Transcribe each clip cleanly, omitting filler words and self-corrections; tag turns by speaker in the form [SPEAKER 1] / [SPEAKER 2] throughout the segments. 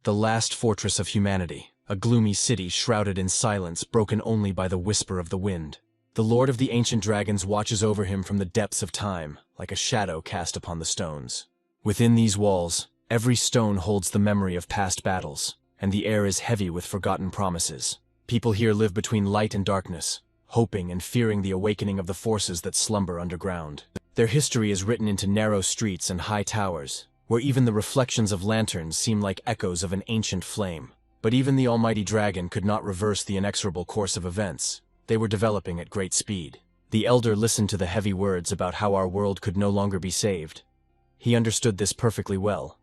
[SPEAKER 1] the last fortress of humanity, a gloomy city shrouded in silence broken only by the whisper of the wind. The Lord of the Ancient Dragons watches over him from the depths of time, like a shadow cast upon the stones. Within these walls, every stone holds the memory of past battles, and the air is heavy with forgotten promises. People here live between light and darkness, hoping and fearing the awakening of the forces that slumber underground. Their history is written into narrow streets and high towers, where even the reflections of lanterns seem like echoes of an ancient flame. But even the almighty dragon could not reverse the inexorable course of events. They were developing at great speed. The elder listened to the heavy words about how our world could no longer be saved. He understood this perfectly well,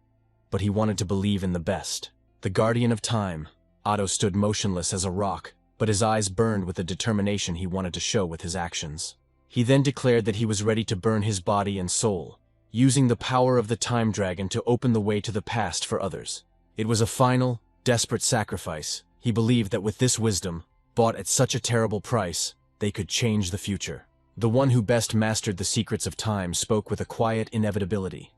[SPEAKER 1] but he wanted to believe in the best. The guardian of time, Otto stood motionless as a rock, but his eyes burned with the determination he wanted to show with his actions. He then declared that he was ready to burn his body and soul, using the power of the time dragon to open the way to the past for others. It was a final, desperate sacrifice. He believed that with this wisdom, bought at such a terrible price, they could change the future. The one who best mastered the secrets of time spoke with a quiet inevitability.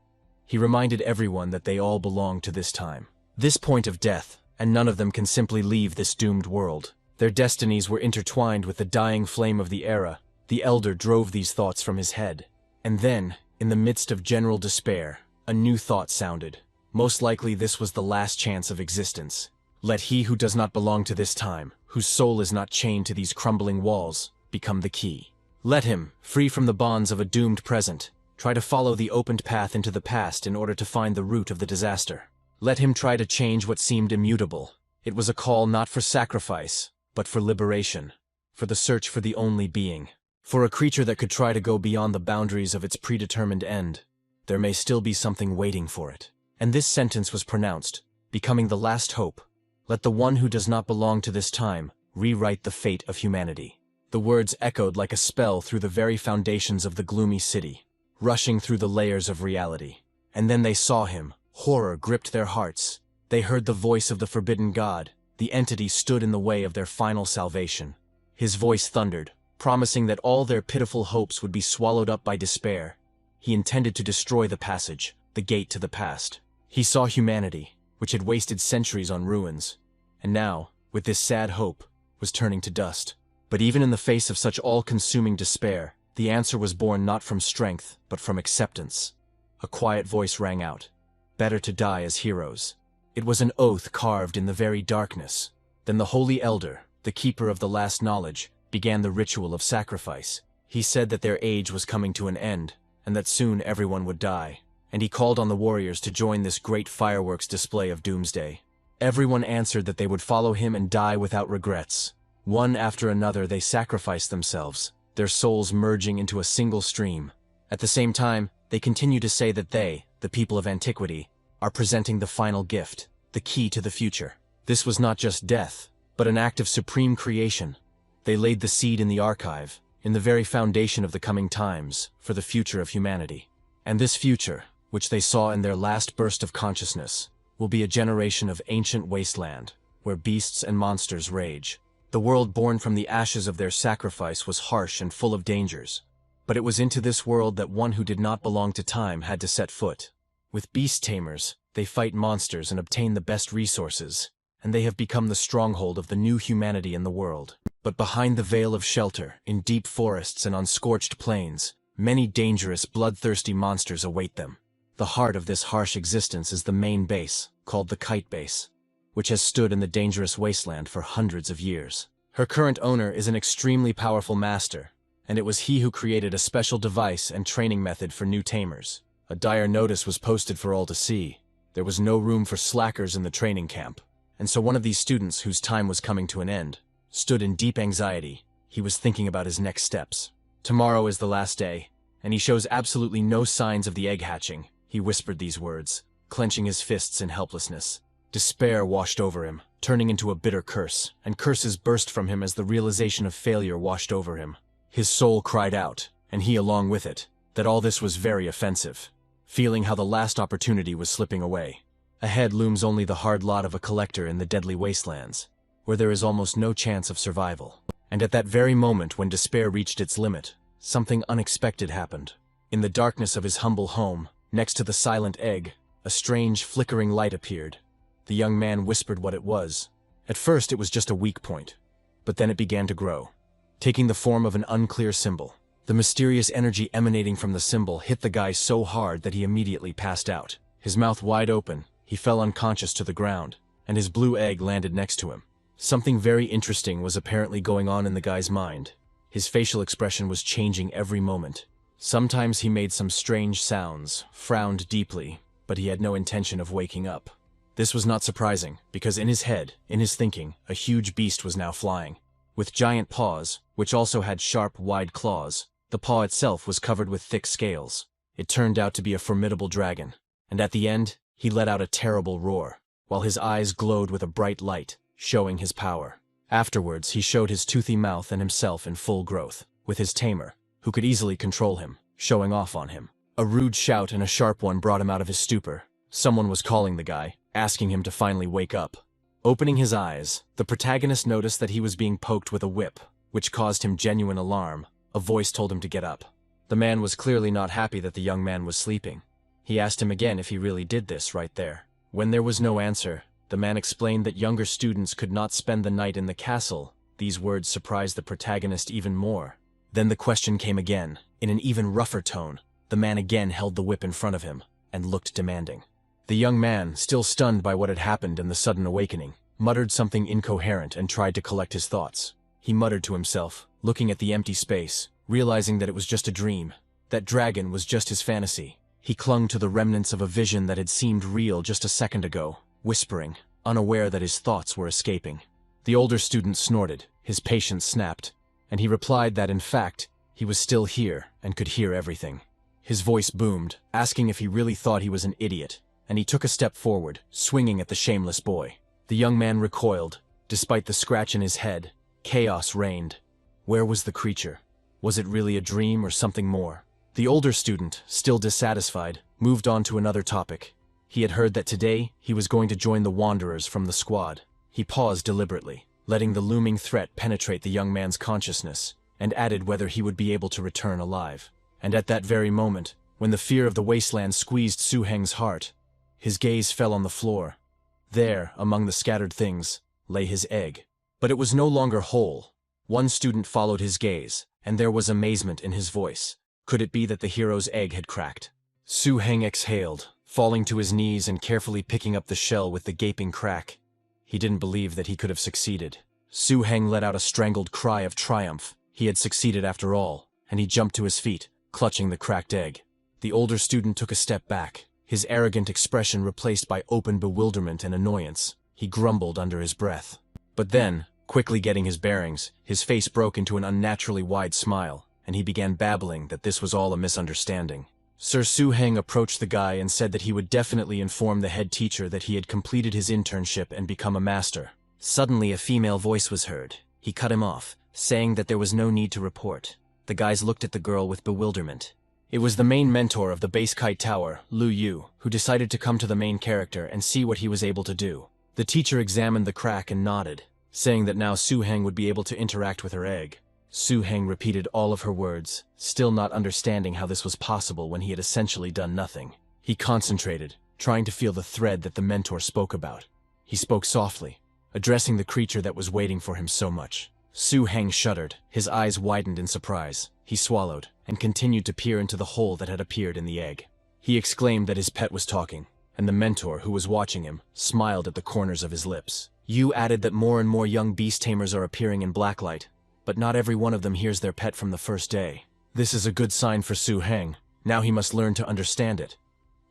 [SPEAKER 1] He reminded everyone that they all belong to this time, this point of death, and none of them can simply leave this doomed world. Their destinies were intertwined with the dying flame of the era. The elder drove these thoughts from his head. And then, in the midst of general despair, a new thought sounded. Most likely this was the last chance of existence. Let he who does not belong to this time, whose soul is not chained to these crumbling walls, become the key. Let him, free from the bonds of a doomed present, try to follow the opened path into the past in order to find the root of the disaster. Let him try to change what seemed immutable. It was a call not for sacrifice, but for liberation, for the search for the only being, for a creature that could try to go beyond the boundaries of its predetermined end. There may still be something waiting for it. And this sentence was pronounced, becoming the last hope. Let the one who does not belong to this time rewrite the fate of humanity. The words echoed like a spell through the very foundations of the gloomy city, rushing through the layers of reality. And then they saw him. Horror gripped their hearts. They heard the voice of the forbidden god. The entity stood in the way of their final salvation. His voice thundered, promising that all their pitiful hopes would be swallowed up by despair. He intended to destroy the passage, the gate to the past. He saw humanity, which had wasted centuries on ruins, and now, with this sad hope, was turning to dust. But even in the face of such all-consuming despair, the answer was born not from strength, but from acceptance. A quiet voice rang out. Better to die as heroes. It was an oath carved in the very darkness. Then the holy elder, the keeper of the last knowledge, began the ritual of sacrifice. He said that their age was coming to an end, and that soon everyone would die. And he called on the warriors to join this great fireworks display of doomsday. Everyone answered that they would follow him and die without regrets. One after another they sacrificed themselves, their souls merging into a single stream. At the same time, they continue to say that they, the people of antiquity, are presenting the final gift, the key to the future. This was not just death, but an act of supreme creation. They laid the seed in the archive, in the very foundation of the coming times, for the future of humanity. And this future, which they saw in their last burst of consciousness, will be a generation of ancient wasteland, where beasts and monsters rage. The world born from the ashes of their sacrifice was harsh and full of dangers. But it was into this world that one who did not belong to time had to set foot. With beast tamers, they fight monsters and obtain the best resources, and they have become the stronghold of the new humanity in the world. But behind the veil of shelter, in deep forests and on scorched plains, many dangerous, bloodthirsty monsters await them. The heart of this harsh existence is the main base, called the Kite Base, which has stood in the dangerous wasteland for hundreds of years. Her current owner is an extremely powerful master, and it was he who created a special device and training method for new tamers. A dire notice was posted for all to see. There was no room for slackers in the training camp, and so one of these students, whose time was coming to an end, stood in deep anxiety. He was thinking about his next steps. Tomorrow is the last day, and he shows absolutely no signs of the egg hatching. He whispered these words, clenching his fists in helplessness. Despair washed over him, turning into a bitter curse, and curses burst from him as the realization of failure washed over him. His soul cried out, and he along with it, that all this was very offensive, feeling how the last opportunity was slipping away. Ahead looms only the hard lot of a collector in the deadly wastelands, where there is almost no chance of survival. And at that very moment when despair reached its limit, something unexpected happened. In the darkness of his humble home, next to the silent egg, a strange, flickering light appeared. The young man whispered what it was. At first it was just a weak point, but then it began to grow, taking the form of an unclear symbol. The mysterious energy emanating from the symbol hit the guy so hard that he immediately passed out. His mouth wide open, he fell unconscious to the ground, and his blue egg landed next to him. Something very interesting was apparently going on in the guy's mind. His facial expression was changing every moment. Sometimes he made some strange sounds, frowned deeply, but he had no intention of waking up. This was not surprising, because in his head, in his thinking, a huge beast was now flying. With giant paws, which also had sharp, wide claws, the paw itself was covered with thick scales. It turned out to be a formidable dragon, and at the end, he let out a terrible roar, while his eyes glowed with a bright light, showing his power. Afterwards, he showed his toothy mouth and himself in full growth, with his tamer, who could easily control him, showing off on him. A rude shout and a sharp one brought him out of his stupor. Someone was calling the guy, asking him to finally wake up. Opening his eyes, the protagonist noticed that he was being poked with a whip, which caused him genuine alarm. A voice told him to get up. The man was clearly not happy that the young man was sleeping. He asked him again if he really did this right there. When there was no answer, the man explained that younger students could not spend the night in the castle. These words surprised the protagonist even more. Then the question came again, in an even rougher tone. The man again held the whip in front of him, and looked demanding. The young man, still stunned by what had happened and the sudden awakening, muttered something incoherent and tried to collect his thoughts. He muttered to himself, looking at the empty space, realizing that it was just a dream. That dragon was just his fantasy. He clung to the remnants of a vision that had seemed real just a second ago, whispering, unaware that his thoughts were escaping. The older student snorted, his patience snapped, and he replied that, in fact, he was still here and could hear everything. His voice boomed, asking if he really thought he was an idiot, and he took a step forward, swinging at the shameless boy. The young man recoiled. Despite the scratch in his head, chaos reigned. Where was the creature? Was it really a dream or something more? The older student, still dissatisfied, moved on to another topic. He had heard that today he was going to join the wanderers from the squad. He paused deliberately, letting the looming threat penetrate the young man's consciousness, and added whether he would be able to return alive. And at that very moment, when the fear of the wasteland squeezed Su-Heng's heart, his gaze fell on the floor. There, among the scattered things, lay his egg. But it was no longer whole. One student followed his gaze, and there was amazement in his voice. Could it be that the hero's egg had cracked? Su-Heng exhaled, falling to his knees and carefully picking up the shell with the gaping crack. He didn't believe that he could have succeeded. Su-Heng let out a strangled cry of triumph. He had succeeded after all, and he jumped to his feet, clutching the cracked egg. The older student took a step back, his arrogant expression replaced by open bewilderment and annoyance. He grumbled under his breath. But then, quickly getting his bearings, his face broke into an unnaturally wide smile, and he began babbling that this was all a misunderstanding. Sir Su-Heng approached the guy and said that he would definitely inform the head teacher that he had completed his internship and become a master. Suddenly a female voice was heard. He cut him off, saying that there was no need to report. The guys looked at the girl with bewilderment. It was the main mentor of the Base Kite Tower, Lu Yu, who decided to come to the main character and see what he was able to do. The teacher examined the crack and nodded, saying that now Su-Heng would be able to interact with her egg. Su-Heng repeated all of her words, still not understanding how this was possible when he had essentially done nothing. He concentrated, trying to feel the thread that the mentor spoke about. He spoke softly, addressing the creature that was waiting for him so much. Su-Heng shuddered, his eyes widened in surprise. He swallowed, and continued to peer into the hole that had appeared in the egg. He exclaimed that his pet was talking, and the mentor, who was watching him, smiled at the corners of his lips. Yu added that more and more young beast tamers are appearing in blacklight, but not every one of them hears their pet from the first day. This is a good sign for Su-Heng. Now he must learn to understand it.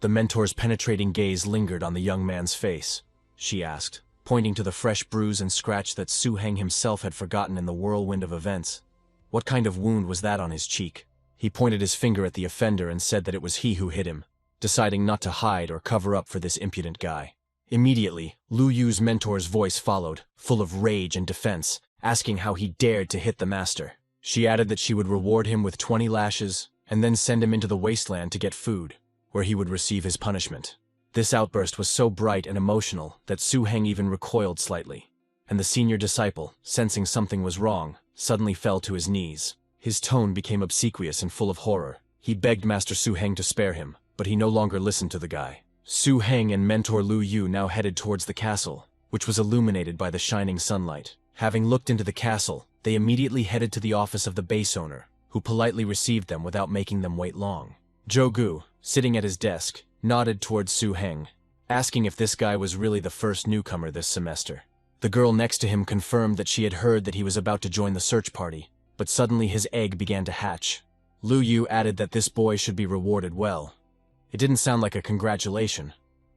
[SPEAKER 1] The mentor's penetrating gaze lingered on the young man's face. She asked, pointing to the fresh bruise and scratch that Su-Heng himself had forgotten in the whirlwind of events. What kind of wound was that on his cheek? He pointed his finger at the offender and said that it was he who hit him, deciding not to hide or cover up for this impudent guy. Immediately, Lu Yu's mentor's voice followed, full of rage and defense, asking how he dared to hit the master. She added that she would reward him with 20 lashes, and then send him into the wasteland to get food, where he would receive his punishment. This outburst was so bright and emotional that Su-Heng even recoiled slightly, and the senior disciple, sensing something was wrong, suddenly fell to his knees. His tone became obsequious and full of horror. He begged Master Su-Heng to spare him, but he no longer listened to the guy. Su Heng and mentor Lu Yu now headed towards the castle, which was illuminated by the shining sunlight. Having looked into the castle, they immediately headed to the office of the base owner, who politely received them without making them wait long. Jogu, sitting at his desk, nodded towards Su Heng, asking if this guy was really the first newcomer this semester. The girl next to him confirmed that she had heard that he was about to join the search party, but suddenly his egg began to hatch. Lu Yu added that this boy should be rewarded well. It didn't sound like a congratulation,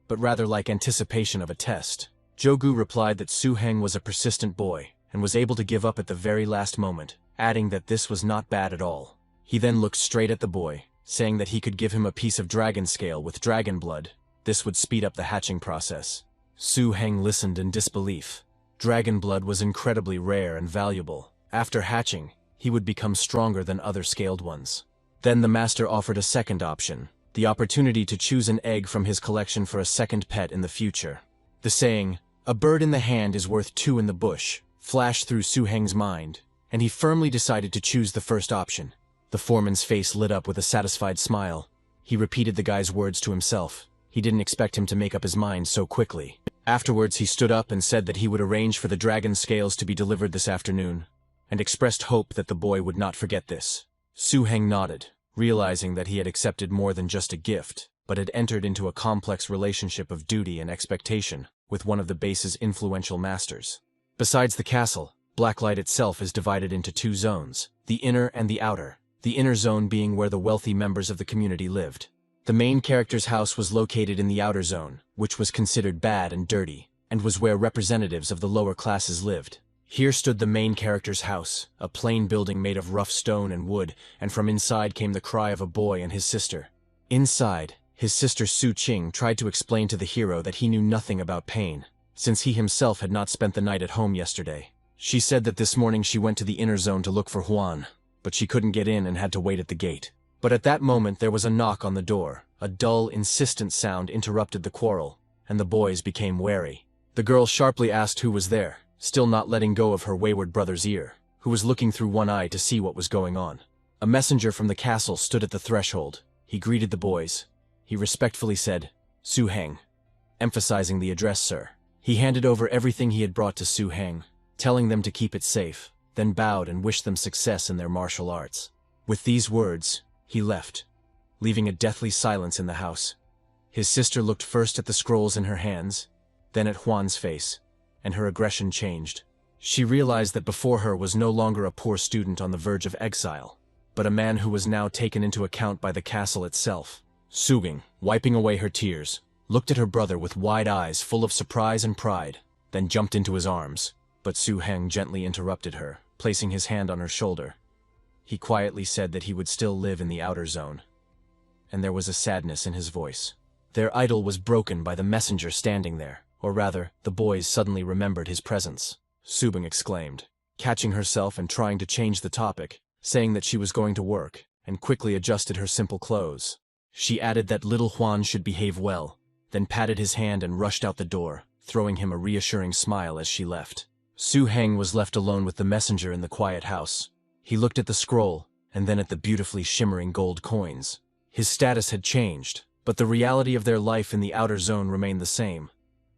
[SPEAKER 1] but rather like anticipation of a test. Jogu replied that Su Heng was a persistent boy and was able to give up at the very last moment, adding that this was not bad at all. He then looked straight at the boy, saying that he could give him a piece of dragon scale with dragon blood. This would speed up the hatching process. Su Heng listened in disbelief. Dragon blood was incredibly rare and valuable. After hatching, he would become stronger than other scaled ones. Then the master offered a second option, the opportunity to choose an egg from his collection for a second pet in the future. The saying, "A bird in the hand is worth two in the bush," flashed through Su Heng's mind, and he firmly decided to choose the first option. The foreman's face lit up with a satisfied smile. He repeated the guy's words to himself. He didn't expect him to make up his mind so quickly. Afterwards, he stood up and said that he would arrange for the dragon scales to be delivered this afternoon, and expressed hope that the boy would not forget this. Su Heng nodded, realizing that he had accepted more than just a gift, but had entered into a complex relationship of duty and expectation with one of the base's influential masters. Besides the castle, Blacklight itself is divided into two zones, the inner and the outer, the inner zone being where the wealthy members of the community lived. The main character's house was located in the outer zone, which was considered bad and dirty, and was where representatives of the lower classes lived. Here stood the main character's house, a plain building made of rough stone and wood, and from inside came the cry of a boy and his sister. Inside, his sister Su Qing tried to explain to the hero that he knew nothing about pain, since he himself had not spent the night at home yesterday. She said that this morning she went to the inner zone to look for Huan, but she couldn't get in and had to wait at the gate. But at that moment there was a knock on the door. A dull, insistent sound interrupted the quarrel, and the boys became wary. The girl sharply asked who was there, still not letting go of her wayward brother's ear, who was looking through one eye to see what was going on. A messenger from the castle stood at the threshold. He greeted the boys. He respectfully said, "Su Heng," emphasizing the address, sir. He handed over everything he had brought to Su Heng, telling them to keep it safe, then bowed and wished them success in their martial arts. With these words, he left, leaving a deathly silence in the house. His sister looked first at the scrolls in her hands, then at Huan's face, and her aggression changed. She realized that before her was no longer a poor student on the verge of exile, but a man who was now taken into account by the castle itself. Su Heng, wiping away her tears, looked at her brother with wide eyes full of surprise and pride, then jumped into his arms. But Su Heng gently interrupted her, placing his hand on her shoulder. He quietly said that he would still live in the outer zone, and there was a sadness in his voice. Their idyll was broken by the messenger standing there, or rather, the boys suddenly remembered his presence. Su Heng exclaimed, catching herself and trying to change the topic, saying that she was going to work, and quickly adjusted her simple clothes. She added that little Huan should behave well, then patted his hand and rushed out the door, throwing him a reassuring smile as she left. Su Heng was left alone with the messenger in the quiet house. He looked at the scroll, and then at the beautifully shimmering gold coins. His status had changed, but the reality of their life in the outer zone remained the same.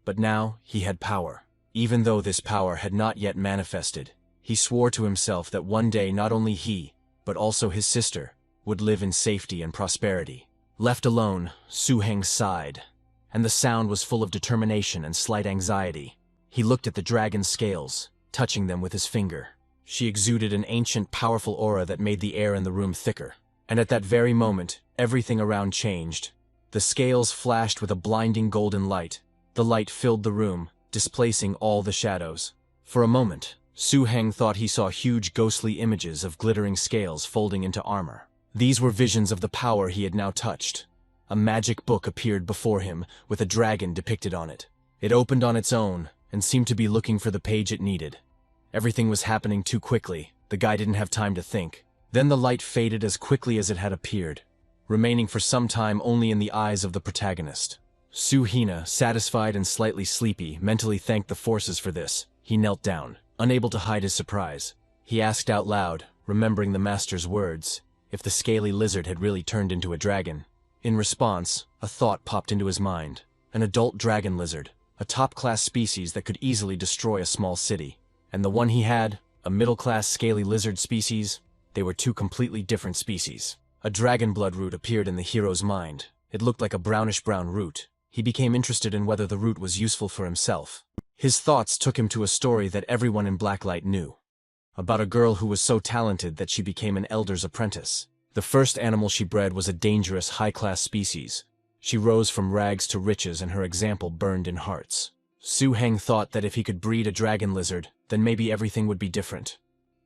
[SPEAKER 1] But now, he had power. Even though this power had not yet manifested, he swore to himself that one day not only he, but also his sister, would live in safety and prosperity. Left alone, Su Heng sighed, and the sound was full of determination and slight anxiety. He looked at the dragon scales, touching them with his finger. She exuded an ancient, powerful aura that made the air in the room thicker. And at that very moment, everything around changed. The scales flashed with a blinding golden light. The light filled the room, displacing all the shadows. For a moment, Su Heng thought he saw huge ghostly images of glittering scales folding into armor. These were visions of the power he had now touched. A magic book appeared before him, with a dragon depicted on it. It opened on its own, and seemed to be looking for the page it needed. Everything was happening too quickly. The guy didn't have time to think. Then the light faded as quickly as it had appeared, remaining for some time only in the eyes of the protagonist. Su Hina, satisfied and slightly sleepy, mentally thanked the forces for this. He knelt down, unable to hide his surprise. He asked out loud, remembering the master's words, if the scaly lizard had really turned into a dragon. In response, a thought popped into his mind. An adult dragon lizard, a top-class species that could easily destroy a small city. And the one he had, a middle-class scaly lizard species, they were two completely different species. A dragon blood root appeared in the hero's mind. It looked like a brownish-brown root. He became interested in whether the root was useful for himself. His thoughts took him to a story that everyone in Blacklight knew. About a girl who was so talented that she became an elder's apprentice. The first animal she bred was a dangerous, high-class species. She rose from rags to riches and her example burned in hearts. Su Heng thought that if he could breed a dragon lizard, then maybe everything would be different.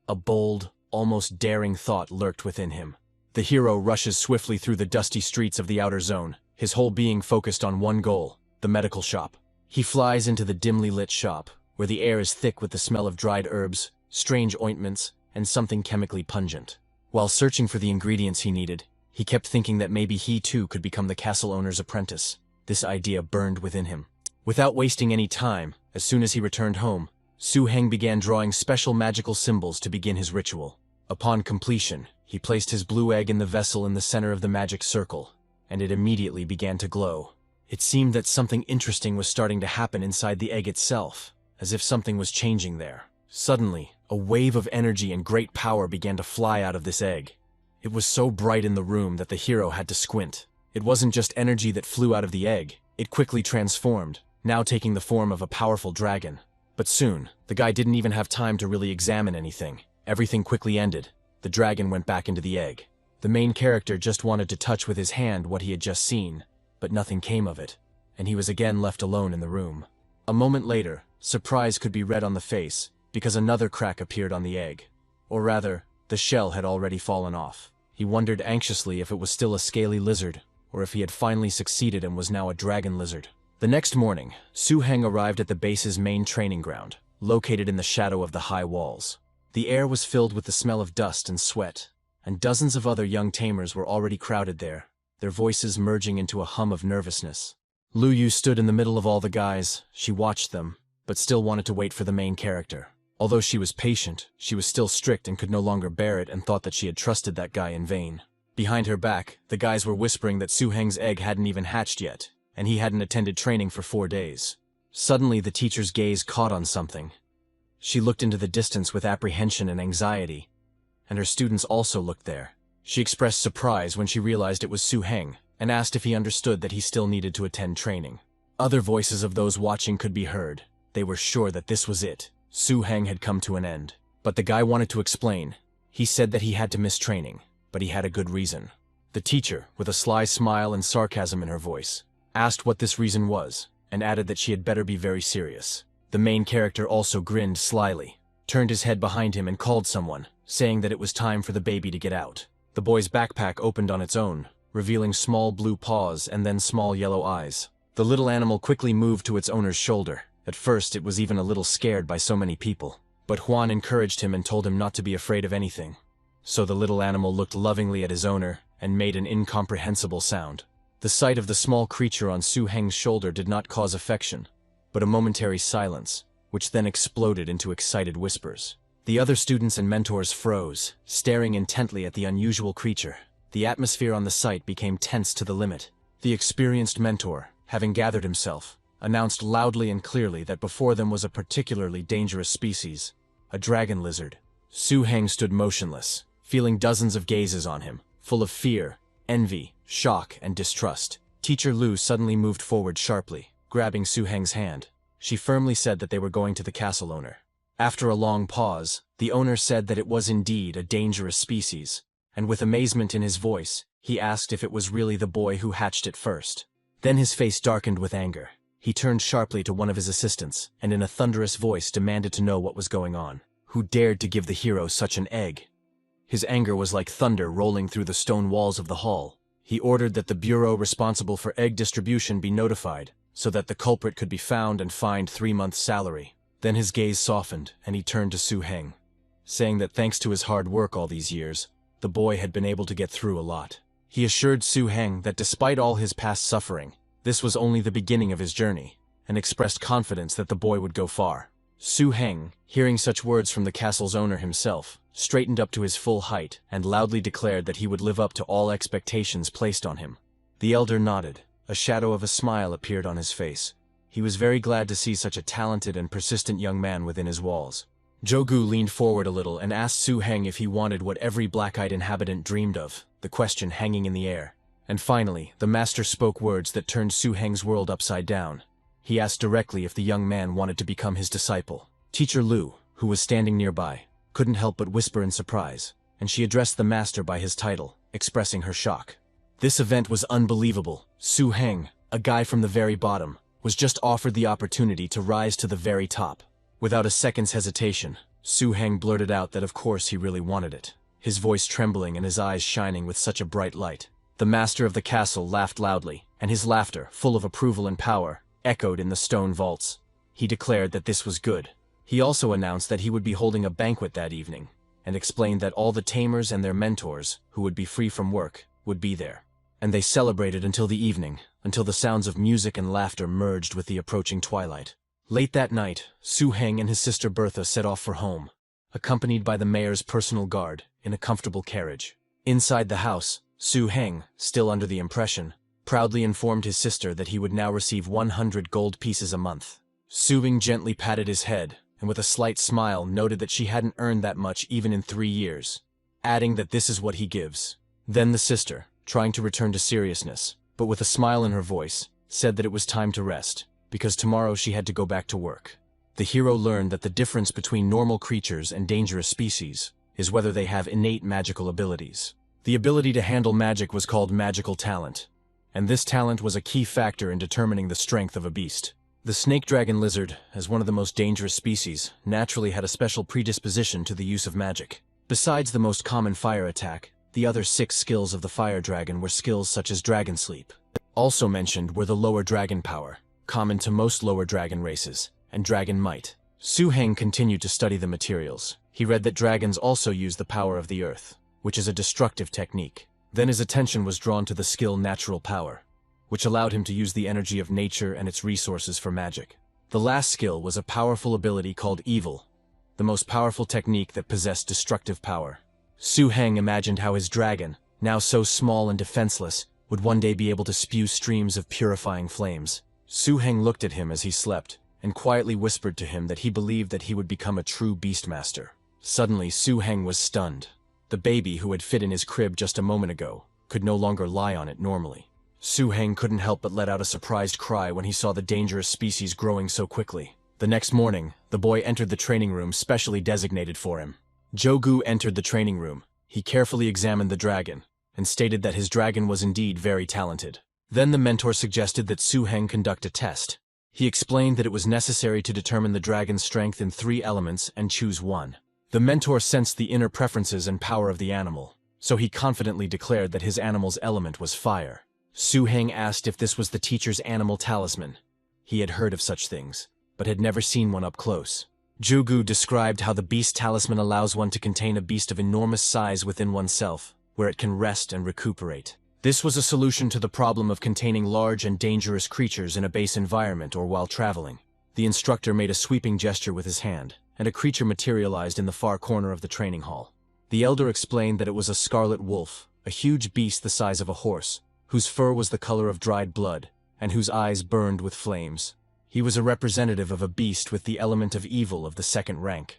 [SPEAKER 1] A bold, almost daring thought lurked within him. The hero rushes swiftly through the dusty streets of the outer zone, his whole being focused on one goal, the medical shop. He flies into the dimly lit shop, where the air is thick with the smell of dried herbs, strange ointments, and something chemically pungent. While searching for the ingredients he needed, he kept thinking that maybe he too could become the castle owner's apprentice. This idea burned within him. Without wasting any time, as soon as he returned home, Su Heng began drawing special magical symbols to begin his ritual. Upon completion, he placed his blue egg in the vessel in the center of the magic circle, and it immediately began to glow. It seemed that something interesting was starting to happen inside the egg itself, as if something was changing there. Suddenly, a wave of energy and great power began to fly out of this egg. It was so bright in the room that the hero had to squint. It wasn't just energy that flew out of the egg, it quickly transformed, now taking the form of a powerful dragon. But soon, the guy didn't even have time to really examine anything. Everything quickly ended. The dragon went back into the egg. The main character just wanted to touch with his hand what he had just seen, but nothing came of it, and he was again left alone in the room. A moment later, surprise could be read on the face, because another crack appeared on the egg. Or rather, the shell had already fallen off. He wondered anxiously if it was still a scaly lizard, or if he had finally succeeded and was now a dragon lizard. The next morning, Su Heng arrived at the base's main training ground, located in the shadow of the high walls. The air was filled with the smell of dust and sweat, and dozens of other young tamers were already crowded there, their voices merging into a hum of nervousness. Lu Yu stood in the middle of all the guys. She watched them, but still wanted to wait for the main character. Although she was patient, she was still strict and could no longer bear it and thought that she had trusted that guy in vain. Behind her back, the guys were whispering that Su Heng's egg hadn't even hatched yet, and he hadn't attended training for 4 days. Suddenly, the teacher's gaze caught on something. She looked into the distance with apprehension and anxiety, and her students also looked there. She expressed surprise when she realized it was Su Heng, and asked if he understood that he still needed to attend training. Other voices of those watching could be heard. They were sure that this was it. Su Heng had come to an end. But the guy wanted to explain. He said that he had to miss training, but he had a good reason. The teacher, with a sly smile and sarcasm in her voice, asked what this reason was, and added that she had better be very serious. The main character also grinned slyly, turned his head behind him and called someone, saying that it was time for the baby to get out. The boy's backpack opened on its own, revealing small blue paws and then small yellow eyes. The little animal quickly moved to its owner's shoulder. At first, it was even a little scared by so many people, but Huan encouraged him and told him not to be afraid of anything. So the little animal looked lovingly at his owner and made an incomprehensible sound. The sight of the small creature on Su Heng's shoulder did not cause affection, but a momentary silence, which then exploded into excited whispers. The other students and mentors froze, staring intently at the unusual creature. The atmosphere on the site became tense to the limit. The experienced mentor, having gathered himself, announced loudly and clearly that before them was a particularly dangerous species, a dragon lizard. Su Heng stood motionless, feeling dozens of gazes on him, full of fear, envy, shock, and distrust. Teacher Lu suddenly moved forward sharply, grabbing Su Heng's hand. She firmly said that they were going to the castle owner. After a long pause, the owner said that it was indeed a dangerous species, and with amazement in his voice, he asked if it was really the boy who hatched it first. Then his face darkened with anger. He turned sharply to one of his assistants, and in a thunderous voice demanded to know what was going on. Who dared to give the hero such an egg? His anger was like thunder rolling through the stone walls of the hall. He ordered that the bureau responsible for egg distribution be notified, so that the culprit could be found and fined 3 months' salary. Then his gaze softened, and he turned to Su Heng, saying that thanks to his hard work all these years, the boy had been able to get through a lot. He assured Su Heng that despite all his past suffering, this was only the beginning of his journey, and expressed confidence that the boy would go far. Su Heng, hearing such words from the castle's owner himself, straightened up to his full height and loudly declared that he would live up to all expectations placed on him. The elder nodded. A shadow of a smile appeared on his face. He was very glad to see such a talented and persistent young man within his walls. Jogu leaned forward a little and asked Su Heng if he wanted what every black-eyed inhabitant dreamed of, the question hanging in the air. And finally, the master spoke words that turned Su Heng's world upside down. He asked directly if the young man wanted to become his disciple. Teacher Lu, who was standing nearby, couldn't help but whisper in surprise, and she addressed the master by his title, expressing her shock. This event was unbelievable. Su Heng, a guy from the very bottom, was just offered the opportunity to rise to the very top. Without a second's hesitation, Su Heng blurted out that of course he really wanted it, his voice trembling and his eyes shining with such a bright light. The master of the castle laughed loudly, and his laughter, full of approval and power, echoed in the stone vaults. He declared that this was good. He also announced that he would be holding a banquet that evening, and explained that all the tamers and their mentors, who would be free from work, would be there. And they celebrated until the evening, until the sounds of music and laughter merged with the approaching twilight. Late that night, Su Heng and his sister Bertha set off for home, accompanied by the mayor's personal guard, in a comfortable carriage. Inside the house, Su Heng, still under the impression, proudly informed his sister that he would now receive 100 gold pieces a month. Su Heng gently patted his head, and with a slight smile noted that she hadn't earned that much even in 3 years, adding that this is what he gives. Then the sister, trying to return to seriousness, but with a smile in her voice, said that it was time to rest, because tomorrow she had to go back to work. The hero learned that the difference between normal creatures and dangerous species is whether they have innate magical abilities. The ability to handle magic was called magical talent, and this talent was a key factor in determining the strength of a beast. The snake dragon lizard, as one of the most dangerous species, naturally had a special predisposition to the use of magic. Besides the most common fire attack, the other 6 skills of the fire dragon were skills such as dragon sleep. Also mentioned were the lower dragon power, common to most lower dragon races, and dragon might. Su Heng continued to study the materials. He read that dragons also use the power of the earth, which is a destructive technique. Then his attention was drawn to the skill natural power, which allowed him to use the energy of nature and its resources for magic. The last skill was a powerful ability called evil, the most powerful technique that possessed destructive power. Su Heng imagined how his dragon, now so small and defenseless, would one day be able to spew streams of purifying flames. Su Heng looked at him as he slept, and quietly whispered to him that he believed that he would become a true beastmaster. Suddenly, Su Heng was stunned. The baby who had fit in his crib just a moment ago could no longer lie on it normally. Su Heng couldn't help but let out a surprised cry when he saw the dangerous species growing so quickly. The next morning, the boy entered the training room specially designated for him. Jogu entered the training room. He carefully examined the dragon, and stated that his dragon was indeed very talented. Then the mentor suggested that Su Heng conduct a test. He explained that it was necessary to determine the dragon's strength in 3 elements and choose one. The mentor sensed the inner preferences and power of the animal, so he confidently declared that his animal's element was fire. Su Heng asked if this was the teacher's animal talisman. He had heard of such things, but had never seen one up close. Jogu described how the beast talisman allows one to contain a beast of enormous size within oneself, where it can rest and recuperate. This was a solution to the problem of containing large and dangerous creatures in a base environment or while traveling. The instructor made a sweeping gesture with his hand, and a creature materialized in the far corner of the training hall. The elder explained that it was a scarlet wolf, a huge beast the size of a horse, whose fur was the color of dried blood, and whose eyes burned with flames. He was a representative of a beast with the element of evil of the 2nd rank.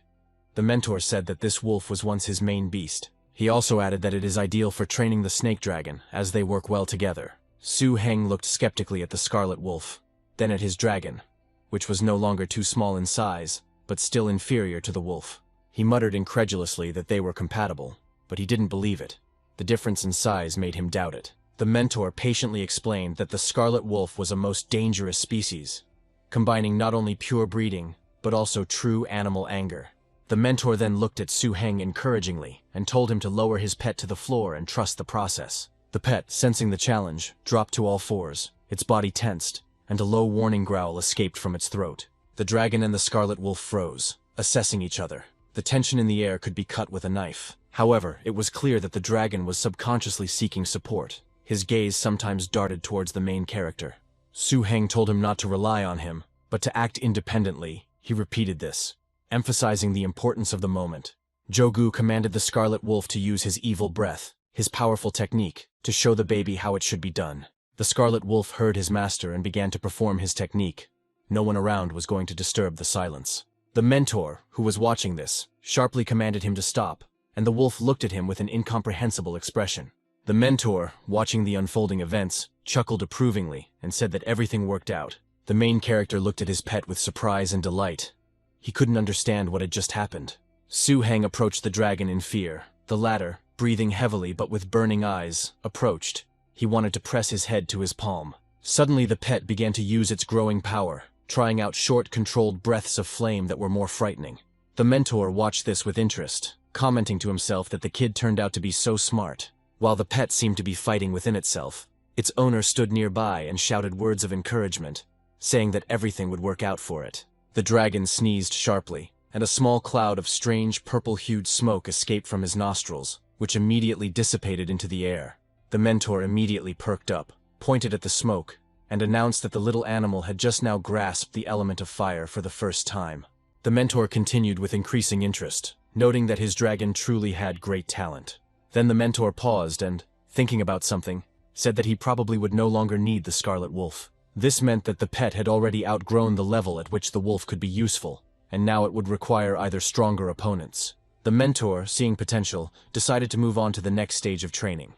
[SPEAKER 1] The mentor said that this wolf was once his main beast. He also added that it is ideal for training the snake dragon, as they work well together. Su Heng looked skeptically at the scarlet wolf, then at his dragon, which was no longer too small in size, but still inferior to the wolf. He muttered incredulously that they were compatible, but he didn't believe it. The difference in size made him doubt it. The mentor patiently explained that the scarlet wolf was a most dangerous species, combining not only pure breeding, but also true animal anger. The mentor then looked at Su Heng encouragingly and told him to lower his pet to the floor and trust the process. The pet, sensing the challenge, dropped to all fours, its body tensed, and a low warning growl escaped from its throat. The dragon and the scarlet wolf froze, assessing each other. The tension in the air could be cut with a knife. However, it was clear that the dragon was subconsciously seeking support. His gaze sometimes darted towards the main character. Su Heng told him not to rely on him, but to act independently. He repeated this, emphasizing the importance of the moment. Jogu commanded the scarlet wolf to use his evil breath, his powerful technique, to show the baby how it should be done. The Scarlet Wolf heard his master and began to perform his technique. No one around was going to disturb the silence. The mentor, who was watching this, sharply commanded him to stop, and the wolf looked at him with an incomprehensible expression. The mentor, watching the unfolding events, chuckled approvingly and said that everything worked out. The main character looked at his pet with surprise and delight. He couldn't understand what had just happened. Su-heng approached the dragon in fear. The latter, breathing heavily but with burning eyes, approached. He wanted to press his head to his palm. Suddenly the pet began to use its growing power, trying out short, controlled breaths of flame that were more frightening. The mentor watched this with interest, commenting to himself that the kid turned out to be so smart. While the pet seemed to be fighting within itself, its owner stood nearby and shouted words of encouragement, saying that everything would work out for it. The dragon sneezed sharply, and a small cloud of strange purple-hued smoke escaped from his nostrils, which immediately dissipated into the air. The mentor immediately perked up, pointed at the smoke, and announced that the little animal had just now grasped the element of fire for the first time. The mentor continued with increasing interest, noting that his dragon truly had great talent. Then the mentor paused and, thinking about something, said that he probably would no longer need the Scarlet Wolf. This meant that the pet had already outgrown the level at which the wolf could be useful, and now it would require either stronger opponents. The mentor, seeing potential, decided to move on to the next stage of training.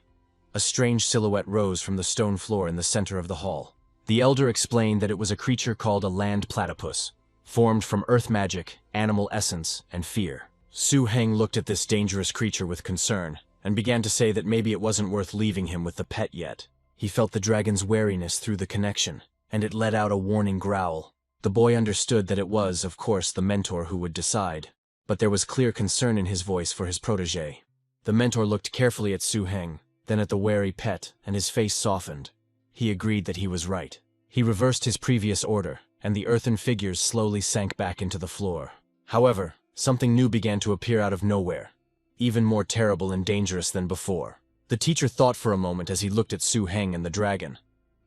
[SPEAKER 1] A strange silhouette rose from the stone floor in the center of the hall. The elder explained that it was a creature called a land platypus, formed from earth magic, animal essence, and fear. Su-heng looked at this dangerous creature with concern, and began to say that maybe it wasn't worth leaving him with the pet yet. He felt the dragon's wariness through the connection, and it let out a warning growl. The boy understood that it was, of course, the mentor who would decide, but there was clear concern in his voice for his protégé. The mentor looked carefully at Su-heng, then at the wary pet, and his face softened. He agreed that he was right. He reversed his previous order, and the earthen figures slowly sank back into the floor. However, something new began to appear out of nowhere, even more terrible and dangerous than before. The teacher thought for a moment as he looked at Su-heng and the dragon,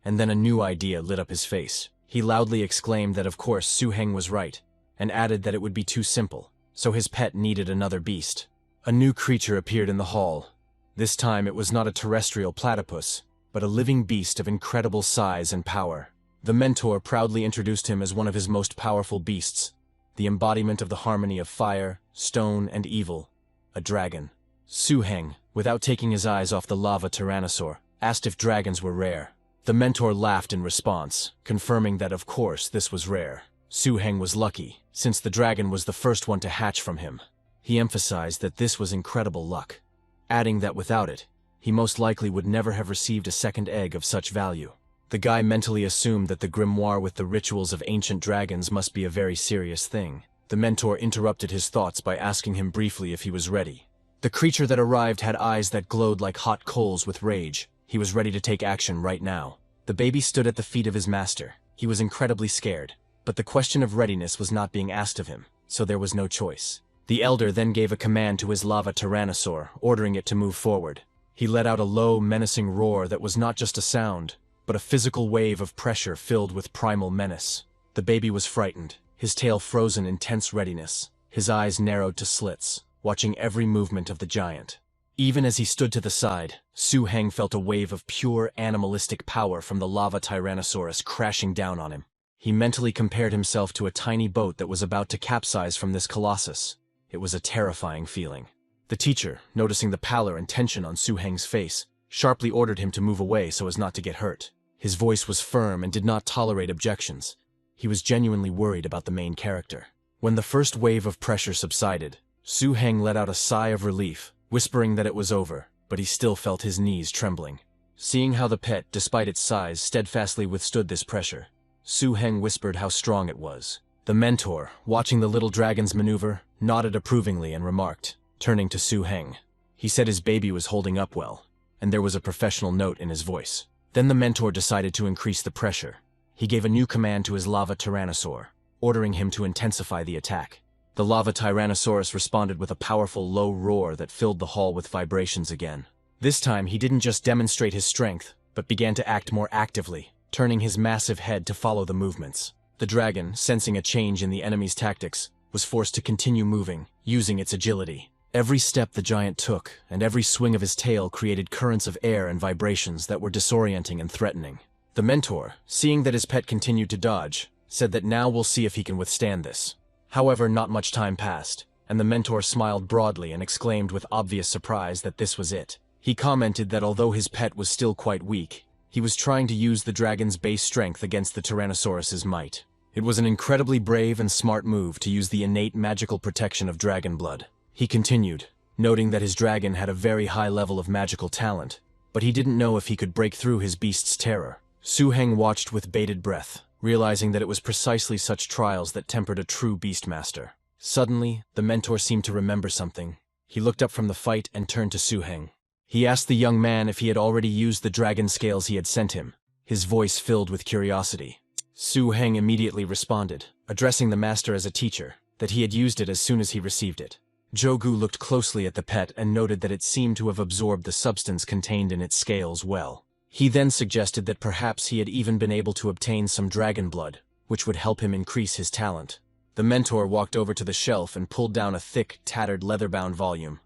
[SPEAKER 1] and then a new idea lit up his face. He loudly exclaimed that of course Su-heng was right, and added that it would be too simple, so his pet needed another beast. A new creature appeared in the hall. This time it was not a terrestrial platypus, but a living beast of incredible size and power. The mentor proudly introduced him as one of his most powerful beasts, the embodiment of the harmony of fire, stone, and evil, a dragon. Su-heng, without taking his eyes off the lava tyrannosaur, asked if dragons were rare. The mentor laughed in response, confirming that of course this was rare. Su-heng was lucky, since the dragon was the first one to hatch from him. He emphasized that this was incredible luck, adding that without it, he most likely would never have received a second egg of such value. The guy mentally assumed that the grimoire with the rituals of ancient dragons must be a very serious thing. The mentor interrupted his thoughts by asking him briefly if he was ready. The creature that arrived had eyes that glowed like hot coals with rage. He was ready to take action right now. The baby stood at the feet of his master. He was incredibly scared, but the question of readiness was not being asked of him, so there was no choice. The elder then gave a command to his lava tyrannosaur, ordering it to move forward. He let out a low, menacing roar that was not just a sound, but a physical wave of pressure filled with primal menace. The baby was frightened, his tail frozen in tense readiness, his eyes narrowed to slits, watching every movement of the giant. Even as he stood to the side, Su-heng felt a wave of pure animalistic power from the lava tyrannosaurus crashing down on him. He mentally compared himself to a tiny boat that was about to capsize from this colossus. It was a terrifying feeling. The teacher, noticing the pallor and tension on Su-heng's face, sharply ordered him to move away so as not to get hurt. His voice was firm and did not tolerate objections. He was genuinely worried about the main character. When the first wave of pressure subsided, Su-heng let out a sigh of relief, whispering that it was over, but he still felt his knees trembling. Seeing how the pet, despite its size, steadfastly withstood this pressure, Su-heng whispered how strong it was. The mentor, watching the little dragon's maneuver, nodded approvingly and remarked, turning to Su-heng. He said his baby was holding up well, and there was a professional note in his voice. Then the mentor decided to increase the pressure. He gave a new command to his lava tyrannosaur, ordering him to intensify the attack. The lava tyrannosaurus responded with a powerful low roar that filled the hall with vibrations again. This time he didn't just demonstrate his strength, but began to act more actively, turning his massive head to follow the movements. The dragon, sensing a change in the enemy's tactics, was forced to continue moving, using its agility. Every step the giant took, and every swing of his tail created currents of air and vibrations that were disorienting and threatening. The mentor, seeing that his pet continued to dodge, said that now we'll see if he can withstand this. However, not much time passed, and the mentor smiled broadly and exclaimed with obvious surprise that this was it. He commented that although his pet was still quite weak, he was trying to use the dragon's base strength against the Tyrannosaurus's might. It was an incredibly brave and smart move to use the innate magical protection of dragon blood. He continued, noting that his dragon had a very high level of magical talent, but he didn't know if he could break through his beast's terror. Su Heng watched with bated breath, realizing that it was precisely such trials that tempered a true beastmaster. Suddenly, the mentor seemed to remember something. He looked up from the fight and turned to Su Heng. He asked the young man if he had already used the dragon scales he had sent him, his voice filled with curiosity. Su Heng immediately responded, addressing the master as a teacher, that he had used it as soon as he received it. Jogu looked closely at the pet and noted that it seemed to have absorbed the substance contained in its scales well. He then suggested that perhaps he had even been able to obtain some dragon blood, which would help him increase his talent. The mentor walked over to the shelf and pulled down a thick, tattered leather-bound volume.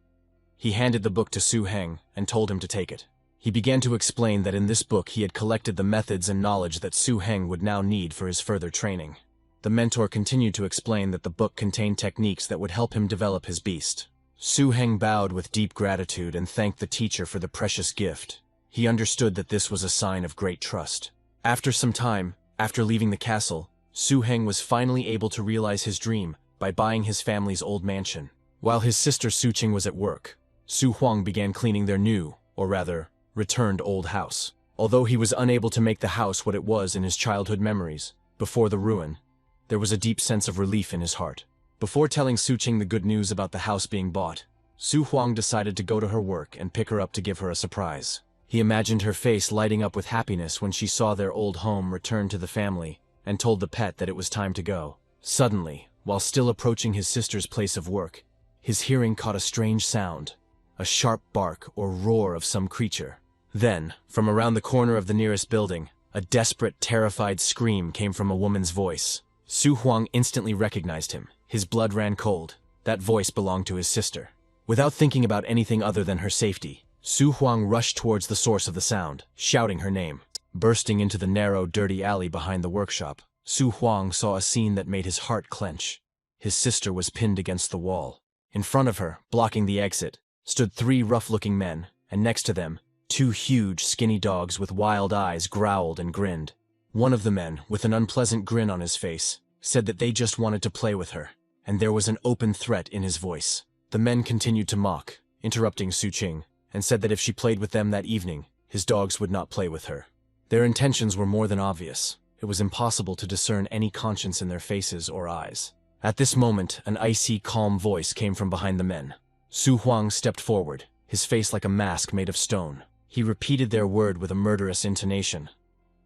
[SPEAKER 1] He handed the book to Su Heng and told him to take it. He began to explain that in this book he had collected the methods and knowledge that Su Heng would now need for his further training. The mentor continued to explain that the book contained techniques that would help him develop his beast. Su Heng bowed with deep gratitude and thanked the teacher for the precious gift. He understood that this was a sign of great trust. After some time, after leaving the castle, Su Heng was finally able to realize his dream by buying his family's old mansion. While his sister Su Qing was at work, Su Huang began cleaning their new, or rather, returned old house. Although he was unable to make the house what it was in his childhood memories, before the ruin, there was a deep sense of relief in his heart. Before telling Su Qing the good news about the house being bought, Su Huang decided to go to her work and pick her up to give her a surprise. He imagined her face lighting up with happiness when she saw their old home return to the family, and told the pet that it was time to go. Suddenly, while still approaching his sister's place of work, his hearing caught a strange sound, a sharp bark or roar of some creature. Then, from around the corner of the nearest building, a desperate, terrified scream came from a woman's voice. Su Huang instantly recognized him. His blood ran cold. That voice belonged to his sister. Without thinking about anything other than her safety, Su Huang rushed towards the source of the sound, shouting her name. Bursting into the narrow, dirty alley behind the workshop, Su Huang saw a scene that made his heart clench. His sister was pinned against the wall. In front of her, blocking the exit, stood 3 rough-looking men, and next to them, 2 huge, skinny dogs with wild eyes growled and grinned. One of the men, with an unpleasant grin on his face, said that they just wanted to play with her, and there was an open threat in his voice. The men continued to mock, interrupting Su Qing, and said that if she played with them that evening, his dogs would not play with her. Their intentions were more than obvious. It was impossible to discern any conscience in their faces or eyes. At this moment, an icy, calm voice came from behind the men. Su Huang stepped forward, his face like a mask made of stone. He repeated their word with a murderous intonation.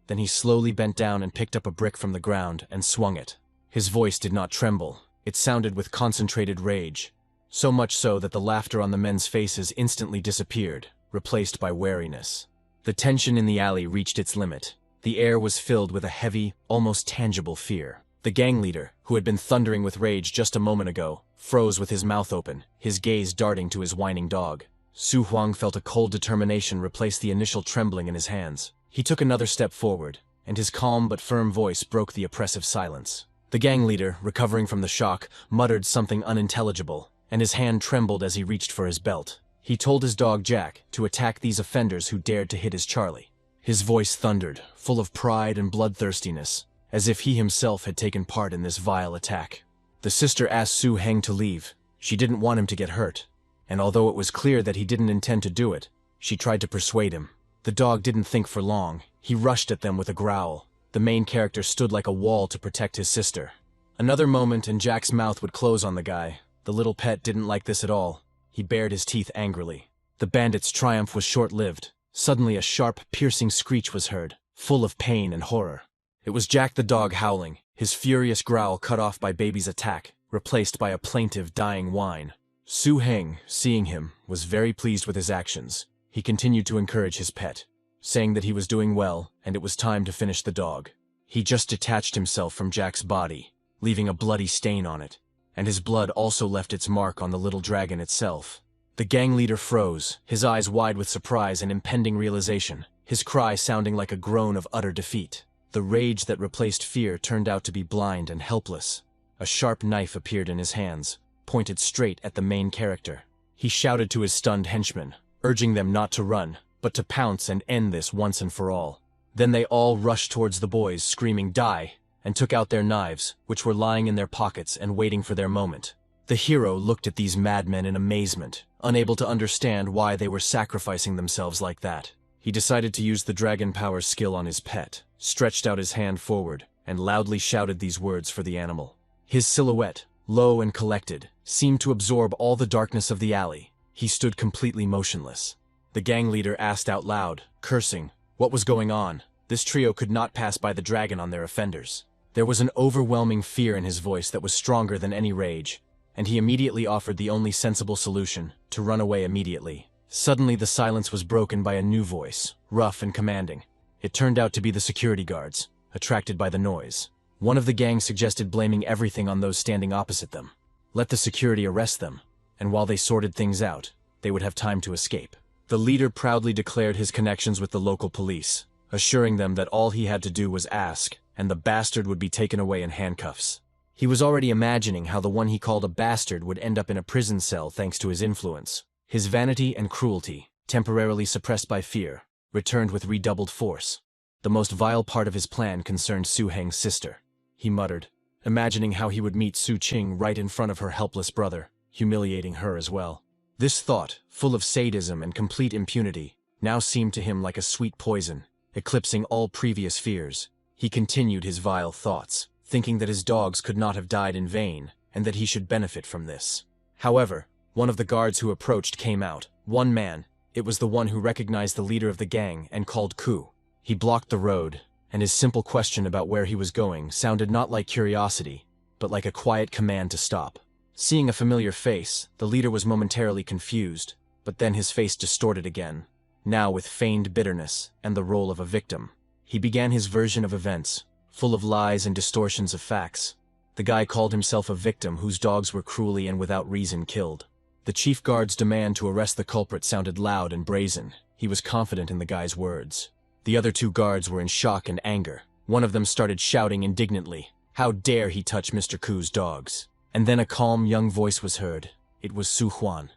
[SPEAKER 1] Then he slowly bent down and picked up a brick from the ground and swung it. His voice did not tremble. It sounded with concentrated rage, so much so that the laughter on the men's faces instantly disappeared, replaced by wariness. The tension in the alley reached its limit. The air was filled with a heavy, almost tangible fear. The gang leader, who had been thundering with rage just a moment ago, froze with his mouth open, his gaze darting to his whining dog. Su Huang felt a cold determination replace the initial trembling in his hands. He took another step forward, and his calm but firm voice broke the oppressive silence. The gang leader, recovering from the shock, muttered something unintelligible, and his hand trembled as he reached for his belt. He told his dog Jack to attack these offenders who dared to hit his Charlie. His voice thundered, full of pride and bloodthirstiness, as if he himself had taken part in this vile attack. The sister asked Su Heng to leave. She didn't want him to get hurt, and although it was clear that he didn't intend to do it, she tried to persuade him. The dog didn't think for long. He rushed at them with a growl. The main character stood like a wall to protect his sister. Another moment and Jack's mouth would close on the guy. The little pet didn't like this at all. He bared his teeth angrily. The bandit's triumph was short-lived. Suddenly a sharp, piercing screech was heard, full of pain and horror. It was Jack the dog howling, his furious growl cut off by Baby's attack, replaced by a plaintive, dying whine. Su Heng, seeing him, was very pleased with his actions. He continued to encourage his pet, saying that he was doing well and it was time to finish the dog. He just detached himself from Jack's body, leaving a bloody stain on it, and his blood also left its mark on the little dragon itself. The gang leader froze, his eyes wide with surprise and impending realization, his cry sounding like a groan of utter defeat. The rage that replaced fear turned out to be blind and helpless. A sharp knife appeared in his hands, pointed straight at the main character. He shouted to his stunned henchmen, urging them not to run, but to pounce and end this once and for all. Then they all rushed towards the boys, screaming, "Die!" and took out their knives, which were lying in their pockets and waiting for their moment. The hero looked at these madmen in amazement, unable to understand why they were sacrificing themselves like that. He decided to use the dragon power skill on his pet, stretched out his hand forward, and loudly shouted these words for the animal. His silhouette, low and collected, seemed to absorb all the darkness of the alley. He stood completely motionless. The gang leader asked out loud, cursing, what was going on? This trio could not pass by the dragon on their offenders. There was an overwhelming fear in his voice that was stronger than any rage, and he immediately offered the only sensible solution, to run away immediately. Suddenly the silence was broken by a new voice, rough and commanding. It turned out to be the security guards, attracted by the noise. One of the gang suggested blaming everything on those standing opposite them. Let the security arrest them, and while they sorted things out, they would have time to escape. The leader proudly declared his connections with the local police, assuring them that all he had to do was ask, and the bastard would be taken away in handcuffs. He was already imagining how the one he called a bastard would end up in a prison cell thanks to his influence. His vanity and cruelty, temporarily suppressed by fear, returned with redoubled force. The most vile part of his plan concerned Su Heng's sister. He muttered, imagining how he would meet Su Qing right in front of her helpless brother, humiliating her as well. This thought, full of sadism and complete impunity, now seemed to him like a sweet poison, eclipsing all previous fears. He continued his vile thoughts, thinking that his dogs could not have died in vain, and that he should benefit from this. However, one of the guards who approached came out. One man. It was the one who recognized the leader of the gang and called coup. He blocked the road, and his simple question about where he was going sounded not like curiosity, but like a quiet command to stop. Seeing a familiar face, the leader was momentarily confused, but then his face distorted again, now with feigned bitterness and the role of a victim. He began his version of events, full of lies and distortions of facts. The guy called himself a victim whose dogs were cruelly and without reason killed. The chief guard's demand to arrest the culprit sounded loud and brazen. He was confident in the guy's words. The other two guards were in shock and anger. One of them started shouting indignantly, "How dare he touch Mr. Ku's dogs?" And then a calm young voice was heard. It was Su Huan.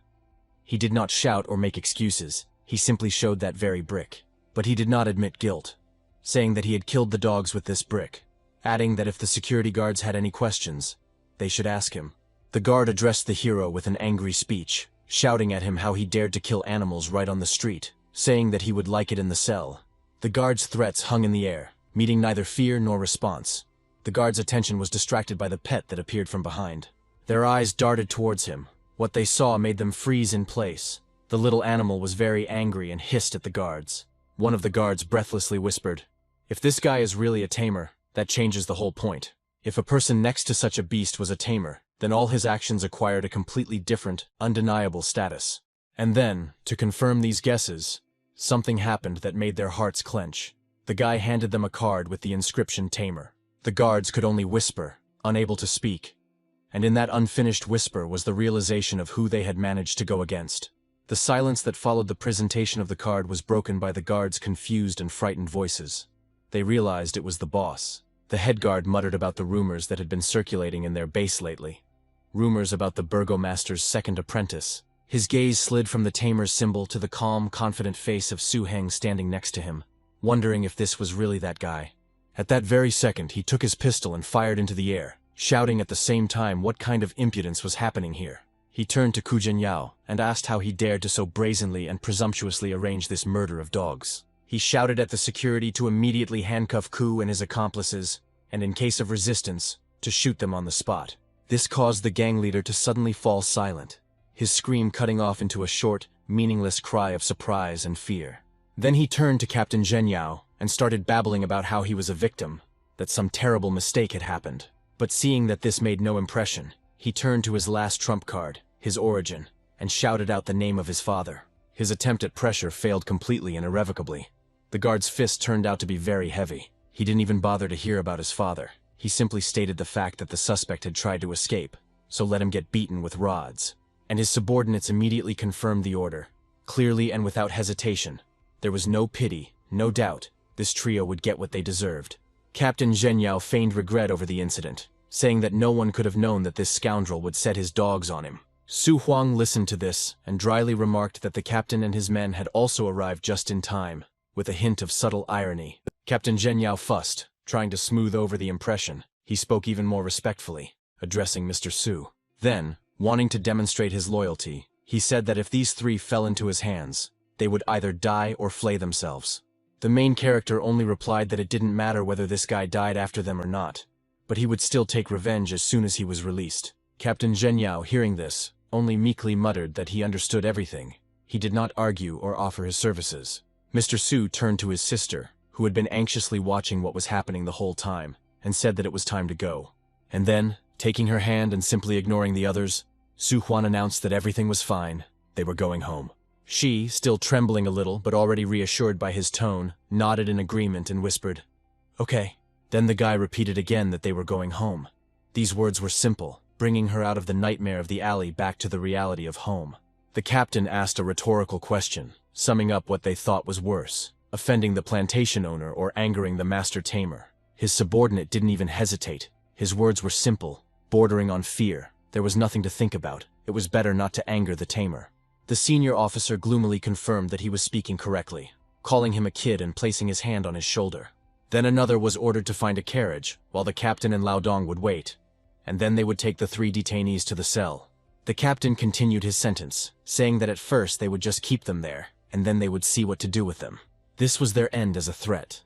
[SPEAKER 1] He did not shout or make excuses. He simply showed that very brick. But he did not admit guilt, saying that he had killed the dogs with this brick, adding that if the security guards had any questions, they should ask him. The guard addressed the hero with an angry speech, shouting at him how he dared to kill animals right on the street, saying that he would like it in the cell. The guard's threats hung in the air, meeting neither fear nor response. The guard's attention was distracted by the pet that appeared from behind. Their eyes darted towards him. What they saw made them freeze in place. The little animal was very angry and hissed at the guards. One of the guards breathlessly whispered, "If this guy is really a tamer, that changes the whole point. If a person next to such a beast was a tamer, then all his actions acquired a completely different, undeniable status." And then, to confirm these guesses, something happened that made their hearts clench. The guy handed them a card with the inscription Tamer. The guards could only whisper, unable to speak. And in that unfinished whisper was the realization of who they had managed to go against. The silence that followed the presentation of the card was broken by the guards' confused and frightened voices. They realized it was the boss. The head guard muttered about the rumors that had been circulating in their base lately. Rumors about the burgomaster's second apprentice. His gaze slid from the tamer's symbol to the calm, confident face of Su Heng standing next to him, wondering if this was really that guy. At that very second, he took his pistol and fired into the air, shouting at the same time what kind of impudence was happening here. He turned to Ku Jianyao and asked how he dared to so brazenly and presumptuously arrange this murder of dogs. He shouted at the security to immediately handcuff Ku and his accomplices, and in case of resistance, to shoot them on the spot. This caused the gang leader to suddenly fall silent, his scream cutting off into a short, meaningless cry of surprise and fear. Then he turned to Captain Jianyao and started babbling about how he was a victim, that some terrible mistake had happened. But seeing that this made no impression, he turned to his last trump card, his origin, and shouted out the name of his father. His attempt at pressure failed completely and irrevocably. The guard's fist turned out to be very heavy. He didn't even bother to hear about his father. He simply stated the fact that the suspect had tried to escape. so let him get beaten with rods. And his subordinates immediately confirmed the order, clearly and without hesitation. There was no pity, no doubt. This trio would get what they deserved. Captain Zhenyao feigned regret over the incident, saying that no one could have known that this scoundrel would set his dogs on him. Su Huang listened to this and dryly remarked that the captain and his men had also arrived just in time, with a hint of subtle irony. Captain Zhenyao fussed, trying to smooth over the impression. He spoke even more respectfully, addressing Mr. Su. Then, wanting to demonstrate his loyalty, he said that if these three fell into his hands, they would either die or flay themselves. The main character only replied that it didn't matter whether this guy died after them or not, but he would still take revenge as soon as he was released. Captain Zhenyao, hearing this, only meekly muttered that he understood everything. He did not argue or offer his services. Mr. Su turned to his sister, who had been anxiously watching what was happening the whole time, and said that it was time to go. And then, taking her hand and simply ignoring the others, Su Huan announced that everything was fine. They were going home. She, still trembling a little but already reassured by his tone, nodded in agreement and whispered, "Okay." Then the guy repeated again that they were going home. These words were simple, bringing her out of the nightmare of the alley back to the reality of home. The captain asked a rhetorical question, summing up what they thought was worse, offending the plantation owner or angering the master tamer. His subordinate didn't even hesitate. His words were simple, bordering on fear. There was nothing to think about. It was better not to anger the tamer. The senior officer gloomily confirmed that he was speaking correctly, calling him a kid and placing his hand on his shoulder. Then another was ordered to find a carriage, while the captain and Lao Dong would wait, and then they would take the three detainees to the cell. The captain continued his sentence, saying that at first they would just keep them there, and then they would see what to do with them. This was their end as a threat.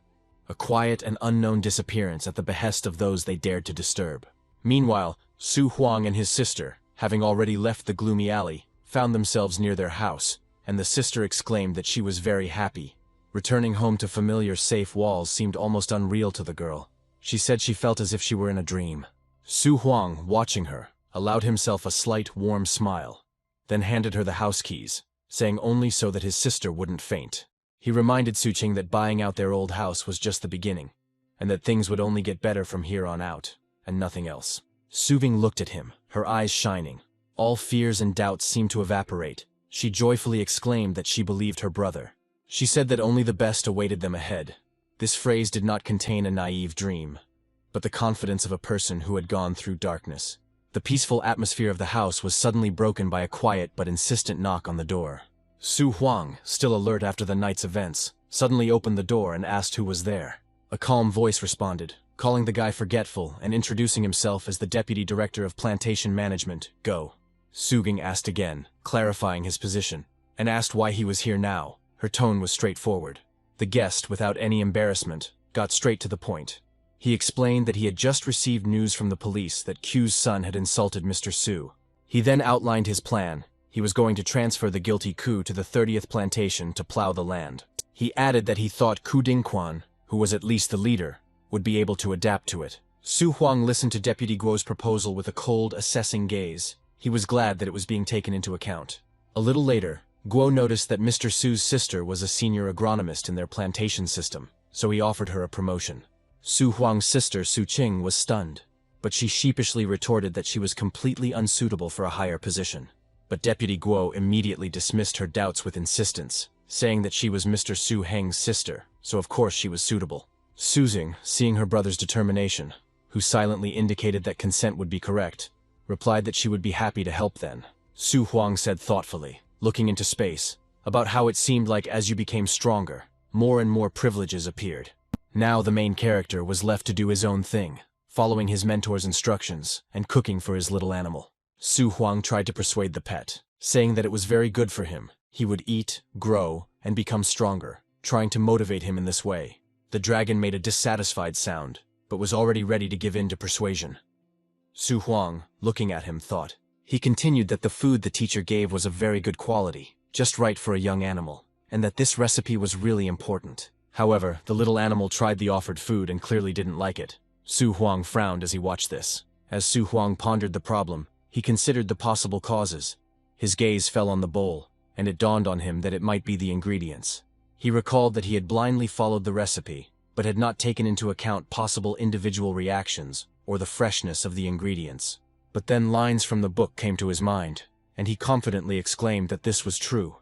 [SPEAKER 1] A quiet and unknown disappearance at the behest of those they dared to disturb. Meanwhile, Su Huang and his sister, having already left the gloomy alley, found themselves near their house, and the sister exclaimed that she was very happy. Returning home to familiar safe walls seemed almost unreal to the girl. She said she felt as if she were in a dream. Su Huang, watching her, allowed himself a slight warm smile, then handed her the house keys, saying only so that his sister wouldn't faint. He reminded Su Qing that buying out their old house was just the beginning, and that things would only get better from here on out, and nothing else. Su Bing looked at him, her eyes shining. All fears and doubts seemed to evaporate. She joyfully exclaimed that she believed her brother. She said that only the best awaited them ahead. This phrase did not contain a naive dream, but the confidence of a person who had gone through darkness. The peaceful atmosphere of the house was suddenly broken by a quiet but insistent knock on the door. Su Huang, still alert after the night's events, suddenly opened the door and asked who was there. A calm voice responded, calling the guy forgetful and introducing himself as the deputy director of plantation management, Go. Su Ging asked again, clarifying his position, and asked why he was here now. Her tone was straightforward. The guest, without any embarrassment, got straight to the point. He explained that he had just received news from the police that Q's son had insulted Mr. Su. He then outlined his plan. He was going to transfer the guilty Ku to the 30th plantation to plow the land. He added that he thought Ku Dingquan, who was at least the leader, would be able to adapt to it. Su Huang listened to Deputy Guo's proposal with a cold, assessing gaze. He was glad that it was being taken into account. A little later, Guo noticed that Mr. Su's sister was a senior agronomist in their plantation system, so he offered her a promotion. Su Huang's sister, Su Qing, was stunned, but she sheepishly retorted that she was completely unsuitable for a higher position. But Deputy Guo immediately dismissed her doubts with insistence, saying that she was Mr. Su Heng's sister, so of course she was suitable. Su Xing, seeing her brother's determination, who silently indicated that consent would be correct, replied that she would be happy to help then. Su Huang said thoughtfully, looking into space, about how it seemed like as you became stronger, more and more privileges appeared. Now the main character was left to do his own thing, following his mentor's instructions and cooking for his little animal. Su Huang tried to persuade the pet, saying that it was very good for him. He would eat, grow, and become stronger, trying to motivate him in this way. The dragon made a dissatisfied sound, but was already ready to give in to persuasion. Su Huang, looking at him, thought. He continued that the food the teacher gave was of very good quality, just right for a young animal, and that this recipe was really important. However, the little animal tried the offered food and clearly didn't like it. Su Huang frowned as he watched this. As Su Huang pondered the problem, he considered the possible causes. His gaze fell on the bowl, and it dawned on him that it might be the ingredients. He recalled that he had blindly followed the recipe, but had not taken into account possible individual reactions or the freshness of the ingredients. But then lines from the book came to his mind, and he confidently exclaimed that this was true,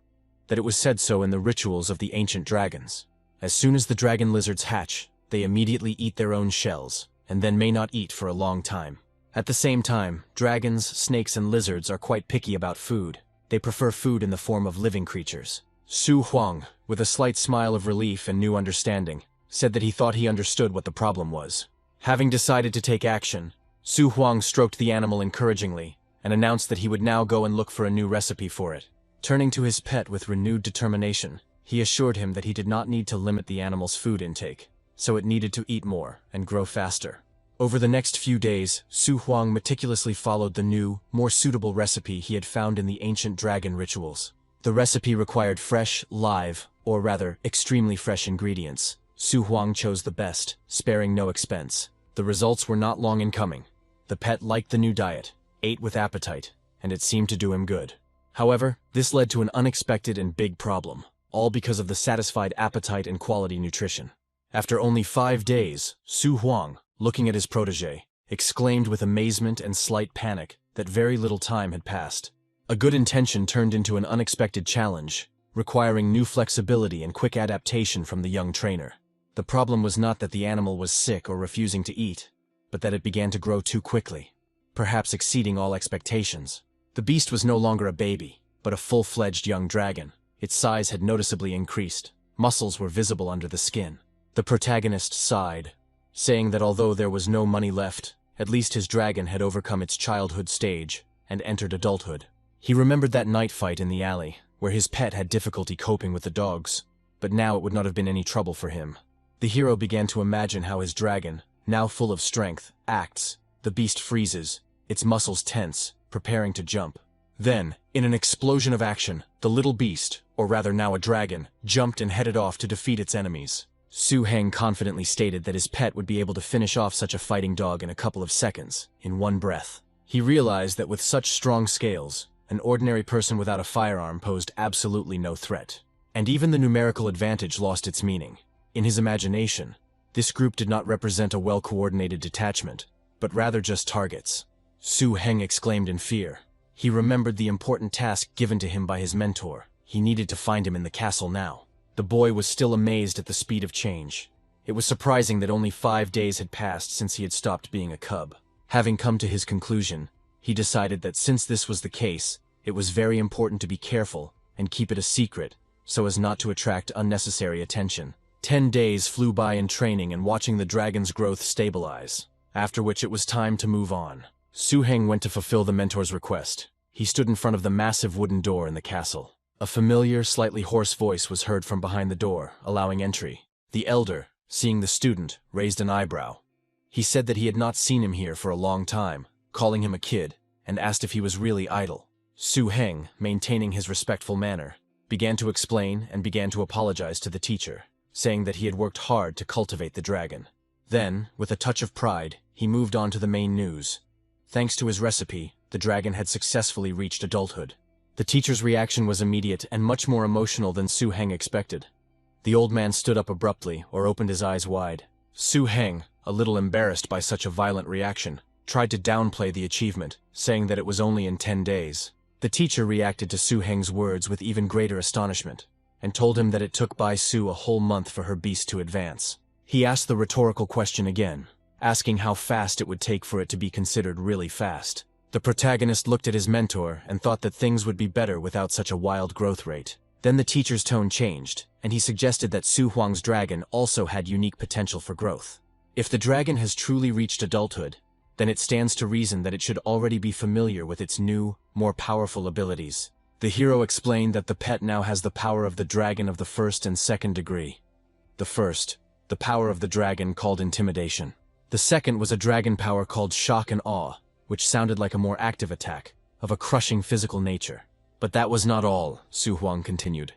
[SPEAKER 1] that it was said so in the rituals of the ancient dragons. As soon as the dragon lizards hatch, they immediately eat their own shells, and then may not eat for a long time. At the same time, dragons, snakes, and lizards are quite picky about food. They prefer food in the form of living creatures. Su Huang, with a slight smile of relief and new understanding, said that he thought he understood what the problem was. Having decided to take action, Su Huang stroked the animal encouragingly and announced that he would now go and look for a new recipe for it. Turning to his pet with renewed determination, he assured him that he did not need to limit the animal's food intake, so it needed to eat more and grow faster. Over the next few days, Su Huang meticulously followed the new, more suitable recipe he had found in the ancient dragon rituals. The recipe required fresh, live, or rather, extremely fresh ingredients. Su Huang chose the best, sparing no expense. The results were not long in coming. The pet liked the new diet, ate with appetite, and it seemed to do him good. However, this led to an unexpected and big problem, all because of the satisfied appetite and quality nutrition. After only 5 days, Su Huang, looking at his protégé, exclaimed with amazement and slight panic that very little time had passed. A good intention turned into an unexpected challenge, requiring new flexibility and quick adaptation from the young trainer. The problem was not that the animal was sick or refusing to eat, but that it began to grow too quickly, perhaps exceeding all expectations. The beast was no longer a baby, but a full-fledged young dragon. Its size had noticeably increased. Muscles were visible under the skin. The protagonist sighed, saying that although there was no money left, at least his dragon had overcome its childhood stage and entered adulthood. He remembered that night fight in the alley, where his pet had difficulty coping with the dogs, but now it would not have been any trouble for him. The hero began to imagine how his dragon, now full of strength, acts. The beast freezes, its muscles tense, preparing to jump. Then, in an explosion of action, the little beast, or rather now a dragon, jumped and headed off to defeat its enemies. Su Heng confidently stated that his pet would be able to finish off such a fighting dog in a couple of seconds, in one breath. He realized that with such strong scales, an ordinary person without a firearm posed absolutely no threat. And even the numerical advantage lost its meaning. In his imagination, this group did not represent a well-coordinated detachment, but rather just targets. Su Heng exclaimed in fear. He remembered the important task given to him by his mentor. He needed to find him in the castle now. The boy was still amazed at the speed of change. It was surprising that only 5 days had passed since he had stopped being a cub. Having come to his conclusion, he decided that since this was the case, it was very important to be careful and keep it a secret so as not to attract unnecessary attention. 10 days flew by in training and watching the dragon's growth stabilize, after which it was time to move on. Su Heng went to fulfill the mentor's request. He stood in front of the massive wooden door in the castle. A familiar, slightly hoarse voice was heard from behind the door, allowing entry. The elder, seeing the student, raised an eyebrow. He said that he had not seen him here for a long time, calling him a kid, and asked if he was really idle. Su Heng, maintaining his respectful manner, began to explain and began to apologize to the teacher, saying that he had worked hard to cultivate the dragon. Then, with a touch of pride, he moved on to the main news. Thanks to his recipe, the dragon had successfully reached adulthood. The teacher's reaction was immediate and much more emotional than Su Heng expected. The old man stood up abruptly or opened his eyes wide. Su Heng, a little embarrassed by such a violent reaction, tried to downplay the achievement, saying that it was only in 10 days. The teacher reacted to Su Heng's words with even greater astonishment, and told him that it took Bai Su a whole month for her beast to advance. He asked the rhetorical question again, asking how fast it would take for it to be considered really fast. The protagonist looked at his mentor and thought that things would be better without such a wild growth rate. Then the teacher's tone changed, and he suggested that Su Huang's dragon also had unique potential for growth. If the dragon has truly reached adulthood, then it stands to reason that it should already be familiar with its new, more powerful abilities. The hero explained that the pet now has the power of the dragon of the 1st and 2nd degree. The first, the power of the dragon called intimidation. The second was a dragon power called shock and awe, which sounded like a more active attack, of a crushing physical nature. But that was not all, Su Huang continued,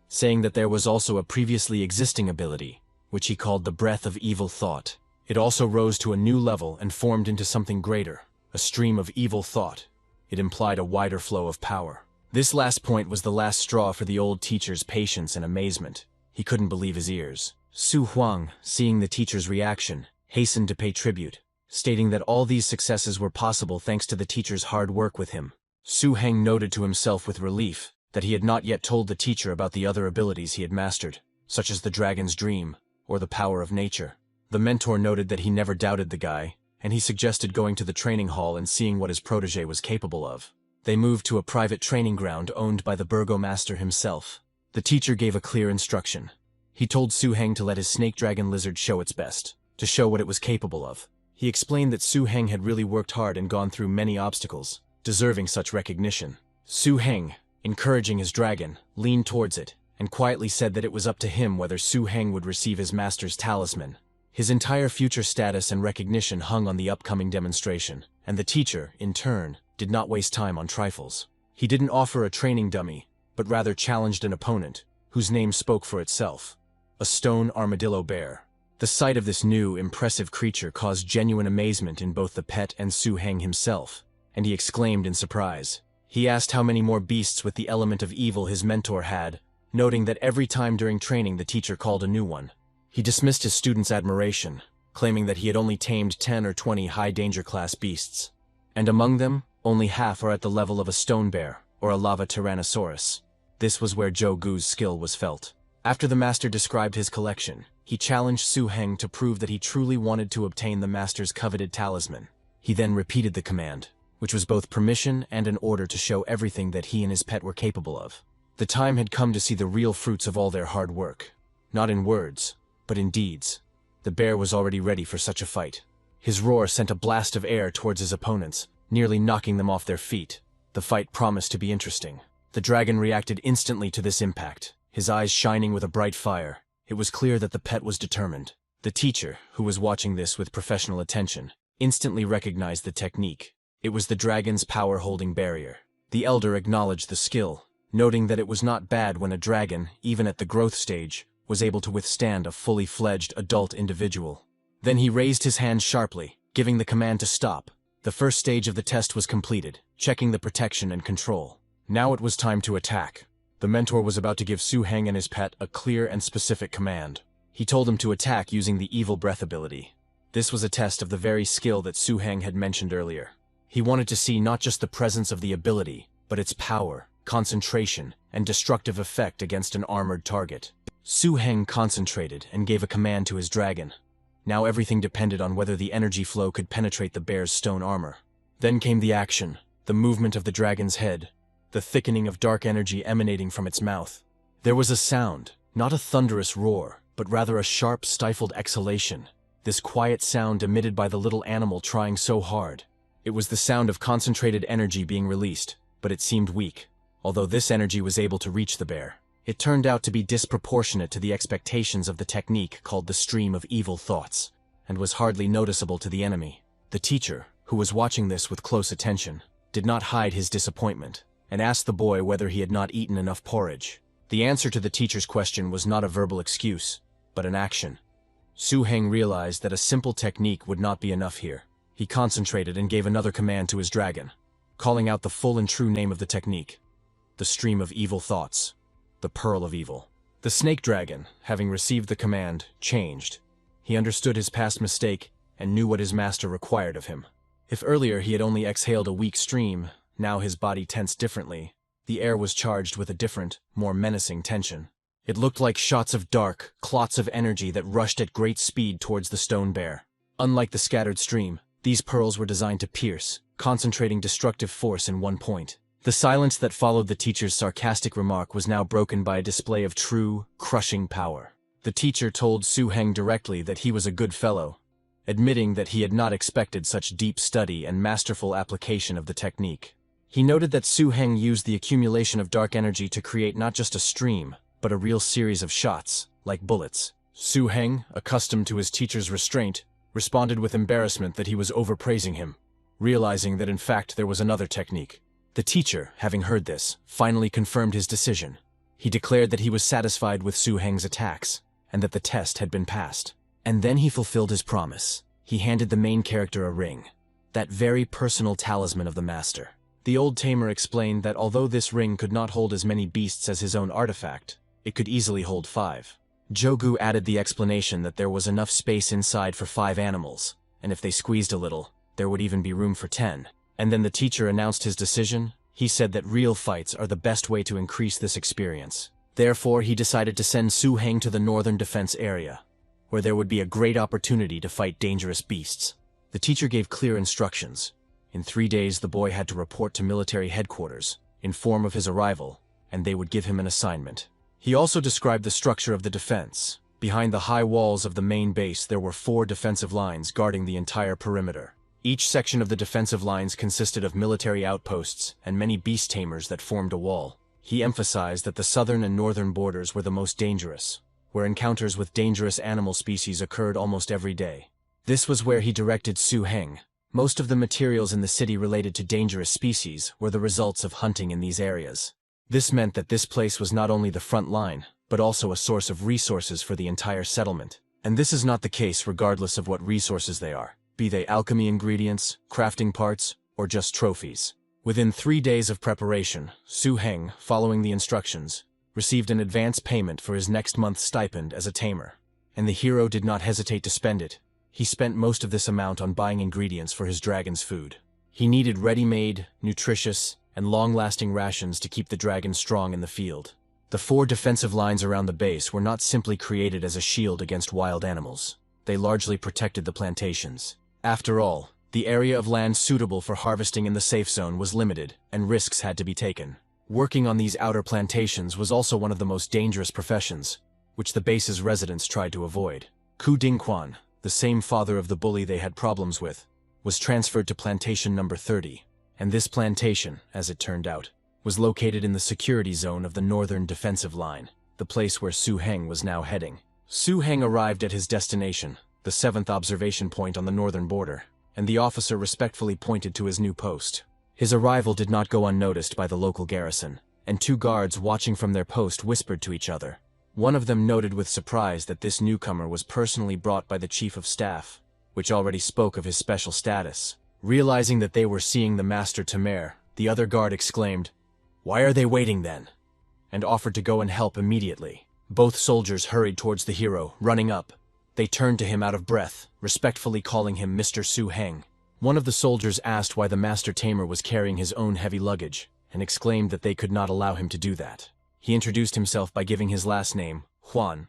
[SPEAKER 1] saying that there was also a previously existing ability, which he called the breath of evil thought. It also rose to a new level and formed into something greater, a stream of evil thought. It implied a wider flow of power. This last point was the last straw for the old teacher's patience and amazement. He couldn't believe his ears. Su Huang, seeing the teacher's reaction, hastened to pay tribute, stating that all these successes were possible thanks to the teacher's hard work with him. Su-heng noted to himself with relief that he had not yet told the teacher about the other abilities he had mastered, such as the dragon's dream or the power of nature. The mentor noted that he never doubted the guy, and he suggested going to the training hall and seeing what his protege was capable of. They moved to a private training ground owned by the burgomaster himself. The teacher gave a clear instruction. He told Su-heng to let his snake dragon lizard show its best, to show what it was capable of. He explained that Su-heng had really worked hard and gone through many obstacles, deserving such recognition. Su-heng, encouraging his dragon, leaned towards it, and quietly said that it was up to him whether Su-heng would receive his master's talisman. His entire future status and recognition hung on the upcoming demonstration, and the teacher, in turn, did not waste time on trifles. He didn't offer a training dummy, but rather challenged an opponent, whose name spoke for itself. A stone armadillo bear. The sight of this new, impressive creature caused genuine amazement in both the pet and Su-heng himself, and he exclaimed in surprise. He asked how many more beasts with the element of evil his mentor had, noting that every time during training the teacher called a new one. He dismissed his student's admiration, claiming that he had only tamed 10 or 20 high-danger class beasts, and among them, only half are at the level of a stone bear or a lava tyrannosaurus. This was where Zhou Gu's skill was felt. After the master described his collection, he challenged Su-heng to prove that he truly wanted to obtain the master's coveted talisman. He then repeated the command, which was both permission and an order to show everything that he and his pet were capable of. The time had come to see the real fruits of all their hard work. Not in words, but in deeds. The bear was already ready for such a fight. His roar sent a blast of air towards his opponents, nearly knocking them off their feet. The fight promised to be interesting. The dragon reacted instantly to this impact, his eyes shining with a bright fire. It was clear that the pet was determined. The teacher, who was watching this with professional attention, instantly recognized the technique. It was the dragon's power-holding barrier. The elder acknowledged the skill, noting that it was not bad when a dragon, even at the growth stage, was able to withstand a fully fledged adult individual. Then he raised his hand sharply, giving the command to stop. The first stage of the test was completed, checking the protection and control. Now it was time to attack. The mentor was about to give Su-heng and his pet a clear and specific command. He told him to attack using the evil breath ability. This was a test of the very skill that Su-heng had mentioned earlier. He wanted to see not just the presence of the ability, but its power, concentration, and destructive effect against an armored target. Su-heng concentrated and gave a command to his dragon. Now everything depended on whether the energy flow could penetrate the bear's stone armor. Then came the action, the movement of the dragon's head, the thickening of dark energy emanating from its mouth. There was a sound, not a thunderous roar, but rather a sharp, stifled exhalation. This quiet sound emitted by the little animal trying so hard. It was the sound of concentrated energy being released, but it seemed weak. Although this energy was able to reach the bear, it turned out to be disproportionate to the expectations of the technique called the stream of evil thoughts, and was hardly noticeable to the enemy. The teacher, who was watching this with close attention, did not hide his disappointment, and asked the boy whether he had not eaten enough porridge. The answer to the teacher's question was not a verbal excuse, but an action. Su-heng realized that a simple technique would not be enough here. He concentrated and gave another command to his dragon, calling out the full and true name of the technique: the stream of evil thoughts. The Pearl of Evil. The snake dragon, having received the command, changed. He understood his past mistake and knew what his master required of him. If earlier he had only exhaled a weak stream, now his body tensed differently. The air was charged with a different, more menacing tension. It looked like shots of dark, clots of energy that rushed at great speed towards the stone bear. Unlike the scattered stream, these pearls were designed to pierce, concentrating destructive force in one point. The silence that followed the teacher's sarcastic remark was now broken by a display of true, crushing power. The teacher told Su-heng directly that he was a good fellow, admitting that he had not expected such deep study and masterful application of the technique. He noted that Su-heng used the accumulation of dark energy to create not just a stream, but a real series of shots, like bullets. Su-heng, accustomed to his teacher's restraint, responded with embarrassment that he was overpraising him, realizing that in fact there was another technique. The teacher, having heard this, finally confirmed his decision. He declared that he was satisfied with Su-heng's attacks, and that the test had been passed. And then he fulfilled his promise. He handed the main character a ring, that very personal talisman of the master. The old tamer explained that although this ring could not hold as many beasts as his own artifact, it could easily hold 5. Zhou Gu added the explanation that there was enough space inside for 5 animals, and if they squeezed a little, there would even be room for 10. And then the teacher announced his decision. He said that real fights are the best way to increase this experience. Therefore, he decided to send Su Heng to the northern defense area, where there would be a great opportunity to fight dangerous beasts. The teacher gave clear instructions. In 3 days, the boy had to report to military headquarters, inform of his arrival, and they would give him an assignment. He also described the structure of the defense. Behind the high walls of the main base, there were 4 defensive lines guarding the entire perimeter. Each section of the defensive lines consisted of military outposts and many beast tamers that formed a wall. He emphasized that the southern and northern borders were the most dangerous, where encounters with dangerous animal species occurred almost every day. This was where he directed Su Heng. Most of the materials in the city related to dangerous species were the results of hunting in these areas. This meant that this place was not only the front line, but also a source of resources for the entire settlement. And this is not the case regardless of what resources they are, be they alchemy ingredients, crafting parts, or just trophies. Within 3 days of preparation, Su Heng, following the instructions, received an advance payment for his next month's stipend as a tamer. And the hero did not hesitate to spend it. He spent most of this amount on buying ingredients for his dragon's food. He needed ready-made, nutritious, and long-lasting rations to keep the dragon strong in the field. The 4 defensive lines around the base were not simply created as a shield against wild animals. They largely protected the plantations. After all, the area of land suitable for harvesting in the safe zone was limited, and risks had to be taken. Working on these outer plantations was also one of the most dangerous professions, which the base's residents tried to avoid. Ku Dingquan, the same father of the bully they had problems with, was transferred to plantation number 30, and this plantation, as it turned out, was located in the security zone of the northern defensive line, the place where Su Heng was now heading. Su Heng arrived at his destination, the 7th observation point on the northern border, and the officer respectfully pointed to his new post. His arrival did not go unnoticed by the local garrison, and 2 guards watching from their post whispered to each other. One of them noted with surprise that this newcomer was personally brought by the chief of staff, which already spoke of his special status. Realizing that they were seeing the master Tamer, the other guard exclaimed, "Why are they waiting then?" and offered to go and help immediately. Both soldiers hurried towards the hero, running up. They turned to him out of breath, respectfully calling him Mr. Su Heng. One of the soldiers asked why the master tamer was carrying his own heavy luggage, and exclaimed that they could not allow him to do that. He introduced himself by giving his last name, Huan,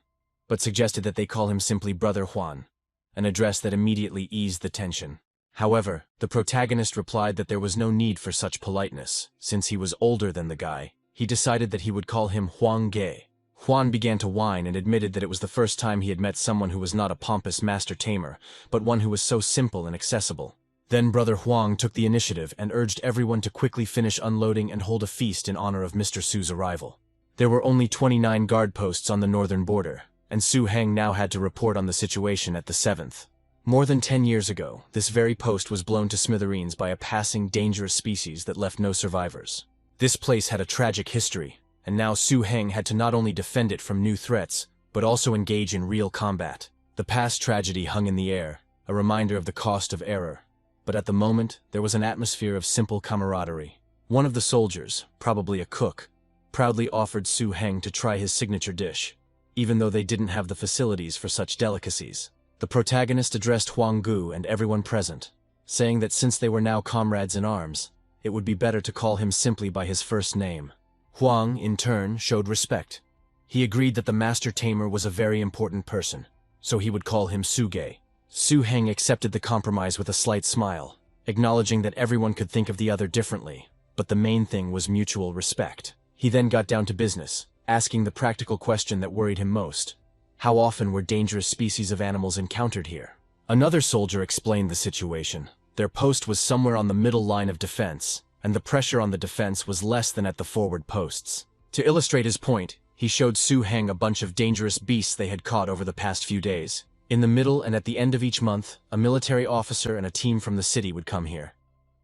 [SPEAKER 1] but suggested that they call him simply Brother Huan, an address that immediately eased the tension. However, the protagonist replied that there was no need for such politeness. Since he was older than the guy, he decided that he would call him Huang Ge. Huan began to whine and admitted that it was the first time he had met someone who was not a pompous master tamer, but one who was so simple and accessible. Then Brother Huang took the initiative and urged everyone to quickly finish unloading and hold a feast in honor of Mr. Su's arrival. There were only 29 guard posts on the northern border, and Su Heng now had to report on the situation at the 7th. More than 10 years ago, this very post was blown to smithereens by a passing dangerous species that left no survivors. This place had a tragic history, and now Su Heng had to not only defend it from new threats, but also engage in real combat. The past tragedy hung in the air, a reminder of the cost of error. But at the moment, there was an atmosphere of simple camaraderie. One of the soldiers, probably a cook, proudly offered Su Heng to try his signature dish, even though they didn't have the facilities for such delicacies. The protagonist addressed Huang Gu and everyone present, saying that since they were now comrades in arms, it would be better to call him simply by his first name. Huang, in turn, showed respect. He agreed that the master tamer was a very important person, so he would call him Suge. Su Heng accepted the compromise with a slight smile, acknowledging that everyone could think of the other differently, but the main thing was mutual respect. He then got down to business, asking the practical question that worried him most. How often were dangerous species of animals encountered here? Another soldier explained the situation. Their post was somewhere on the middle line of defense, and the pressure on the defense was less than at the forward posts. To illustrate his point, he showed Su Heng a bunch of dangerous beasts they had caught over the past few days. In the middle and at the end of each month, a military officer and a team from the city would come here.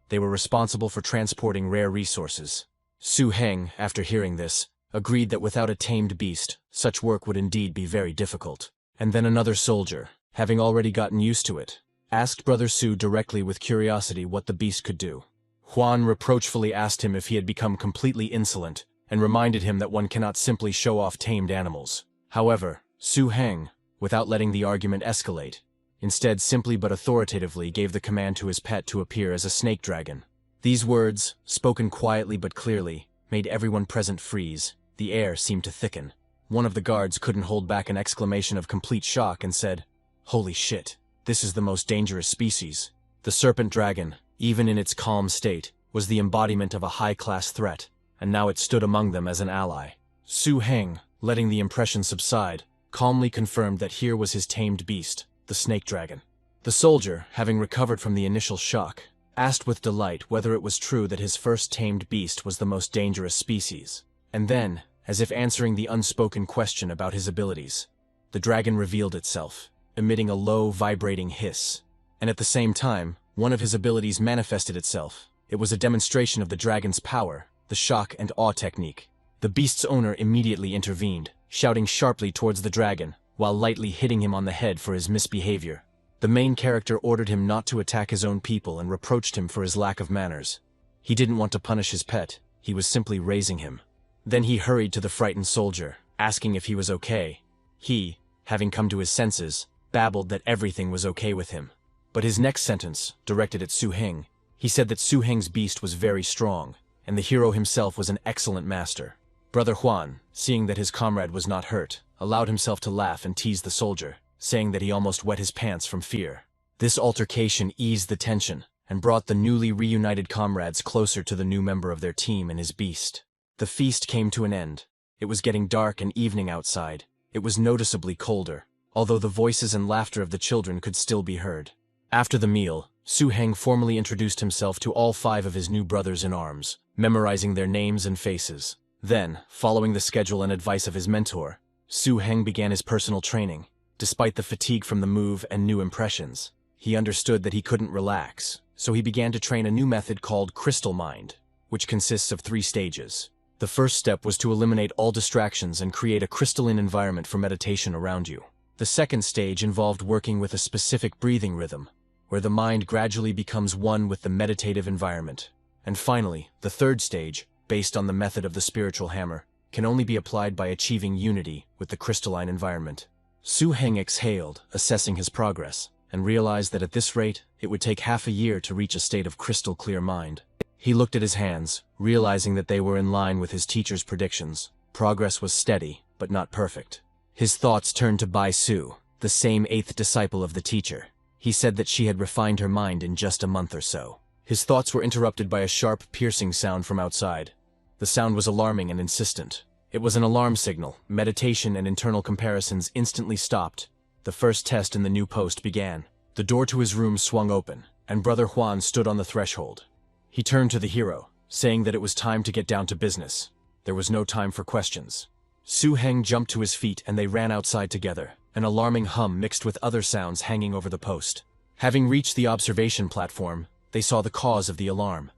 [SPEAKER 1] They were responsible for transporting rare resources. Su Heng, after hearing this, agreed that without a tamed beast, such work would indeed be very difficult. And then another soldier, having already gotten used to it, asked Brother Su directly with curiosity what the beast could do. Huan reproachfully asked him if he had become completely insolent, and reminded him that one cannot simply show off tamed animals. However, Su Heng, without letting the argument escalate, instead simply but authoritatively gave the command to his pet to appear as a snake dragon. These words, spoken quietly but clearly, made everyone present freeze. The air seemed to thicken. One of the guards couldn't hold back an exclamation of complete shock and said, "Holy shit, this is the most dangerous species." The serpent dragon, even in its calm state, was the embodiment of a high-class threat, and now it stood among them as an ally. Su Heng, letting the impression subside, calmly confirmed that here was his tamed beast, the snake dragon. The soldier, having recovered from the initial shock, asked with delight whether it was true that his first tamed beast was the most dangerous species. And then, as if answering the unspoken question about his abilities, the dragon revealed itself, emitting a low, vibrating hiss. And at the same time, one of his abilities manifested itself. It was a demonstration of the dragon's power, the shock and awe technique. The beast's owner immediately intervened, shouting sharply towards the dragon, while lightly hitting him on the head for his misbehavior. The main character ordered him not to attack his own people and reproached him for his lack of manners. He didn't want to punish his pet, he was simply raising him. Then he hurried to the frightened soldier, asking if he was okay. He, having come to his senses, babbled that everything was okay with him. But his next sentence, directed at Su Heng, he said that Su Heng's beast was very strong, and the hero himself was an excellent master. Brother Huan, seeing that his comrade was not hurt, allowed himself to laugh and tease the soldier, saying that he almost wet his pants from fear. This altercation eased the tension, and brought the newly reunited comrades closer to the new member of their team and his beast. The feast came to an end. It was getting dark and evening outside. It was noticeably colder, although the voices and laughter of the children could still be heard. After the meal, Su Heng formally introduced himself to all 5 of his new brothers in arms, memorizing their names and faces. Then, following the schedule and advice of his mentor, Su Heng began his personal training. Despite the fatigue from the move and new impressions, he understood that he couldn't relax, so he began to train a new method called Crystal Mind, which consists of 3 stages. The first step was to eliminate all distractions and create a crystalline environment for meditation around you. The second stage involved working with a specific breathing rhythm, where the mind gradually becomes one with the meditative environment. And finally, the third stage, based on the method of the spiritual hammer, can only be applied by achieving unity with the crystalline environment. Su Heng exhaled, assessing his progress, and realized that at this rate, it would take half a year to reach a state of crystal clear mind. He looked at his hands, realizing that they were in line with his teacher's predictions. Progress was steady, but not perfect. His thoughts turned to Bai Su, the same 8th disciple of the teacher. He said that she had refined her mind in just a month or so. His thoughts were interrupted by a sharp, piercing sound from outside. The sound was alarming and insistent. It was an alarm signal. Meditation and internal comparisons instantly stopped. The first test in the new post began. The door to his room swung open, and Brother Huan stood on the threshold. He turned to the hero, saying that it was time to get down to business. There was no time for questions. Su Heng jumped to his feet and they ran outside together, an alarming hum mixed with other sounds hanging over the post. Having reached the observation platform, they saw the cause of the alarm.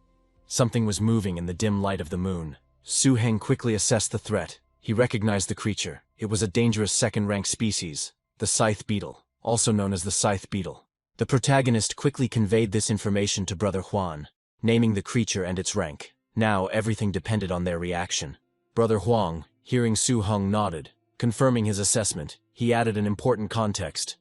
[SPEAKER 1] Something was moving in the dim light of the moon. Su Heng quickly assessed the threat. He recognized the creature. It was a dangerous second-rank species, the scythe beetle, also known as the scythe beetle. The protagonist quickly conveyed this information to Brother Huan, naming the creature and its rank. Now everything depended on their reaction. Brother Huang, hearing Su Heng, nodded, confirming his assessment. He added an important context.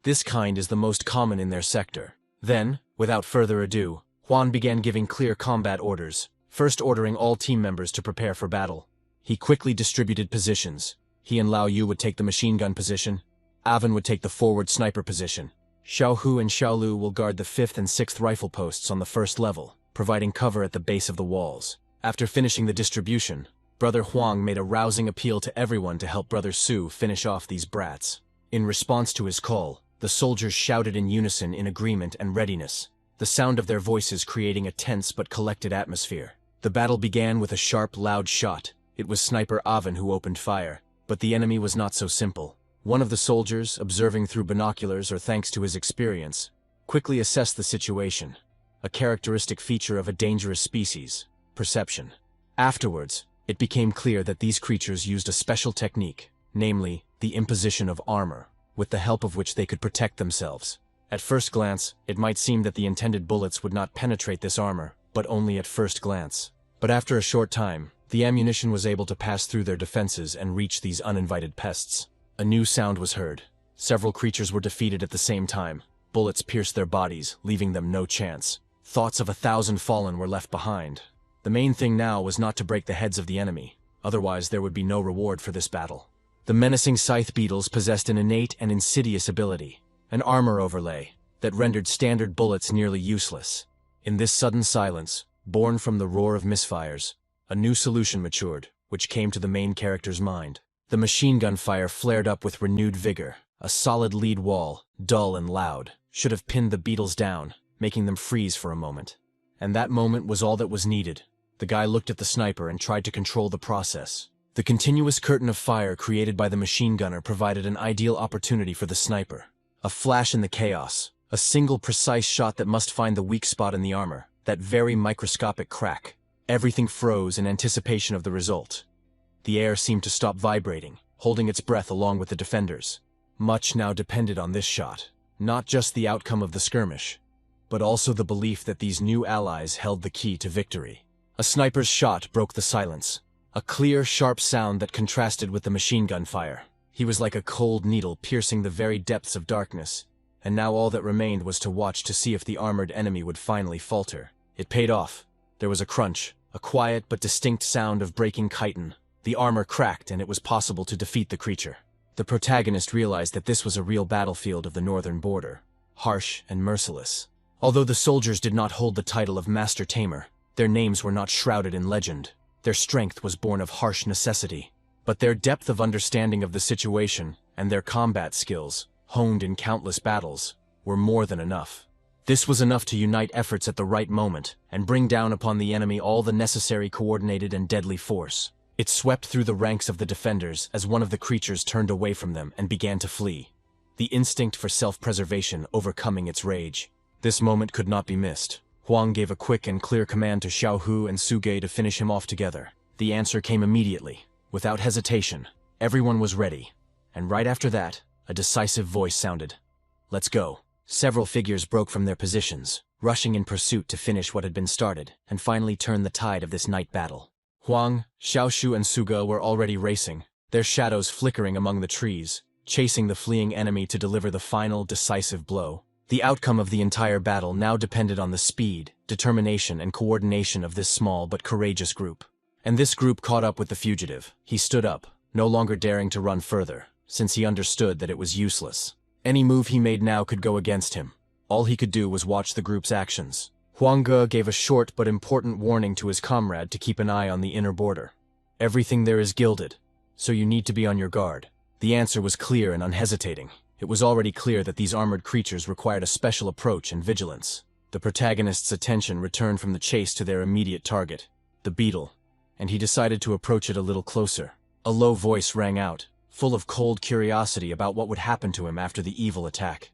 [SPEAKER 1] This kind is the most common in their sector. Then, without further ado, Huan began giving clear combat orders, first ordering all team members to prepare for battle. He quickly distributed positions. He and Lao Yu would take the machine gun position. Avan would take the forward sniper position. Xiao Hu and Xiao Lu will guard the 5th and 6th rifle posts on the first level, providing cover at the base of the walls. After finishing the distribution, Brother Huang made a rousing appeal to everyone to help Brother Su finish off these brats. In response to his call, the soldiers shouted in unison in agreement and readiness, the sound of their voices creating a tense but collected atmosphere. The battle began with a sharp, loud shot. It was Sniper Avan who opened fire, but the enemy was not so simple. One of the soldiers, observing through binoculars or thanks to his experience, quickly assessed the situation, a characteristic feature of a dangerous species, perception. Afterwards, it became clear that these creatures used a special technique, namely, the imposition of armor, with the help of which they could protect themselves. At first glance, it might seem that the intended bullets would not penetrate this armor, but only at first glance. But after a short time, the ammunition was able to pass through their defenses and reach these uninvited pests. A new sound was heard. Several creatures were defeated at the same time. Bullets pierced their bodies, leaving them no chance. Thoughts of 1,000 fallen were left behind. The main thing now was not to break the heads of the enemy, otherwise there would be no reward for this battle. The menacing scythe beetles possessed an innate and insidious ability, an armor overlay, that rendered standard bullets nearly useless. In this sudden silence, born from the roar of misfires, a new solution matured, which came to the main character's mind. The machine gun fire flared up with renewed vigor. A solid lead wall, dull and loud, should have pinned the beetles down, making them freeze for a moment. And that moment was all that was needed. The guy looked at the sniper and tried to control the process. The continuous curtain of fire created by the machine gunner provided an ideal opportunity for the sniper. A flash in the chaos, a single precise shot that must find the weak spot in the armor, that very microscopic crack. Everything froze in anticipation of the result. The air seemed to stop vibrating, holding its breath along with the defenders. Much now depended on this shot, not just the outcome of the skirmish, but also the belief that these new allies held the key to victory. A sniper's shot broke the silence, a clear, sharp sound that contrasted with the machine gun fire. He was like a cold needle piercing the very depths of darkness, and now all that remained was to watch to see if the armored enemy would finally falter. It paid off. There was a crunch, a quiet but distinct sound of breaking chitin. The armor cracked and it was possible to defeat the creature. The protagonist realized that this was a real battlefield of the northern border, harsh and merciless. Although the soldiers did not hold the title of Master Tamer, their names were not shrouded in legend. Their strength was born of harsh necessity. But their depth of understanding of the situation and their combat skills, honed in countless battles, were more than enough. This was enough to unite efforts at the right moment and bring down upon the enemy all the necessary coordinated and deadly force. It swept through the ranks of the defenders as one of the creatures turned away from them and began to flee, the instinct for self-preservation overcoming its rage. This moment could not be missed. Huang gave a quick and clear command to Xiaohu and Suge to finish him off together. The answer came immediately, without hesitation. Everyone was ready, and right after that, a decisive voice sounded. "Let's go." Several figures broke from their positions, rushing in pursuit to finish what had been started, and finally turn the tide of this night battle. Huang, Xiaoshu and Suge were already racing, their shadows flickering among the trees, chasing the fleeing enemy to deliver the final, decisive blow. The outcome of the entire battle now depended on the speed, determination, and coordination of this small but courageous group. And this group caught up with the fugitive. He stood up, no longer daring to run further, since he understood that it was useless. Any move he made now could go against him. All he could do was watch the group's actions. Huang Ge gave a short but important warning to his comrade to keep an eye on the inner border. "Everything there is gilded, so you need to be on your guard." The answer was clear and unhesitating. It was already clear that these armored creatures required a special approach and vigilance. The protagonist's attention returned from the chase to their immediate target, the beetle, and he decided to approach it a little closer. A low voice rang out, full of cold curiosity about what would happen to him after the evil attack.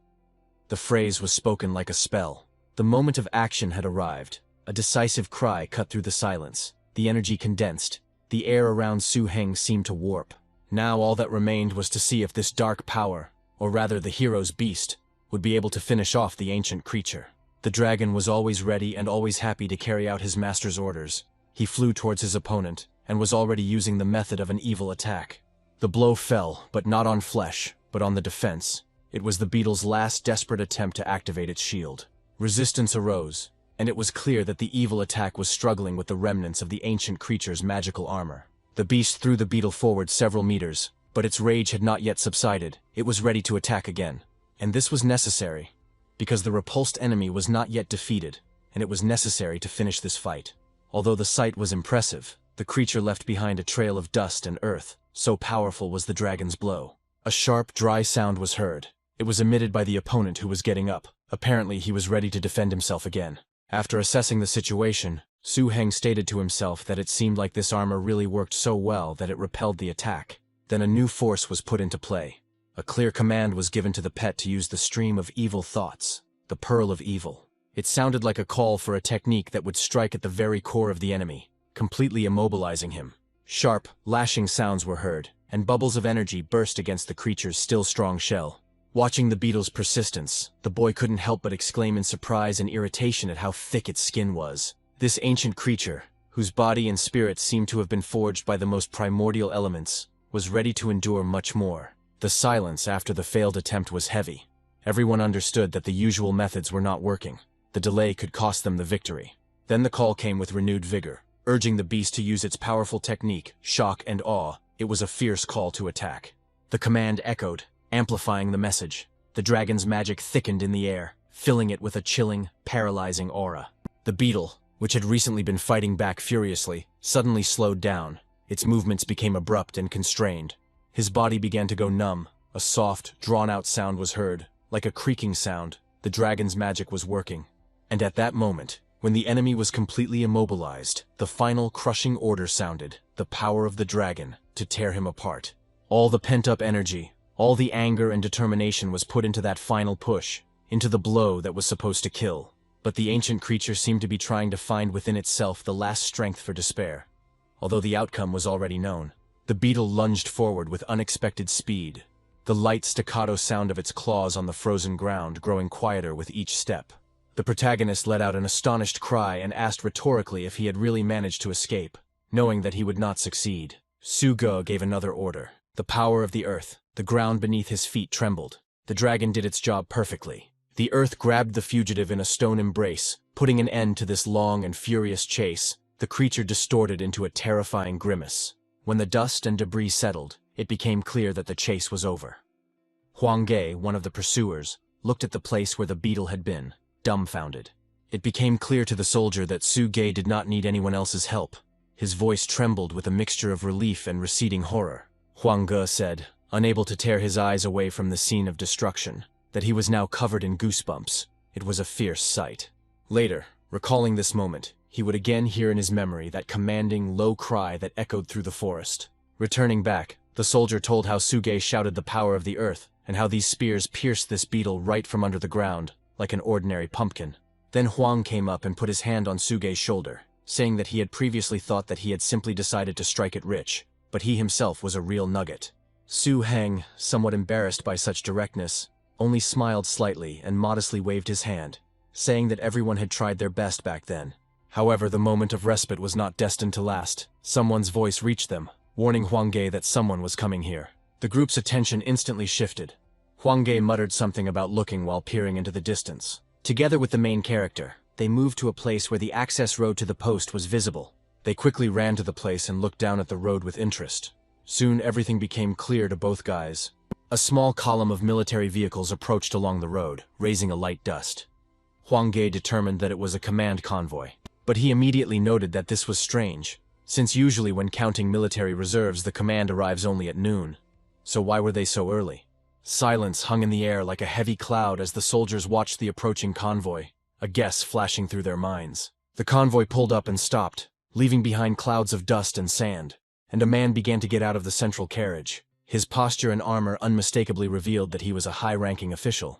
[SPEAKER 1] The phrase was spoken like a spell. The moment of action had arrived. A decisive cry cut through the silence. The energy condensed. The air around Su Heng seemed to warp. Now all that remained was to see if this dark power, or rather the hero's beast, would be able to finish off the ancient creature. The dragon was always ready and always happy to carry out his master's orders. He flew towards his opponent, and was already using the method of an evil attack. The blow fell, but not on flesh, but on the defense. It was the beetle's last desperate attempt to activate its shield. Resistance arose, and it was clear that the evil attack was struggling with the remnants of the ancient creature's magical armor. The beast threw the beetle forward several meters, but its rage had not yet subsided. It was ready to attack again. And this was necessary, because the repulsed enemy was not yet defeated, and it was necessary to finish this fight. Although the sight was impressive, the creature left behind a trail of dust and earth, so powerful was the dragon's blow. A sharp, dry sound was heard. It was emitted by the opponent who was getting up. Apparently he was ready to defend himself again. After assessing the situation, Su Heng stated to himself that it seemed like this armor really worked so well that it repelled the attack. Then a new force was put into play. A clear command was given to the pet to use the stream of evil thoughts, the Pearl of Evil. It sounded like a call for a technique that would strike at the very core of the enemy, completely immobilizing him. Sharp, lashing sounds were heard, and bubbles of energy burst against the creature's still strong shell. Watching the beetle's persistence, the boy couldn't help but exclaim in surprise and irritation at how thick its skin was. This ancient creature, whose body and spirit seemed to have been forged by the most primordial elements, was ready to endure much more. The silence after the failed attempt was heavy. Everyone understood that the usual methods were not working. The delay could cost them the victory. Then the call came with renewed vigor, urging the beast to use its powerful technique, shock and awe. It was a fierce call to attack. The command echoed, amplifying the message. The dragon's magic thickened in the air, filling it with a chilling, paralyzing aura. The beetle, which had recently been fighting back furiously, suddenly slowed down. Its movements became abrupt and constrained. His body began to go numb. A soft, drawn-out sound was heard. Like a creaking sound, the dragon's magic was working. And at that moment, when the enemy was completely immobilized, the final crushing order sounded, the power of the dragon, to tear him apart. All the pent-up energy, all the anger and determination was put into that final push, into the blow that was supposed to kill. But the ancient creature seemed to be trying to find within itself the last strength for despair. Although the outcome was already known, the beetle lunged forward with unexpected speed, the light staccato sound of its claws on the frozen ground growing quieter with each step. The protagonist let out an astonished cry and asked rhetorically if he had really managed to escape, knowing that he would not succeed. Suge gave another order. The power of the earth, the ground beneath his feet trembled. The dragon did its job perfectly. The earth grabbed the fugitive in a stone embrace, putting an end to this long and furious chase. The creature distorted into a terrifying grimace. When the dust and debris settled, it became clear that the chase was over. Huang Ge, one of the pursuers, looked at the place where the beetle had been, dumbfounded. It became clear to the soldier that Su Ge did not need anyone else's help. His voice trembled with a mixture of relief and receding horror. Huang Ge said, unable to tear his eyes away from the scene of destruction, that he was now covered in goosebumps. It was a fierce sight. Later, recalling this moment, he would again hear in his memory that commanding, low cry that echoed through the forest. Returning back, the soldier told how Su Ge shouted the power of the earth, and how these spears pierced this beetle right from under the ground, like an ordinary pumpkin. Then Huang came up and put his hand on Su Ge's shoulder, saying that he had previously thought that he had simply decided to strike it rich, but he himself was a real nugget. Su Heng, somewhat embarrassed by such directness, only smiled slightly and modestly waved his hand, saying that everyone had tried their best back then. However, the moment of respite was not destined to last. Someone's voice reached them, warning Huang Ge that someone was coming here. The group's attention instantly shifted. Huang Ge muttered something about looking while peering into the distance. Together with the main character, they moved to a place where the access road to the post was visible. They quickly ran to the place and looked down at the road with interest. Soon everything became clear to both guys. A small column of military vehicles approached along the road, raising a light dust. Huang Ge determined that it was a command convoy. But he immediately noted that this was strange, since usually when counting military reserves the command arrives only at noon. So why were they so early? Silence hung in the air like a heavy cloud as the soldiers watched the approaching convoy, a guess flashing through their minds. The convoy pulled up and stopped, leaving behind clouds of dust and sand, and a man began to get out of the central carriage. His posture and armor unmistakably revealed that he was a high-ranking official.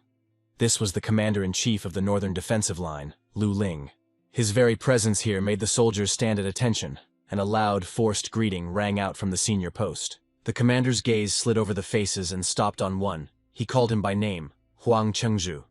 [SPEAKER 1] This was the commander-in-chief of the Northern Defensive Line, Lu Ling. His very presence here made the soldiers stand at attention, and a loud, forced greeting rang out from the senior post. The commander's gaze slid over the faces and stopped on one. He called him by name, Huang Chengzhu,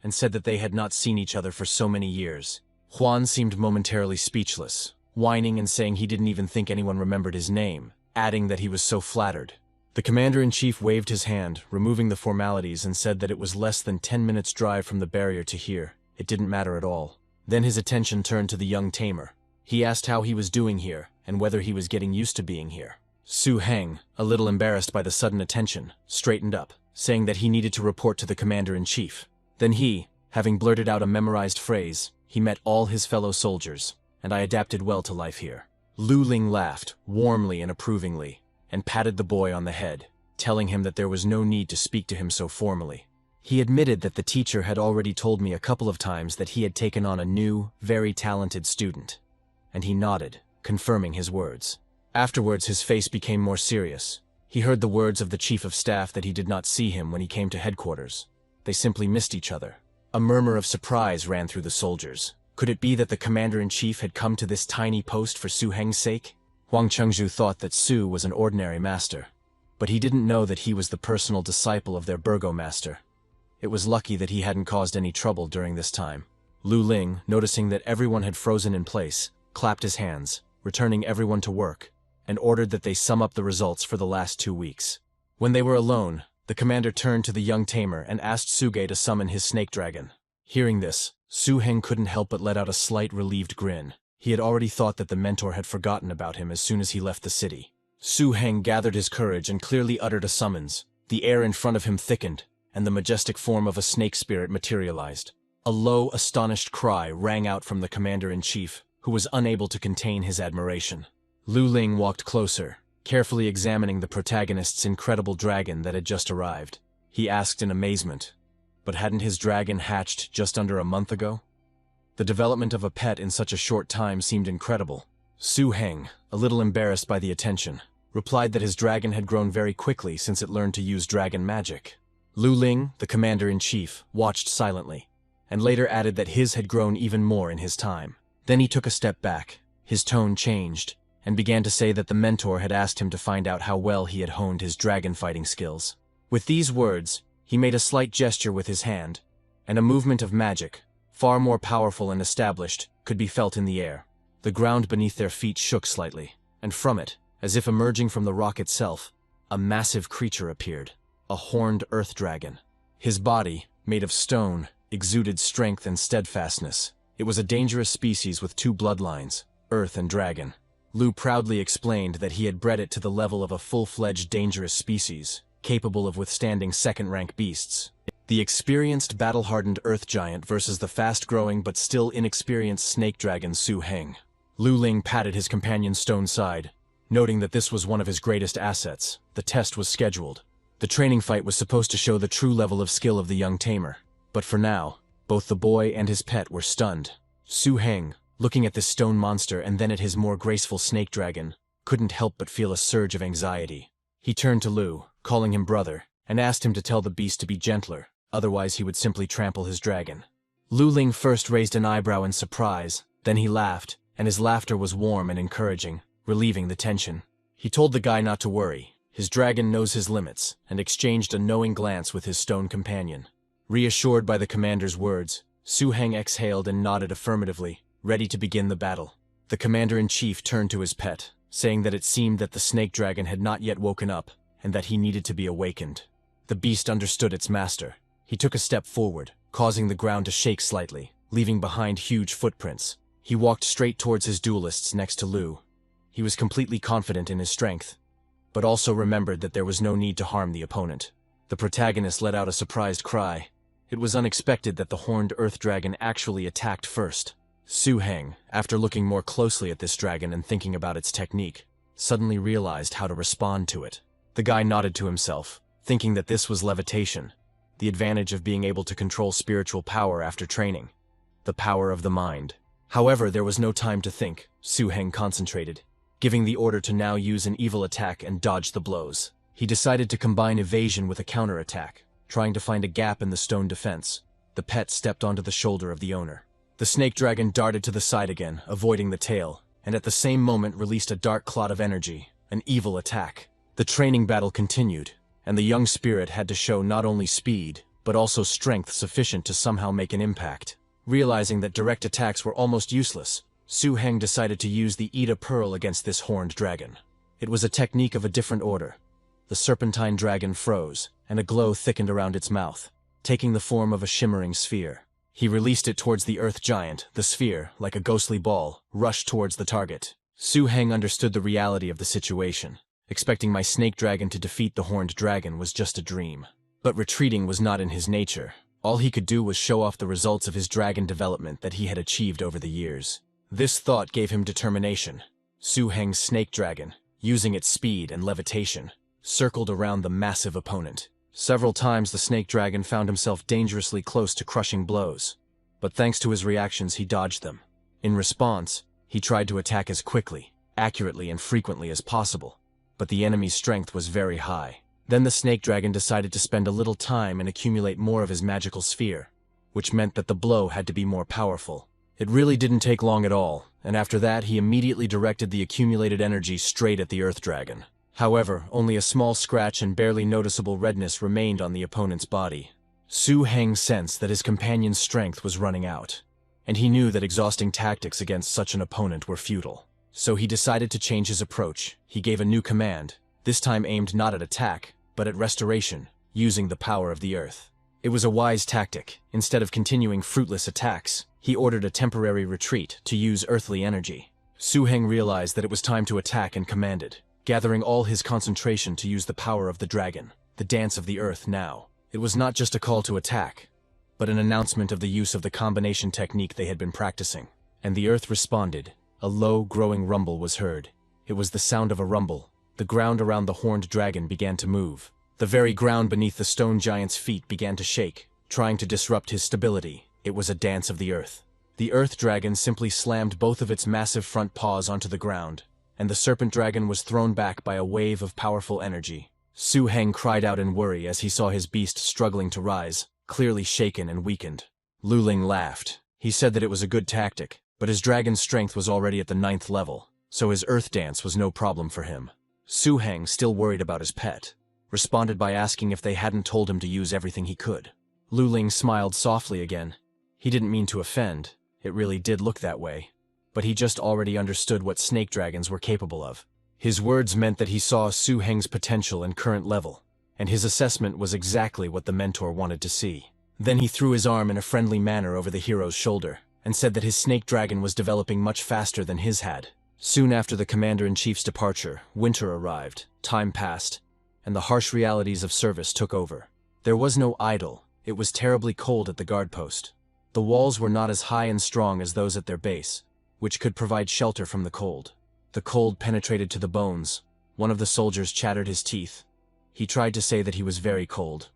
[SPEAKER 1] and said that they had not seen each other for so many years. Huan seemed momentarily speechless, whining and saying he didn't even think anyone remembered his name, adding that he was so flattered. The commander-in-chief waved his hand, removing the formalities, and said that it was less than 10 minutes' drive from the barrier to here. It didn't matter at all. Then his attention turned to the young tamer. He asked how he was doing here, and whether he was getting used to being here. Su Heng, a little embarrassed by the sudden attention, straightened up, saying that he needed to report to the commander-in-chief. Then he, having blurted out a memorized phrase, he met all his fellow soldiers, and I adapted well to life here. Lu Ling laughed, warmly and approvingly, and patted the boy on the head, telling him that there was no need to speak to him so formally. He admitted that the teacher had already told me a couple of times that he had taken on a new, very talented student, and he nodded, confirming his words. Afterwards his face became more serious. He heard the words of the chief of staff that he did not see him when he came to headquarters. They simply missed each other. A murmur of surprise ran through the soldiers. Could it be that the commander-in-chief had come to this tiny post for Su Heng's sake? Huang Chengzhu thought that Su was an ordinary master, but he didn't know that he was the personal disciple of their burgomaster. It was lucky that he hadn't caused any trouble during this time. Lu Ling, noticing that everyone had frozen in place, clapped his hands, returning everyone to work, and ordered that they sum up the results for the last 2 weeks. When they were alone, The commander turned to the young tamer and asked Suge to summon his snake dragon. Hearing this, Su-heng couldn't help but let out a slight relieved grin. He had already thought that the mentor had forgotten about him as soon as he left the city. Su-heng gathered his courage and clearly uttered a summons. The air in front of him thickened, and the majestic form of a snake spirit materialized. A low, astonished cry rang out from the commander-in-chief, who was unable to contain his admiration. Lu Ling walked closer, carefully examining the protagonist's incredible dragon that had just arrived. He asked in amazement, but hadn't his dragon hatched just under a month ago? The development of a pet in such a short time seemed incredible. Su-heng, a little embarrassed by the attention, replied that his dragon had grown very quickly since it learned to use dragon magic. Lu Ling, the commander-in-chief, watched silently, and later added that his had grown even more in his time. Then he took a step back, his tone changed, and began to say that the mentor had asked him to find out how well he had honed his dragon fighting skills. With these words, he made a slight gesture with his hand, and a movement of magic, far more powerful and established, could be felt in the air. The ground beneath their feet shook slightly, and from it, as if emerging from the rock itself, a massive creature appeared, a horned earth dragon. His body, made of stone, exuded strength and steadfastness. It was a dangerous species with two bloodlines, earth and dragon. Lu proudly explained that he had bred it to the level of a full-fledged dangerous species, capable of withstanding second-rank beasts. The experienced, battle-hardened earth giant versus the fast-growing but still inexperienced snake dragon Su-heng. Lu Ling patted his companion's stone side, noting that this was one of his greatest assets. The test was scheduled. The training fight was supposed to show the true level of skill of the young tamer. But for now, both the boy and his pet were stunned. Su-heng, looking at this stone monster and then at his more graceful snake dragon, couldn't help but feel a surge of anxiety. He turned to Lu, calling him brother, and asked him to tell the beast to be gentler, otherwise he would simply trample his dragon. Lu Ling first raised an eyebrow in surprise, then he laughed, and his laughter was warm and encouraging, relieving the tension. He told the guy not to worry, his dragon knows his limits, and exchanged a knowing glance with his stone companion. Reassured by the commander's words, Su-heng exhaled and nodded affirmatively, ready to begin the battle. The commander-in-chief turned to his pet, saying that it seemed that the snake dragon had not yet woken up, and that he needed to be awakened. The beast understood its master. He took a step forward, causing the ground to shake slightly, leaving behind huge footprints. He walked straight towards his duelists next to Lu. He was completely confident in his strength, but also remembered that there was no need to harm the opponent. The protagonist let out a surprised cry. It was unexpected that the horned earth dragon actually attacked first. Su-heng, after looking more closely at this dragon and thinking about its technique, suddenly realized how to respond to it. The guy nodded to himself, thinking that this was levitation, the advantage of being able to control spiritual power after training, the power of the mind. However, there was no time to think. Su-heng concentrated, giving the order to now use an evil attack and dodge the blows. He decided to combine evasion with a counterattack, trying to find a gap in the stone defense. The pet stepped onto the shoulder of the owner. The snake dragon darted to the side again, avoiding the tail, and at the same moment released a dark clot of energy, an evil attack. The training battle continued, and the young spirit had to show not only speed, but also strength sufficient to somehow make an impact. Realizing that direct attacks were almost useless, Su-heng decided to use the Ida Pearl against this horned dragon. It was a technique of a different order. The serpentine dragon froze, and a glow thickened around its mouth, taking the form of a shimmering sphere. He released it towards the earth giant. The sphere, like a ghostly ball, rushed towards the target. Su-heng understood the reality of the situation. Expecting my snake dragon to defeat the horned dragon was just a dream. But retreating was not in his nature. All he could do was show off the results of his dragon development that he had achieved over the years. This thought gave him determination. Su-heng's snake dragon, using its speed and levitation, circled around the massive opponent. Several times the snake dragon found himself dangerously close to crushing blows, but thanks to his reactions he dodged them. In response, he tried to attack as quickly, accurately and frequently as possible, but the enemy's strength was very high. Then the snake dragon decided to spend a little time and accumulate more of his magical sphere, which meant that the blow had to be more powerful. It really didn't take long at all, and after that he immediately directed the accumulated energy straight at the earth dragon. However, only a small scratch and barely noticeable redness remained on the opponent's body. Su-heng sensed that his companion's strength was running out, and he knew that exhausting tactics against such an opponent were futile. So he decided to change his approach. He gave a new command, this time aimed not at attack, but at restoration. using the power of the earth. It was a wise tactic. Instead of continuing fruitless attacks, he ordered a temporary retreat to use earthly energy. Su Heng realized that it was time to attack and commanded, gathering all his concentration to use the power of the dragon, the dance of the earth now. It was not just a call to attack, but an announcement of the use of the combination technique they had been practicing. And the earth responded. A low, growing rumble was heard. It was the sound of a rumble. The ground around the horned dragon began to move. The very ground beneath the stone giant's feet began to shake, trying to disrupt his stability. It was a dance of the earth. The earth dragon simply slammed both of its massive front paws onto the ground, and the serpent dragon was thrown back by a wave of powerful energy. Su Heng cried out in worry as he saw his beast struggling to rise, clearly shaken and weakened. Lu Ling laughed. He said that it was a good tactic, but his dragon's strength was already at the 9th level, so his earth dance was no problem for him. Su Heng, still worried about his pet, responded by asking if they hadn't told him to use everything he could. Lu Ling smiled softly again. He didn't mean to offend. It really did look that way. But he just already understood what snake dragons were capable of. His words meant that he saw Su Heng's potential and current level, and his assessment was exactly what the mentor wanted to see. Then he threw his arm in a friendly manner over the hero's shoulder, and said that his snake dragon was developing much faster than his had. Soon after the commander-in-chief's departure, winter arrived, time passed, and the harsh realities of service took over. There was no idol. It was terribly cold at the guard post. The walls were not as high and strong as those at their base, which could provide shelter from the cold. The cold penetrated to the bones. One of the soldiers chattered his teeth. He tried to say that he was very cold,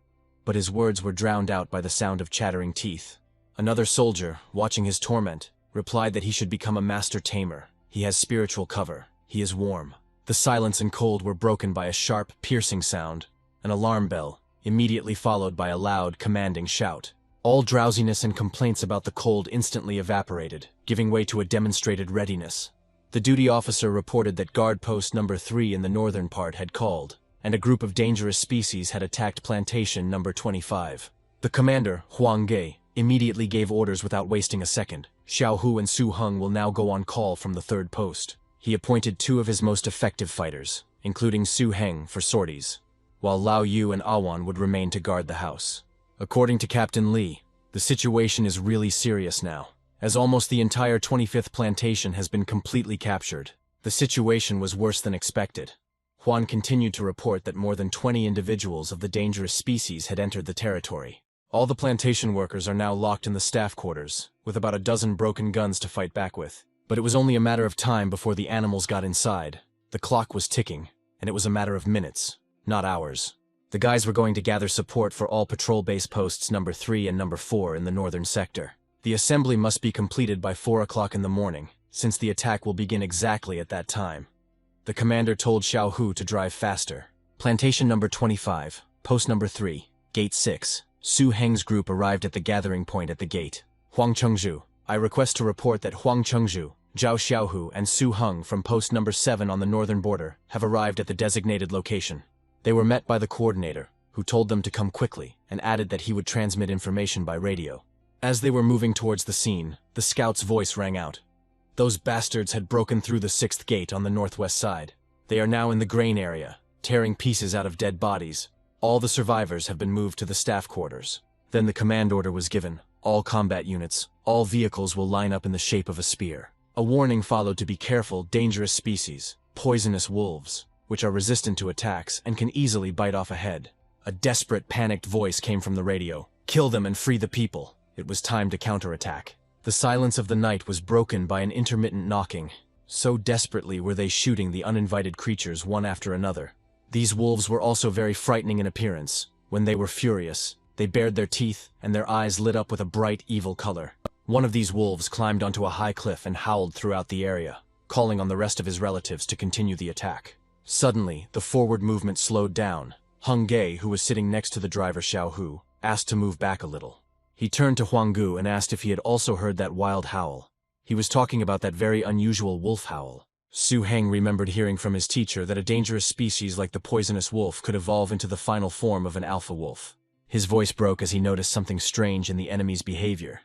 [SPEAKER 1] but his words were drowned out by the sound of chattering teeth. Another soldier, watching his torment, replied that he should become a master tamer. He has spiritual cover. He is warm. The silence and cold were broken by a sharp, piercing sound, an alarm bell, immediately followed by a loud, commanding shout. All drowsiness and complaints about the cold instantly evaporated, giving way to a demonstrated readiness. The duty officer reported that guard post number 3 in the northern part had called, and a group of dangerous species had attacked plantation number 25. The commander, Huang Ge, immediately gave orders without wasting a second. Xiao Hu and Su Heng will now go on call from the 3rd post. He appointed 2 of his most effective fighters, including Su Heng, for sorties, while Lao Yu and Awan would remain to guard the house. According to Captain Li, the situation is really serious now, as almost the entire 25th plantation has been completely captured. The situation was worse than expected. Huan continued to report that more than 20 individuals of the dangerous species had entered the territory. All the plantation workers are now locked in the staff quarters, with about a dozen broken guns to fight back with. But it was only a matter of time before the animals got inside. The clock was ticking, and it was a matter of minutes, not hours. The guys were going to gather support for all patrol base posts number 3 and number 4 in the northern sector. The assembly must be completed by 4 o'clock in the morning, since the attack will begin exactly at that time. The commander told Xiao Hu to drive faster. Plantation number 25, post number 3, gate 6. Su Heng's group arrived at the gathering point at the gate. Huang Chengzhu, I request to report that Huang Chengzhu, Zhao Xiaohu, and Su Heng from post number 7 on the northern border have arrived at the designated location. They were met by the coordinator, who told them to come quickly and added that he would transmit information by radio. As they were moving towards the scene, the scout's voice rang out. Those bastards had broken through the 6th gate on the northwest side. They are now in the grain area, tearing pieces out of dead bodies. All the survivors have been moved to the staff quarters. Then the command order was given. All combat units, all vehicles will line up in the shape of a spear. A warning followed to be careful, dangerous species, poisonous wolves, which are resistant to attacks and can easily bite off a head. A desperate, panicked voice came from the radio. Kill them and free the people. It was time to counterattack. The silence of the night was broken by an intermittent knocking. So desperately were they shooting the uninvited creatures one after another. These wolves were also very frightening in appearance. When they were furious, they bared their teeth, and their eyes lit up with a bright, evil color. One of these wolves climbed onto a high cliff and howled throughout the area, calling on the rest of his relatives to continue the attack. Suddenly, the forward movement slowed down. Heng Ge, who was sitting next to the driver Xiao Hu, asked to move back a little. He turned to Huang Gu and asked if he had also heard that wild howl. He was talking about that very unusual wolf howl. Su Heng remembered hearing from his teacher that a dangerous species like the poisonous wolf could evolve into the final form of an alpha wolf. His voice broke as he noticed something strange in the enemy's behavior.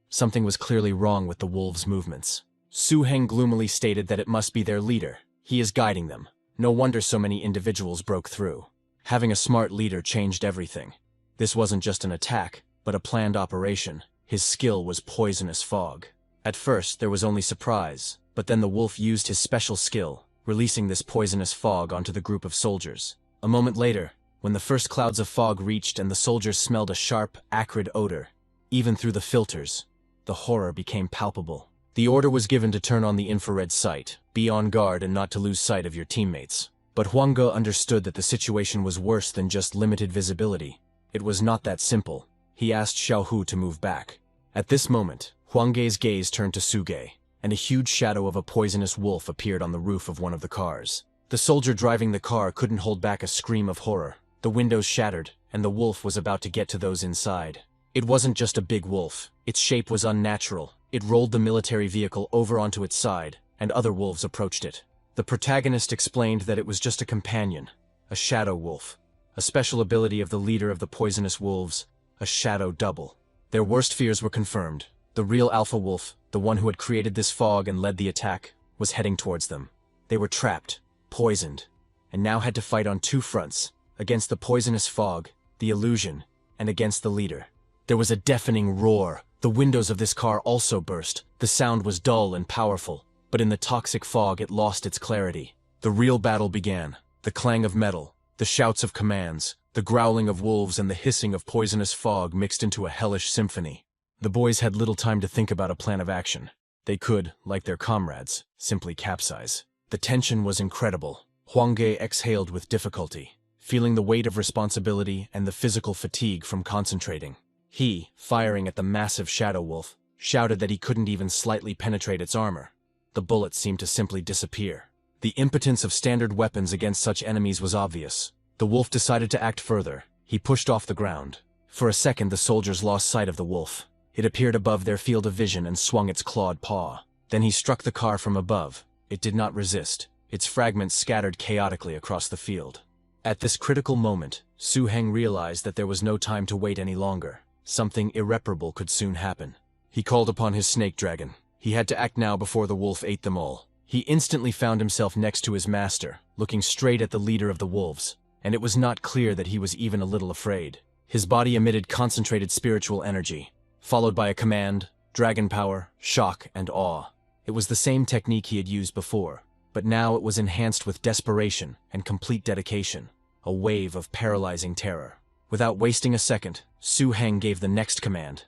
[SPEAKER 1] Something was clearly wrong with the wolves' movements. Su Heng gloomily stated that it must be their leader. He is guiding them. No wonder so many individuals broke through. Having a smart leader changed everything. This wasn't just an attack, but a planned operation. His skill was poisonous fog. At first, there was only surprise, but then the wolf used his special skill, releasing this poisonous fog onto the group of soldiers. A moment later, when the first clouds of fog reached and the soldiers smelled a sharp, acrid odor, even through the filters, the horror became palpable. The order was given to turn on the infrared sight, be on guard and not to lose sight of your teammates. But Huang Ge understood that the situation was worse than just limited visibility. It was not that simple. He asked Xiao Hu to move back. At this moment, Huang Ge's gaze turned to Su Ge, and a huge shadow of a poisonous wolf appeared on the roof of one of the cars. The soldier driving the car couldn't hold back a scream of horror. The windows shattered, and the wolf was about to get to those inside. It wasn't just a big wolf. Its shape was unnatural. It rolled the military vehicle over onto its side, and other wolves approached it. The protagonist explained that it was just a companion, a shadow wolf, a special ability of the leader of the poisonous wolves, a shadow double. Their worst fears were confirmed. The real alpha wolf, the one who had created this fog and led the attack, was heading towards them. They were trapped, poisoned, and now had to fight on two fronts, against the poisonous fog, the illusion, and against the leader. There was a deafening roar. The windows of this car also burst. The sound was dull and powerful, but in the toxic fog it lost its clarity. The real battle began. The clang of metal, the shouts of commands, the growling of wolves and the hissing of poisonous fog mixed into a hellish symphony. The boys had little time to think about a plan of action. They could, like their comrades, simply capsize. The tension was incredible. Huang Ge exhaled with difficulty, feeling the weight of responsibility and the physical fatigue from concentrating. He, firing at the massive shadow wolf, shouted that he couldn't even slightly penetrate its armor. The bullets seemed to simply disappear. The impotence of standard weapons against such enemies was obvious. The wolf decided to act further. He pushed off the ground. For a second, the soldiers lost sight of the wolf. It appeared above their field of vision and swung its clawed paw. Then he struck the car from above. It did not resist. Its fragments scattered chaotically across the field. At this critical moment, Su Heng realized that there was no time to wait any longer. Something irreparable could soon happen. He called upon his snake dragon. He had to act now before the wolf ate them all. He instantly found himself next to his master, looking straight at the leader of the wolves, and it was not clear that he was even a little afraid. His body emitted concentrated spiritual energy, followed by a command, dragon power, shock, and awe. It was the same technique he had used before, but now it was enhanced with desperation and complete dedication, a wave of paralyzing terror. Without wasting a second, Su Heng gave the next command.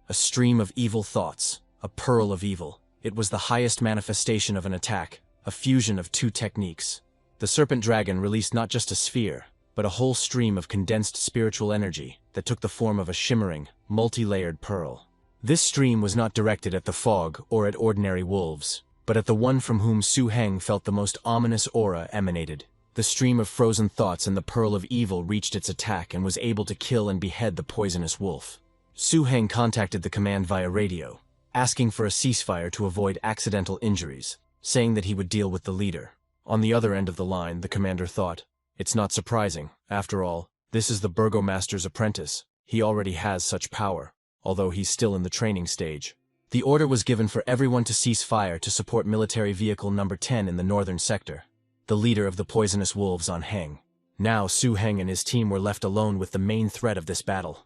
[SPEAKER 1] A stream of evil thoughts, a pearl of evil. It was the highest manifestation of an attack, a fusion of two techniques. The serpent dragon released not just a sphere, but a whole stream of condensed spiritual energy that took the form of a shimmering, multi-layered pearl. This stream was not directed at the fog or at ordinary wolves, but at the one from whom Su Heng felt the most ominous aura emanated. The stream of frozen thoughts and the pearl of evil reached its attack and was able to kill and behead the poisonous wolf. Su Heng contacted the command via radio, asking for a ceasefire to avoid accidental injuries, saying that he would deal with the leader. On the other end of the line, the commander thought, "It's not surprising. After all, this is the burgomaster's apprentice. He already has such power, although he's still in the training stage." The order was given for everyone to cease fire to support military vehicle number 10 in the northern sector, the leader of the poisonous wolves on Heng. Now Su Heng and his team were left alone with the main threat of this battle.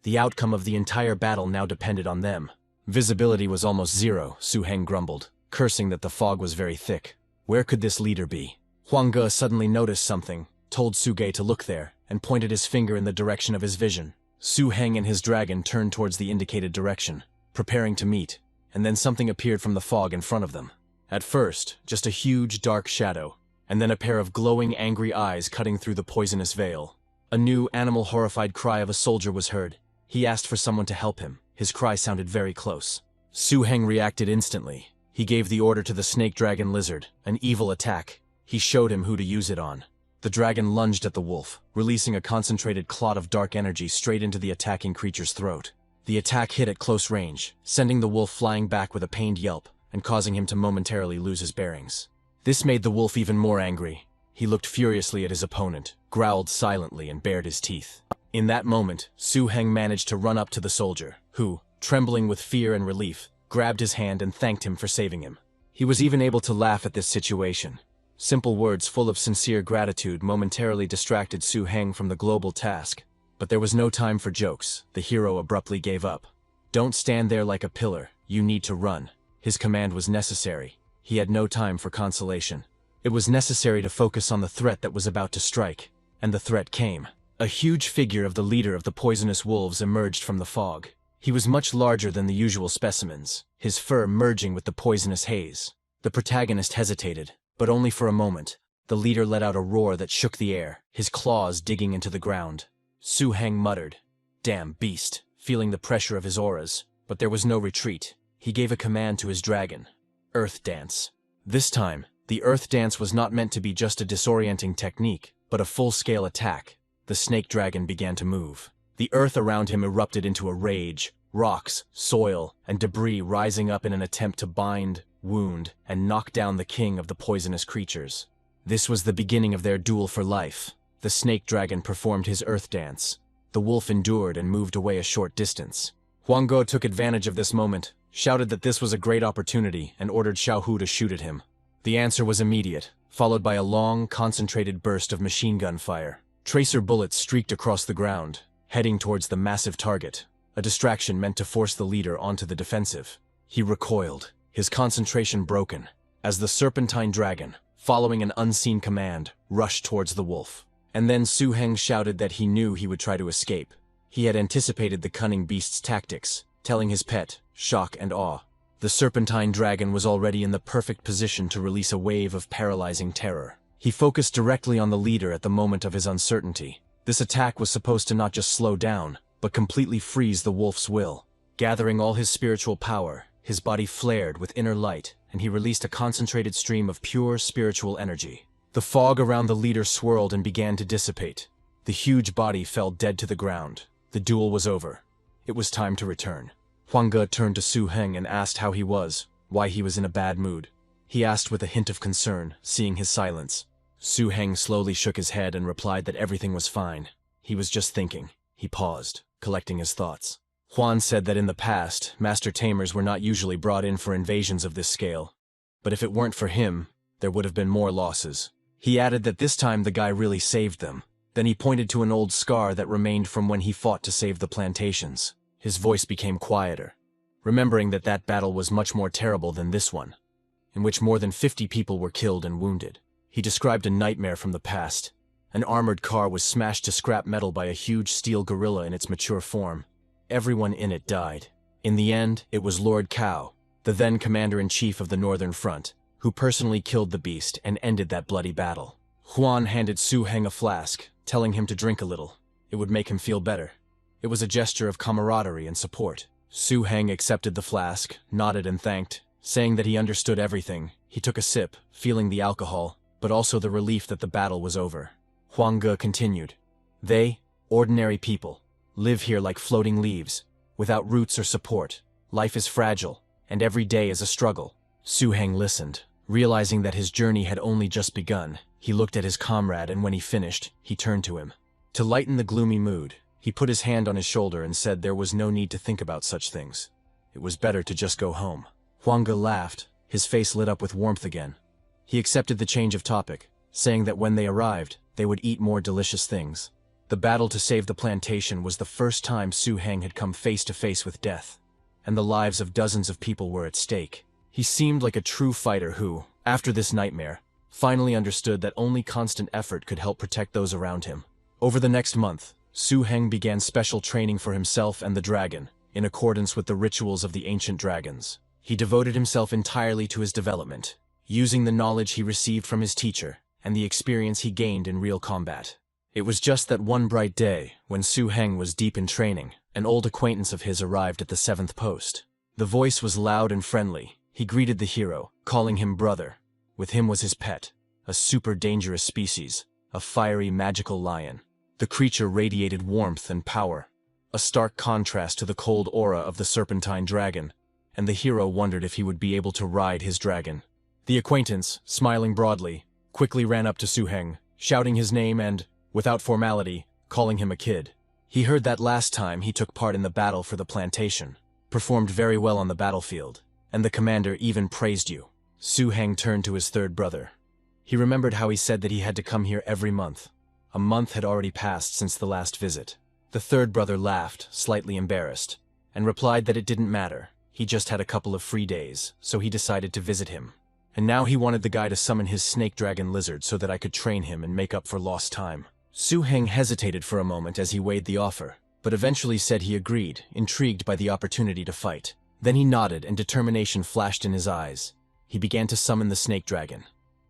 [SPEAKER 1] The outcome of the entire battle now depended on them. Visibility was almost zero, Su Heng grumbled, cursing that the fog was very thick. Where could this leader be? Huang Ge suddenly noticed something, told Su Ge to look there, and pointed his finger in the direction of his vision. Su Heng and his dragon turned towards the indicated direction, preparing to meet, and then something appeared from the fog in front of them. At first, just a huge, dark shadow, and then a pair of glowing, angry eyes cutting through the poisonous veil. A new, animal-horrified cry of a soldier was heard. He asked for someone to help him. His cry sounded very close. Su Heng reacted instantly. He gave the order to the snake dragon lizard, an evil attack. He showed him who to use it on. The dragon lunged at the wolf, releasing a concentrated clot of dark energy straight into the attacking creature's throat. The attack hit at close range, sending the wolf flying back with a pained yelp and causing him to momentarily lose his bearings. This made the wolf even more angry. He looked furiously at his opponent, growled silently, and bared his teeth. In that moment, Su Heng managed to run up to the soldier, who, trembling with fear and relief, grabbed his hand and thanked him for saving him. He was even able to laugh at this situation. Simple words full of sincere gratitude momentarily distracted Su Heng from the global task. But there was no time for jokes. The hero abruptly gave up. "Don't stand there like a pillar. You need to run." His command was necessary. He had no time for consolation. It was necessary to focus on the threat that was about to strike. And the threat came. A huge figure of the leader of the poisonous wolves emerged from the fog. He was much larger than the usual specimens, his fur merging with the poisonous haze. The protagonist hesitated, but only for a moment. The leader let out a roar that shook the air, his claws digging into the ground. Su Heng muttered, "Damn beast," feeling the pressure of his auras, but there was no retreat. He gave a command to his dragon. Earth Dance. This time, the Earth Dance was not meant to be just a disorienting technique, but a full-scale attack. The snake dragon began to move. The earth around him erupted into a rage, rocks, soil, and debris rising up in an attempt to bind, wound, and knock down the king of the poisonous creatures. This was the beginning of their duel for life. The snake dragon performed his earth dance. The wolf endured and moved away a short distance. Huang Ge took advantage of this moment, shouted that this was a great opportunity, and ordered Xiao Hu to shoot at him. The answer was immediate, followed by a long, concentrated burst of machine gun fire. Tracer bullets streaked across the ground, heading towards the massive target, a distraction meant to force the leader onto the defensive. He recoiled, his concentration broken, as the serpentine dragon, following an unseen command, rushed towards the wolf. And then Su Heng shouted that he knew he would try to escape. He had anticipated the cunning beast's tactics, telling his pet, shock and awe. The serpentine dragon was already in the perfect position to release a wave of paralyzing terror. He focused directly on the leader at the moment of his uncertainty. This attack was supposed to not just slow down, but completely freeze the wolf's will. Gathering all his spiritual power, his body flared with inner light, and he released a concentrated stream of pure spiritual energy. The fog around the leader swirled and began to dissipate. The huge body fell dead to the ground. The duel was over. It was time to return. Huang Ge turned to Su Heng and asked how he was, why he was in a bad mood. He asked with a hint of concern, seeing his silence. Su Heng slowly shook his head and replied that everything was fine. He was just thinking. He paused, collecting his thoughts. Huan said that in the past, master tamers were not usually brought in for invasions of this scale. But if it weren't for him, there would have been more losses. He added that this time the guy really saved them. Then he pointed to an old scar that remained from when he fought to save the plantations. His voice became quieter, remembering that that battle was much more terrible than this one, in which more than 50 people were killed and wounded. He described a nightmare from the past. An armored car was smashed to scrap metal by a huge steel gorilla in its mature form. Everyone in it died. In the end, it was Lord Cao, the then commander-in-chief of the Northern Front, who personally killed the beast and ended that bloody battle. Huan handed Su Heng a flask, telling him to drink a little. It would make him feel better. It was a gesture of camaraderie and support. Su Heng accepted the flask, nodded and thanked, saying that he understood everything. He took a sip, feeling the alcohol, but also the relief that the battle was over. Huang Ge continued. They, ordinary people, live here like floating leaves, without roots or support. Life is fragile, and every day is a struggle. Su Heng listened, realizing that his journey had only just begun. He looked at his comrade, and when he finished, he turned to him. To lighten the gloomy mood, he put his hand on his shoulder and said there was no need to think about such things. It was better to just go home. Huang Ge laughed, his face lit up with warmth again. He accepted the change of topic, saying that when they arrived, they would eat more delicious things. The battle to save the plantation was the first time Su Heng had come face to face with death, and the lives of dozens of people were at stake. He seemed like a true fighter who, after this nightmare, finally understood that only constant effort could help protect those around him. Over the next month, Su Heng began special training for himself and the dragon, in accordance with the rituals of the ancient dragons. He devoted himself entirely to his development, using the knowledge he received from his teacher and the experience he gained in real combat. It was just that one bright day, when Su Heng was deep in training, an old acquaintance of his arrived at the 7th post. The voice was loud and friendly. He greeted the hero, calling him brother. With him was his pet, a super dangerous species, a fiery magical lion. The creature radiated warmth and power, a stark contrast to the cold aura of the serpentine dragon, and the hero wondered if he would be able to ride his dragon. The acquaintance, smiling broadly, quickly ran up to Su Heng, shouting his name and, without formality, calling him a kid. He heard that last time he took part in the battle for the plantation, performed very well on the battlefield, and the commander even praised you. Su Heng turned to his third brother. He remembered how he said that he had to come here every month. A month had already passed since the last visit. The third brother laughed, slightly embarrassed, and replied that it didn't matter. He just had a couple of free days, so he decided to visit him. And now he wanted the guy to summon his snake dragon lizard so that I could train him and make up for lost time. Su-heng hesitated for a moment as he weighed the offer, but eventually said he agreed, intrigued by the opportunity to fight. Then he nodded and determination flashed in his eyes. He began to summon the snake dragon.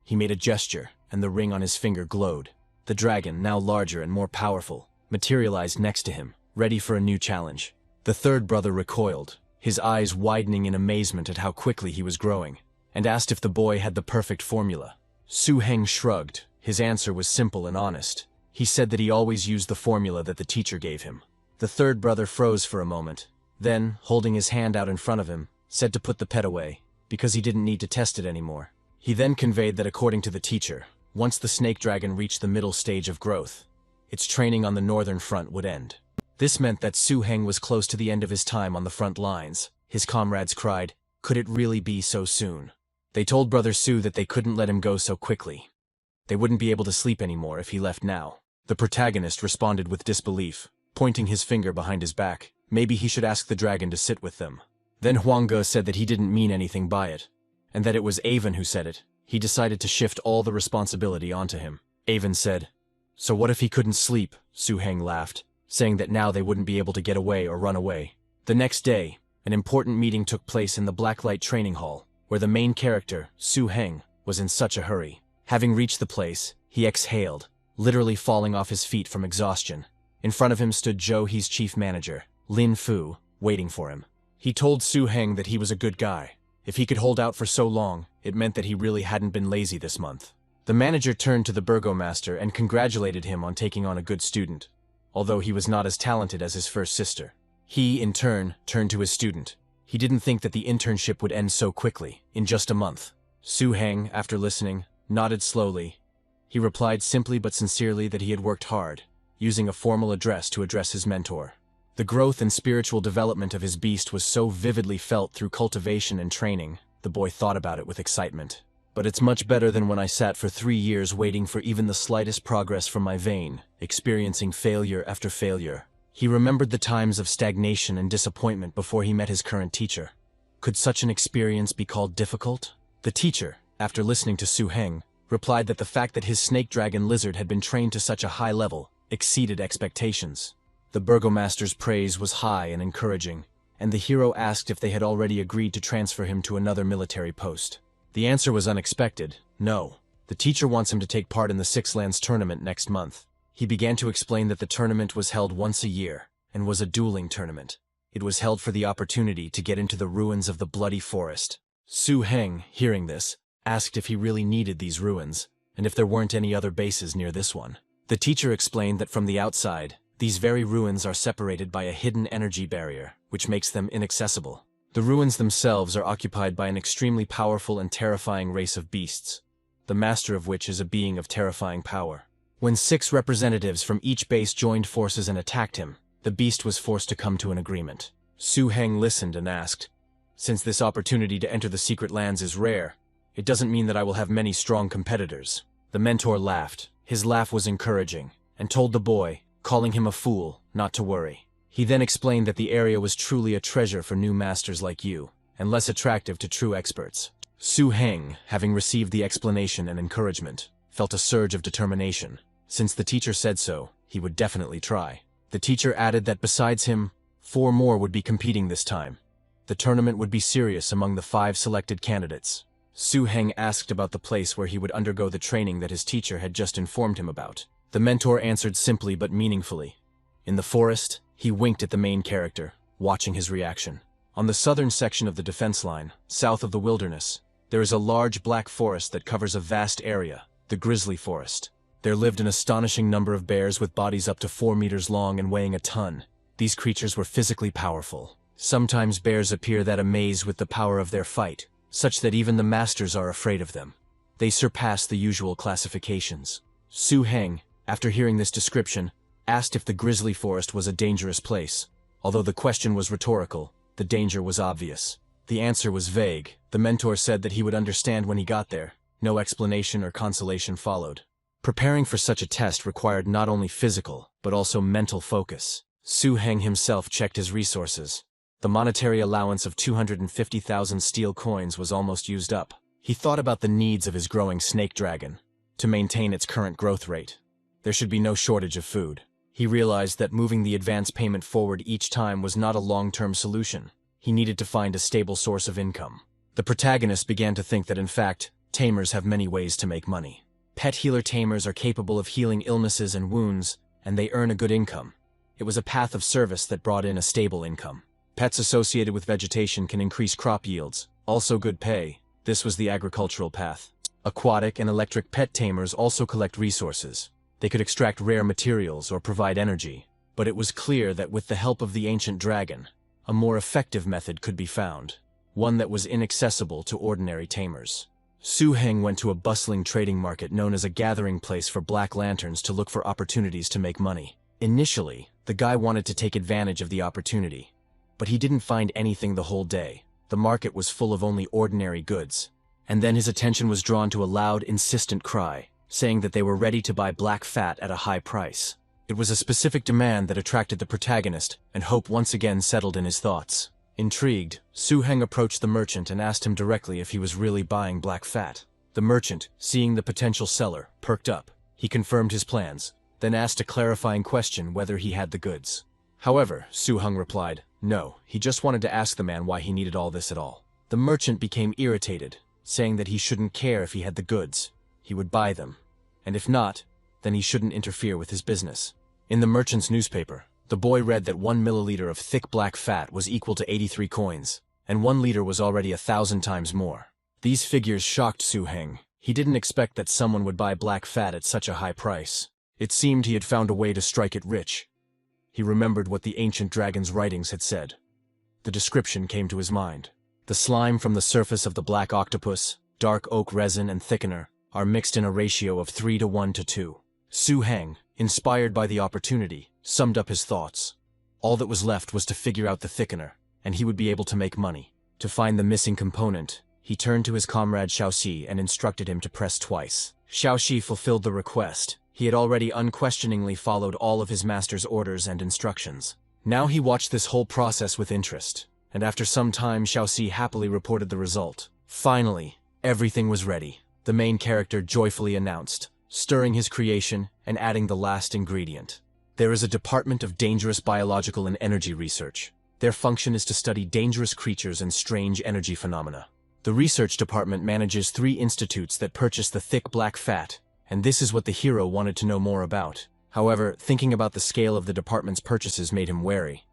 [SPEAKER 1] He made a gesture, and the ring on his finger glowed. The dragon, now larger and more powerful, materialized next to him, ready for a new challenge. The third brother recoiled, his eyes widening in amazement at how quickly he was growing, and asked if the boy had the perfect formula. Su-heng shrugged. His answer was simple and honest. He said that he always used the formula that the teacher gave him. The third brother froze for a moment, then, holding his hand out in front of him, said to put the pet away, because he didn't need to test it anymore. He then conveyed that according to the teacher, once the snake dragon reached the middle stage of growth, its training on the northern front would end. This meant that Su-heng was close to the end of his time on the front lines. His comrades cried, "Could it really be so soon?" They told Brother Su that they couldn't let him go so quickly. They wouldn't be able to sleep anymore if he left now. The protagonist responded with disbelief, pointing his finger behind his back. Maybe he should ask the dragon to sit with them. Then Huangge said that he didn't mean anything by it, and that it was Avon who said it. He decided to shift all the responsibility onto him. Avon said, "So what if he couldn't sleep?" Su-heng laughed, saying that now they wouldn't be able to get away or run away. The next day, an important meeting took place in the Blacklight Training Hall, where the main character, Su-heng, was in such a hurry. Having reached the place, he exhaled, literally falling off his feet from exhaustion. In front of him stood Zhou He's chief manager, Lin Fu, waiting for him. He told Su-heng that he was a good guy. If he could hold out for so long, it meant that he really hadn't been lazy this month. The manager turned to the burgomaster and congratulated him on taking on a good student, although he was not as talented as his first sister. He, in turn, turned to his student. He didn't think that the internship would end so quickly, in just a month. Su-heng, after listening, nodded slowly. He replied simply but sincerely that he had worked hard, using a formal address to address his mentor. The growth and spiritual development of his beast was so vividly felt through cultivation and training. The boy thought about it with excitement. But it's much better than when I sat for 3 years waiting for even the slightest progress from my vein, experiencing failure after failure. He remembered the times of stagnation and disappointment before he met his current teacher. Could such an experience be called difficult? The teacher, after listening to Su-heng, replied that the fact that his snake dragon lizard had been trained to such a high level exceeded expectations. The burgomaster's praise was high and encouraging, and the hero asked if they had already agreed to transfer him to another military post. The answer was unexpected. No. The teacher wants him to take part in the Six Lands tournament next month. He began to explain that the tournament was held once a year, and was a dueling tournament. It was held for the opportunity to get into the ruins of the Bloody Forest. Su-heng, hearing this, asked if he really needed these ruins, and if there weren't any other bases near this one. The teacher explained that from the outside, these very ruins are separated by a hidden energy barrier, which makes them inaccessible. The ruins themselves are occupied by an extremely powerful and terrifying race of beasts, the master of which is a being of terrifying power. When 6 representatives from each base joined forces and attacked him, the beast was forced to come to an agreement. Su-heng listened and asked, "Since this opportunity to enter the secret lands is rare, it doesn't mean that I will have many strong competitors." The mentor laughed. His laugh was encouraging, and told the boy, calling him a fool, not to worry. He then explained that the area was truly a treasure for new masters like you, and less attractive to true experts. Su-heng, having received the explanation and encouragement, felt a surge of determination. Since the teacher said so, he would definitely try. The teacher added that besides him, 4 more would be competing this time. The tournament would be serious among the 5 selected candidates. Su-heng asked about the place where he would undergo the training that his teacher had just informed him about. The mentor answered simply but meaningfully. In the forest, he winked at the main character, watching his reaction. On the southern section of the defense line, south of the wilderness, there is a large black forest that covers a vast area, the grizzly forest. There lived an astonishing number of bears with bodies up to 4 meters long and weighing a ton. These creatures were physically powerful. Sometimes bears appear that amazed with the power of their fight, such that even the masters are afraid of them. They surpass the usual classifications. Su-heng, after hearing this description, asked if the grizzly forest was a dangerous place. Although the question was rhetorical, the danger was obvious. The answer was vague. The mentor said that he would understand when he got there. No explanation or consolation followed. Preparing for such a test required not only physical, but also mental focus. Su Heng himself checked his resources. The monetary allowance of 250,000 steel coins was almost used up. He thought about the needs of his growing snake dragon. To maintain its current growth rate, there should be no shortage of food. He realized that moving the advance payment forward each time was not a long-term solution. He needed to find a stable source of income. The protagonist began to think that in fact, tamers have many ways to make money. Pet healer tamers are capable of healing illnesses and wounds, and they earn a good income. It was a path of service that brought in a stable income. Pets associated with vegetation can increase crop yields, also good pay. This was the agricultural path. Aquatic and electric pet tamers also collect resources. They could extract rare materials or provide energy. But it was clear that with the help of the ancient dragon, a more effective method could be found, one that was inaccessible to ordinary tamers. Su Heng went to a bustling trading market known as a gathering place for black lanterns to look for opportunities to make money. Initially, the guy wanted to take advantage of the opportunity, but he didn't find anything the whole day. The market was full of only ordinary goods. And then his attention was drawn to a loud, insistent cry, saying that they were ready to buy black fat at a high price. It was a specific demand that attracted the protagonist, and hope once again settled in his thoughts. Intrigued, Su Heng approached the merchant and asked him directly if he was really buying black fat. The merchant, seeing the potential seller, perked up. He confirmed his plans, then asked a clarifying question whether he had the goods. However, Su Heng replied, no, he just wanted to ask the man why he needed all this at all. The merchant became irritated, saying that he shouldn't care if he had the goods. He would buy them. And if not, then he shouldn't interfere with his business. In the merchant's newspaper, the boy read that 1 milliliter of thick black fat was equal to 83 coins, and 1 liter was already 1,000 times more. These figures shocked Su Heng. He didn't expect that someone would buy black fat at such a high price. It seemed he had found a way to strike it rich. He remembered what the ancient dragon's writings had said. The description came to his mind. The slime from the surface of the black octopus, dark oak resin and thickener are mixed in a ratio of 3 to 1 to 2. Su Heng, inspired by the opportunity, summed up his thoughts. All that was left was to figure out the thickener, and he would be able to make money. To find the missing component, he turned to his comrade Xiaoxi and instructed him to press twice. Xiaoxi fulfilled the request. He had already unquestioningly followed all of his master's orders and instructions. Now he watched this whole process with interest, and after some time Xiaoxi happily reported the result. Finally, everything was ready. The main character joyfully announced, stirring his creation and adding the last ingredient. There is a department of dangerous biological and energy research. Their function is to study dangerous creatures and strange energy phenomena. The research department manages 3 institutes that purchase the thick black fat, and this is what the hero wanted to know more about. However, thinking about the scale of the department's purchases made him wary.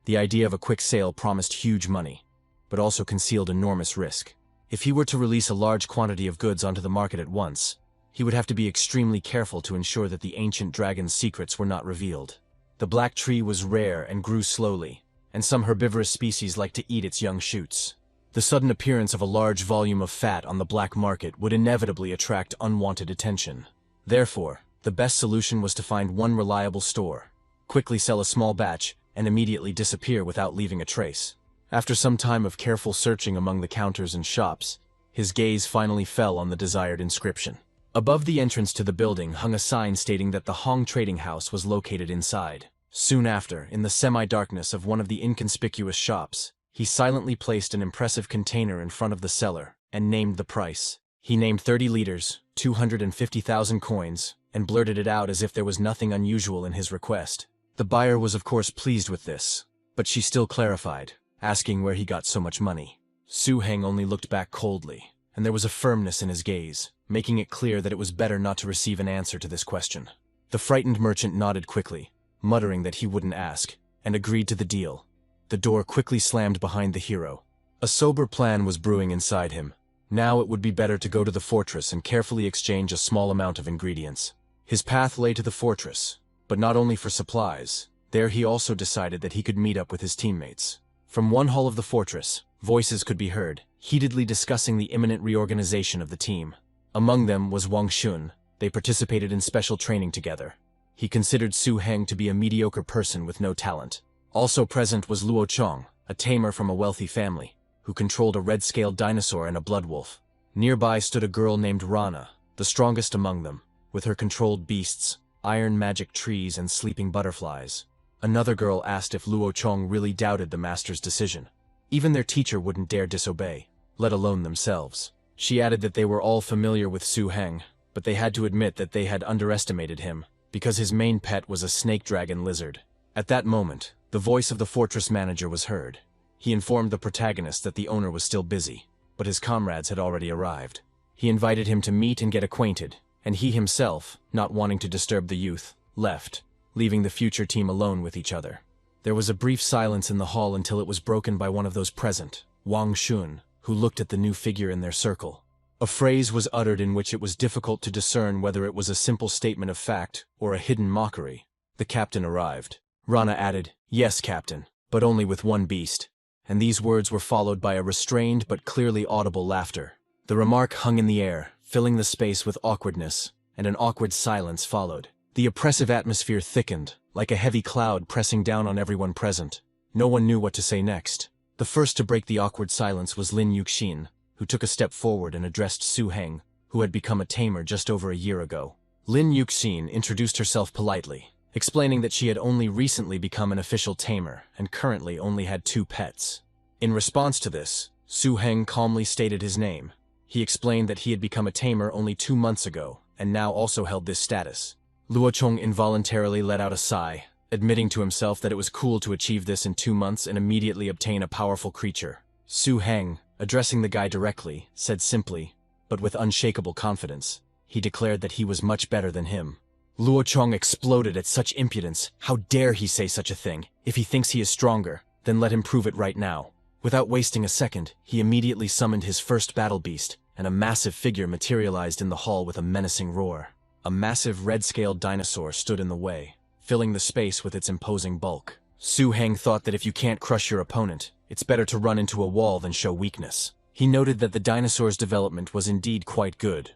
[SPEAKER 1] The idea of a quick sale promised huge money, but also concealed enormous risk. If he were to release a large quantity of goods onto the market at once, he would have to be extremely careful to ensure that the ancient dragon's secrets were not revealed. The black tree was rare and grew slowly, and some herbivorous species like to eat its young shoots. The sudden appearance of a large volume of fat on the black market would inevitably attract unwanted attention. Therefore, the best solution was to find one reliable store, quickly sell a small batch, and immediately disappear without leaving a trace. After some time of careful searching among the counters and shops, his gaze finally fell on the desired inscription. Above the entrance to the building hung a sign stating that the Hong Trading House was located inside. Soon after, in the semi-darkness of one of the inconspicuous shops, he silently placed an impressive container in front of the seller and named the price. He named 30 liters, 250,000 coins, and blurted it out as if there was nothing unusual in his request. The buyer was of course pleased with this, but she still clarified, asking where he got so much money. Su Heng only looked back coldly, and there was a firmness in his gaze, making it clear that it was better not to receive an answer to this question. The frightened merchant nodded quickly, muttering that he wouldn't ask, and agreed to the deal. The door quickly slammed behind the hero. A sober plan was brewing inside him. Now it would be better to go to the fortress and carefully exchange a small amount of ingredients. His path lay to the fortress, but not only for supplies. There he also decided that he could meet up with his teammates. From one hall of the fortress, voices could be heard, heatedly discussing the imminent reorganization of the team. Among them was Wang Xun. They participated in special training together. He considered Su Heng to be a mediocre person with no talent. Also present was Luo Chong, a tamer from a wealthy family, who controlled a red-scaled dinosaur and a blood wolf. Nearby stood a girl named Rana, the strongest among them, with her controlled beasts, iron magic trees, and sleeping butterflies. Another girl asked if Luo Chong really doubted the master's decision. Even their teacher wouldn't dare disobey, let alone themselves. She added that they were all familiar with Su Heng, but they had to admit that they had underestimated him, because his main pet was a snake dragon lizard. At that moment, the voice of the fortress manager was heard. He informed the protagonist that the owner was still busy, but his comrades had already arrived. He invited him to meet and get acquainted, and he himself, not wanting to disturb the youth, left, leaving the future team alone with each other. There was a brief silence in the hall until it was broken by one of those present, Wang Shun, who looked at the new figure in their circle. A phrase was uttered in which it was difficult to discern whether it was a simple statement of fact or a hidden mockery. The captain arrived. Rana added, "Yes, captain, but only with one beast." And these words were followed by a restrained but clearly audible laughter. The remark hung in the air, filling the space with awkwardness, and an awkward silence followed. The oppressive atmosphere thickened, like a heavy cloud pressing down on everyone present. No one knew what to say next. The first to break the awkward silence was Lin Yuxin, who took a step forward and addressed Su Heng, who had become a tamer just over a year ago. Lin Yuxin introduced herself politely, explaining that she had only recently become an official tamer and currently only had 2 pets. In response to this, Su Heng calmly stated his name. He explained that he had become a tamer only 2 months ago and now also held this status. Luo Chong involuntarily let out a sigh, admitting to himself that it was cool to achieve this in 2 months and immediately obtain a powerful creature. Su Heng, addressing the guy directly, said simply, but with unshakable confidence, he declared that he was much better than him. Luo Chong exploded at such impudence. How dare he say such a thing? If he thinks he is stronger, then let him prove it right now. Without wasting a second, he immediately summoned his first battle beast, and a massive figure materialized in the hall with a menacing roar. A massive red-scaled dinosaur stood in the way, filling the space with its imposing bulk. Su Heng thought that if you can't crush your opponent, it's better to run into a wall than show weakness. He noted that the dinosaur's development was indeed quite good,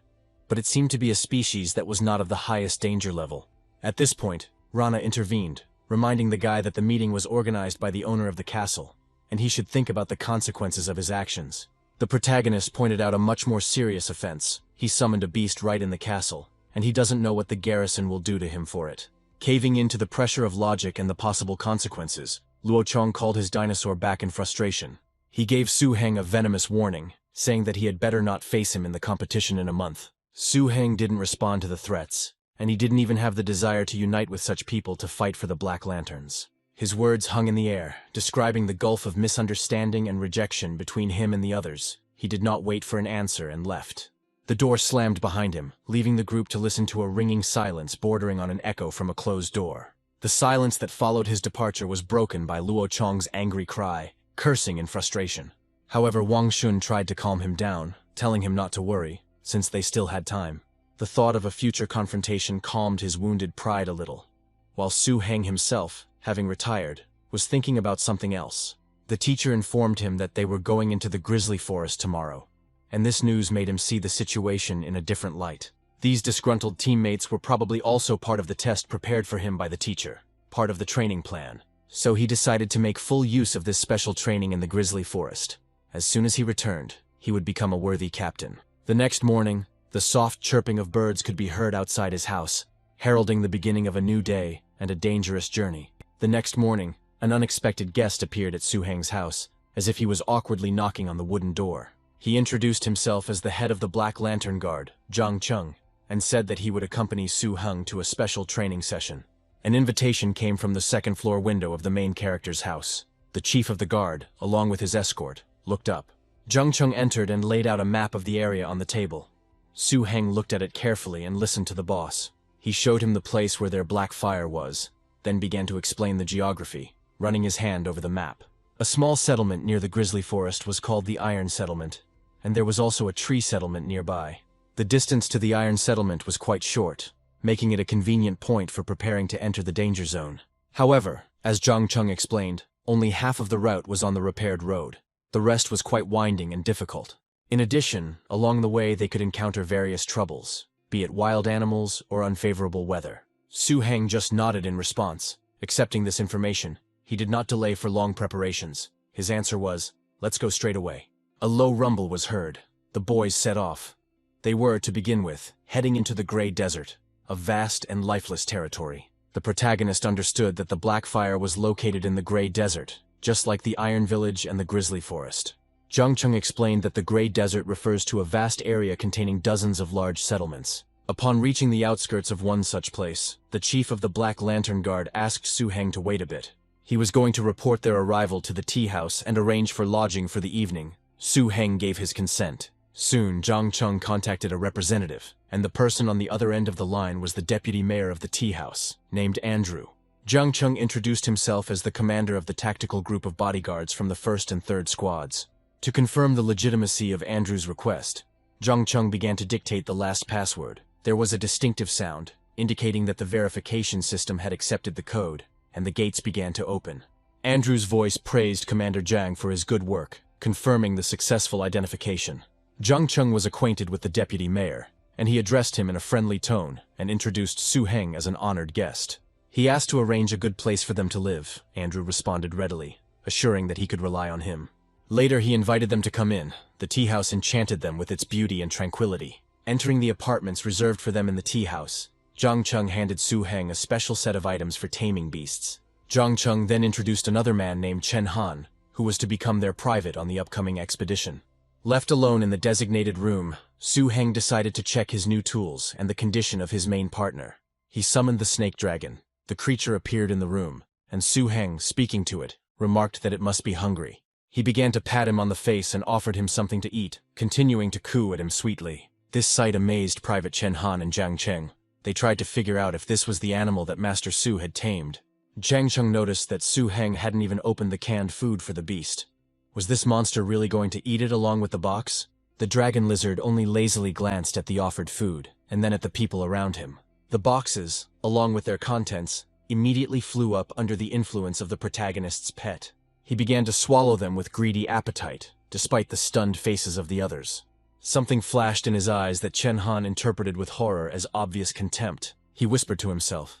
[SPEAKER 1] but it seemed to be a species that was not of the highest danger level. At this point, Rana intervened, reminding the guy that the meeting was organized by the owner of the castle, and he should think about the consequences of his actions. The protagonist pointed out a much more serious offense. He summoned a beast right in the castle, and he doesn't know what the garrison will do to him for it. Caving into the pressure of logic and the possible consequences, Luo Chong called his dinosaur back in frustration. He gave Su Heng a venomous warning, saying that he had better not face him in the competition in a month. Su Heng didn't respond to the threats, and he didn't even have the desire to unite with such people to fight for the Black Lanterns. His words hung in the air, describing the gulf of misunderstanding and rejection between him and the others. He did not wait for an answer and left. The door slammed behind him, leaving the group to listen to a ringing silence bordering on an echo from a closed door. The silence that followed his departure was broken by Luo Chong's angry cry, cursing in frustration. However, Wang Shun tried to calm him down, telling him not to worry, since they still had time. The thought of a future confrontation calmed his wounded pride a little, while Su Heng himself, having retired, was thinking about something else. The teacher informed him that they were going into the grizzly forest tomorrow, and this news made him see the situation in a different light. These disgruntled teammates were probably also part of the test prepared for him by the teacher, part of the training plan. So he decided to make full use of this special training in the grizzly forest. As soon as he returned, he would become a worthy captain. The next morning, the soft chirping of birds could be heard outside his house, heralding the beginning of a new day and a dangerous journey. The next morning, an unexpected guest appeared at Su Heng's house, as if he was awkwardly knocking on the wooden door. He introduced himself as the head of the Black Lantern Guard, Zhang Cheng, and said that he would accompany Su Heng to a special training session. An invitation came from the second-floor window of the main character's house. The chief of the guard, along with his escort, looked up. Zhang Cheng entered and laid out a map of the area on the table. Su Heng looked at it carefully and listened to the boss. He showed him the place where their black fire was, then began to explain the geography, running his hand over the map. A small settlement near the grizzly forest was called the Iron Settlement, and there was also a tree settlement nearby. The distance to the Iron Settlement was quite short, making it a convenient point for preparing to enter the danger zone. However, as Zhang Cheng explained, only half of the route was on the repaired road. The rest was quite winding and difficult. In addition, along the way they could encounter various troubles, be it wild animals or unfavorable weather. Su Heng just nodded in response. Accepting this information, he did not delay for long preparations. His answer was, "Let's go straight away." A low rumble was heard. The boys set off. They were, to begin with, heading into the Grey Desert, a vast and lifeless territory. The protagonist understood that the Blackfire was located in the Grey Desert, just like the Iron Village and the Grizzly Forest. Jung Chung explained that the Grey Desert refers to a vast area containing dozens of large settlements. Upon reaching the outskirts of one such place, the chief of the Black Lantern Guard asked Su Heng to wait a bit. He was going to report their arrival to the tea house and arrange for lodging for the evening. Su Heng gave his consent. Soon, Jung Chung contacted a representative, and the person on the other end of the line was the deputy mayor of the tea house, named Andrew. Jung Chung introduced himself as the commander of the tactical group of bodyguards from the 1st and 3rd squads. To confirm the legitimacy of Andrew's request, Jung Chung began to dictate the last password. There was a distinctive sound, indicating that the verification system had accepted the code, and the gates began to open. Andrew's voice praised Commander Jang for his good work, confirming the successful identification. Jung Chung was acquainted with the deputy mayor, and he addressed him in a friendly tone and introduced Su Heng as an honored guest. He asked to arrange a good place for them to live. Andrew responded readily, assuring that he could rely on him. Later he invited them to come in. The tea house enchanted them with its beauty and tranquility. Entering the apartments reserved for them in the tea house, Jung Chung handed Su Heng a special set of items for taming beasts. Jung Chung then introduced another man named Chen Han, who was to become their private on the upcoming expedition. Left alone in the designated room, Su Heng decided to check his new tools and the condition of his main partner. He summoned the snake dragon. The creature appeared in the room, and Su Heng, speaking to it, remarked that it must be hungry. He began to pat him on the face and offered him something to eat, continuing to coo at him sweetly. This sight amazed Private Chen Han and Jiang Cheng. They tried to figure out if this was the animal that Master Su had tamed. Jiang Cheng noticed that Su Heng hadn't even opened the canned food for the beast. Was this monster really going to eat it along with the box? The dragon lizard only lazily glanced at the offered food, and then at the people around him. The boxes, along with their contents, immediately flew up under the influence of the protagonist's pet. He began to swallow them with greedy appetite, despite the stunned faces of the others. Something flashed in his eyes that Chen Han interpreted with horror as obvious contempt. He whispered to himself.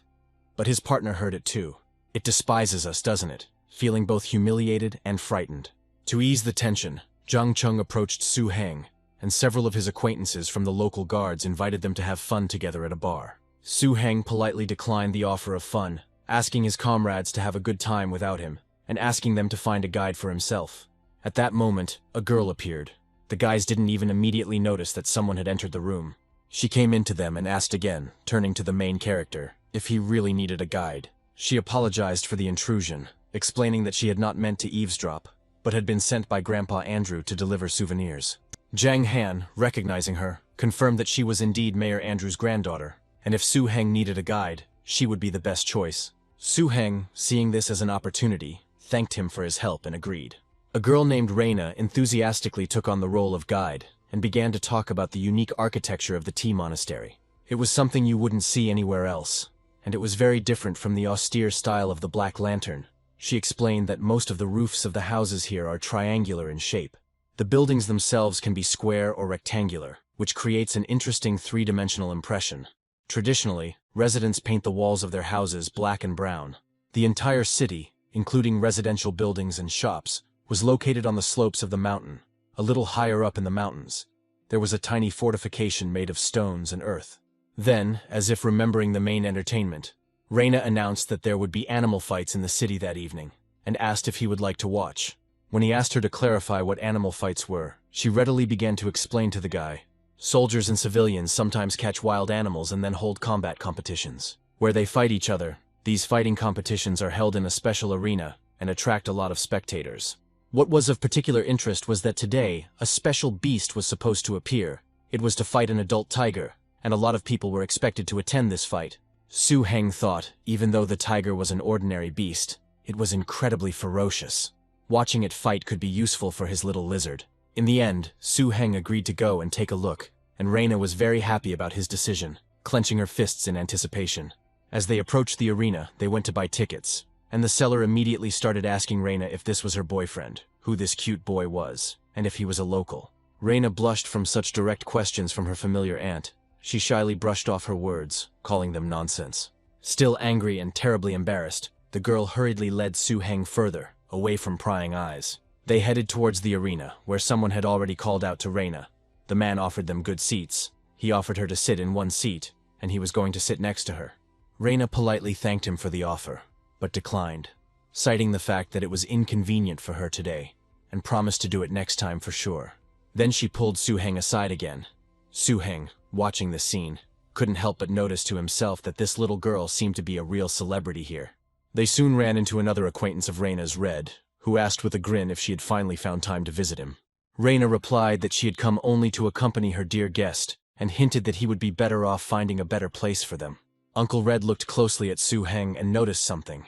[SPEAKER 1] But his partner heard it too. It despises us, doesn't it? Feeling both humiliated and frightened. To ease the tension, Jung Chung approached Su Heng, and several of his acquaintances from the local guards invited them to have fun together at a bar. Su Heng politely declined the offer of fun, asking his comrades to have a good time without him, and asking them to find a guide for himself. At that moment, a girl appeared. The guys didn't even immediately notice that someone had entered the room. She came into them and asked again, turning to the main character, if he really needed a guide. She apologized for the intrusion, explaining that she had not meant to eavesdrop, but had been sent by Grandpa Andrew to deliver souvenirs. Jiang Han, recognizing her, confirmed that she was indeed Mayor Andrew's granddaughter, and if Su Heng needed a guide, she would be the best choice. Su Heng, seeing this as an opportunity, thanked him for his help and agreed. A girl named Reina enthusiastically took on the role of guide and began to talk about the unique architecture of the tea monastery. It was something you wouldn't see anywhere else, and it was very different from the austere style of the Black Lantern. She explained that most of the roofs of the houses here are triangular in shape. The buildings themselves can be square or rectangular, which creates an interesting three-dimensional impression. Traditionally, residents paint the walls of their houses black and brown. The entire city, including residential buildings and shops, was located on the slopes of the mountain. A little higher up in the mountains, there was a tiny fortification made of stones and earth. Then, as if remembering the main entertainment, Reina announced that there would be animal fights in the city that evening, and asked if he would like to watch. When he asked her to clarify what animal fights were, she readily began to explain to the guy. Soldiers and civilians sometimes catch wild animals and then hold combat competitions, where they fight each other. These fighting competitions are held in a special arena and attract a lot of spectators. What was of particular interest was that today, a special beast was supposed to appear. It was to fight an adult tiger, and a lot of people were expected to attend this fight. Su Heng thought, even though the tiger was an ordinary beast, it was incredibly ferocious. Watching it fight could be useful for his little lizard. In the end, Su Heng agreed to go and take a look, and Reina was very happy about his decision, clenching her fists in anticipation. As they approached the arena, they went to buy tickets, and the seller immediately started asking Reina if this was her boyfriend, who this cute boy was, and if he was a local. Reina blushed from such direct questions from her familiar aunt. She shyly brushed off her words, calling them nonsense. Still angry and terribly embarrassed, the girl hurriedly led Su Heng further, away from prying eyes. They headed towards the arena, where someone had already called out to Reina. The man offered them good seats. He offered her to sit in one seat, and he was going to sit next to her. Reina politely thanked him for the offer, but declined, citing the fact that it was inconvenient for her today, and promised to do it next time for sure. Then she pulled Su-heng aside again. Su-heng, watching this scene, couldn't help but notice to himself that this little girl seemed to be a real celebrity here. They soon ran into another acquaintance of Reina's, Red, who asked with a grin if she had finally found time to visit him. Reina replied that she had come only to accompany her dear guest, and hinted that he would be better off finding a better place for them. Uncle Red looked closely at Su-heng and noticed something.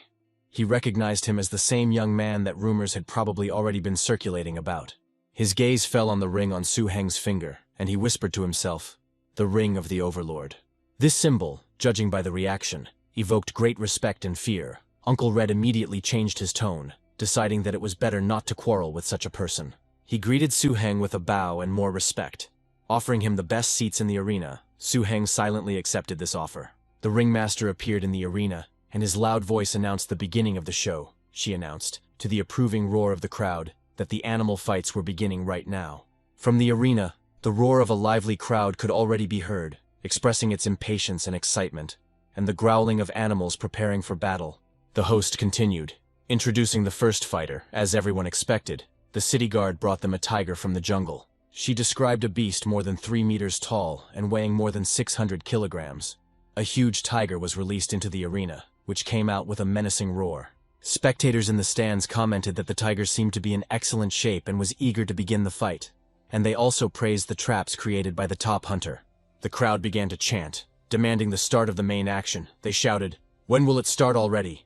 [SPEAKER 1] He recognized him as the same young man that rumors had probably already been circulating about. His gaze fell on the ring on Su-heng's finger, and he whispered to himself, "The ring of the Overlord." This symbol, judging by the reaction, evoked great respect and fear. Uncle Red immediately changed his tone, deciding that it was better not to quarrel with such a person. He greeted Su-heng with a bow and more respect. Offering him the best seats in the arena, Su-heng silently accepted this offer. The ringmaster appeared in the arena, and his loud voice announced the beginning of the show. She announced, to the approving roar of the crowd, that the animal fights were beginning right now. From the arena, the roar of a lively crowd could already be heard, expressing its impatience and excitement, and the growling of animals preparing for battle. The host continued, introducing the first fighter. As everyone expected, the city guard brought them a tiger from the jungle. She described a beast more than 3 meters tall and weighing more than 600 kilograms. A huge tiger was released into the arena, which came out with a menacing roar. Spectators in the stands commented that the tiger seemed to be in excellent shape and was eager to begin the fight, and they also praised the traps created by the top hunter. The crowd began to chant, demanding the start of the main action. They shouted, "When will it start already?"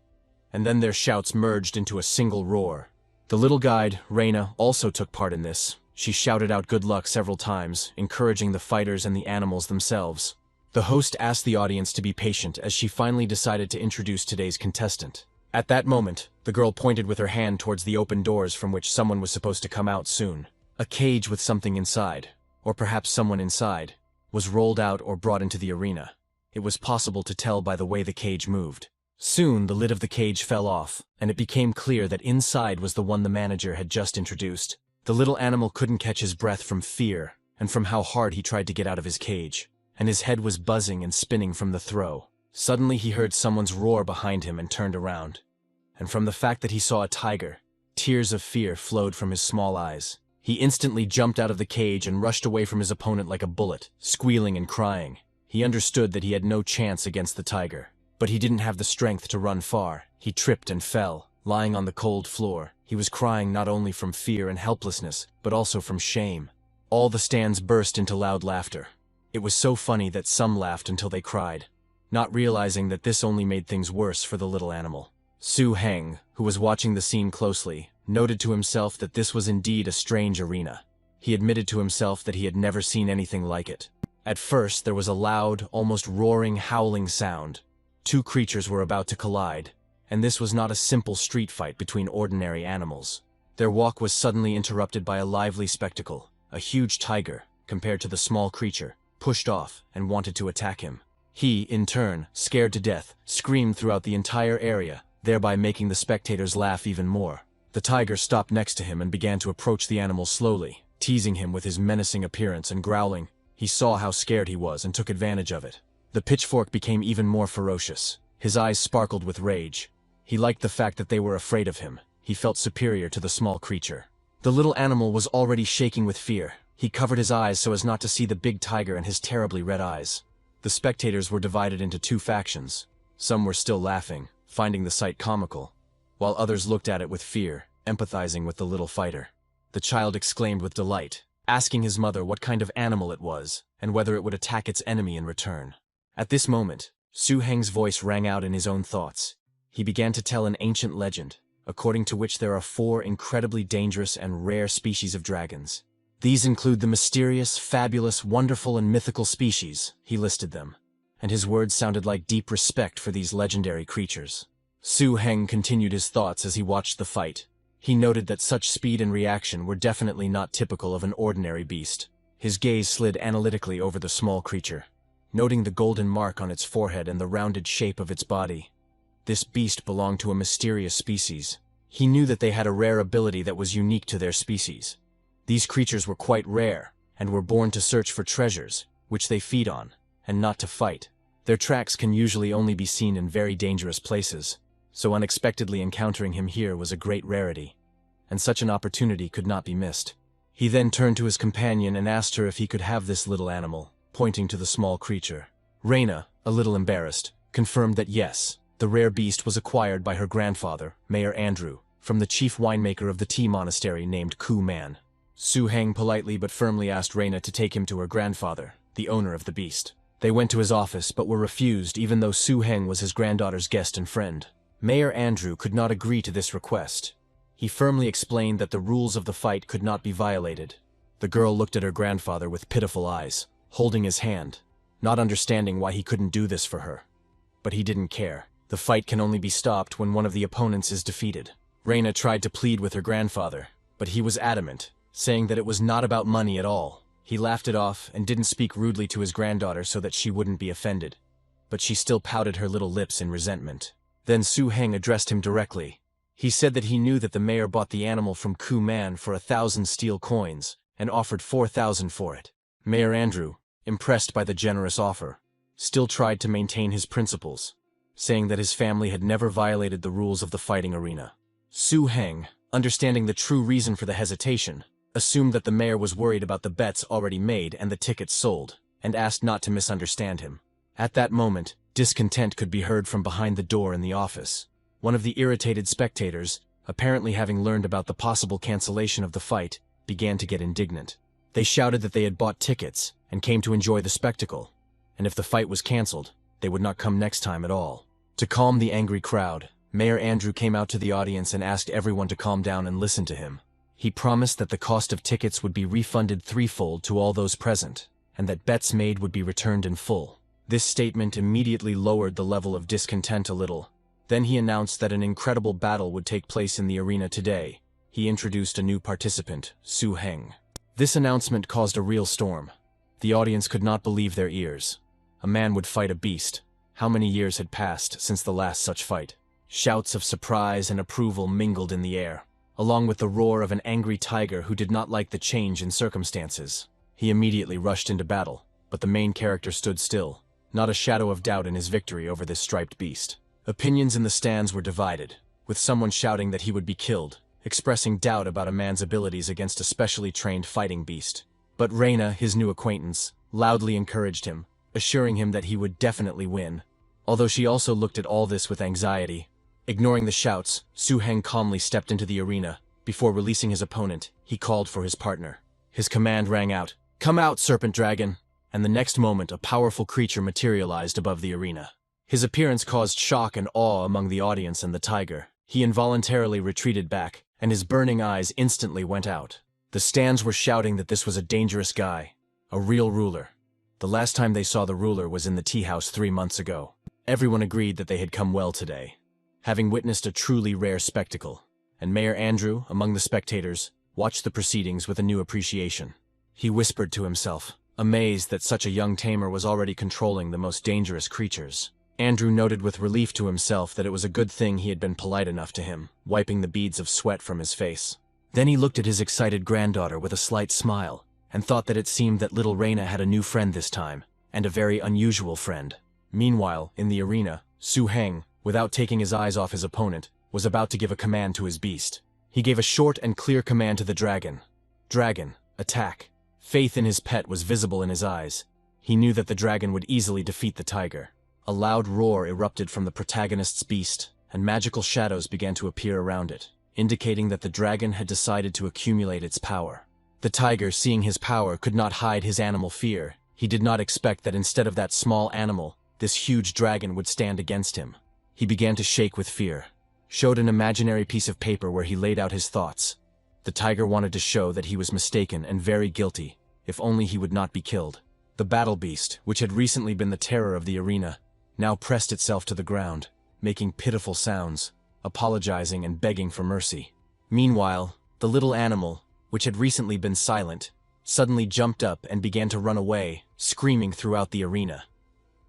[SPEAKER 1] And then their shouts merged into a single roar. The little guide, Reina, also took part in this. She shouted out good luck several times, encouraging the fighters and the animals themselves. The host asked the audience to be patient as she finally decided to introduce today's contestant. At that moment, the girl pointed with her hand towards the open doors from which someone was supposed to come out soon. A cage with something inside, or perhaps someone inside, was rolled out or brought into the arena. It was possible to tell by the way the cage moved. Soon, the lid of the cage fell off, and it became clear that inside was the one the manager had just introduced. The little animal couldn't catch his breath from fear, and from how hard he tried to get out of his cage, and his head was buzzing and spinning from the throw. Suddenly he heard someone's roar behind him and turned around. And from the fact that he saw a tiger, tears of fear flowed from his small eyes. He instantly jumped out of the cage and rushed away from his opponent like a bullet, squealing and crying. He understood that he had no chance against the tiger, but he didn't have the strength to run far. He tripped and fell, lying on the cold floor. He was crying not only from fear and helplessness, but also from shame. All the stands burst into loud laughter. It was so funny that some laughed until they cried, not realizing that this only made things worse for the little animal. Su-heng, who was watching the scene closely, noted to himself that this was indeed a strange arena. He admitted to himself that he had never seen anything like it. At first, there was a loud, almost roaring, howling sound. Two creatures were about to collide, and this was not a simple street fight between ordinary animals. Their walk was suddenly interrupted by a lively spectacle. A huge tiger, compared to the small creature, pushed off and wanted to attack him. He, in turn, scared to death, screamed throughout the entire area, thereby making the spectators laugh even more. The tiger stopped next to him and began to approach the animal slowly, teasing him with his menacing appearance and growling. He saw how scared he was and took advantage of it. The pitchfork became even more ferocious. His eyes sparkled with rage. He liked the fact that they were afraid of him. He felt superior to the small creature. The little animal was already shaking with fear. He covered his eyes so as not to see the big tiger and his terribly red eyes. The spectators were divided into two factions. Some were still laughing, finding the sight comical, while others looked at it with fear, empathizing with the little fighter. The child exclaimed with delight, asking his mother what kind of animal it was, and whether it would attack its enemy in return. At this moment, Su-heng's voice rang out in his own thoughts. He began to tell an ancient legend, according to which there are 4 incredibly dangerous and rare species of dragons. These include the mysterious, fabulous, wonderful, and mythical species. He listed them, and his words sounded like deep respect for these legendary creatures. Su-heng continued his thoughts as he watched the fight. He noted that such speed and reaction were definitely not typical of an ordinary beast. His gaze slid analytically over the small creature, noting the golden mark on its forehead and the rounded shape of its body. This beast belonged to a mysterious species. He knew that they had a rare ability that was unique to their species. These creatures were quite rare, and were born to search for treasures, which they feed on, and not to fight. Their tracks can usually only be seen in very dangerous places, so unexpectedly encountering him here was a great rarity, and such an opportunity could not be missed. He then turned to his companion and asked her if he could have this little animal, pointing to the small creature. Reina, a little embarrassed, confirmed that yes, the rare beast was acquired by her grandfather, Mayor Andrew, from the chief winemaker of the tea monastery named Ku-man. Su-heng politely but firmly asked Reina to take him to her grandfather, the owner of the beast. They went to his office but were refused even though Su-heng was his granddaughter's guest and friend. Mayor Andrew could not agree to this request. He firmly explained that the rules of the fight could not be violated. The girl looked at her grandfather with pitiful eyes, holding his hand, not understanding why he couldn't do this for her. But he didn't care. The fight can only be stopped when one of the opponents is defeated. Reina tried to plead with her grandfather, but he was adamant, saying that it was not about money at all. He laughed it off and didn't speak rudely to his granddaughter so that she wouldn't be offended. But she still pouted her little lips in resentment. Then Su-heng addressed him directly. He said that he knew that the mayor bought the animal from Ku-man for 1,000 steel coins and offered 4,000 for it. Mayor Andrew, impressed by the generous offer, still tried to maintain his principles, saying that his family had never violated the rules of the fighting arena. Su-heng, understanding the true reason for the hesitation, assumed that the mayor was worried about the bets already made and the tickets sold, and asked not to misunderstand him. At that moment, discontent could be heard from behind the door in the office. One of the irritated spectators, apparently having learned about the possible cancellation of the fight, began to get indignant. They shouted that they had bought tickets and came to enjoy the spectacle, and if the fight was cancelled, they would not come next time at all. To calm the angry crowd, Mayor Andrew came out to the audience and asked everyone to calm down and listen to him. He promised that the cost of tickets would be refunded threefold to all those present, and that bets made would be returned in full. This statement immediately lowered the level of discontent a little. Then he announced that an incredible battle would take place in the arena today. He introduced a new participant, Su-heng. This announcement caused a real storm. The audience could not believe their ears. A man would fight a beast. How many years had passed since the last such fight? Shouts of surprise and approval mingled in the air, along with the roar of an angry tiger who did not like the change in circumstances. He immediately rushed into battle, but the main character stood still, not a shadow of doubt in his victory over this striped beast. Opinions in the stands were divided, with someone shouting that he would be killed, expressing doubt about a man's abilities against a specially trained fighting beast. But Reina, his new acquaintance, loudly encouraged him, assuring him that he would definitely win. Although she also looked at all this with anxiety. Ignoring the shouts, Su-heng calmly stepped into the arena. Before releasing his opponent, he called for his partner. His command rang out, "Come out, serpent dragon!" And the next moment a powerful creature materialized above the arena. His appearance caused shock and awe among the audience and the tiger. He involuntarily retreated back, and his burning eyes instantly went out. The stands were shouting that this was a dangerous guy, a real ruler. The last time they saw the ruler was in the tea house 3 months ago. Everyone agreed that they had come well today, having witnessed a truly rare spectacle, and Mayor Andrew, among the spectators, watched the proceedings with a new appreciation. He whispered to himself, amazed that such a young tamer was already controlling the most dangerous creatures. Andrew noted with relief to himself that it was a good thing he had been polite enough to him, wiping the beads of sweat from his face. Then he looked at his excited granddaughter with a slight smile, and thought that it seemed that little Reina had a new friend this time, and a very unusual friend. Meanwhile, in the arena, Su-heng, without taking his eyes off his opponent, was about to give a command to his beast. He gave a short and clear command to the dragon. "Dragon, attack." Faith in his pet was visible in his eyes. He knew that the dragon would easily defeat the tiger. A loud roar erupted from the protagonist's beast, and magical shadows began to appear around it, indicating that the dragon had decided to accumulate its power. The tiger, seeing his power, could not hide his animal fear. He did not expect that instead of that small animal, this huge dragon would stand against him. He began to shake with fear, showed an imaginary piece of paper where he laid out his thoughts. The tiger wanted to show that he was mistaken and very guilty, if only he would not be killed. The battle beast, which had recently been the terror of the arena, now pressed itself to the ground, making pitiful sounds, apologizing and begging for mercy. Meanwhile, the little animal, which had recently been silent, suddenly jumped up and began to run away, screaming throughout the arena.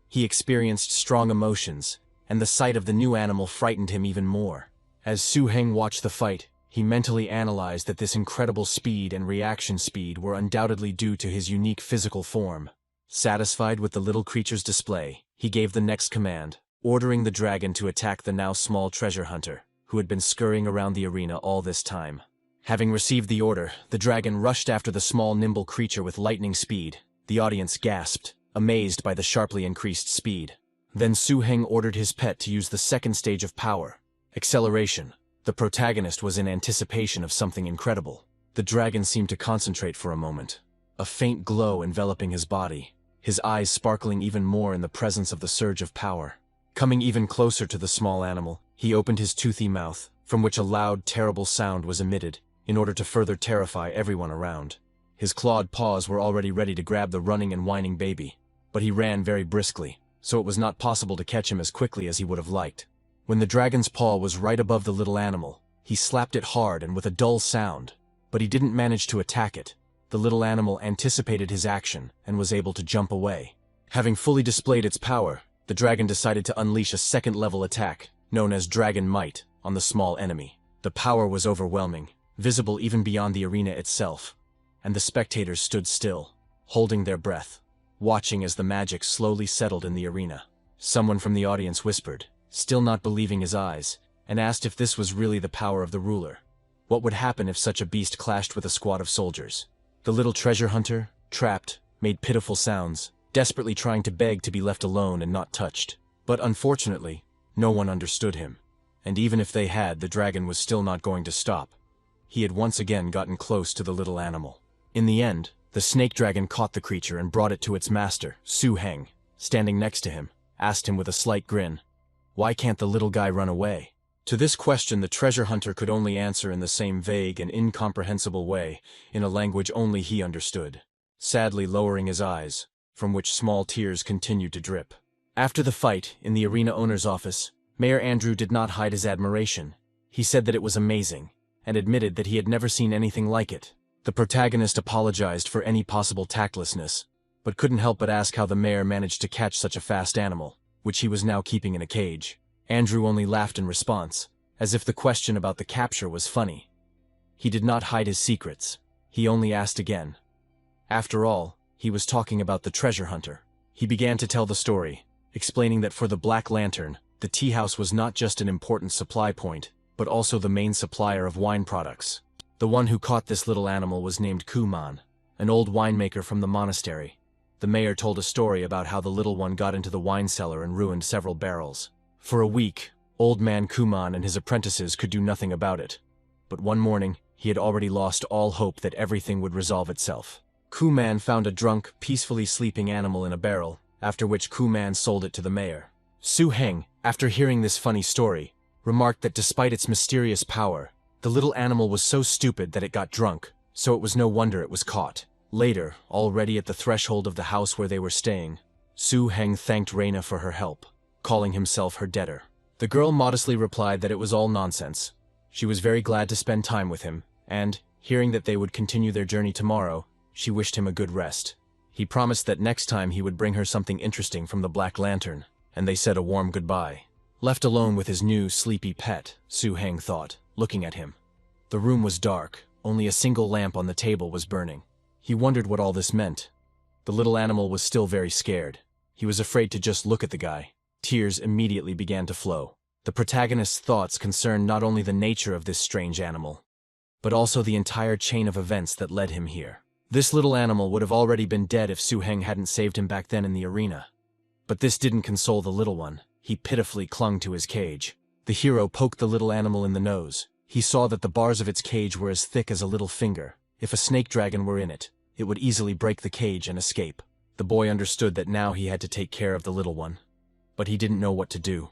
[SPEAKER 1] He experienced strong emotions, and the sight of the new animal frightened him even more. As Su-heng watched the fight, He mentally analyzed that this incredible speed and reaction speed were undoubtedly due to his unique physical form. Satisfied with the little creature's display, he gave the next command, ordering the dragon to attack the now small treasure hunter, who had been scurrying around the arena all this time. Having received the order, the dragon rushed after the small nimble creature with lightning speed. The audience gasped, amazed by the sharply increased speed. Then Su Heng ordered his pet to use the second stage of power, acceleration. The protagonist was in anticipation of something incredible. The dragon seemed to concentrate for a moment, a faint glow enveloping his body, his eyes sparkling even more in the presence of the surge of power. Coming even closer to the small animal, he opened his toothy mouth, from which a loud, terrible sound was emitted, in order to further terrify everyone around. His clawed paws were already ready to grab the running and whining baby, but he ran very briskly, so it was not possible to catch him as quickly as he would have liked. When the dragon's paw was right above the little animal, he slapped it hard and with a dull sound, but he didn't manage to attack it. The little animal anticipated his action and was able to jump away. Having fully displayed its power, the dragon decided to unleash a second-level attack, known as Dragon Might, on the small enemy. The power was overwhelming, visible even beyond the arena itself, and the spectators stood still, holding their breath, watching as the magic slowly settled in the arena. Someone from the audience whispered, still not believing his eyes, and asked if this was really the power of the ruler. What would happen if such a beast clashed with a squad of soldiers? The little treasure hunter, trapped, made pitiful sounds, desperately trying to beg to be left alone and not touched. But unfortunately, no one understood him. And even if they had, the dragon was still not going to stop. He had once again gotten close to the little animal. In the end, the snake dragon caught the creature and brought it to its master, Su Heng, standing next to him, asked him with a slight grin, "Why can't the little guy run away?" To this question the treasure hunter could only answer in the same vague and incomprehensible way, in a language only he understood, sadly lowering his eyes, from which small tears continued to drip. After the fight, in the arena owner's office, Mayor Andrew did not hide his admiration. He said that it was amazing, and admitted that he had never seen anything like it. The protagonist apologized for any possible tactlessness, but couldn't help but ask how the mayor managed to catch such a fast animal, which he was now keeping in a cage. Andrew only laughed in response, as if the question about the capture was funny. He did not hide his secrets. He only asked again. After all, he was talking about the treasure hunter. He began to tell the story, explaining that for the Black Lantern, the tea house was not just an important supply point, but also the main supplier of wine products. The one who caught this little animal was named Kuman, an old winemaker from the monastery. The mayor told a story about how the little one got into the wine cellar and ruined several barrels. For a week, old man Kuman and his apprentices could do nothing about it. But one morning, he had already lost all hope that everything would resolve itself. Kuman found a drunk, peacefully sleeping animal in a barrel, after which Kuman sold it to the mayor. Su Heng, after hearing this funny story, remarked that despite its mysterious power, the little animal was so stupid that it got drunk, so it was no wonder it was caught. Later, already at the threshold of the house where they were staying, Su Heng thanked Reina for her help, calling himself her debtor. The girl modestly replied that it was all nonsense. She was very glad to spend time with him, and, hearing that they would continue their journey tomorrow, she wished him a good rest. He promised that next time he would bring her something interesting from the Black Lantern, and they said a warm goodbye. Left alone with his new, sleepy pet, Su Heng thought, looking at him. The room was dark, only a single lamp on the table was burning. He wondered what all this meant. The little animal was still very scared. He was afraid to just look at the guy. Tears immediately began to flow. The protagonist's thoughts concerned not only the nature of this strange animal, but also the entire chain of events that led him here. This little animal would have already been dead if Su Heng hadn't saved him back then in the arena. But this didn't console the little one. He pitifully clung to his cage. The hero poked the little animal in the nose. He saw that the bars of its cage were as thick as a little finger. If a snake dragon were in it, it would easily break the cage and escape. The boy understood that now he had to take care of the little one. But he didn't know what to do.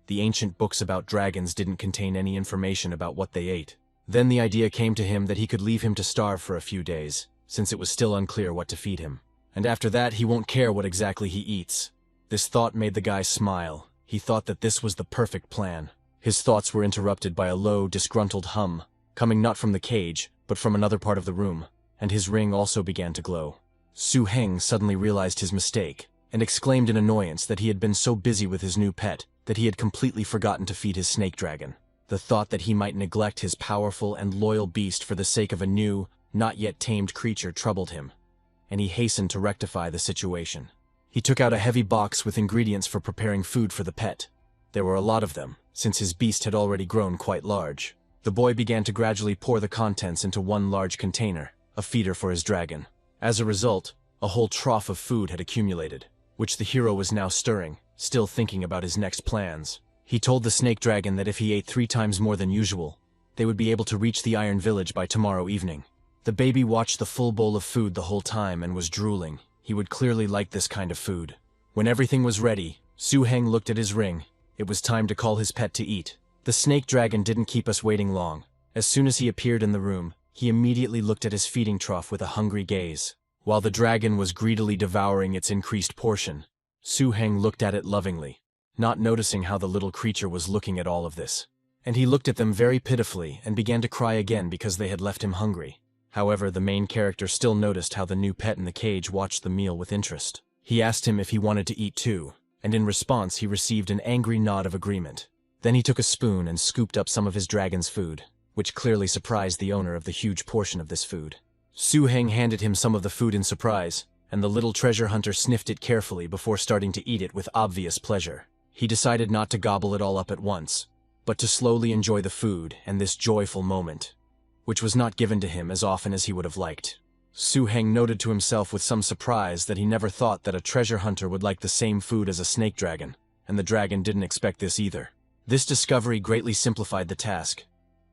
[SPEAKER 1] The ancient books about dragons didn't contain any information about what they ate. Then the idea came to him that he could leave him to starve for a few days, since it was still unclear what to feed him. And after that he won't care what exactly he eats. This thought made the guy smile. He thought that this was the perfect plan. His thoughts were interrupted by a low, disgruntled hum, coming not from the cage, but from another part of the room, and his ring also began to glow. Su Heng suddenly realized his mistake, and exclaimed in annoyance that he had been so busy with his new pet that he had completely forgotten to feed his snake dragon. The thought that he might neglect his powerful and loyal beast for the sake of a new, not yet tamed creature troubled him, and he hastened to rectify the situation. He took out a heavy box with ingredients for preparing food for the pet. There were a lot of them, since his beast had already grown quite large. The boy began to gradually pour the contents into one large container, a feeder for his dragon. As a result, a whole trough of food had accumulated, which the hero was now stirring, still thinking about his next plans. He told the snake dragon that if he ate 3 times more than usual, they would be able to reach the Iron Village by tomorrow evening. The baby watched the full bowl of food the whole time and was drooling. He would clearly like this kind of food. When everything was ready, Su-heng looked at his ring. It was time to call his pet to eat. The snake dragon didn't keep us waiting long. As soon as he appeared in the room, he immediately looked at his feeding trough with a hungry gaze. While the dragon was greedily devouring its increased portion, Su-heng looked at it lovingly, not noticing how the little creature was looking at all of this. And he looked at them very pitifully and began to cry again because they had left him hungry. However, the main character still noticed how the new pet in the cage watched the meal with interest. He asked him if he wanted to eat too, and in response he received an angry nod of agreement. Then he took a spoon and scooped up some of his dragon's food, which clearly surprised the owner of the huge portion of this food. Su-heng handed him some of the food in surprise, and the little treasure hunter sniffed it carefully before starting to eat it with obvious pleasure. He decided not to gobble it all up at once, but to slowly enjoy the food and this joyful moment, which was not given to him as often as he would have liked. Su-heng noted to himself with some surprise that he never thought that a treasure hunter would like the same food as a snake dragon, and the dragon didn't expect this either. This discovery greatly simplified the task.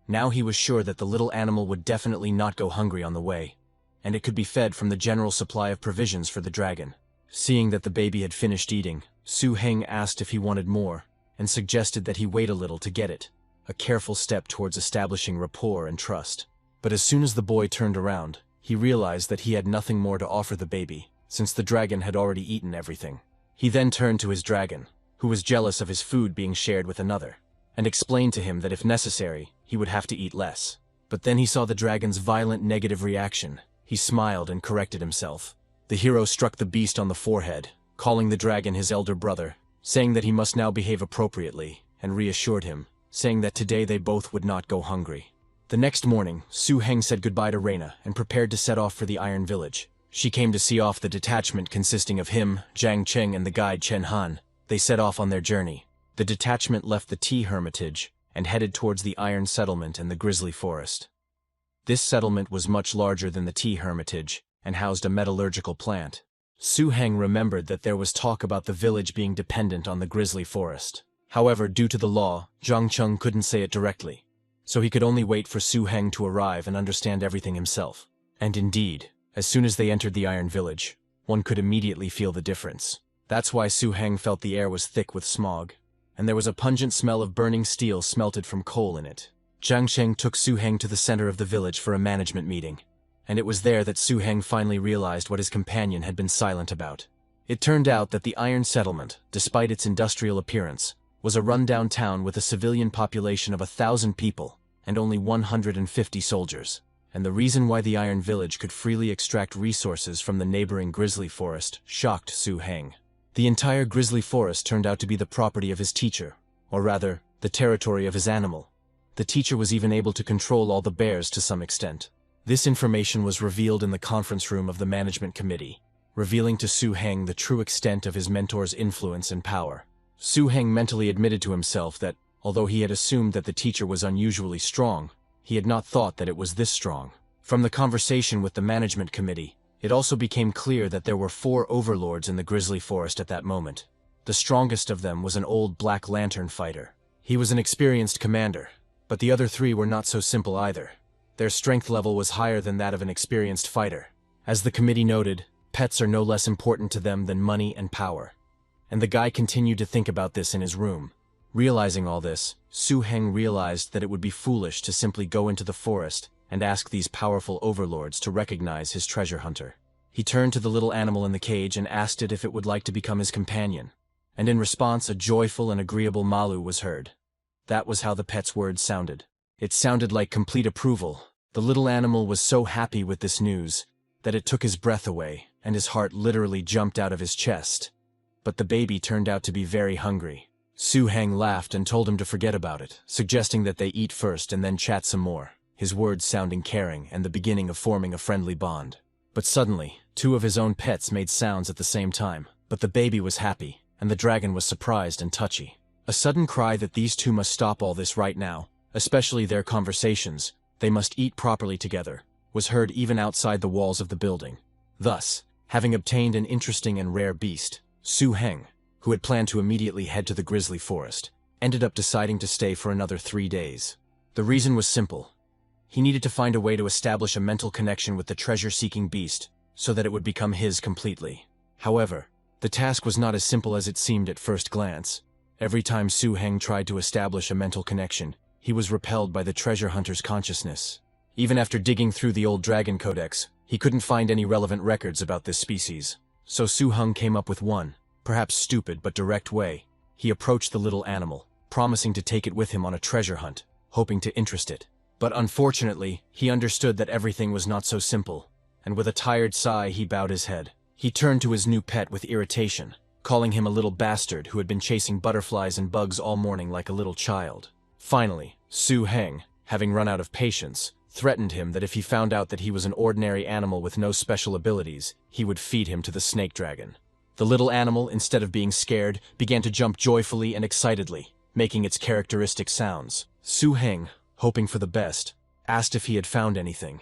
[SPEAKER 1] Now he was sure that the little animal would definitely not go hungry on the way, and it could be fed from the general supply of provisions for the dragon. Seeing that the baby had finished eating, Su-heng asked if he wanted more, and suggested that he wait a little to get it, a careful step towards establishing rapport and trust. But as soon as the boy turned around, he realized that he had nothing more to offer the baby, since the dragon had already eaten everything. He then turned to his dragon, who was jealous of his food being shared with another, and explained to him that if necessary, he would have to eat less. But then he saw the dragon's violent negative reaction. He smiled and corrected himself. The hero struck the beast on the forehead, calling the dragon his elder brother, saying that he must now behave appropriately, and reassured him, saying that today they both would not go hungry. The next morning, Su-heng said goodbye to Reina and prepared to set off for the Iron Village. She came to see off the detachment consisting of him, Jiang Cheng, and the guide Chen Han. They set off on their journey. The detachment left the Tea Hermitage and headed towards the Iron Settlement and the Grizzly Forest. This settlement was much larger than the Tea Hermitage and housed a metallurgical plant. Su-heng remembered that there was talk about the village being dependent on the Grizzly Forest. However, due to the law, Jiang Cheng couldn't say it directly, so he could only wait for Su-heng to arrive and understand everything himself. And indeed, as soon as they entered the Iron Village, one could immediately feel the difference. That's why Su-heng felt the air was thick with smog, and there was a pungent smell of burning steel smelted from coal in it. Jiang Cheng took Su-heng to the center of the village for a management meeting, and it was there that Su-heng finally realized what his companion had been silent about. It turned out that the Iron Settlement, despite its industrial appearance, was a rundown town with a civilian population of 1,000 people and only 150 soldiers. And the reason why the Iron Village could freely extract resources from the neighboring Grizzly Forest shocked Su-heng. The entire Grizzly Forest turned out to be the property of his teacher, or rather, the territory of his animal. The teacher was even able to control all the bears to some extent. This information was revealed in the conference room of the management committee, revealing to Su-heng the true extent of his mentor's influence and power. Su-heng mentally admitted to himself that, although he had assumed that the teacher was unusually strong, he had not thought that it was this strong. From the conversation with the management committee, it also became clear that there were 4 overlords in the Grizzly Forest at that moment. The strongest of them was an old Black Lantern fighter. He was an experienced commander, but the other 3 were not so simple either. Their strength level was higher than that of an experienced fighter. As the committee noted, pets are no less important to them than money and power. And the guy continued to think about this in his room. Realizing all this, Su-heng realized that it would be foolish to simply go into the forest and ask these powerful overlords to recognize his treasure hunter. He turned to the little animal in the cage and asked it if it would like to become his companion. And in response, a joyful and agreeable malu was heard. That was how the pet's words sounded. It sounded like complete approval. The little animal was so happy with this news that it took his breath away, and his heart literally jumped out of his chest. But the baby turned out to be very hungry. Su Heng laughed and told him to forget about it, suggesting that they eat first and then chat some more, his words sounding caring and the beginning of forming a friendly bond. But suddenly, two of his own pets made sounds at the same time, but the baby was happy, and the dragon was surprised and touchy. A sudden cry that these two must stop all this right now, especially their conversations, they must eat properly together, was heard even outside the walls of the building. Thus, having obtained an interesting and rare beast, Su Heng, who had planned to immediately head to the grizzly forest, ended up deciding to stay for another 3 days. The reason was simple. He needed to find a way to establish a mental connection with the treasure-seeking beast so that it would become his completely. However, the task was not as simple as it seemed at first glance. Every time Su Heng tried to establish a mental connection, he was repelled by the treasure hunter's consciousness. Even after digging through the old Dragon Codex, he couldn't find any relevant records about this species. So Su Heng came up with one, perhaps stupid but direct way. He approached the little animal, promising to take it with him on a treasure hunt, hoping to interest it. But unfortunately, he understood that everything was not so simple, and with a tired sigh he bowed his head. He turned to his new pet with irritation, calling him a little bastard who had been chasing butterflies and bugs all morning like a little child. Finally, Su Heng, having run out of patience, threatened him that if he found out that he was an ordinary animal with no special abilities, he would feed him to the snake dragon. The little animal, instead of being scared, began to jump joyfully and excitedly, making its characteristic sounds. Su Heng, hoping for the best, asked if he had found anything.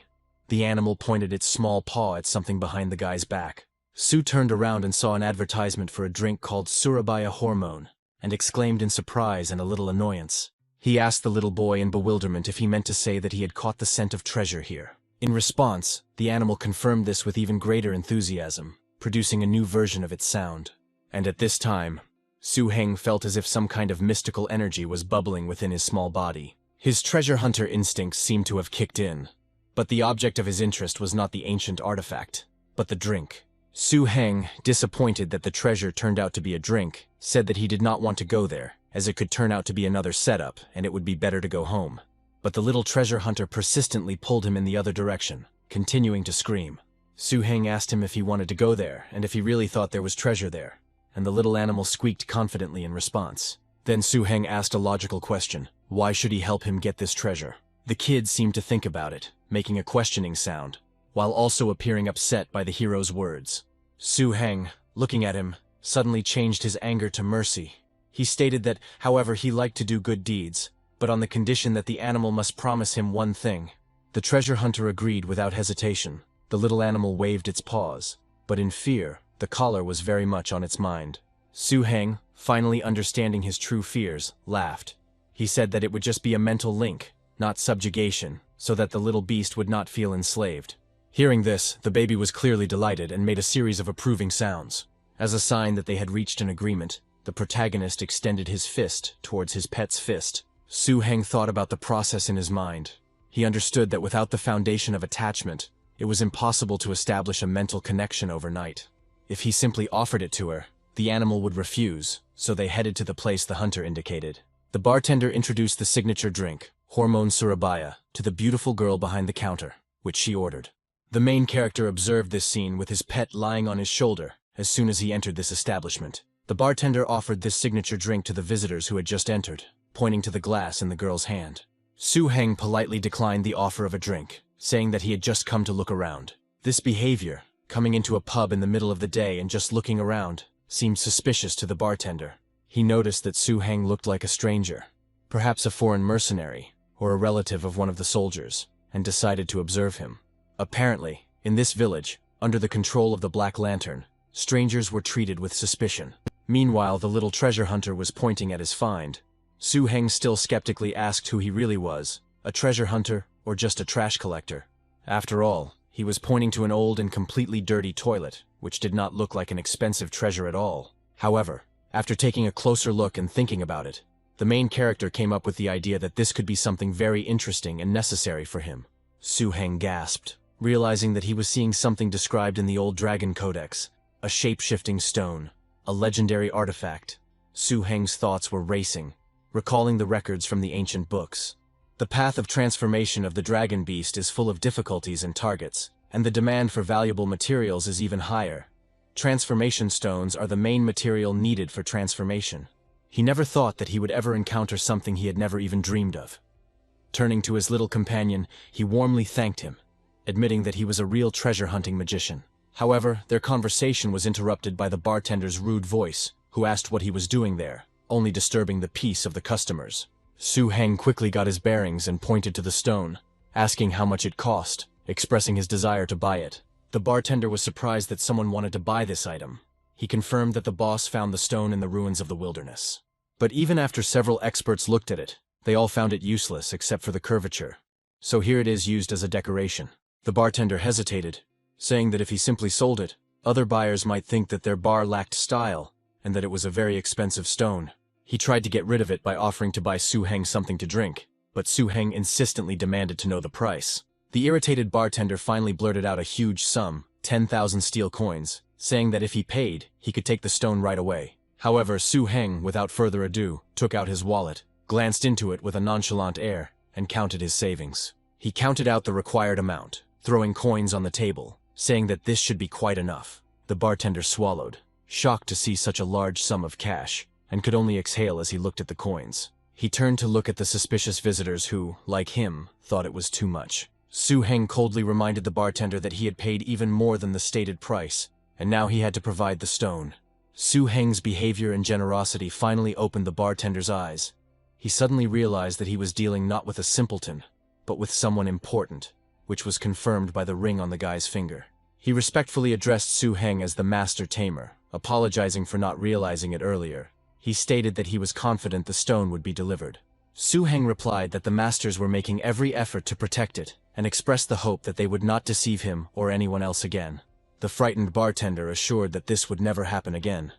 [SPEAKER 1] The animal pointed its small paw at something behind the guy's back. Su turned around and saw an advertisement for a drink called Surabaya Hormone, and exclaimed in surprise and a little annoyance. He asked the little boy in bewilderment if he meant to say that he had caught the scent of treasure here. In response, the animal confirmed this with even greater enthusiasm, producing a new version of its sound. And at this time, Su Heng felt as if some kind of mystical energy was bubbling within his small body. His treasure hunter instincts seemed to have kicked in, but the object of his interest was not the ancient artifact, but the drink. Su Heng, disappointed that the treasure turned out to be a drink, said that he did not want to go there, as it could turn out to be another setup and it would be better to go home. But the little treasure hunter persistently pulled him in the other direction, continuing to scream. Su Heng asked him if he wanted to go there and if he really thought there was treasure there, and the little animal squeaked confidently in response. Then Su Heng asked a logical question. Why should he help him get this treasure? The kid seemed to think about it, making a questioning sound, while also appearing upset by the hero's words. Su Heng, looking at him, suddenly changed his anger to mercy. He stated that, however, he liked to do good deeds, but on the condition that the animal must promise him one thing. The treasure hunter agreed without hesitation. The little animal waved its paws, but in fear, the collar was very much on its mind. Su Heng, finally understanding his true fears, laughed. He said that it would just be a mental link, not subjugation, so that the little beast would not feel enslaved. Hearing this, the baby was clearly delighted and made a series of approving sounds. As a sign that they had reached an agreement, the protagonist extended his fist towards his pet's fist. Su Heng thought about the process in his mind. He understood that without the foundation of attachment, it was impossible to establish a mental connection overnight. If he simply offered it to her, the animal would refuse, so they headed to the place the hunter indicated. The bartender introduced the signature drink, Hormone Surabaya, to the beautiful girl behind the counter, which she ordered. The main character observed this scene with his pet lying on his shoulder as soon as he entered this establishment. The bartender offered this signature drink to the visitors who had just entered, pointing to the glass in the girl's hand. Su Heng politely declined the offer of a drink, saying that he had just come to look around. This behavior, coming into a pub in the middle of the day and just looking around, seemed suspicious to the bartender. He noticed that Su Heng looked like a stranger, perhaps a foreign mercenary, or a relative of one of the soldiers, and decided to observe him. Apparently, in this village, under the control of the Black Lantern, strangers were treated with suspicion. Meanwhile, the little treasure hunter was pointing at his find. Su Heng still skeptically asked who he really was, a treasure hunter or just a trash collector. After all, he was pointing to an old and completely dirty toilet, which did not look like an expensive treasure at all. However, after taking a closer look and thinking about it, the main character came up with the idea that this could be something very interesting and necessary for him. Su Heng gasped, realizing that he was seeing something described in the old Dragon Codex, a shape-shifting stone, a legendary artifact. Su Heng's thoughts were racing, recalling the records from the ancient books. The path of transformation of the dragon beast is full of difficulties and targets, and the demand for valuable materials is even higher. Transformation stones are the main material needed for transformation. He never thought that he would ever encounter something he had never even dreamed of. Turning to his little companion, he warmly thanked him, admitting that he was a real treasure-hunting magician. However, their conversation was interrupted by the bartender's rude voice, who asked what he was doing there, only disturbing the peace of the customers. Su-heng quickly got his bearings and pointed to the stone, asking how much it cost, expressing his desire to buy it. The bartender was surprised that someone wanted to buy this item. He confirmed that the boss found the stone in the ruins of the wilderness. But even after several experts looked at it, they all found it useless except for the curvature. So here it is used as a decoration. The bartender hesitated, saying that if he simply sold it, other buyers might think that their bar lacked style and that it was a very expensive stone. He tried to get rid of it by offering to buy Su-heng something to drink, but Su-heng insistently demanded to know the price. The irritated bartender finally blurted out a huge sum, 10,000 steel coins, saying that if he paid, he could take the stone right away. However, Su-heng, without further ado, took out his wallet, glanced into it with a nonchalant air, and counted his savings. He counted out the required amount, throwing coins on the table, saying that this should be quite enough. The bartender swallowed, shocked to see such a large sum of cash, and could only exhale as he looked at the coins. He turned to look at the suspicious visitors who, like him, thought it was too much. Su-heng coldly reminded the bartender that he had paid even more than the stated price, and now he had to provide the stone. Su-heng's behavior and generosity finally opened the bartender's eyes. He suddenly realized that he was dealing not with a simpleton, but with someone important, which was confirmed by the ring on the guy's finger. He respectfully addressed Su-heng as the master tamer, apologizing for not realizing it earlier. He stated that he was confident the stone would be delivered. Su-heng replied that the masters were making every effort to protect it, and expressed the hope that they would not deceive him or anyone else again. The frightened bartender assured that this would never happen again,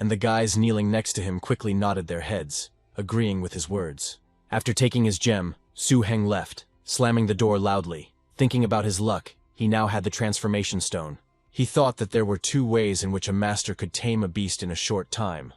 [SPEAKER 1] and the guys kneeling next to him quickly nodded their heads, agreeing with his words. After taking his gem, Su-heng left, slamming the door loudly. Thinking about his luck, he now had the transformation stone. He thought that there were two ways in which a master could tame a beast in a short time,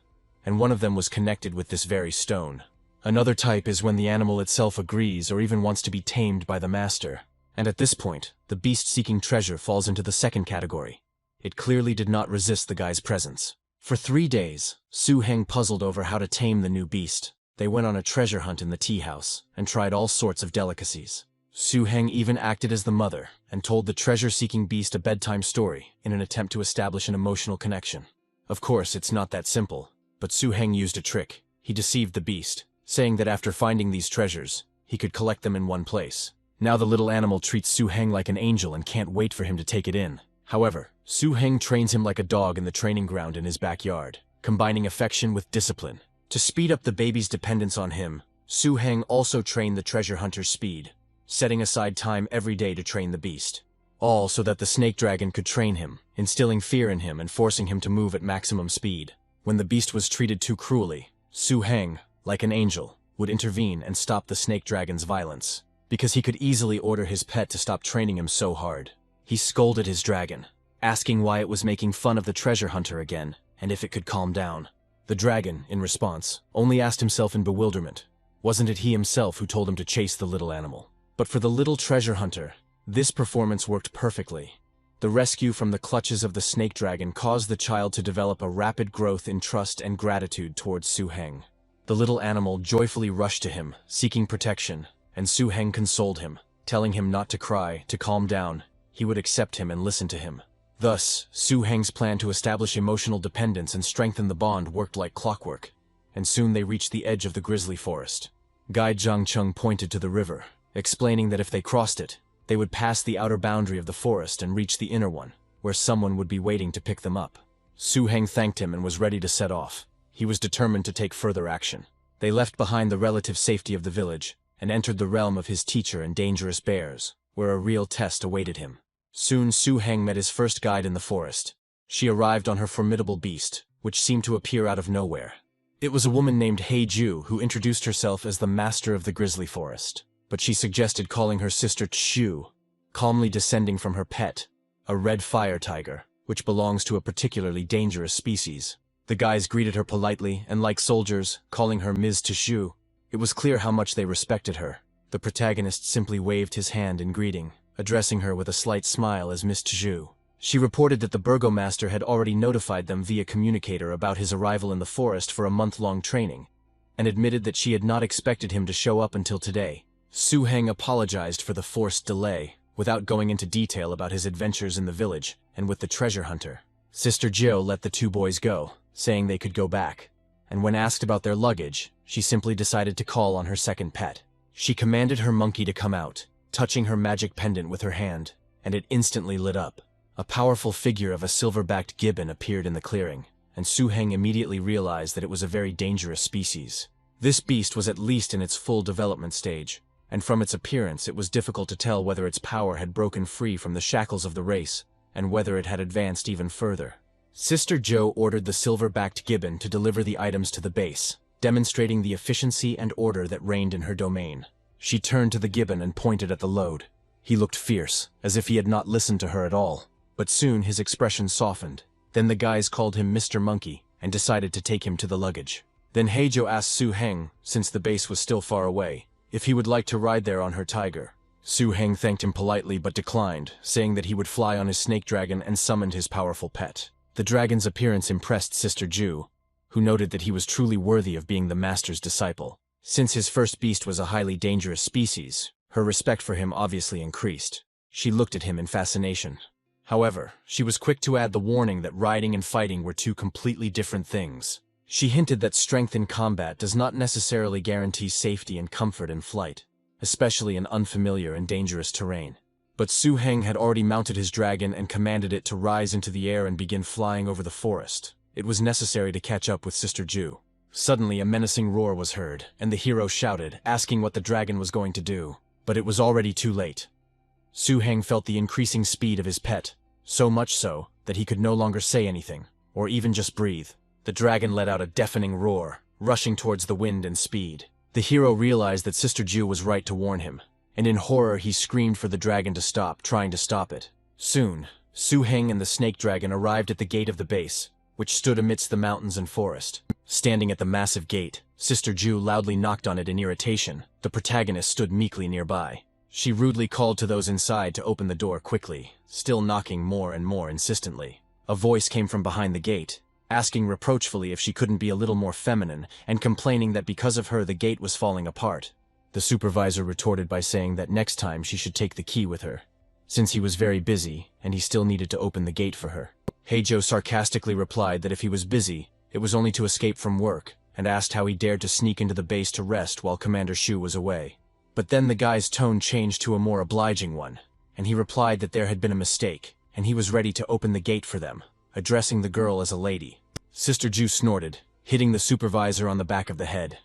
[SPEAKER 1] and one of them was connected with this very stone. Another type is when the animal itself agrees or even wants to be tamed by the master. And at this point, the beast-seeking treasure falls into the second category. It clearly did not resist the guy's presence. For 3 days, Su-heng puzzled over how to tame the new beast. They went on a treasure hunt in the tea house and tried all sorts of delicacies. Su-heng even acted as the mother and told the treasure-seeking beast a bedtime story in an attempt to establish an emotional connection. Of course, it's not that simple, but Su-heng used a trick. He deceived the beast, saying that after finding these treasures, he could collect them in one place. Now the little animal treats Su-heng like an angel and can't wait for him to take it in. However, Su-heng trains him like a dog in the training ground in his backyard, combining affection with discipline. To speed up the baby's dependence on him, Su-heng also trained the treasure hunter's speed, setting aside time every day to train the beast. All so that the snake dragon could train him, instilling fear in him and forcing him to move at maximum speed. When the beast was treated too cruelly, Su-heng, like an angel, would intervene and stop the snake dragon's violence, because he could easily order his pet to stop training him so hard. He scolded his dragon, asking why it was making fun of the treasure hunter again, and if it could calm down. The dragon, in response, only asked himself in bewilderment, wasn't it he himself who told him to chase the little animal? But for the little treasure hunter, this performance worked perfectly. The rescue from the clutches of the snake dragon caused the child to develop a rapid growth in trust and gratitude towards Su-heng. The little animal joyfully rushed to him, seeking protection, and Su-heng consoled him, telling him not to cry, to calm down. He would accept him and listen to him. Thus, Su-heng's plan to establish emotional dependence and strengthen the bond worked like clockwork, and soon they reached the edge of the grizzly forest. Guide Zhangcheng pointed to the river, explaining that if they crossed it, they would pass the outer boundary of the forest and reach the inner one, where someone would be waiting to pick them up. Su-heng thanked him and was ready to set off. He was determined to take further action. They left behind the relative safety of the village and entered the realm of his teacher and dangerous bears, where a real test awaited him. Soon Su-heng met his first guide in the forest. She arrived on her formidable beast, which seemed to appear out of nowhere. It was a woman named Heiju who introduced herself as the master of the grizzly forest, but she suggested calling her sister Chu, calmly descending from her pet, a red fire tiger, which belongs to a particularly dangerous species. The guys greeted her politely and, like soldiers, calling her Ms. Tishu. It was clear how much they respected her. The protagonist simply waved his hand in greeting, addressing her with a slight smile as Miss Tishu. She reported that the burgomaster had already notified them via communicator about his arrival in the forest for a month-long training, and admitted that she had not expected him to show up until today. Su-heng apologized for the forced delay, without going into detail about his adventures in the village and with the treasure hunter. Sister Jiu let the two boys go, saying they could go back, and when asked about their luggage, she simply decided to call on her second pet. She commanded her monkey to come out, touching her magic pendant with her hand, and it instantly lit up. A powerful figure of a silver-backed gibbon appeared in the clearing, and Su-heng immediately realized that it was a very dangerous species. This beast was at least in its full development stage, and from its appearance it was difficult to tell whether its power had broken free from the shackles of the race, and whether it had advanced even further. Sister Joe ordered the silver-backed gibbon to deliver the items to the base, demonstrating the efficiency and order that reigned in her domain. She turned to the gibbon and pointed at the load. He looked fierce, as if he had not listened to her at all, but soon his expression softened. Then the guys called him Mr. Monkey and decided to take him to the luggage. Then Heijo asked Su-heng, since the base was still far away, if he would like to ride there on her tiger. Su-heng thanked him politely but declined, saying that he would fly on his snake dragon and summoned his powerful pet. The dragon's appearance impressed Sister Ju, who noted that he was truly worthy of being the master's disciple. Since his first beast was a highly dangerous species, her respect for him obviously increased. She looked at him in fascination. However, she was quick to add the warning that riding and fighting were two completely different things. She hinted that strength in combat does not necessarily guarantee safety and comfort in flight, especially in unfamiliar and dangerous terrain. But Su-heng had already mounted his dragon and commanded it to rise into the air and begin flying over the forest. It was necessary to catch up with Sister Ju. Suddenly a menacing roar was heard, and the hero shouted, asking what the dragon was going to do. But it was already too late. Su-heng felt the increasing speed of his pet, so much so that he could no longer say anything, or even just breathe. The dragon let out a deafening roar, rushing towards the wind and speed. The hero realized that Sister Ju was right to warn him, and in horror he screamed for the dragon to stop, trying to stop it. Soon, Su-heng and the snake dragon arrived at the gate of the base, which stood amidst the mountains and forest. Standing at the massive gate, Sister Ju loudly knocked on it in irritation. The protagonist stood meekly nearby. She rudely called to those inside to open the door quickly, still knocking more and more insistently. A voice came from behind the gate, asking reproachfully if she couldn't be a little more feminine, and complaining that because of her the gate was falling apart. The supervisor retorted by saying that next time she should take the key with her, since he was very busy and he still needed to open the gate for her. Heijo sarcastically replied that if he was busy, it was only to escape from work, and asked how he dared to sneak into the base to rest while Commander Shu was away. But then the guy's tone changed to a more obliging one, and he replied that there had been a mistake, and he was ready to open the gate for them, addressing the girl as a lady. Sister Ju snorted, hitting the supervisor on the back of the head.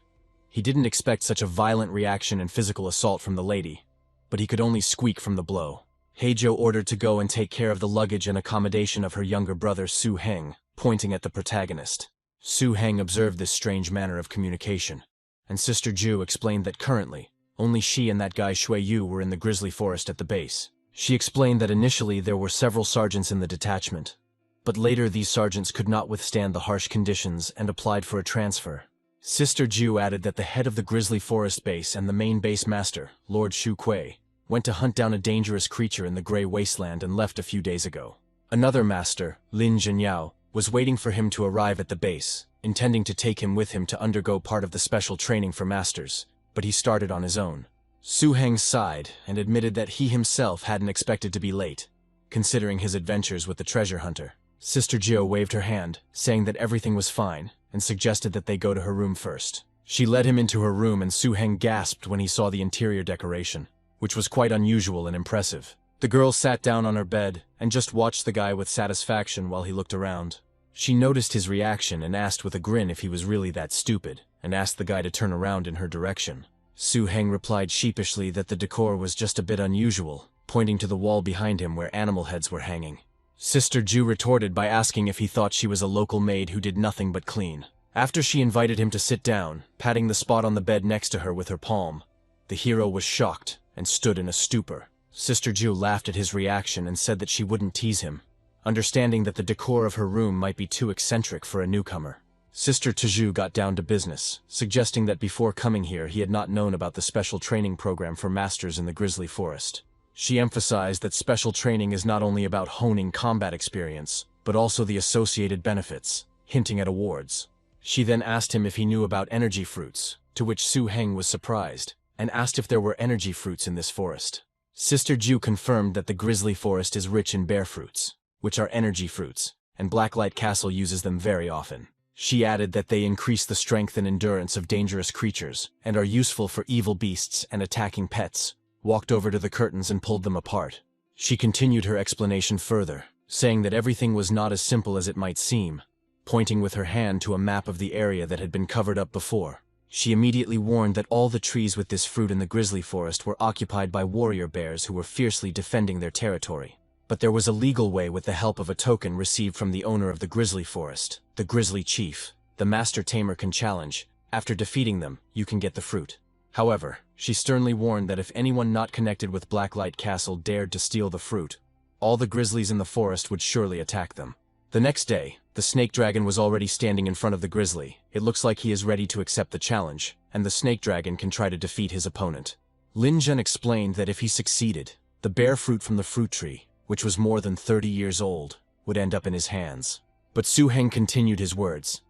[SPEAKER 1] He didn't expect such a violent reaction and physical assault from the lady, but he could only squeak from the blow. Heijo ordered to go and take care of the luggage and accommodation of her younger brother Su-heng, pointing at the protagonist. Su-heng observed this strange manner of communication, and Sister Ju explained that currently, only she and that guy Shui Yu were in the grizzly forest at the base. She explained that initially there were several sergeants in the detachment, but later these sergeants could not withstand the harsh conditions and applied for a transfer. Sister Ju added that the head of the grizzly forest base and the main base master, Lord Shu Kui, went to hunt down a dangerous creature in the Grey Wasteland and left a few days ago. Another master, Lin Jianyao, was waiting for him to arrive at the base, intending to take him with him to undergo part of the special training for masters, but he started on his own. Su-heng sighed and admitted that he himself hadn't expected to be late, considering his adventures with the treasure hunter. Sister Jiu waved her hand, saying that everything was fine, and suggested that they go to her room first. She led him into her room and Su-heng gasped when he saw the interior decoration, which was quite unusual and impressive. The girl sat down on her bed and just watched the guy with satisfaction while he looked around. She noticed his reaction and asked with a grin if he was really that stupid, and asked the guy to turn around in her direction. Su-heng replied sheepishly that the decor was just a bit unusual, pointing to the wall behind him where animal heads were hanging. Sister Ju retorted by asking if he thought she was a local maid who did nothing but clean. After she invited him to sit down, patting the spot on the bed next to her with her palm, the hero was shocked and stood in a stupor. Sister Ju laughed at his reaction and said that she wouldn't tease him, understanding that the decor of her room might be too eccentric for a newcomer. Sister Taju got down to business, suggesting that before coming here he had not known about the special training program for masters in the grizzly forest. She emphasized that special training is not only about honing combat experience, but also the associated benefits, hinting at awards. She then asked him if he knew about energy fruits, to which Su Heng was surprised, and asked if there were energy fruits in this forest. Sister Ju confirmed that the grizzly forest is rich in bear fruits, which are energy fruits, and Blacklight Castle uses them very often. She added that they increase the strength and endurance of dangerous creatures, and are useful for evil beasts and attacking pets. Walked over to the curtains and pulled them apart. She continued her explanation further, saying that everything was not as simple as it might seem, pointing with her hand to a map of the area that had been covered up before. She immediately warned that all the trees with this fruit in the grizzly forest were occupied by warrior bears who were fiercely defending their territory. But there was a legal way with the help of a token received from the owner of the grizzly forest, the grizzly chief. The master tamer can challenge. After defeating them, you can get the fruit. However, she sternly warned that if anyone not connected with Blacklight Castle dared to steal the fruit, all the grizzlies in the forest would surely attack them. The next day, the snake dragon was already standing in front of the grizzly. It looks like he is ready to accept the challenge, and the snake dragon can try to defeat his opponent. Lin Zhen explained that if he succeeded, the bear fruit from the fruit tree, which was more than 30 years old, would end up in his hands. But Su Heng continued his words.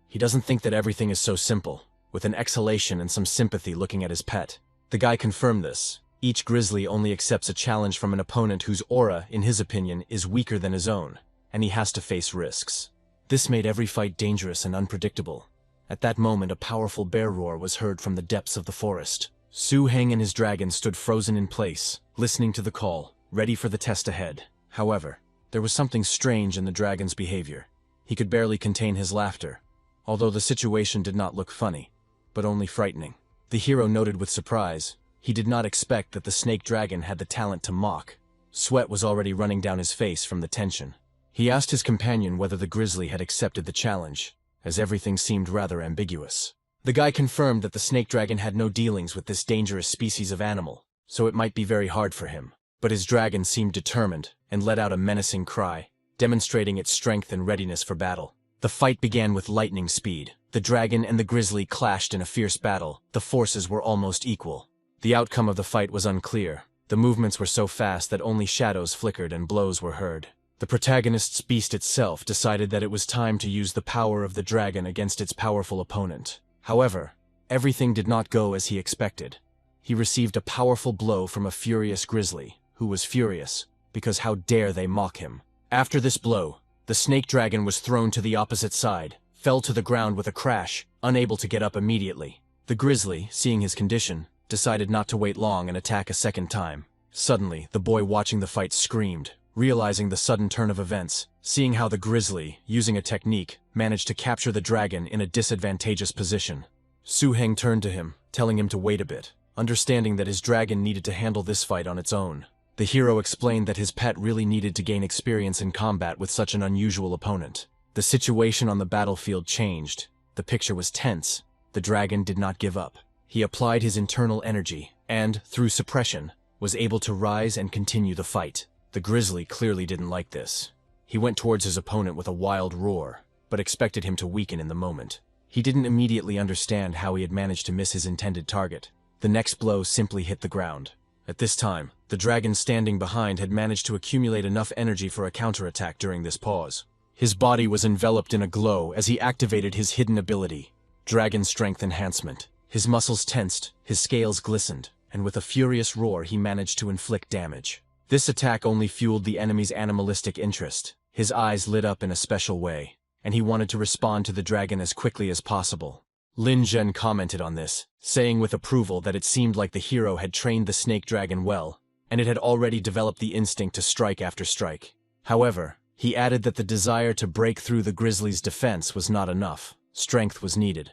[SPEAKER 1] He doesn't think that everything is so simple. With an exhalation and some sympathy looking at his pet. The guy confirmed this. Each grizzly only accepts a challenge from an opponent whose aura, in his opinion, is weaker than his own, and he has to face risks. This made every fight dangerous and unpredictable. At that moment, a powerful bear roar was heard from the depths of the forest. Su Heng and his dragon stood frozen in place, listening to the call, ready for the test ahead. However, there was something strange in the dragon's behavior. He could barely contain his laughter, although the situation did not look funny, but only frightening. The hero noted with surprise, he did not expect that the snake dragon had the talent to mock. Sweat was already running down his face from the tension. He asked his companion whether the grizzly had accepted the challenge, as everything seemed rather ambiguous. The guy confirmed that the snake dragon had no dealings with this dangerous species of animal, so it might be very hard for him. But his dragon seemed determined and let out a menacing cry, demonstrating its strength and readiness for battle. The fight began with lightning speed. The dragon and the grizzly clashed in a fierce battle. The forces were almost equal. The outcome of the fight was unclear. The movements were so fast that only shadows flickered and blows were heard. The protagonist's beast itself decided that it was time to use the power of the dragon against its powerful opponent. However, everything did not go as he expected. He received a powerful blow from a furious grizzly, who was furious, because how dare they mock him. After this blow, the snake dragon was thrown to the opposite side, fell to the ground with a crash, unable to get up immediately. The grizzly, seeing his condition, decided not to wait long and attack a second time. Suddenly, the boy watching the fight screamed, realizing the sudden turn of events, seeing how the grizzly, using a technique, managed to capture the dragon in a disadvantageous position. Su Heng turned to him, telling him to wait a bit, understanding that his dragon needed to handle this fight on its own. The hero explained that his pet really needed to gain experience in combat with such an unusual opponent. The situation on the battlefield changed. The picture was tense. The dragon did not give up. He applied his internal energy, and, through suppression, was able to rise and continue the fight. The grizzly clearly didn't like this. He went towards his opponent with a wild roar, but expected him to weaken in the moment. He didn't immediately understand how he had managed to miss his intended target. The next blow simply hit the ground. At this time, the dragon standing behind had managed to accumulate enough energy for a counterattack during this pause. His body was enveloped in a glow as he activated his hidden ability, Dragon Strength Enhancement. His muscles tensed, his scales glistened, and with a furious roar he managed to inflict damage. This attack only fueled the enemy's animalistic interest. His eyes lit up in a special way, and he wanted to respond to the dragon as quickly as possible. Lin Zhen commented on this, saying with approval that it seemed like the hero had trained the snake dragon well, and it had already developed the instinct to strike after strike. However, he added that the desire to break through the grizzly's defense was not enough. Strength was needed.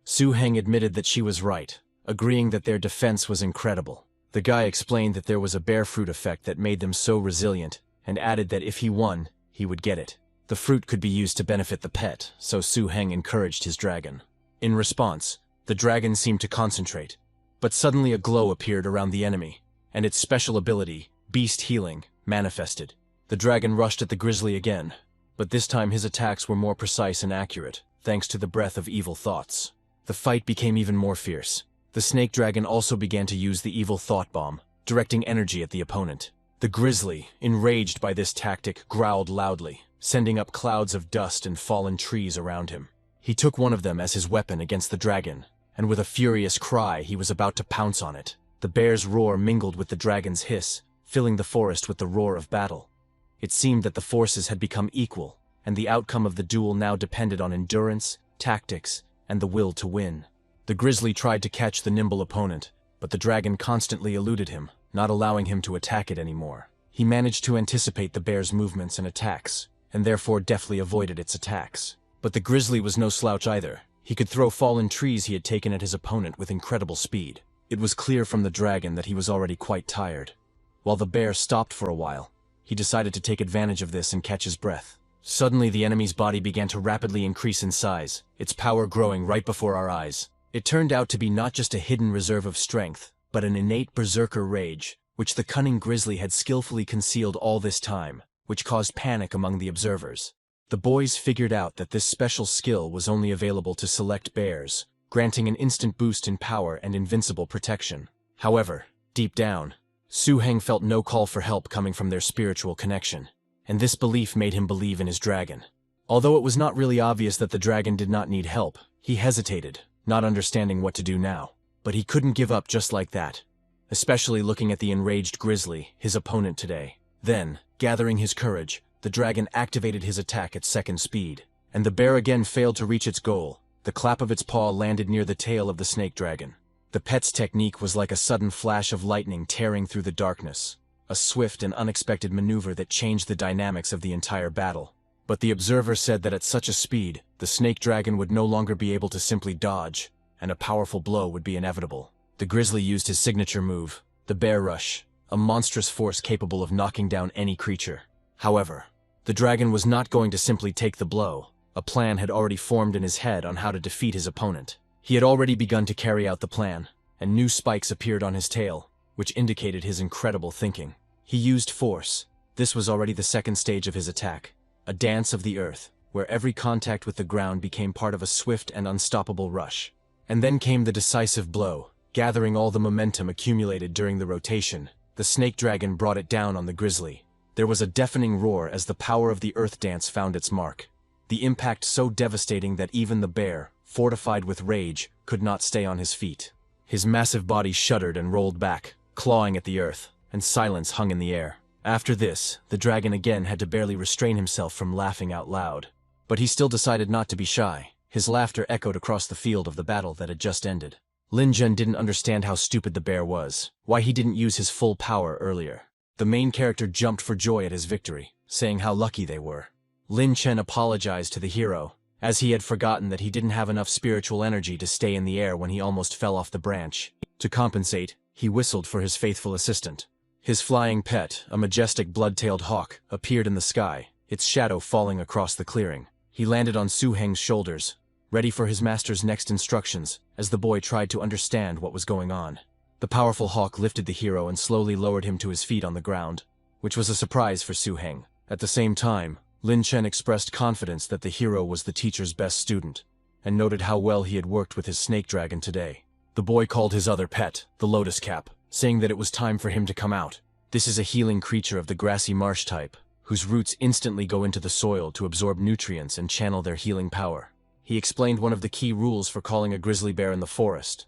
[SPEAKER 1] Su Heng admitted that she was right, agreeing that their defense was incredible. The guy explained that there was a bear fruit effect that made them so resilient, and added that if he won, he would get it. The fruit could be used to benefit the pet, so Su Heng encouraged his dragon. In response, the dragon seemed to concentrate, but suddenly a glow appeared around the enemy, and its special ability, Beast Healing, manifested. The dragon rushed at the grizzly again, but this time his attacks were more precise and accurate, thanks to the breath of evil thoughts. The fight became even more fierce. The snake dragon also began to use the evil thought bomb, directing energy at the opponent. The grizzly, enraged by this tactic, growled loudly, sending up clouds of dust and fallen trees around him. He took one of them as his weapon against the dragon, and with a furious cry he was about to pounce on it. The bear's roar mingled with the dragon's hiss, filling the forest with the roar of battle. It seemed that the forces had become equal, and the outcome of the duel now depended on endurance, tactics, and the will to win. The grizzly tried to catch the nimble opponent, but the dragon constantly eluded him, not allowing him to attack it anymore. He managed to anticipate the bear's movements and attacks, and therefore deftly avoided its attacks. But the grizzly was no slouch either. He could throw fallen trees he had taken at his opponent with incredible speed. It was clear from the dragon that he was already quite tired. While the bear stopped for a while, he decided to take advantage of this and catch his breath. Suddenly the enemy's body began to rapidly increase in size, its power growing right before our eyes. It turned out to be not just a hidden reserve of strength, but an innate berserker rage, which the cunning grizzly had skillfully concealed all this time, which caused panic among the observers. The boys figured out that this special skill was only available to select bears, granting an instant boost in power and invincible protection. However, deep down, Su-heng felt no call for help coming from their spiritual connection, and this belief made him believe in his dragon. Although it was not really obvious that the dragon did not need help, he hesitated, not understanding what to do now. But he couldn't give up just like that, especially looking at the enraged grizzly, his opponent today. Then, gathering his courage, the dragon activated his attack at second speed, and the bear again failed to reach its goal. The clap of its paw landed near the tail of the snake dragon. The pet's technique was like a sudden flash of lightning tearing through the darkness, a swift and unexpected maneuver that changed the dynamics of the entire battle. But the observer said that at such a speed, the snake dragon would no longer be able to simply dodge, and a powerful blow would be inevitable. The grizzly used his signature move, the bear rush, a monstrous force capable of knocking down any creature. However, the dragon was not going to simply take the blow. A plan had already formed in his head on how to defeat his opponent. He had already begun to carry out the plan, and new spikes appeared on his tail, which indicated his incredible thinking. He used force. This was already the second stage of his attack, a dance of the earth, where every contact with the ground became part of a swift and unstoppable rush. And then came the decisive blow. Gathering all the momentum accumulated during the rotation, the snake dragon brought it down on the grizzly. There was a deafening roar as the power of the earth dance found its mark. The impact so devastating that even the bear, fortified with rage, could not stay on his feet. His massive body shuddered and rolled back, clawing at the earth, and silence hung in the air. After this, the dragon again had to barely restrain himself from laughing out loud. But he still decided not to be shy. His laughter echoed across the field of the battle that had just ended. Lin Chen didn't understand how stupid the bear was, why he didn't use his full power earlier. The main character jumped for joy at his victory, saying how lucky they were. Lin Chen apologized to the hero, as he had forgotten that he didn't have enough spiritual energy to stay in the air when he almost fell off the branch. To compensate, he whistled for his faithful assistant. His flying pet, a majestic blood-tailed hawk, appeared in the sky, its shadow falling across the clearing. He landed on Su-heng's shoulders, ready for his master's next instructions, as the boy tried to understand what was going on. The powerful hawk lifted the hero and slowly lowered him to his feet on the ground, which was a surprise for Su-heng. At the same time, Lin Chen expressed confidence that the hero was the teacher's best student, and noted how well he had worked with his snake dragon today. The boy called his other pet, the lotus cap, saying that it was time for him to come out. This is a healing creature of the grassy marsh type, whose roots instantly go into the soil to absorb nutrients and channel their healing power. He explained one of the key rules for calling a grizzly bear in the forest.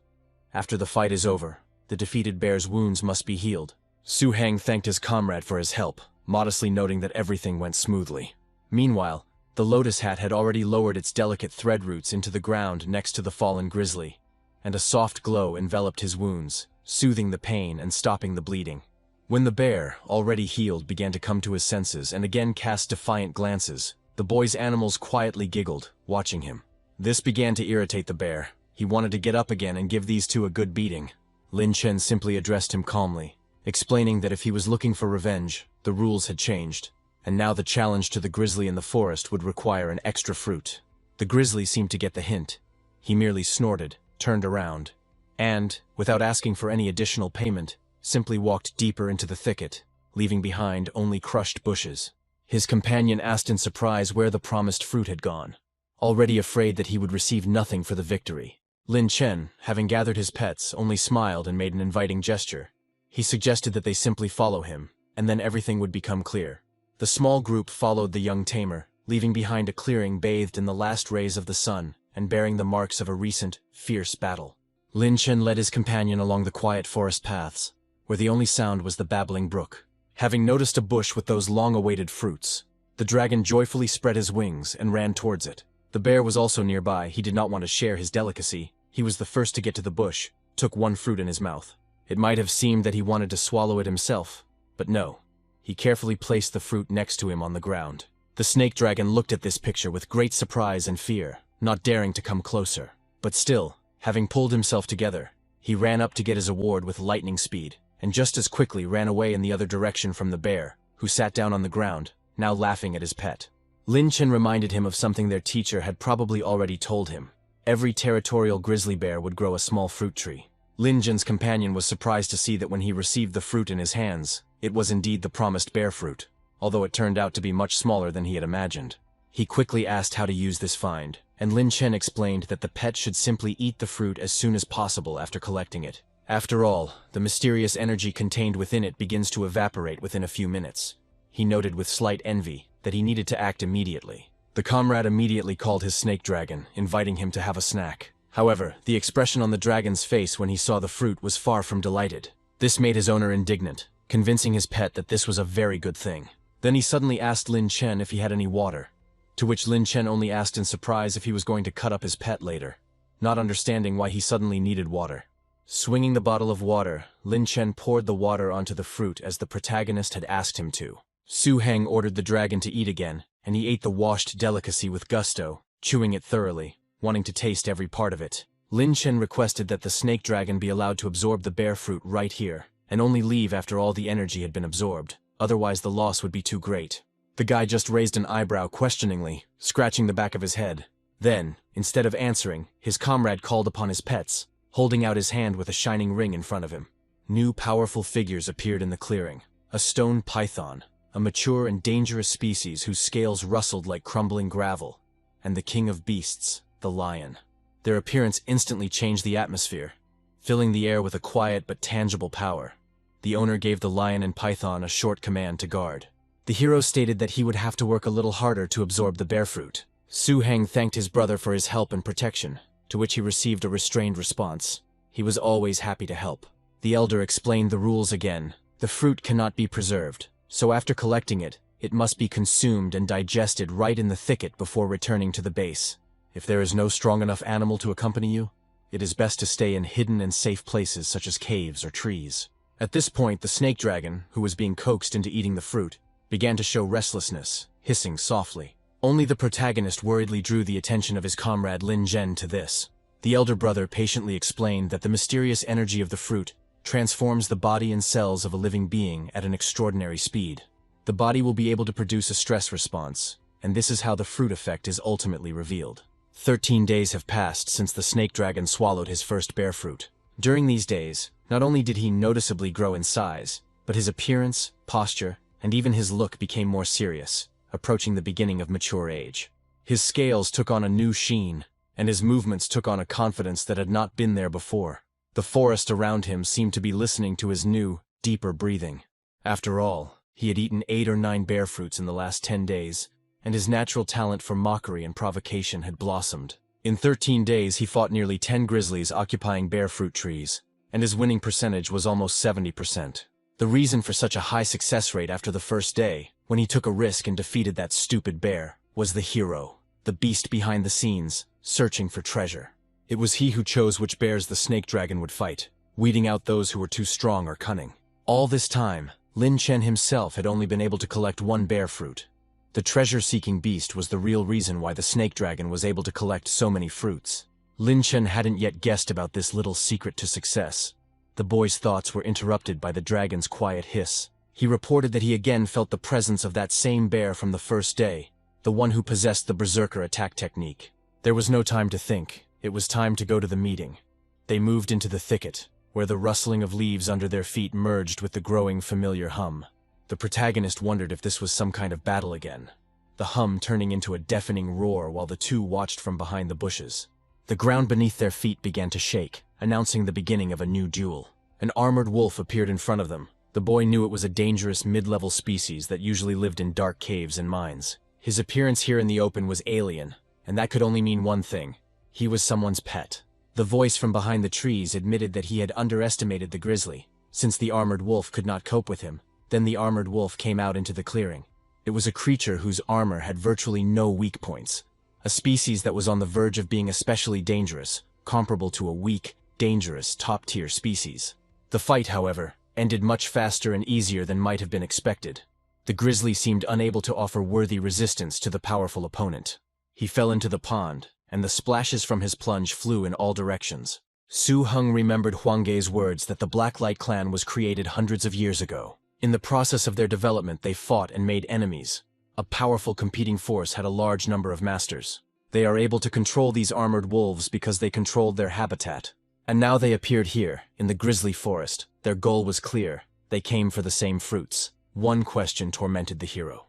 [SPEAKER 1] After the fight is over, the defeated bear's wounds must be healed. Su-heng thanked his comrade for his help, modestly noting that everything went smoothly. Meanwhile, the lotus hat had already lowered its delicate thread roots into the ground next to the fallen grizzly, and a soft glow enveloped his wounds, soothing the pain and stopping the bleeding. When the bear, already healed, began to come to his senses and again cast defiant glances, the boy's animals quietly giggled, watching him. This began to irritate the bear. He wanted to get up again and give these two a good beating. Lin Chen simply addressed him calmly, explaining that if he was looking for revenge, the rules had changed, and now the challenge to the grizzly in the forest would require an extra fruit. The grizzly seemed to get the hint. He merely snorted, turned around, and, without asking for any additional payment, simply walked deeper into the thicket, leaving behind only crushed bushes. His companion asked in surprise where the promised fruit had gone. Already afraid that he would receive nothing for the victory, Lin Chen, having gathered his pets, only smiled and made an inviting gesture. He suggested that they simply follow him, and then everything would become clear. The small group followed the young tamer, leaving behind a clearing bathed in the last rays of the sun and bearing the marks of a recent, fierce battle. Lin Chen led his companion along the quiet forest paths, where the only sound was the babbling brook. Having noticed a bush with those long-awaited fruits, the dragon joyfully spread his wings and ran towards it. The bear was also nearby. He did not want to share his delicacy. He was the first to get to the bush, took one fruit in his mouth. It might have seemed that he wanted to swallow it himself, but no. He carefully placed the fruit next to him on the ground. The snake dragon looked at this picture with great surprise and fear, not daring to come closer. But still, having pulled himself together, he ran up to get his award with lightning speed, and just as quickly ran away in the other direction from the bear, who sat down on the ground, now laughing at his pet. Lin Chen reminded him of something their teacher had probably already told him. Every territorial grizzly bear would grow a small fruit tree. Lin Chen's companion was surprised to see that when he received the fruit in his hands, it was indeed the promised bear fruit, although it turned out to be much smaller than he had imagined. He quickly asked how to use this find, and Lin Chen explained that the pet should simply eat the fruit as soon as possible after collecting it. After all, the mysterious energy contained within it begins to evaporate within a few minutes. He noted with slight envy that he needed to act immediately. The comrade immediately called his snake dragon, inviting him to have a snack. However, the expression on the dragon's face when he saw the fruit was far from delighted. This made his owner indignant, convincing his pet that this was a very good thing. Then he suddenly asked Lin Chen if he had any water, to which Lin Chen only asked in surprise if he was going to cut up his pet later, not understanding why he suddenly needed water. Swinging the bottle of water, Lin Chen poured the water onto the fruit as the protagonist had asked him to. Su Heng ordered the dragon to eat again, and he ate the washed delicacy with gusto, chewing it thoroughly, wanting to taste every part of it. Lin Chen requested that the snake dragon be allowed to absorb the bear fruit right here, and only leave after all the energy had been absorbed, otherwise the loss would be too great. The guy just raised an eyebrow questioningly, scratching the back of his head. Then, instead of answering, his comrade called upon his pets, holding out his hand with a shining ring in front of him. New powerful figures appeared in the clearing. A stone python, a mature and dangerous species whose scales rustled like crumbling gravel, and the king of beasts, the lion. Their appearance instantly changed the atmosphere, filling the air with a quiet but tangible power. The owner gave the lion and python a short command to guard. The hero stated that he would have to work a little harder to absorb the bear fruit. Su Heng thanked his brother for his help and protection, to which he received a restrained response. He was always happy to help. The elder explained the rules again. The fruit cannot be preserved, so after collecting it, it must be consumed and digested right in the thicket before returning to the base. If there is no strong enough animal to accompany you, it is best to stay in hidden and safe places such as caves or trees. At this point, the snake dragon, who was being coaxed into eating the fruit, began to show restlessness, hissing softly. Only the protagonist worriedly drew the attention of his comrade Lin Zhen to this. The elder brother patiently explained that the mysterious energy of the fruit transforms the body and cells of a living being at an extraordinary speed. The body will be able to produce a stress response, and this is how the fruit effect is ultimately revealed. 13 days have passed since the snake dragon swallowed his first bear fruit. During these days, not only did he noticeably grow in size, but his appearance, posture, and even his look became more serious, approaching the beginning of mature age. His scales took on a new sheen, and his movements took on a confidence that had not been there before. The forest around him seemed to be listening to his new, deeper breathing. After all, he had eaten 8 or 9 bear fruits in the last 10 days, and his natural talent for mockery and provocation had blossomed. In 13 days he fought nearly 10 grizzlies occupying bear fruit trees, and his winning percentage was almost 70%. The reason for such a high success rate after the first day, when he took a risk and defeated that stupid bear, was the hero, the beast behind the scenes, searching for treasure. It was he who chose which bears the snake dragon would fight, weeding out those who were too strong or cunning. All this time, Lin Chen himself had only been able to collect 1 bear fruit. The treasure-seeking beast was the real reason why the snake dragon was able to collect so many fruits. Lin Chen hadn't yet guessed about this little secret to success. The boy's thoughts were interrupted by the dragon's quiet hiss. He reported that he again felt the presence of that same bear from the first day, the one who possessed the berserker attack technique. There was no time to think. It was time to go to the meeting. They moved into the thicket, where the rustling of leaves under their feet merged with the growing familiar hum. The protagonist wondered if this was some kind of battle again, the hum turning into a deafening roar while the two watched from behind the bushes. The ground beneath their feet began to shake, announcing the beginning of a new duel. An armored wolf appeared in front of them. The boy knew it was a dangerous mid-level species that usually lived in dark caves and mines. His appearance here in the open was alien, and that could only mean one thing. He was someone's pet. The voice from behind the trees admitted that he had underestimated the grizzly. Since the armored wolf could not cope with him, then the armored wolf came out into the clearing. It was a creature whose armor had virtually no weak points. A species that was on the verge of being especially dangerous, comparable to a weak, dangerous, top-tier species. The fight, however, ended much faster and easier than might have been expected. The grizzly seemed unable to offer worthy resistance to the powerful opponent. He fell into the pond, and the splashes from his plunge flew in all directions. Su Heng remembered Huangge's words that the Blacklight clan was created hundreds of years ago. In the process of their development, they fought and made enemies. A powerful competing force had a large number of masters. They are able to control these armored wolves because they controlled their habitat. And now they appeared here, in the grizzly forest. Their goal was clear. They came for the same fruits. One question tormented the hero.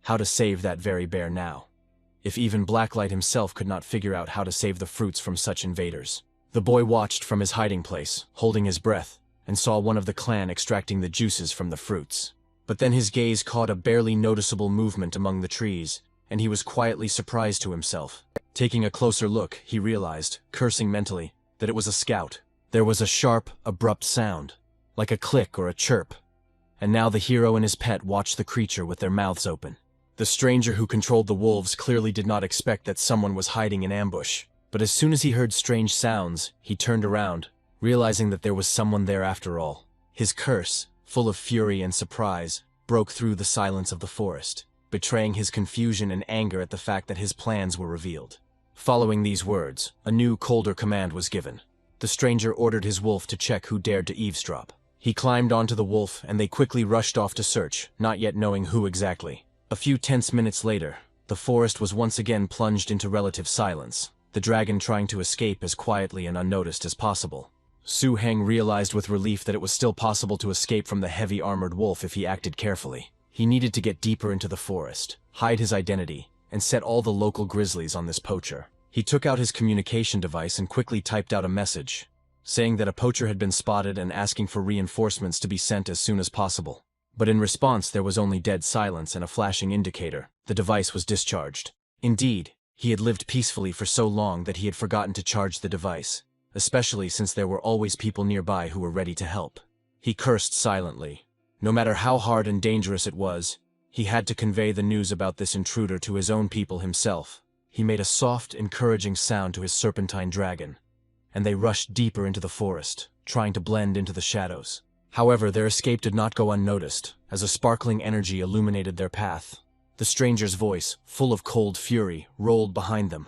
[SPEAKER 1] How to save that very bear now? If even Blacklight himself could not figure out how to save the fruits from such invaders. The boy watched from his hiding place, holding his breath, and saw one of the clan extracting the juices from the fruits. But then his gaze caught a barely noticeable movement among the trees, and he was quietly surprised to himself. Taking a closer look, he realized, cursing mentally, that it was a scout. There was a sharp, abrupt sound, like a click or a chirp. And now the hero and his pet watched the creature with their mouths open. The stranger who controlled the wolves clearly did not expect that someone was hiding in ambush. But as soon as he heard strange sounds, he turned around, realizing that there was someone there after all. His curse, full of fury and surprise, broke through the silence of the forest, betraying his confusion and anger at the fact that his plans were revealed. Following these words, a new, colder command was given. The stranger ordered his wolf to check who dared to eavesdrop. He climbed onto the wolf, and they quickly rushed off to search, not yet knowing who exactly. A few tense minutes later, the forest was once again plunged into relative silence, the dragon trying to escape as quietly and unnoticed as possible. Su Heng realized with relief that it was still possible to escape from the heavy armored wolf if he acted carefully. He needed to get deeper into the forest, hide his identity, and set all the local grizzlies on this poacher. He took out his communication device and quickly typed out a message, saying that a poacher had been spotted and asking for reinforcements to be sent as soon as possible. But in response there was only dead silence and a flashing indicator. The device was discharged. Indeed, he had lived peacefully for so long that he had forgotten to charge the device, especially since there were always people nearby who were ready to help. He cursed silently. No matter how hard and dangerous it was, he had to convey the news about this intruder to his own people himself. He made a soft, encouraging sound to his serpentine dragon, and they rushed deeper into the forest, trying to blend into the shadows. However, their escape did not go unnoticed, as a sparkling energy illuminated their path. The stranger's voice, full of cold fury, rolled behind them.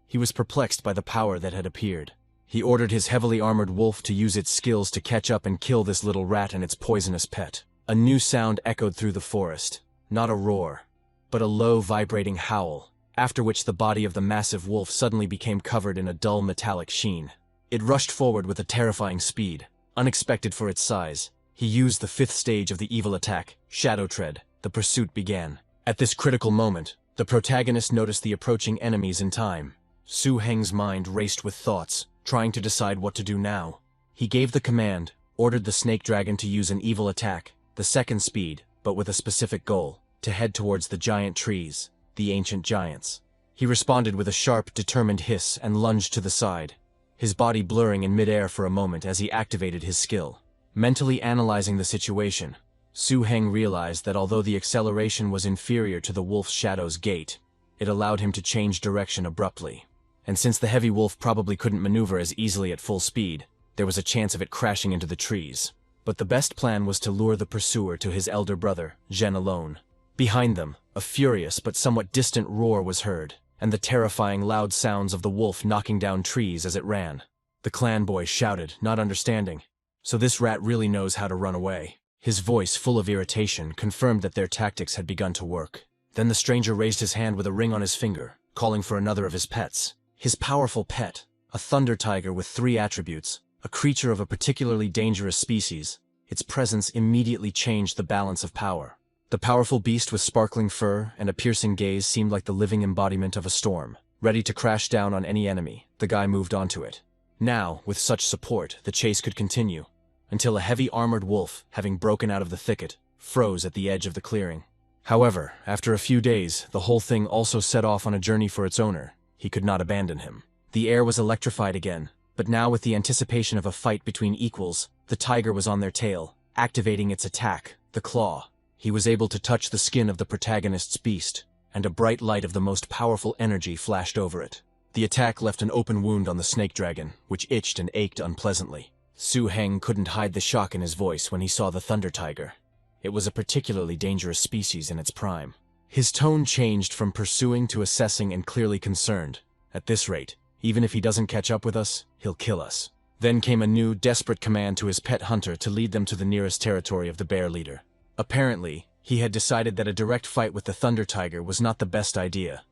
[SPEAKER 1] He was perplexed by the power that had appeared. He ordered his heavily armored wolf to use its skills to catch up and kill this little rat and its poisonous pet. A new sound echoed through the forest, not a roar, but a low, vibrating howl, after which the body of the massive wolf suddenly became covered in a dull metallic sheen. It rushed forward with a terrifying speed. Unexpected for its size, he used the 5th stage of the evil attack, Shadow Tread. The pursuit began. At this critical moment, the protagonist noticed the approaching enemies in time. Su Heng's mind raced with thoughts, trying to decide what to do now. He gave the command, ordered the snake dragon to use an evil attack, the 2nd speed, but with a specific goal, to head towards the giant trees, the ancient giants. He responded with a sharp, determined hiss and lunged to the side, his body blurring in midair for a moment as he activated his skill. Mentally analyzing the situation, Su Heng realized that although the acceleration was inferior to the wolf's shadow's gait, it allowed him to change direction abruptly. And since the heavy wolf probably couldn't maneuver as easily at full speed, there was a chance of it crashing into the trees. But the best plan was to lure the pursuer to his elder brother, Zhen alone. Behind them, a furious but somewhat distant roar was heard, and the terrifying loud sounds of the wolf knocking down trees as it ran. The clan boy shouted, not understanding. So this rat really knows how to run away. His voice, full of irritation, confirmed that their tactics had begun to work. Then the stranger raised his hand with a ring on his finger, calling for another of his pets. His powerful pet, a thunder tiger with 3 attributes, a creature of a particularly dangerous species. Its presence immediately changed the balance of power. The powerful beast with sparkling fur and a piercing gaze seemed like the living embodiment of a storm, ready to crash down on any enemy. The guy moved onto it. Now, with such support, the chase could continue. until a heavy armored wolf, having broken out of the thicket, froze at the edge of the clearing. However, after a few days, the whole thing also set off on a journey for its owner. He could not abandon him. The air was electrified again, but now with the anticipation of a fight between equals, the tiger was on their tail, activating its attack, the claw. He was able to touch the skin of the protagonist's beast, and a bright light of the most powerful energy flashed over it. The attack left an open wound on the snake dragon, which itched and ached unpleasantly. Su Heng couldn't hide the shock in his voice when he saw the thunder tiger. It was a particularly dangerous species in its prime. His tone changed from pursuing to assessing and clearly concerned. At this rate, even if he doesn't catch up with us, he'll kill us. Then came a new, desperate command to his pet hunter to lead them to the nearest territory of the bear leader. Apparently, he had decided that a direct fight with the thunder tiger was not the best idea.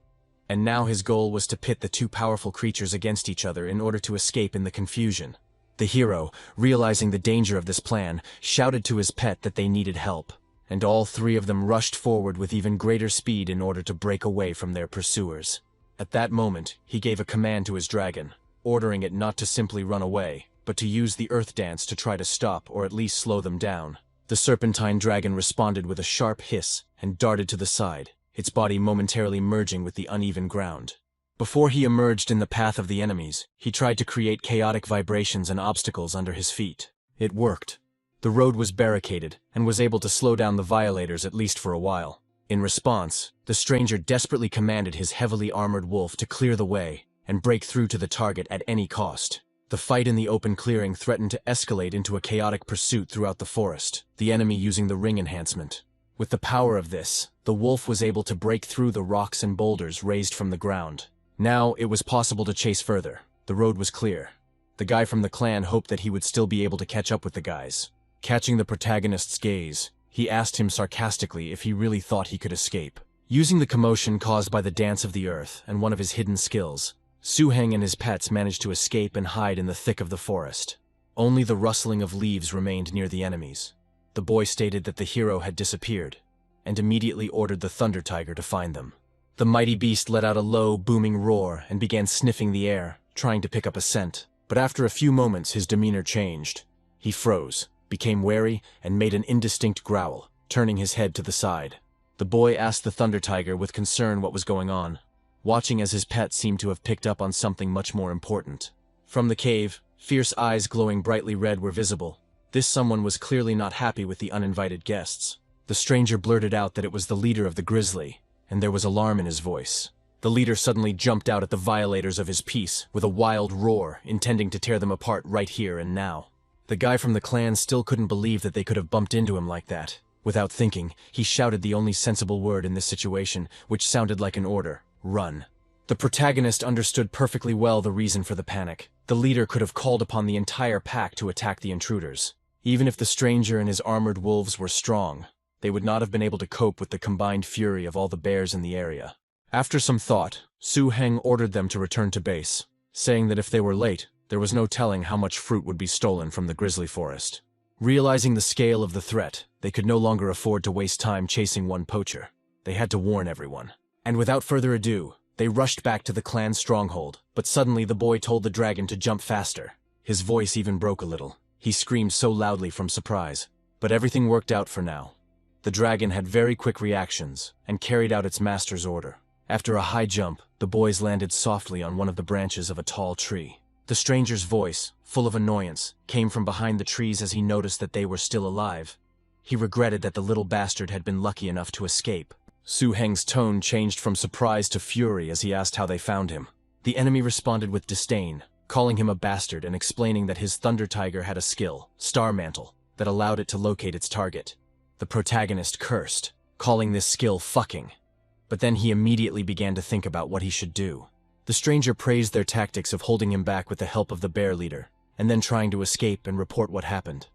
[SPEAKER 1] And now his goal was to pit the two powerful creatures against each other in order to escape in the confusion. The hero, realizing the danger of this plan, shouted to his pet that they needed help, and all three of them rushed forward with even greater speed in order to break away from their pursuers. At that moment, he gave a command to his dragon, ordering it not to simply run away, but to use the earth dance to try to stop or at least slow them down. The serpentine dragon responded with a sharp hiss and darted to the side, its body momentarily merging with the uneven ground. Before he emerged in the path of the enemies, he tried to create chaotic vibrations and obstacles under his feet. It worked. The road was barricaded and was able to slow down the violators at least for a while. In response, the stranger desperately commanded his heavily armored wolf to clear the way and break through to the target at any cost. The fight in the open clearing threatened to escalate into a chaotic pursuit throughout the forest, the enemy using the ring enhancement. With the power of this, the wolf was able to break through the rocks and boulders raised from the ground. Now it was possible to chase further. The road was clear. The guy from the clan hoped that he would still be able to catch up with the guys. Catching the protagonist's gaze, he asked him sarcastically if he really thought he could escape. Using the commotion caused by the dance of the earth and one of his hidden skills, Su Heng and his pets managed to escape and hide in the thick of the forest. Only the rustling of leaves remained near the enemies. The boy stated that the hero had disappeared, and immediately ordered the thunder tiger to find them. The mighty beast let out a low, booming roar and began sniffing the air, trying to pick up a scent. But after a few moments, his demeanor changed. He froze, became wary, and made an indistinct growl, turning his head to the side. The boy asked the thunder tiger with concern what was going on, watching as his pet seemed to have picked up on something much more important. From the cave, fierce eyes glowing brightly red were visible. This someone was clearly not happy with the uninvited guests. The stranger blurted out that it was the leader of the grizzly, and there was alarm in his voice. The leader suddenly jumped out at the violators of his peace with a wild roar, intending to tear them apart right here and now. The guy from the clan still couldn't believe that they could have bumped into him like that. Without thinking, he shouted the only sensible word in this situation, which sounded like an order: run. The protagonist understood perfectly well the reason for the panic. The leader could have called upon the entire pack to attack the intruders. Even if the stranger and his armored wolves were strong, they would not have been able to cope with the combined fury of all the bears in the area. After some thought, Su Heng ordered them to return to base, saying that if they were late, there was no telling how much fruit would be stolen from the grizzly forest. Realizing the scale of the threat, they could no longer afford to waste time chasing one poacher. They had to warn everyone. And without further ado, they rushed back to the clan's stronghold, but suddenly the boy told the dragon to jump faster. His voice even broke a little. He screamed so loudly from surprise. But everything worked out for now. The dragon had very quick reactions, and carried out its master's order. After a high jump, the boys landed softly on one of the branches of a tall tree. The stranger's voice, full of annoyance, came from behind the trees as he noticed that they were still alive. He regretted that the little bastard had been lucky enough to escape. Su Heng's tone changed from surprise to fury as he asked how they found him. The enemy responded with disdain, calling him a bastard and explaining that his thunder tiger had a skill, Star Mantle, that allowed it to locate its target. The protagonist cursed, calling this skill fucking. But then he immediately began to think about what he should do. The stranger praised their tactics of holding him back with the help of the bear leader, and then trying to escape and report what happened.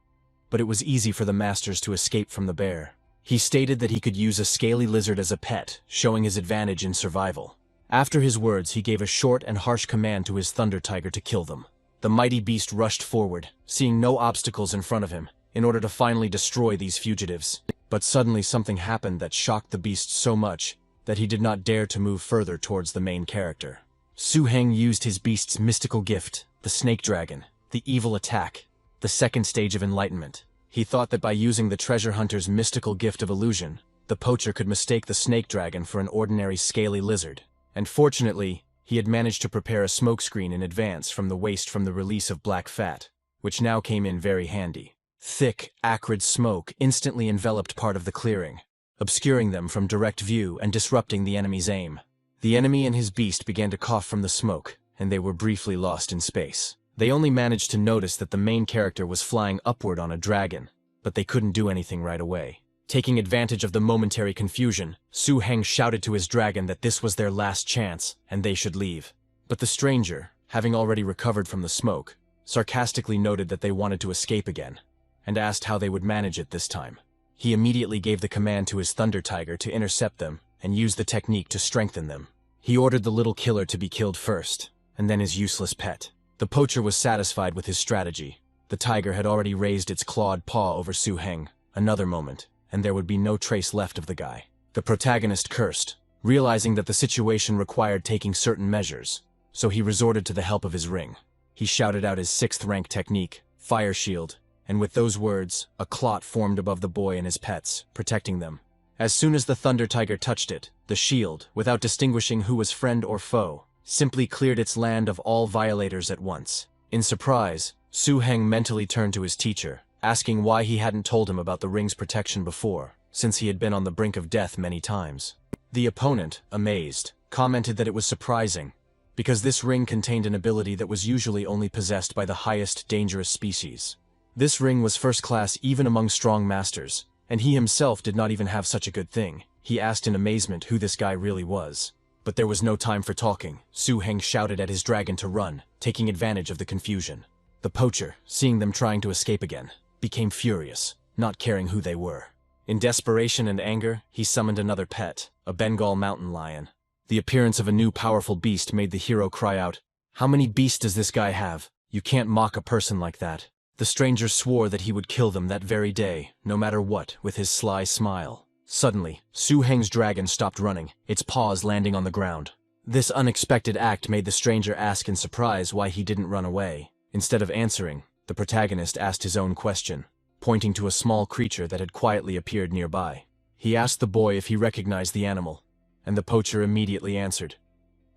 [SPEAKER 1] But it was easy for the masters to escape from the bear. He stated that he could use a scaly lizard as a pet, showing his advantage in survival. After his words, he gave a short and harsh command to his thunder tiger to kill them. The mighty beast rushed forward, seeing no obstacles in front of him, in order to finally destroy these fugitives. But suddenly something happened that shocked the beast so much that he did not dare to move further towards the main character. Su Heng used his beast's mystical gift, the snake dragon, the evil attack, the second stage of enlightenment. He thought that by using the treasure hunter's mystical gift of illusion, the poacher could mistake the snake dragon for an ordinary scaly lizard. And fortunately, he had managed to prepare a smokescreen in advance from the waste from the release of black fat, which now came in very handy. Thick, acrid smoke instantly enveloped part of the clearing, obscuring them from direct view and disrupting the enemy's aim. The enemy and his beast began to cough from the smoke, and they were briefly lost in space. They only managed to notice that the main character was flying upward on a dragon, but they couldn't do anything right away. Taking advantage of the momentary confusion, Su Heng shouted to his dragon that this was their last chance, and they should leave. But the stranger, having already recovered from the smoke, sarcastically noted that they wanted to escape again, and asked how they would manage it this time. He immediately gave the command to his Thunder Tiger to intercept them and use the technique to strengthen them. He ordered the little killer to be killed first, and then his useless pet. The poacher was satisfied with his strategy. The tiger had already raised its clawed paw over Su Heng. Another moment, and there would be no trace left of the guy. The protagonist cursed, realizing that the situation required taking certain measures, so he resorted to the help of his ring. He shouted out his 6th rank technique, Fire Shield, and with those words, a clot formed above the boy and his pets, protecting them. As soon as the Thunder Tiger touched it, the shield, without distinguishing who was friend or foe, simply cleared its land of all violators at once. In surprise, Su Heng mentally turned to his teacher, asking why he hadn't told him about the ring's protection before, since he had been on the brink of death many times. The opponent, amazed, commented that it was surprising, because this ring contained an ability that was usually only possessed by the highest dangerous species. This ring was first class even among strong masters, and he himself did not even have such a good thing. He asked in amazement who this guy really was. But there was no time for talking. Su Heng shouted at his dragon to run, taking advantage of the confusion. The poacher, seeing them trying to escape again, became furious, not caring who they were. In desperation and anger, he summoned another pet, a Bengal mountain lion. The appearance of a new powerful beast made the hero cry out, "How many beasts does this guy have? You can't mock a person like that." The stranger swore that he would kill them that very day, no matter what, with his sly smile. Suddenly, Su Heng's dragon stopped running, its paws landing on the ground. This unexpected act made the stranger ask in surprise why he didn't run away. Instead of answering, the protagonist asked his own question, pointing to a small creature that had quietly appeared nearby. He asked the boy if he recognized the animal, and the poacher immediately answered,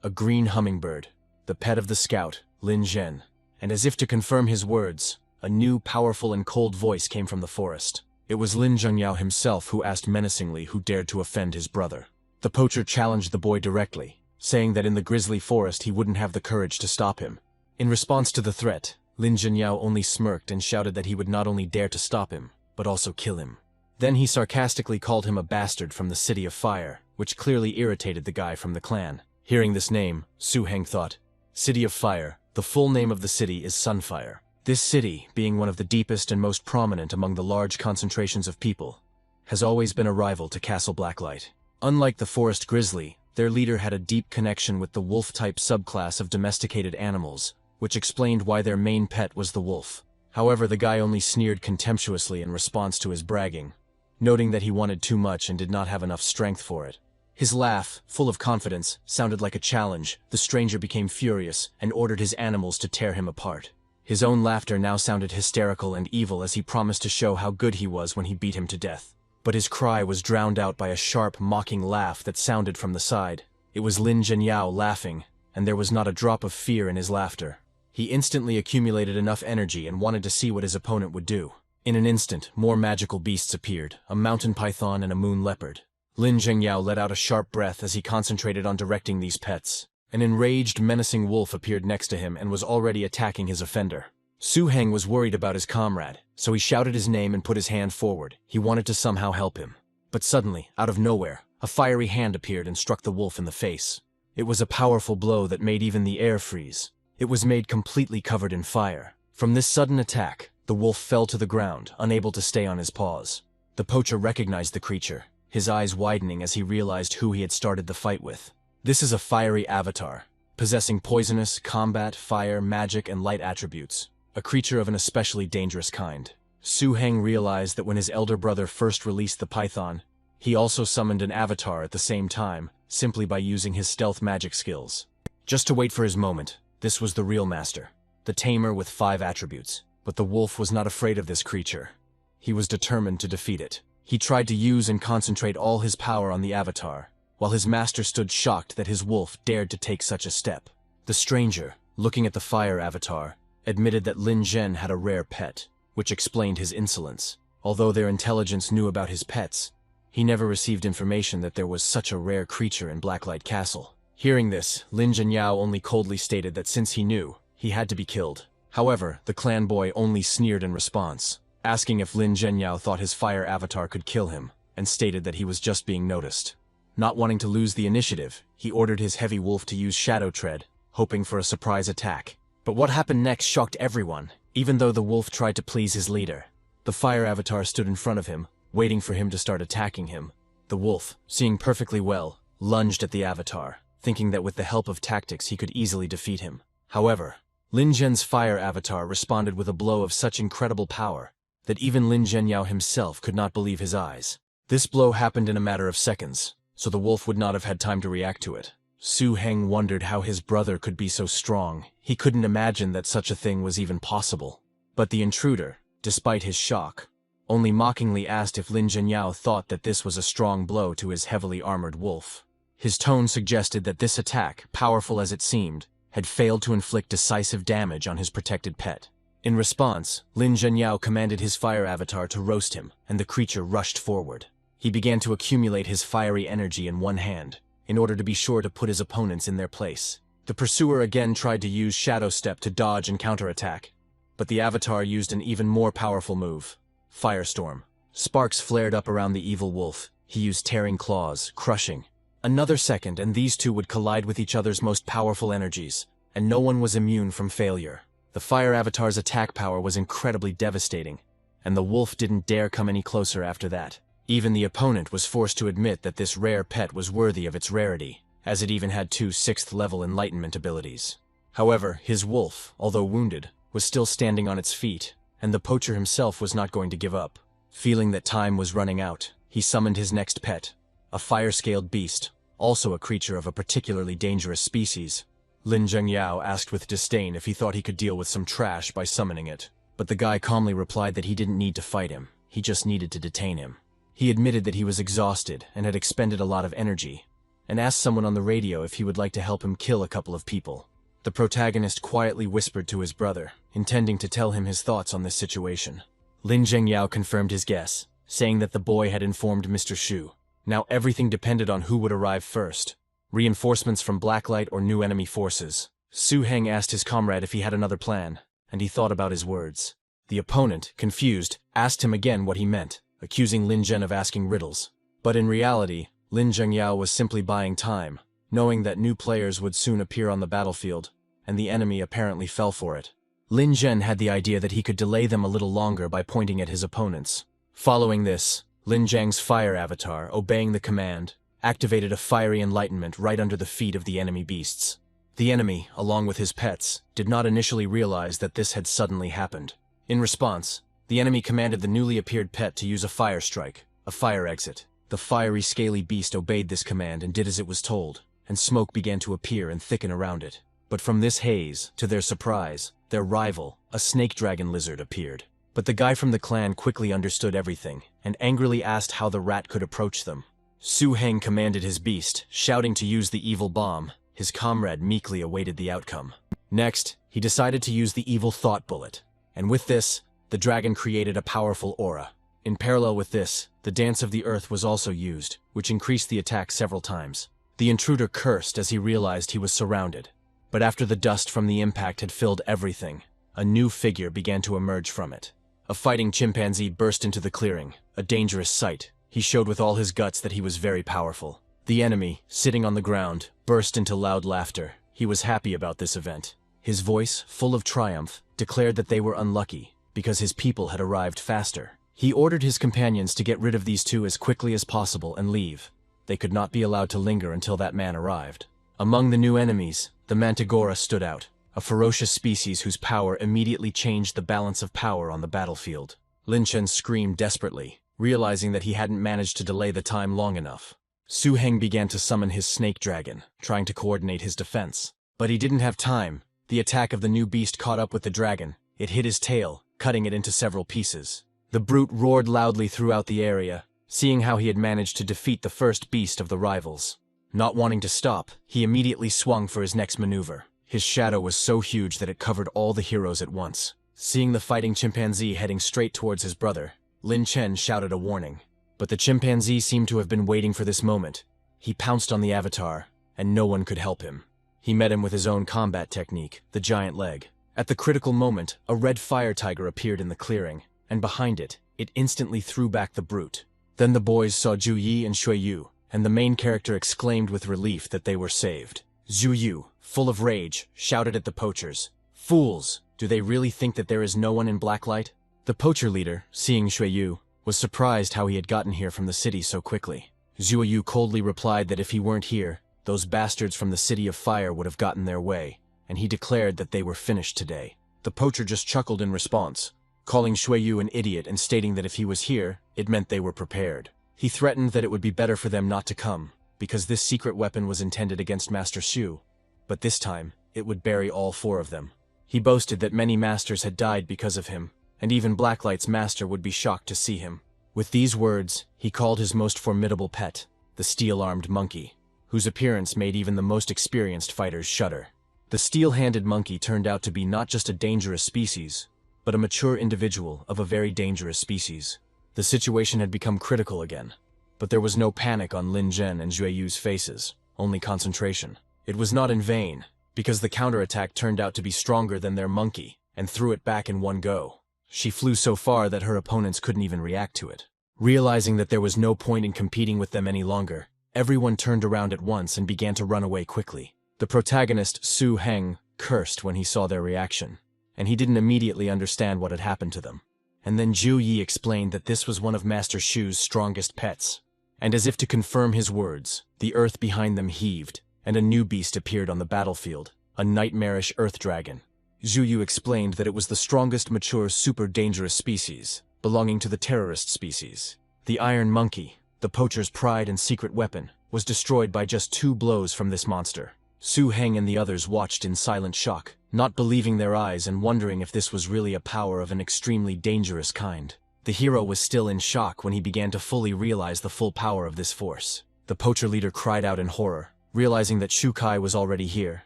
[SPEAKER 1] "A green hummingbird, the pet of the scout, Lin Zhen." And as if to confirm his words, a new, powerful and cold voice came from the forest. It was Lin Zhengyao himself who asked menacingly who dared to offend his brother. The poacher challenged the boy directly, saying that in the grisly forest he wouldn't have the courage to stop him. In response to the threat, Lin Zhengyao only smirked and shouted that he would not only dare to stop him, but also kill him. Then he sarcastically called him a bastard from the City of Fire, which clearly irritated the guy from the clan. Hearing this name, Su Heng thought, City of Fire, the full name of the city is Sunfire. This city, being one of the deepest and most prominent among the large concentrations of people, has always been a rival to Castle Blacklight. Unlike the Forest Grizzly, their leader had a deep connection with the wolf-type subclass of domesticated animals, which explained why their main pet was the wolf. However, the guy only sneered contemptuously in response to his bragging, noting that he wanted too much and did not have enough strength for it. His laugh, full of confidence, sounded like a challenge. The stranger became furious and ordered his animals to tear him apart. His own laughter now sounded hysterical and evil as he promised to show how good he was when he beat him to death. But his cry was drowned out by a sharp, mocking laugh that sounded from the side. It was Lin Zhenyao laughing, and there was not a drop of fear in his laughter. He instantly accumulated enough energy and wanted to see what his opponent would do. In an instant, more magical beasts appeared, a mountain python and a moon leopard. Lin Zhengyao let out a sharp breath as he concentrated on directing these pets. An enraged, menacing wolf appeared next to him and was already attacking his offender. Su Heng was worried about his comrade, so he shouted his name and put his hand forward. He wanted to somehow help him. But suddenly, out of nowhere, a fiery hand appeared and struck the wolf in the face. It was a powerful blow that made even the air freeze. It was made completely covered in fire. From this sudden attack, the wolf fell to the ground, unable to stay on his paws. The poacher recognized the creature, his eyes widening as he realized who he had started the fight with. This is a fiery avatar, possessing poisonous, combat, fire, magic, and light attributes, a creature of an especially dangerous kind. Su Heng realized that when his elder brother first released the python, he also summoned an avatar at the same time, simply by using his stealth magic skills. Just to wait for his moment, this was the real master, the tamer with 5 attributes. But the wolf was not afraid of this creature. He was determined to defeat it. He tried to use and concentrate all his power on the avatar, while his master stood shocked that his wolf dared to take such a step. The stranger, looking at the fire avatar, admitted that Lin Zhen had a rare pet, which explained his insolence. Although their intelligence knew about his pets, he never received information that there was such a rare creature in Blacklight Castle. Hearing this, Lin Zhenyao only coldly stated that since he knew, he had to be killed. However, the clan boy only sneered in response, asking if Lin Zhenyao thought his fire avatar could kill him, and stated that he was just being noticed. Not wanting to lose the initiative, he ordered his heavy wolf to use Shadow Tread, hoping for a surprise attack. But what happened next shocked everyone, even though the wolf tried to please his leader. The fire avatar stood in front of him, waiting for him to start attacking him. The wolf, seeing perfectly well, lunged at the avatar, thinking that with the help of tactics he could easily defeat him. However, Lin Zhen's fire avatar responded with a blow of such incredible power that even Lin Zhenyao himself could not believe his eyes. This blow happened in a matter of seconds, so the wolf would not have had time to react to it. Su Heng wondered how his brother could be so strong. He couldn't imagine that such a thing was even possible. But the intruder, despite his shock, only mockingly asked if Lin Zhenyao thought that this was a strong blow to his heavily armored wolf. His tone suggested that this attack, powerful as it seemed, had failed to inflict decisive damage on his protected pet. In response, Lin Zhenyao commanded his fire avatar to roast him, and the creature rushed forward. He began to accumulate his fiery energy in one hand, in order to be sure to put his opponents in their place. The pursuer again tried to use Shadow Step to dodge and counterattack, but the avatar used an even more powerful move, Firestorm. Sparks flared up around the evil wolf. He used Tearing Claws, crushing. Another second and these two would collide with each other's most powerful energies, and no one was immune from failure. The fire avatar's attack power was incredibly devastating, and the wolf didn't dare come any closer after that. Even the opponent was forced to admit that this rare pet was worthy of its rarity, as it even had 2 6th-level enlightenment abilities. However, his wolf, although wounded, was still standing on its feet, and the poacher himself was not going to give up. Feeling that time was running out, he summoned his next pet, a fire-scaled beast, also a creature of a particularly dangerous species. Lin Zhenyao asked with disdain if he thought he could deal with some trash by summoning it, but the guy calmly replied that he didn't need to fight him, he just needed to detain him. He admitted that he was exhausted and had expended a lot of energy, and asked someone on the radio if he would like to help him kill a couple of people. The protagonist quietly whispered to his brother, intending to tell him his thoughts on this situation. Lin Zhengyao confirmed his guess, saying that the boy had informed Mr. Shu. Now everything depended on who would arrive first, reinforcements from Blacklight or new enemy forces. Su Heng asked his comrade if he had another plan, and he thought about his words. The opponent, confused, asked him again what he meant, accusing Lin Zhen of asking riddles. But in reality, Lin Zhengyao was simply buying time, knowing that new players would soon appear on the battlefield, and the enemy apparently fell for it. Lin Zhen had the idea that he could delay them a little longer by pointing at his opponents. Following this, Lin Zhang's fire avatar, obeying the command, activated a fiery enlightenment right under the feet of the enemy beasts. The enemy, along with his pets, did not initially realize that this had suddenly happened. In response, the enemy commanded the newly appeared pet to use a fire strike, a fire exit. The fiery, scaly beast obeyed this command and did as it was told, and smoke began to appear and thicken around it. But from this haze, to their surprise, their rival, a snake dragon lizard, appeared. But the guy from the clan quickly understood everything, and angrily asked how the rat could approach them. Su Heng commanded his beast, shouting to use the evil bomb. His comrade meekly awaited the outcome. Next, he decided to use the evil thought bullet, and with this, the dragon created a powerful aura. In parallel with this, the Dance of the Earth was also used, which increased the attack several times. The intruder cursed as he realized he was surrounded. But after the dust from the impact had filled everything, a new figure began to emerge from it. A fighting chimpanzee burst into the clearing, a dangerous sight. He showed with all his guts that he was very powerful. The enemy, sitting on the ground, burst into loud laughter. He was happy about this event. His voice, full of triumph, declared that they were unlucky, because his people had arrived faster. He ordered his companions to get rid of these two as quickly as possible and leave. They could not be allowed to linger until that man arrived. Among the new enemies, the Mantigora stood out, a ferocious species whose power immediately changed the balance of power on the battlefield. Lin Chen screamed desperately, realizing that he hadn't managed to delay the time long enough. Su Heng began to summon his snake dragon, trying to coordinate his defense. But he didn't have time. The attack of the new beast caught up with the dragon. It hit his tail, cutting it into several pieces. The brute roared loudly throughout the area, seeing how he had managed to defeat the first beast of the rivals. Not wanting to stop, he immediately swung for his next maneuver. His shadow was so huge that it covered all the heroes at once. Seeing the fighting chimpanzee heading straight towards his brother, Lin Chen shouted a warning. But the chimpanzee seemed to have been waiting for this moment. He pounced on the avatar, and no one could help him. He met him with his own combat technique, the giant leg. At the critical moment, a red fire tiger appeared in the clearing, and behind it, it instantly threw back the brute. Then the boys saw Zhu Yi and Shui Yu, and the main character exclaimed with relief that they were saved. Zhu Yu, full of rage, shouted at the poachers, "Fools! Do they really think that there is no one in Blacklight?" The poacher leader, seeing Shui Yu, was surprised how he had gotten here from the city so quickly. Zhu Yu coldly replied that if he weren't here, those bastards from the City of Fire would have gotten their way, and he declared that they were finished today. The poacher just chuckled in response, calling Shui Yu an idiot and stating that if he was here, it meant they were prepared. He threatened that it would be better for them not to come, because this secret weapon was intended against Master Xu, but this time, it would bury all four of them. He boasted that many masters had died because of him, and even Blacklight's master would be shocked to see him. With these words, he called his most formidable pet, the steel-armed monkey, whose appearance made even the most experienced fighters shudder. The steel-handed monkey turned out to be not just a dangerous species, but a mature individual of a very dangerous species. The situation had become critical again, but there was no panic on Lin Zhen and Zhui Yu's faces, only concentration. It was not in vain, because the counterattack turned out to be stronger than their monkey, and threw it back in one go. She flew so far that her opponents couldn't even react to it. Realizing that there was no point in competing with them any longer, everyone turned around at once and began to run away quickly. The protagonist, Su Heng, cursed when he saw their reaction, and he didn't immediately understand what had happened to them. And then Zhu Yi explained that this was one of Master Shu's strongest pets. And as if to confirm his words, the earth behind them heaved, and a new beast appeared on the battlefield, a nightmarish earth dragon. Zhu Yu explained that it was the strongest mature super dangerous species, belonging to the terrorist species. The iron monkey, the poacher's pride and secret weapon, was destroyed by just 2 blows from this monster. Su Heng and the others watched in silent shock, not believing their eyes and wondering if this was really a power of an extremely dangerous kind. The hero was still in shock when he began to fully realize the full power of this force. The poacher leader cried out in horror, realizing that Shu Kai was already here.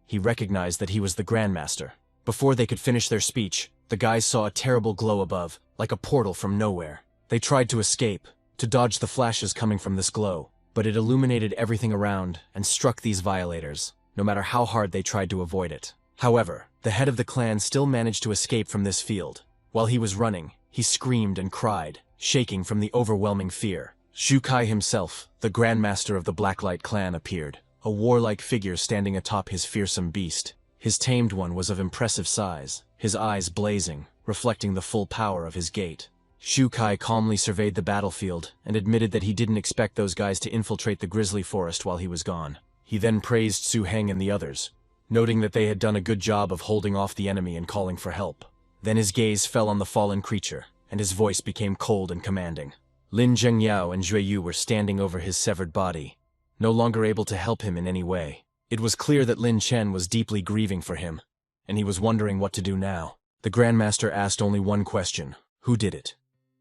[SPEAKER 1] He recognized that he was the Grandmaster. Before they could finish their speech, the guys saw a terrible glow above, like a portal from nowhere. They tried to escape, to dodge the flashes coming from this glow, but it illuminated everything around and struck these violators, no matter how hard they tried to avoid it. However, the head of the clan still managed to escape from this field. While he was running, he screamed and cried, shaking from the overwhelming fear. Shu Kai himself, the Grandmaster of the Blacklight clan, appeared, a warlike figure standing atop his fearsome beast. His tamed one was of impressive size, his eyes blazing, reflecting the full power of his gait. Shu Kai calmly surveyed the battlefield and admitted that he didn't expect those guys to infiltrate the grizzly forest while he was gone. He then praised Su Heng and the others, noting that they had done a good job of holding off the enemy and calling for help. Then his gaze fell on the fallen creature, and his voice became cold and commanding. Lin Zhengyao and Zhui Yu were standing over his severed body, no longer able to help him in any way. It was clear that Lin Chen was deeply grieving for him, and he was wondering what to do now. The Grandmaster asked only one question: who did it?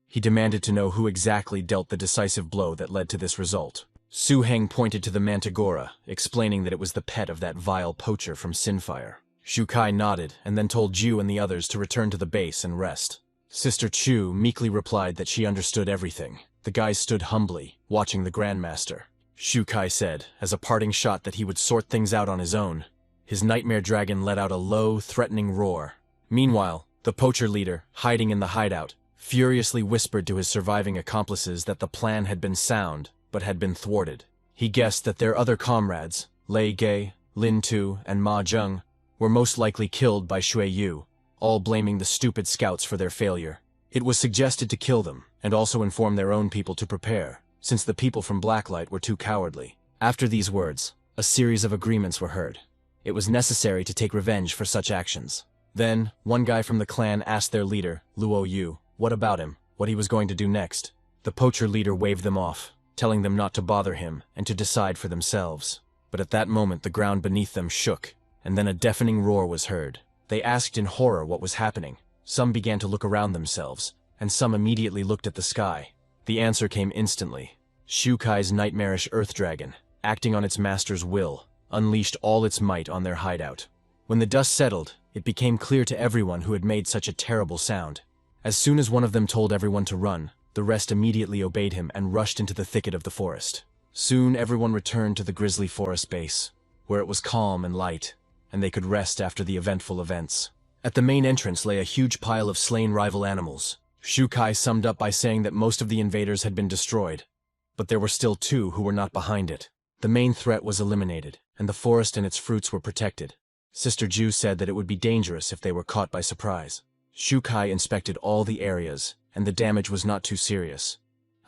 [SPEAKER 1] He demanded to know who exactly dealt the decisive blow that led to this result. Su Heng pointed to the Mantigora, explaining that it was the pet of that vile poacher from Sinfire. Shu Kai nodded and then told Ju and the others to return to the base and rest. Sister Chu meekly replied that she understood everything. The guys stood humbly, watching the Grandmaster. Shu Kai said, as a parting shot, that he would sort things out on his own. His nightmare dragon let out a low, threatening roar. Meanwhile, the poacher leader, hiding in the hideout, furiously whispered to his surviving accomplices that the plan had been sound, but had been thwarted. He guessed that their other comrades, Lei Gei, Lin Tu, and Ma Zheng, were most likely killed by Shui Yu, all blaming the stupid scouts for their failure. It was suggested to kill them, and also inform their own people to prepare, since the people from Blacklight were too cowardly. After these words, a series of agreements were heard. It was necessary to take revenge for such actions. Then, one guy from the clan asked their leader, Luo Yu, what about him, what he was going to do next. The poacher leader waved them off, telling them not to bother him and to decide for themselves. But at that moment the ground beneath them shook, and then a deafening roar was heard. They asked in horror what was happening. Some began to look around themselves, and some immediately looked at the sky. The answer came instantly. Shukai's nightmarish earth dragon, acting on its master's will, unleashed all its might on their hideout. When the dust settled, it became clear to everyone who had made such a terrible sound. As soon as one of them told everyone to run, the rest immediately obeyed him and rushed into the thicket of the forest. Soon everyone returned to the grisly forest base, where it was calm and light, and they could rest after the eventful events. At the main entrance lay a huge pile of slain rival animals. Shukai summed up by saying that most of the invaders had been destroyed, but there were still 2 who were not behind it. The main threat was eliminated, and the forest and its fruits were protected. Sister Ju said that it would be dangerous if they were caught by surprise. Shukai inspected all the areas, and the damage was not too serious.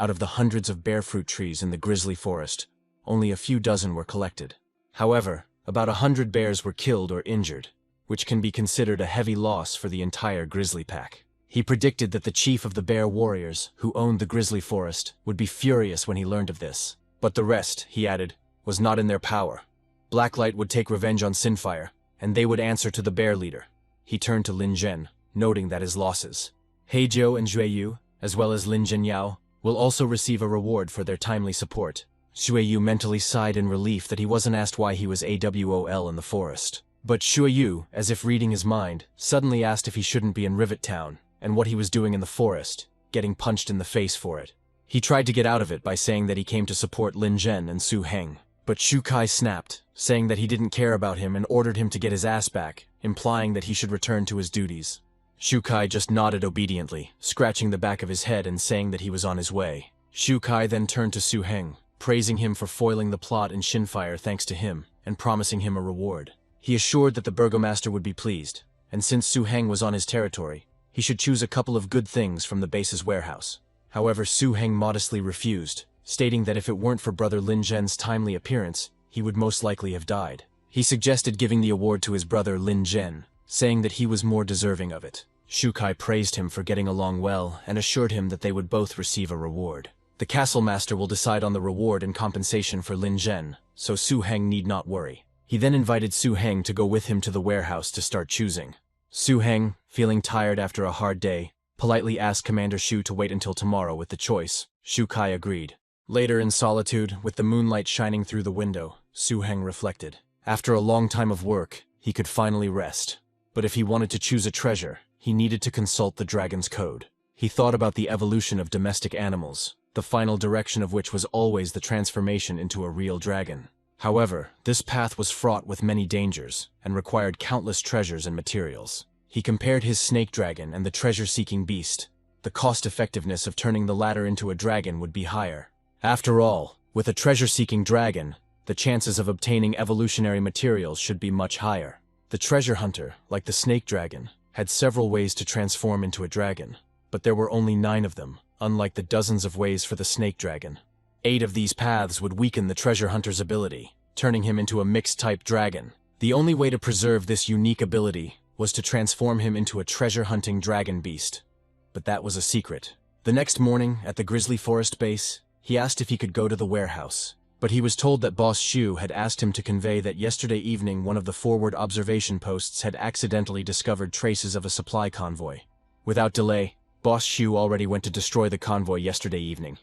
[SPEAKER 1] Out of the hundreds of bear fruit trees in the grisly forest, only a few dozen were collected. However, about 100 bears were killed or injured, which can be considered a heavy loss for the entire grizzly pack. He predicted that the chief of the bear warriors, who owned the grisly forest, would be furious when he learned of this. But the rest, he added, was not in their power. Blacklight would take revenge on Sinfire, and they would answer to the bear leader. He turned to Lin Zhen, noting that his losses, Heizhou and Xueyu, as well as Lin Zhenyao, will also receive a reward for their timely support. Xueyu mentally sighed in relief that he wasn't asked why he was AWOL in the forest. But Xueyu, as if reading his mind, suddenly asked if he shouldn't be in Rivet Town, and what he was doing in the forest, getting punched in the face for it. He tried to get out of it by saying that he came to support Lin Zhen and Su Heng, but Shukai snapped, saying that he didn't care about him and ordered him to get his ass back, implying that he should return to his duties. Shukai just nodded obediently, scratching the back of his head and saying that he was on his way. Shukai then turned to Su Heng, praising him for foiling the plot in Shinfire thanks to him, and promising him a reward. He assured that the burgomaster would be pleased, and since Su Heng was on his territory, he should choose a couple of good things from the base's warehouse. However, Su Heng modestly refused, stating that if it weren't for brother Lin Zhen's timely appearance, he would most likely have died. He suggested giving the award to his brother Lin Zhen, saying that he was more deserving of it. Shukai praised him for getting along well and assured him that they would both receive a reward. The castle master will decide on the reward and compensation for Lin Zhen, so Su Heng need not worry. He then invited Su Heng to go with him to the warehouse to start choosing. Su Heng, feeling tired after a hard day, politely asked Commander Shu to wait until tomorrow with the choice. Shukai agreed. Later in solitude, with the moonlight shining through the window, Su Heng reflected. After a long time of work, he could finally rest. But if he wanted to choose a treasure, he needed to consult the dragon's code. He thought about the evolution of domestic animals, the final direction of which was always the transformation into a real dragon. However, this path was fraught with many dangers, and required countless treasures and materials. He compared his snake dragon and the treasure-seeking beast. The cost-effectiveness of turning the latter into a dragon would be higher. After all, with a treasure-seeking dragon, the chances of obtaining evolutionary materials should be much higher. The treasure hunter, like the snake dragon, had several ways to transform into a dragon, but there were only 9 of them, unlike the dozens of ways for the snake dragon. 8 of these paths would weaken the treasure hunter's ability, turning him into a mixed-type dragon. The only way to preserve this unique ability was to transform him into a treasure-hunting dragon beast. But that was a secret. The next morning, at the Grizzly Forest base, he asked if he could go to the warehouse, but he was told that Boss Shu had asked him to convey that yesterday evening one of the forward observation posts had accidentally discovered traces of a supply convoy. Without delay, Boss Shu already went to destroy the convoy yesterday evening.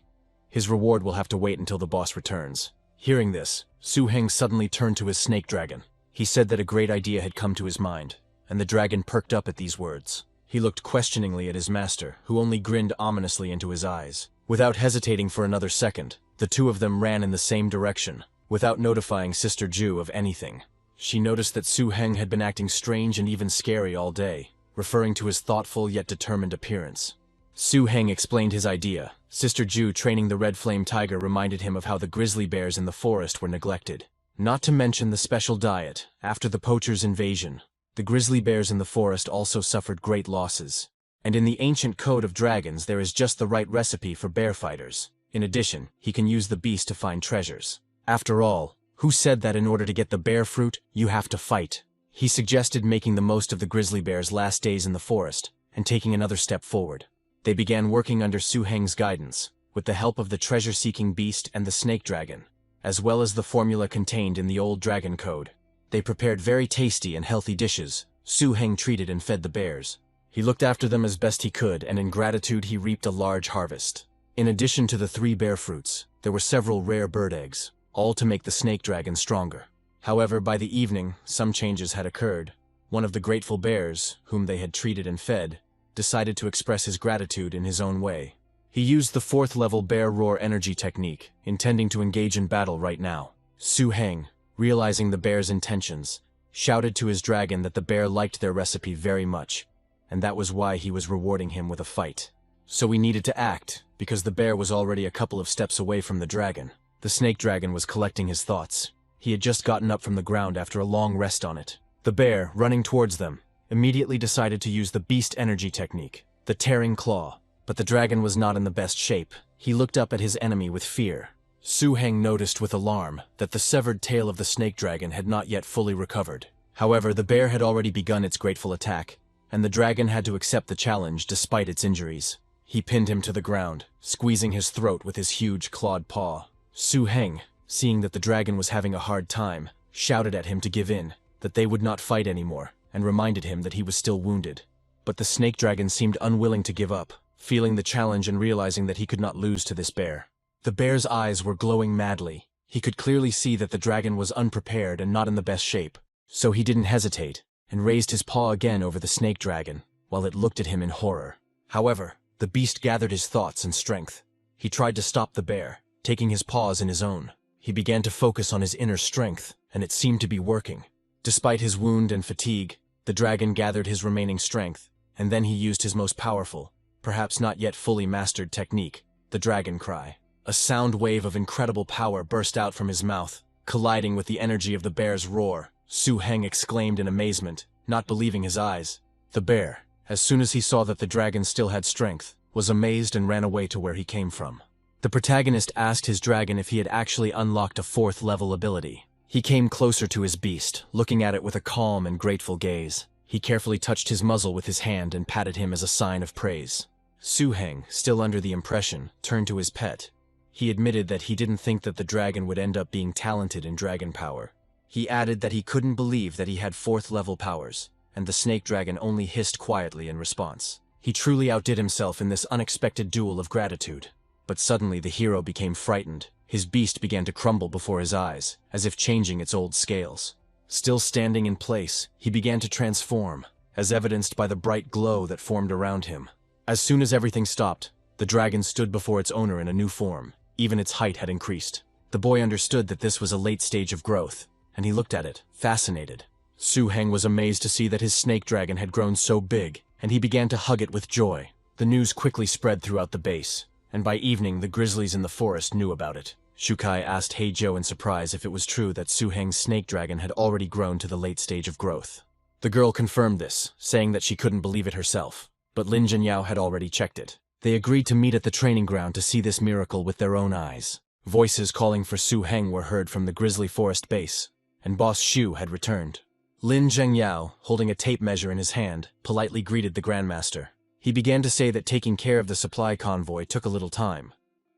[SPEAKER 1] His reward will have to wait until the boss returns. Hearing this, Su Heng suddenly turned to his snake dragon. He said that a great idea had come to his mind, and the dragon perked up at these words. He looked questioningly at his master, who only grinned ominously into his eyes. Without hesitating for another second, the 2 of them ran in the same direction, without notifying Sister Ju of anything. She noticed that Su Heng had been acting strange and even scary all day, referring to his thoughtful yet determined appearance. Su Heng explained his idea. Sister Ju training the red flame tiger reminded him of how the grizzly bears in the forest were neglected. Not to mention the special diet. After the poachers' invasion, the grizzly bears in the forest also suffered great losses. And in the ancient code of dragons there is just the right recipe for bear fighters. In addition, he can use the beast to find treasures. After all, who said that in order to get the bear fruit, you have to fight? He suggested making the most of the grizzly bear's last days in the forest, and taking another step forward. They began working under Su Heng's guidance, with the help of the treasure-seeking beast and the snake dragon, as well as the formula contained in the old dragon code. They prepared very tasty and healthy dishes. Su Heng treated and fed the bears. He looked after them as best he could, and in gratitude he reaped a large harvest. In addition to the 3 bear fruits, there were several rare bird eggs, all to make the snake dragon stronger. However, by the evening, some changes had occurred. One of the grateful bears, whom they had treated and fed, decided to express his gratitude in his own way. He used the 4th level bear roar energy technique, intending to engage in battle right now. Su Heng, realizing the bear's intentions, shouted to his dragon that the bear liked their recipe very much, and that was why he was rewarding him with a fight. So he needed to act, because the bear was already a couple of steps away from the dragon. The snake dragon was collecting his thoughts. He had just gotten up from the ground after a long rest on it. The bear, running towards them, immediately decided to use the beast energy technique, the tearing claw. But the dragon was not in the best shape. He looked up at his enemy with fear. Su Heng noticed with alarm that the severed tail of the snake dragon had not yet fully recovered. However, the bear had already begun its grateful attack, and the dragon had to accept the challenge despite its injuries. He pinned him to the ground, squeezing his throat with his huge clawed paw. Su Heng, seeing that the dragon was having a hard time, shouted at him to give in, that they would not fight anymore, and reminded him that he was still wounded. But the snake dragon seemed unwilling to give up, feeling the challenge and realizing that he could not lose to this bear. The bear's eyes were glowing madly. He could clearly see that the dragon was unprepared and not in the best shape. So he didn't hesitate, and raised his paw again over the snake dragon, while it looked at him in horror. However, the beast gathered his thoughts and strength. He tried to stop the bear, taking his paws in his own. He began to focus on his inner strength, and it seemed to be working. Despite his wound and fatigue, the dragon gathered his remaining strength, and then he used his most powerful, perhaps not yet fully mastered technique, the dragon cry. A sound wave of incredible power burst out from his mouth, colliding with the energy of the bear's roar. Su Heng exclaimed in amazement, not believing his eyes. The bear, as soon as he saw that the dragon still had strength, was amazed and ran away to where he came from. The protagonist asked his dragon if he had actually unlocked a 4th level ability. He came closer to his beast, looking at it with a calm and grateful gaze. He carefully touched his muzzle with his hand and patted him as a sign of praise. Su Heng, still under the impression, turned to his pet. He admitted that he didn't think that the dragon would end up being talented in dragon power. He added that he couldn't believe that he had 4th level powers, and the snake dragon only hissed quietly in response. He truly outdid himself in this unexpected duel of gratitude. But suddenly the hero became frightened. His beast began to crumble before his eyes, as if changing its old scales. Still standing in place, he began to transform, as evidenced by the bright glow that formed around him. As soon as everything stopped, the dragon stood before its owner in a new form. Even its height had increased. The boy understood that this was a late stage of growth, and he looked at it, fascinated. Su Heng was amazed to see that his snake dragon had grown so big, and he began to hug it with joy. The news quickly spread throughout the base, and by evening the grizzlies in the forest knew about it. Shukai asked Heijo in surprise if it was true that Su Heng's snake dragon had already grown to the late stage of growth. The girl confirmed this, saying that she couldn't believe it herself, but Lin Zhenyao had already checked it. They agreed to meet at the training ground to see this miracle with their own eyes. Voices calling for Su Heng were heard from the grizzly forest base, and Boss Shu had returned. Lin Zhengyao, holding a tape measure in his hand, politely greeted the Grandmaster. He began to say that taking care of the supply convoy took a little time,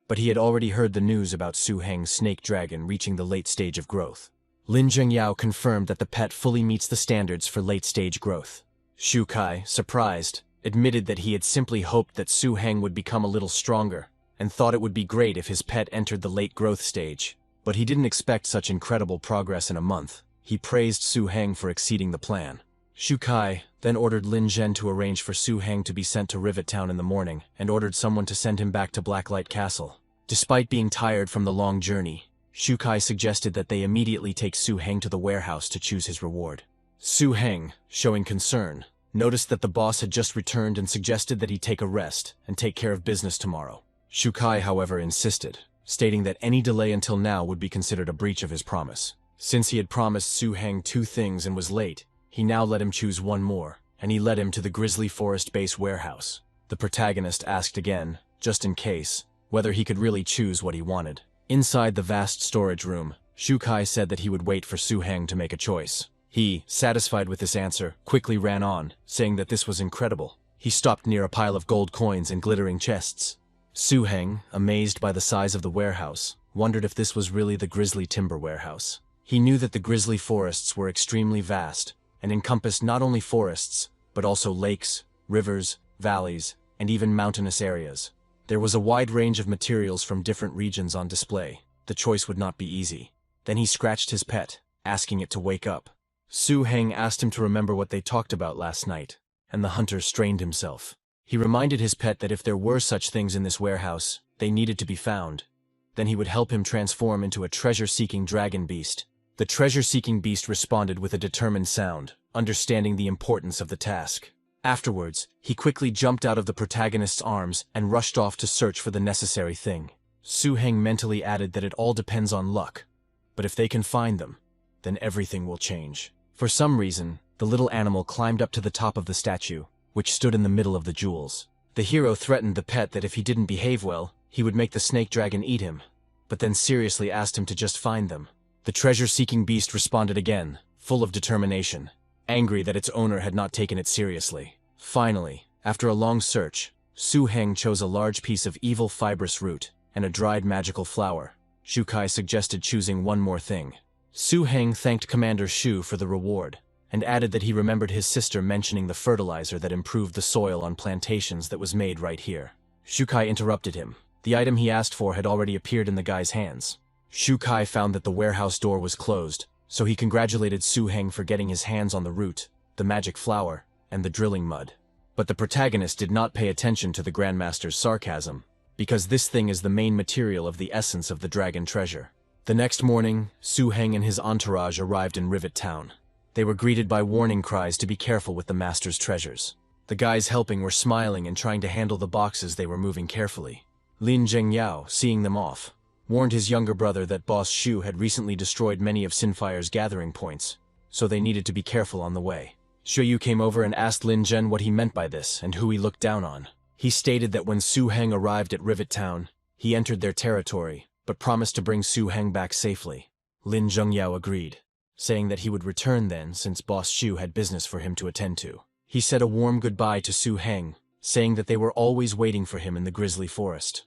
[SPEAKER 1] but he had already heard the news about Su Heng's snake dragon reaching the late stage of growth. Lin Zhengyao confirmed that the pet fully meets the standards for late stage growth. Shu Kai, surprised, admitted that he had simply hoped that Su Heng would become a little stronger, and thought it would be great if his pet entered the late growth stage. But he didn't expect such incredible progress in a month. He praised Su Heng for exceeding the plan. Shu Kai then ordered Lin Zhen to arrange for Su Heng to be sent to Rivet Town in the morning, and ordered someone to send him back to Blacklight Castle. Despite being tired from the long journey, Shu Kai suggested that they immediately take Su Heng to the warehouse to choose his reward. Su Heng, showing concern, noticed that the boss had just returned and suggested that he take a rest and take care of business tomorrow. Shu Kai, however, insisted, stating that any delay until now would be considered a breach of his promise. Since he had promised Su Heng 2 things and was late, he now let him choose one more, and he led him to the Grizzly Forest Base warehouse. The protagonist asked again, just in case, whether he could really choose what he wanted. Inside the vast storage room, Shu Kai said that he would wait for Su Heng to make a choice. He, satisfied with this answer, quickly ran on, saying that this was incredible. He stopped near a pile of gold coins and glittering chests. Su Heng, amazed by the size of the warehouse, wondered if this was really the Grizzly Timber Warehouse. He knew that the grizzly forests were extremely vast, and encompassed not only forests, but also lakes, rivers, valleys, and even mountainous areas. There was a wide range of materials from different regions on display. The choice would not be easy. Then he scratched his pet, asking it to wake up. Su Heng asked him to remember what they talked about last night, and the hunter strained himself. He reminded his pet that if there were such things in this warehouse, they needed to be found. Then he would help him transform into a treasure-seeking dragon beast. The treasure-seeking beast responded with a determined sound, understanding the importance of the task. Afterwards, he quickly jumped out of the protagonist's arms and rushed off to search for the necessary thing. Su Heng mentally added that it all depends on luck, but if they can find them, then everything will change. For some reason, the little animal climbed up to the top of the statue, which stood in the middle of the jewels. The hero threatened the pet that if he didn't behave well, he would make the snake dragon eat him, but then seriously asked him to just find them. The treasure-seeking beast responded again, full of determination, angry that its owner had not taken it seriously. Finally, after a long search, Su Heng chose a large piece of evil fibrous root and a dried magical flower. Shu Kai suggested choosing one more thing. Su Heng thanked Commander Shu for the reward, and added that he remembered his sister mentioning the fertilizer that improved the soil on plantations that was made right here. Shu Kai interrupted him. The item he asked for had already appeared in the guy's hands. Shu Kai found that the warehouse door was closed, so he congratulated Su Heng for getting his hands on the root, the magic flower, and the drilling mud. But the protagonist did not pay attention to the Grandmaster's sarcasm, because this thing is the main material of the essence of the dragon treasure. The next morning, Su Heng and his entourage arrived in Rivet Town. They were greeted by warning cries to be careful with the master's treasures. The guys helping were smiling and trying to handle the boxes they were moving carefully. Lin Zhengyao, seeing them off, warned his younger brother that Boss Shu had recently destroyed many of Sinfire's gathering points, so they needed to be careful on the way. Shuyu came over and asked Lin Zhen what he meant by this and who he looked down on. He stated that when Su Heng arrived at Rivet Town, he entered their territory, but promised to bring Su Heng back safely. Lin Zhengyao agreed, saying that he would return then since Boss Shu had business for him to attend to. He said a warm goodbye to Su Heng, saying that they were always waiting for him in the grisly forest.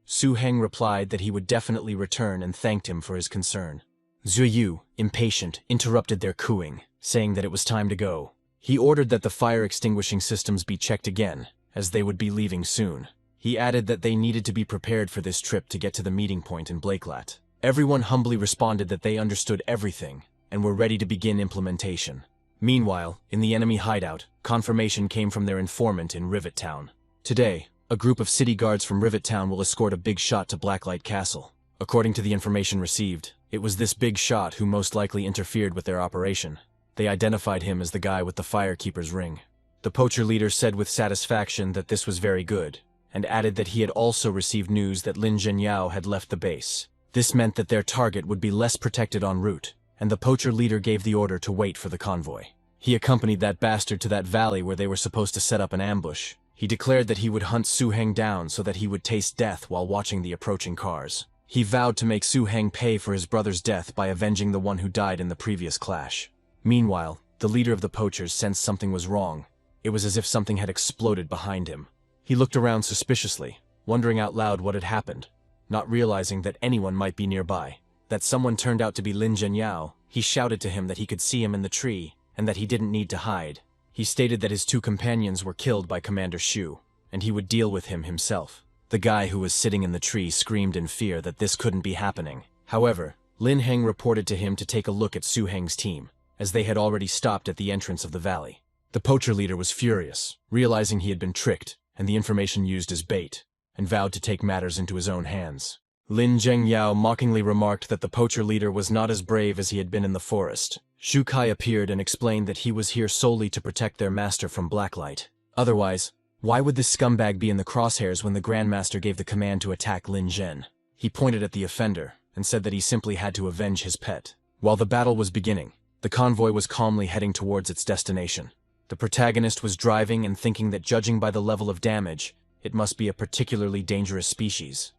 [SPEAKER 1] Su Heng replied that he would definitely return and thanked him for his concern. Zuyu, impatient, interrupted their cooing, saying that it was time to go. He ordered that the fire extinguishing systems be checked again, as they would be leaving soon. He added that they needed to be prepared for this trip to get to the meeting point in Blakelat. Everyone humbly responded that they understood everything and were ready to begin implementation. Meanwhile, in the enemy hideout, confirmation came from their informant in Rivet Town. Today, a group of city guards from Rivet Town will escort a big shot to Blacklight Castle. According to the information received, it was this big shot who most likely interfered with their operation. They identified him as the guy with the Firekeeper's ring. The poacher leader said with satisfaction that this was very good, and added that he had also received news that Lin Zhenyao had left the base. This meant that their target would be less protected en route, and the poacher leader gave the order to wait for the convoy. He accompanied that bastard to that valley where they were supposed to set up an ambush. He declared that he would hunt Su Heng down so that he would taste death while watching the approaching cars. He vowed to make Su Heng pay for his brother's death by avenging the one who died in the previous clash. Meanwhile, the leader of the poachers sensed something was wrong. It was as if something had exploded behind him. He looked around suspiciously, wondering out loud what had happened, not realizing that anyone might be nearby. That someone turned out to be Lin Zhenyao. He shouted to him that he could see him in the tree, and that he didn't need to hide. He stated that his two companions were killed by Commander Shu, and he would deal with him himself. The guy who was sitting in the tree screamed in fear that this couldn't be happening. However, Lin Heng reported to him to take a look at Su Heng's team, as they had already stopped at the entrance of the valley. The poacher leader was furious, realizing he had been tricked and the information used as bait, and vowed to take matters into his own hands. Lin Zhengyao mockingly remarked that the poacher leader was not as brave as he had been in the forest. Shu Kai appeared and explained that he was here solely to protect their master from Blacklight. Otherwise, why would this scumbag be in the crosshairs when the Grandmaster gave the command to attack Lin Zhen? He pointed at the offender and said that he simply had to avenge his pet. While the battle was beginning, the convoy was calmly heading towards its destination. The protagonist was driving and thinking that judging by the level of damage, it must be a particularly dangerous species.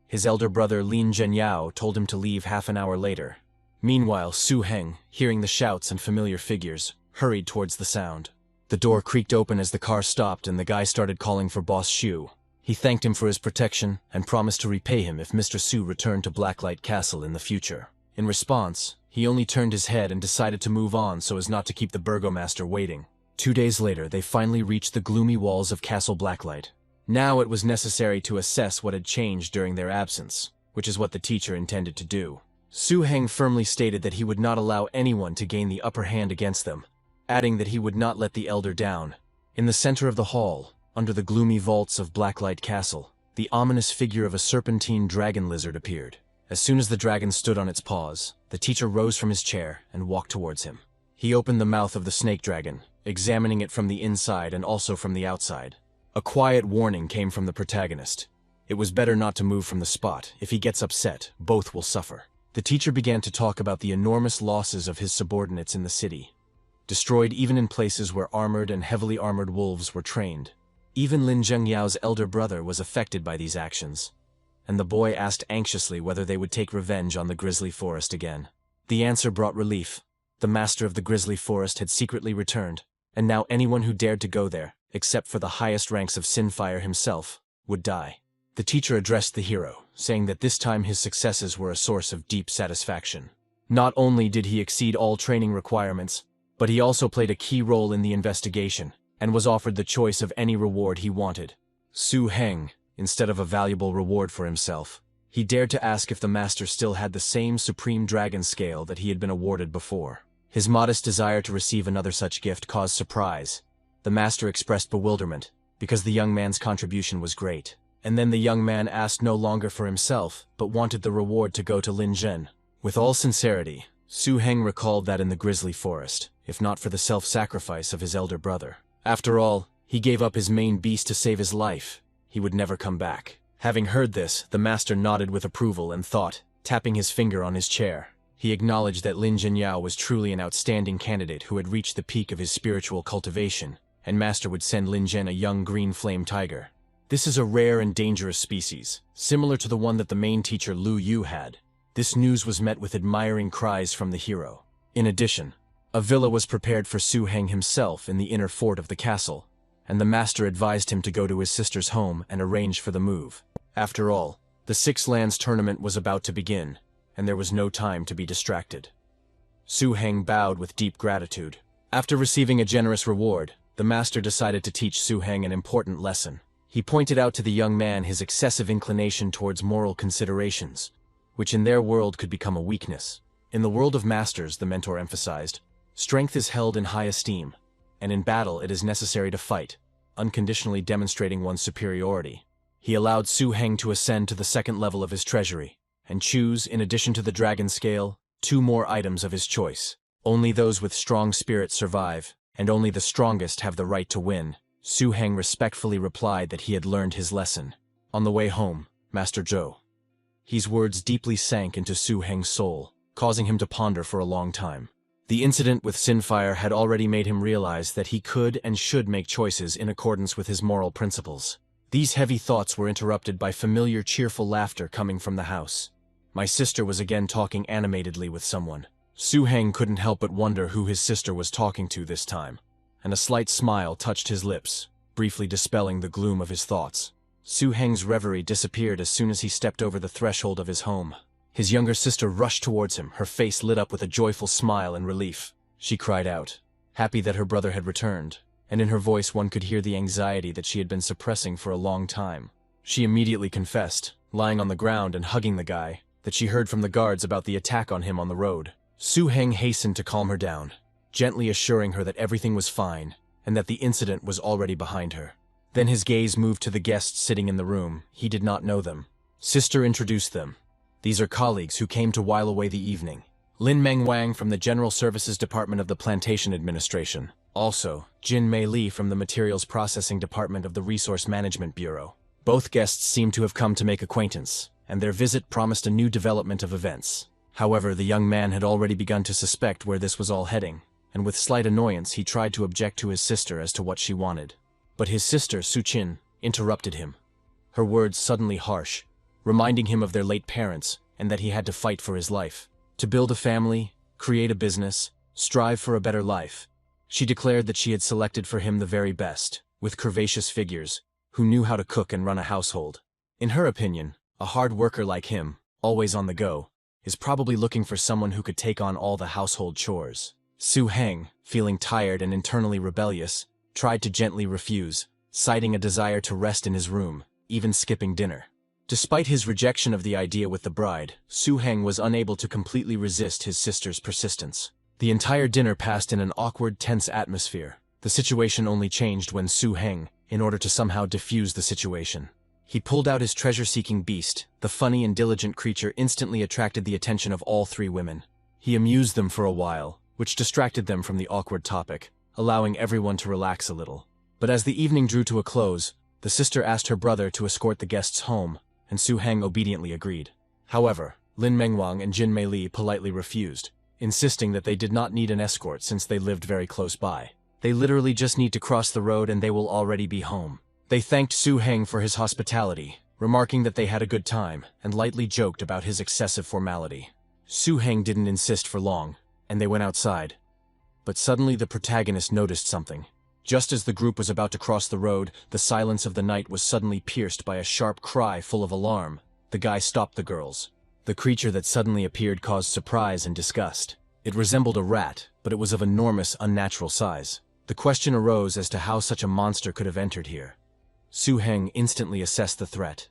[SPEAKER 1] His elder brother Lin Zhenyao told him to leave half an hour later. Meanwhile, Su Heng, hearing the shouts and familiar figures, hurried towards the sound. The door creaked open as the car stopped and the guy started calling for Boss Shu. He thanked him for his protection and promised to repay him if Mr. Su returned to Blacklight Castle in the future. In response, he only turned his head and decided to move on so as not to keep the burgomaster waiting. 2 days later, they finally reached the gloomy walls of Castle Blacklight. Now it was necessary to assess what had changed during their absence, which is what the teacher intended to do. Su Heng firmly stated that he would not allow anyone to gain the upper hand against them, adding that he would not let the elder down. In the center of the hall, under the gloomy vaults of Blacklight Castle, the ominous figure of a serpentine dragon lizard appeared. As soon as the dragon stood on its paws, the teacher rose from his chair and walked towards him. He opened the mouth of the snake dragon, examining it from the inside and also from the outside. A quiet warning came from the protagonist. It was better not to move from the spot. If he gets upset, both will suffer. The teacher began to talk about the enormous losses of his subordinates in the city, destroyed even in places where armored and heavily armored wolves were trained. Even Lin Zhengyao's elder brother was affected by these actions, and the boy asked anxiously whether they would take revenge on the Grizzly Forest again. The answer brought relief. The master of the Grizzly Forest had secretly returned, and now anyone who dared to go there, except for the highest ranks of Sinfire himself, would die. The teacher addressed the hero, saying that this time his successes were a source of deep satisfaction. Not only did he exceed all training requirements, but he also played a key role in the investigation, and was offered the choice of any reward he wanted. Su Heng, instead of a valuable reward for himself, he dared to ask if the master still had the same supreme dragon scale that he had been awarded before. His modest desire to receive another such gift caused surprise. The master expressed bewilderment, because the young man's contribution was great. And then the young man asked no longer for himself, but wanted the reward to go to Lin Zhen. With all sincerity, Su Heng recalled that in the Grizzly Forest, if not for the self-sacrifice of his elder brother. After all, he gave up his main beast to save his life. He would never come back. Having heard this, the master nodded with approval and thought, tapping his finger on his chair. He acknowledged that Lin Zhenyao was truly an outstanding candidate who had reached the peak of his spiritual cultivation, and master would send Lin Zhen a young green flame tiger. This is a rare and dangerous species, similar to the one that the main teacher Lu Yu had. This news was met with admiring cries from the hero. In addition, a villa was prepared for Su Heng himself in the inner fort of the castle, and the master advised him to go to his sister's home and arrange for the move. After all, the Six Lands tournament was about to begin, and there was no time to be distracted. Su Heng bowed with deep gratitude. After receiving a generous reward, the master decided to teach Su Heng an important lesson. He pointed out to the young man his excessive inclination towards moral considerations, which in their world could become a weakness. In the world of masters, the mentor emphasized, strength is held in high esteem, and in battle it is necessary to fight, unconditionally demonstrating one's superiority. He allowed Su Heng to ascend to the second level of his treasury, and choose, in addition to the dragon scale, 2 more items of his choice. Only those with strong spirits survive, and only the strongest have the right to win. Su Heng respectfully replied that he had learned his lesson. On the way home, Master Zhou. His words deeply sank into Su Heng's soul, causing him to ponder for a long time. The incident with Sinfire had already made him realize that he could and should make choices in accordance with his moral principles. These heavy thoughts were interrupted by familiar cheerful laughter coming from the house. My sister was again talking animatedly with someone. Su Heng couldn't help but wonder who his sister was talking to this time, and a slight smile touched his lips, briefly dispelling the gloom of his thoughts. Su Heng's reverie disappeared as soon as he stepped over the threshold of his home. His younger sister rushed towards him, her face lit up with a joyful smile and relief. She cried out, happy that her brother had returned, and in her voice one could hear the anxiety that she had been suppressing for a long time. She immediately confessed, lying on the ground and hugging the guy, that she heard from the guards about the attack on him on the road. Su Heng hastened to calm her down, gently assuring her that everything was fine and that the incident was already behind her. Then his gaze moved to the guests sitting in the room. He did not know them. Sister introduced them. These are colleagues who came to while away the evening. Lin Meng Wang from the General Services Department of the Plantation Administration. Also, Jin Mei Li from the Materials Processing Department of the Resource Management Bureau. Both guests seemed to have come to make acquaintance, and their visit promised a new development of events. However, the young man had already begun to suspect where this was all heading, and with slight annoyance he tried to object to his sister as to what she wanted. But his sister, Su Qin, interrupted him, her words suddenly harsh, reminding him of their late parents and that he had to fight for his life. To build a family, create a business, strive for a better life. She declared that she had selected for him the very best, with curvaceous figures, who knew how to cook and run a household. In her opinion, a hard worker like him, always on the go, is probably looking for someone who could take on all the household chores. Su Heng, feeling tired and internally rebellious, tried to gently refuse, citing a desire to rest in his room, even skipping dinner. Despite his rejection of the idea with the bride, Su Heng was unable to completely resist his sister's persistence. The entire dinner passed in an awkward, tense atmosphere. The situation only changed when Su Heng, in order to somehow diffuse the situation, he pulled out his treasure-seeking beast. The funny and diligent creature instantly attracted the attention of all three women. He amused them for a while, which distracted them from the awkward topic, allowing everyone to relax a little. But as the evening drew to a close, the sister asked her brother to escort the guests home, and Su Heng obediently agreed. However, Lin Mengwang and Jin Meili politely refused, insisting that they did not need an escort since they lived very close by. They literally just need to cross the road and they will already be home. They thanked Su Heng for his hospitality, remarking that they had a good time, and lightly joked about his excessive formality. Su Heng didn't insist for long, and they went outside. But suddenly the protagonist noticed something. Just as the group was about to cross the road, the silence of the night was suddenly pierced by a sharp cry full of alarm. The guy stopped the girls. The creature that suddenly appeared caused surprise and disgust. It resembled a rat, but it was of enormous, unnatural size. The question arose as to how such a monster could have entered here. Su Heng instantly assessed the threat.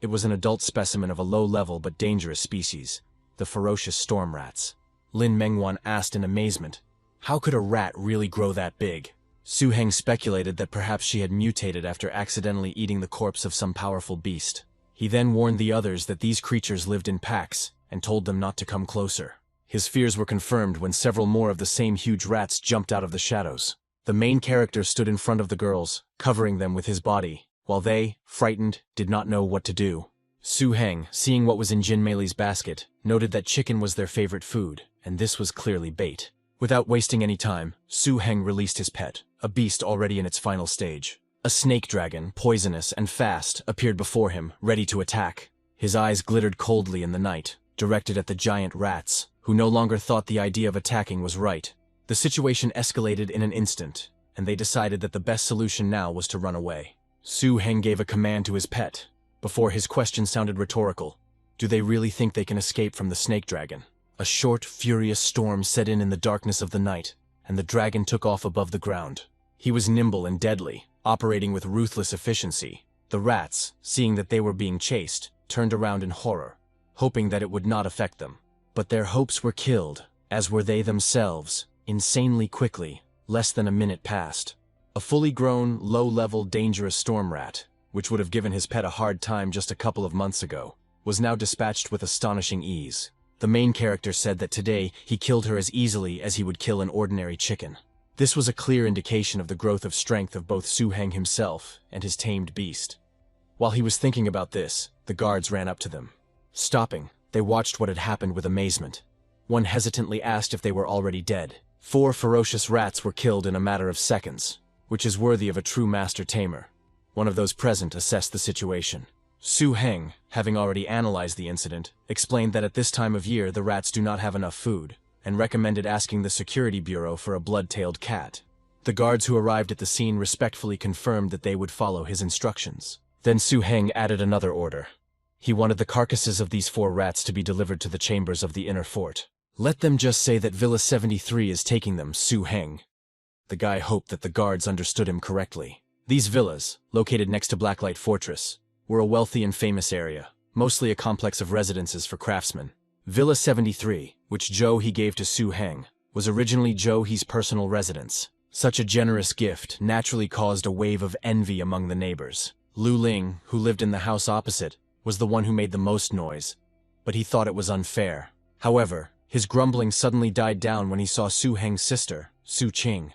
[SPEAKER 1] It was an adult specimen of a low-level but dangerous species, the ferocious storm rats. Lin Mengwan asked in amazement, how could a rat really grow that big? Su Heng speculated that perhaps she had mutated after accidentally eating the corpse of some powerful beast. He then warned the others that these creatures lived in packs, and told them not to come closer. His fears were confirmed when several more of the same huge rats jumped out of the shadows. The main character stood in front of the girls, covering them with his body, while they, frightened, did not know what to do. Su Heng, seeing what was in Jin Meili's basket, noted that chicken was their favorite food, and this was clearly bait. Without wasting any time, Su Heng released his pet, a beast already in its final stage. A snake dragon, poisonous and fast, appeared before him, ready to attack. His eyes glittered coldly in the night, directed at the giant rats, who no longer thought the idea of attacking was right. The situation escalated in an instant, and they decided that the best solution now was to run away. Su Heng gave a command to his pet. Before his question sounded rhetorical. Do they really think they can escape from the snake dragon? A short, furious storm set in the darkness of the night, and the dragon took off above the ground. He was nimble and deadly, operating with ruthless efficiency. The rats, seeing that they were being chased, turned around in horror, hoping that it would not affect them. But their hopes were killed, as were they themselves. Insanely quickly, less than a minute passed. A fully grown, low-level, dangerous storm rat, which would have given his pet a hard time just a couple of months ago, was now dispatched with astonishing ease. The main character said that today he killed her as easily as he would kill an ordinary chicken. This was a clear indication of the growth of strength of both Su Heng himself and his tamed beast. While he was thinking about this, the guards ran up to them. Stopping, they watched what had happened with amazement. One hesitantly asked if they were already dead. 4 ferocious rats were killed in a matter of seconds, which is worthy of a true master tamer. One of those present assessed the situation. Su Heng, having already analyzed the incident, explained that at this time of year the rats do not have enough food, and recommended asking the security bureau for a blood-tailed cat. The guards who arrived at the scene respectfully confirmed that they would follow his instructions. Then Su Heng added another order. He wanted the carcasses of these 4 rats to be delivered to the chambers of the inner fort. Let them just say that Villa 73 is taking them, Su Heng. The guy hoped that the guards understood him correctly. These villas, located next to Blacklight Fortress, were a wealthy and famous area, mostly a complex of residences for craftsmen. Villa 73, which Zhou He gave to Su Heng, was originally Zhou He's personal residence. Such a generous gift naturally caused a wave of envy among the neighbors. Lu Ling, who lived in the house opposite, was the one who made the most noise, but he thought it was unfair. However, his grumbling suddenly died down when he saw Su Heng's sister, Su Qing.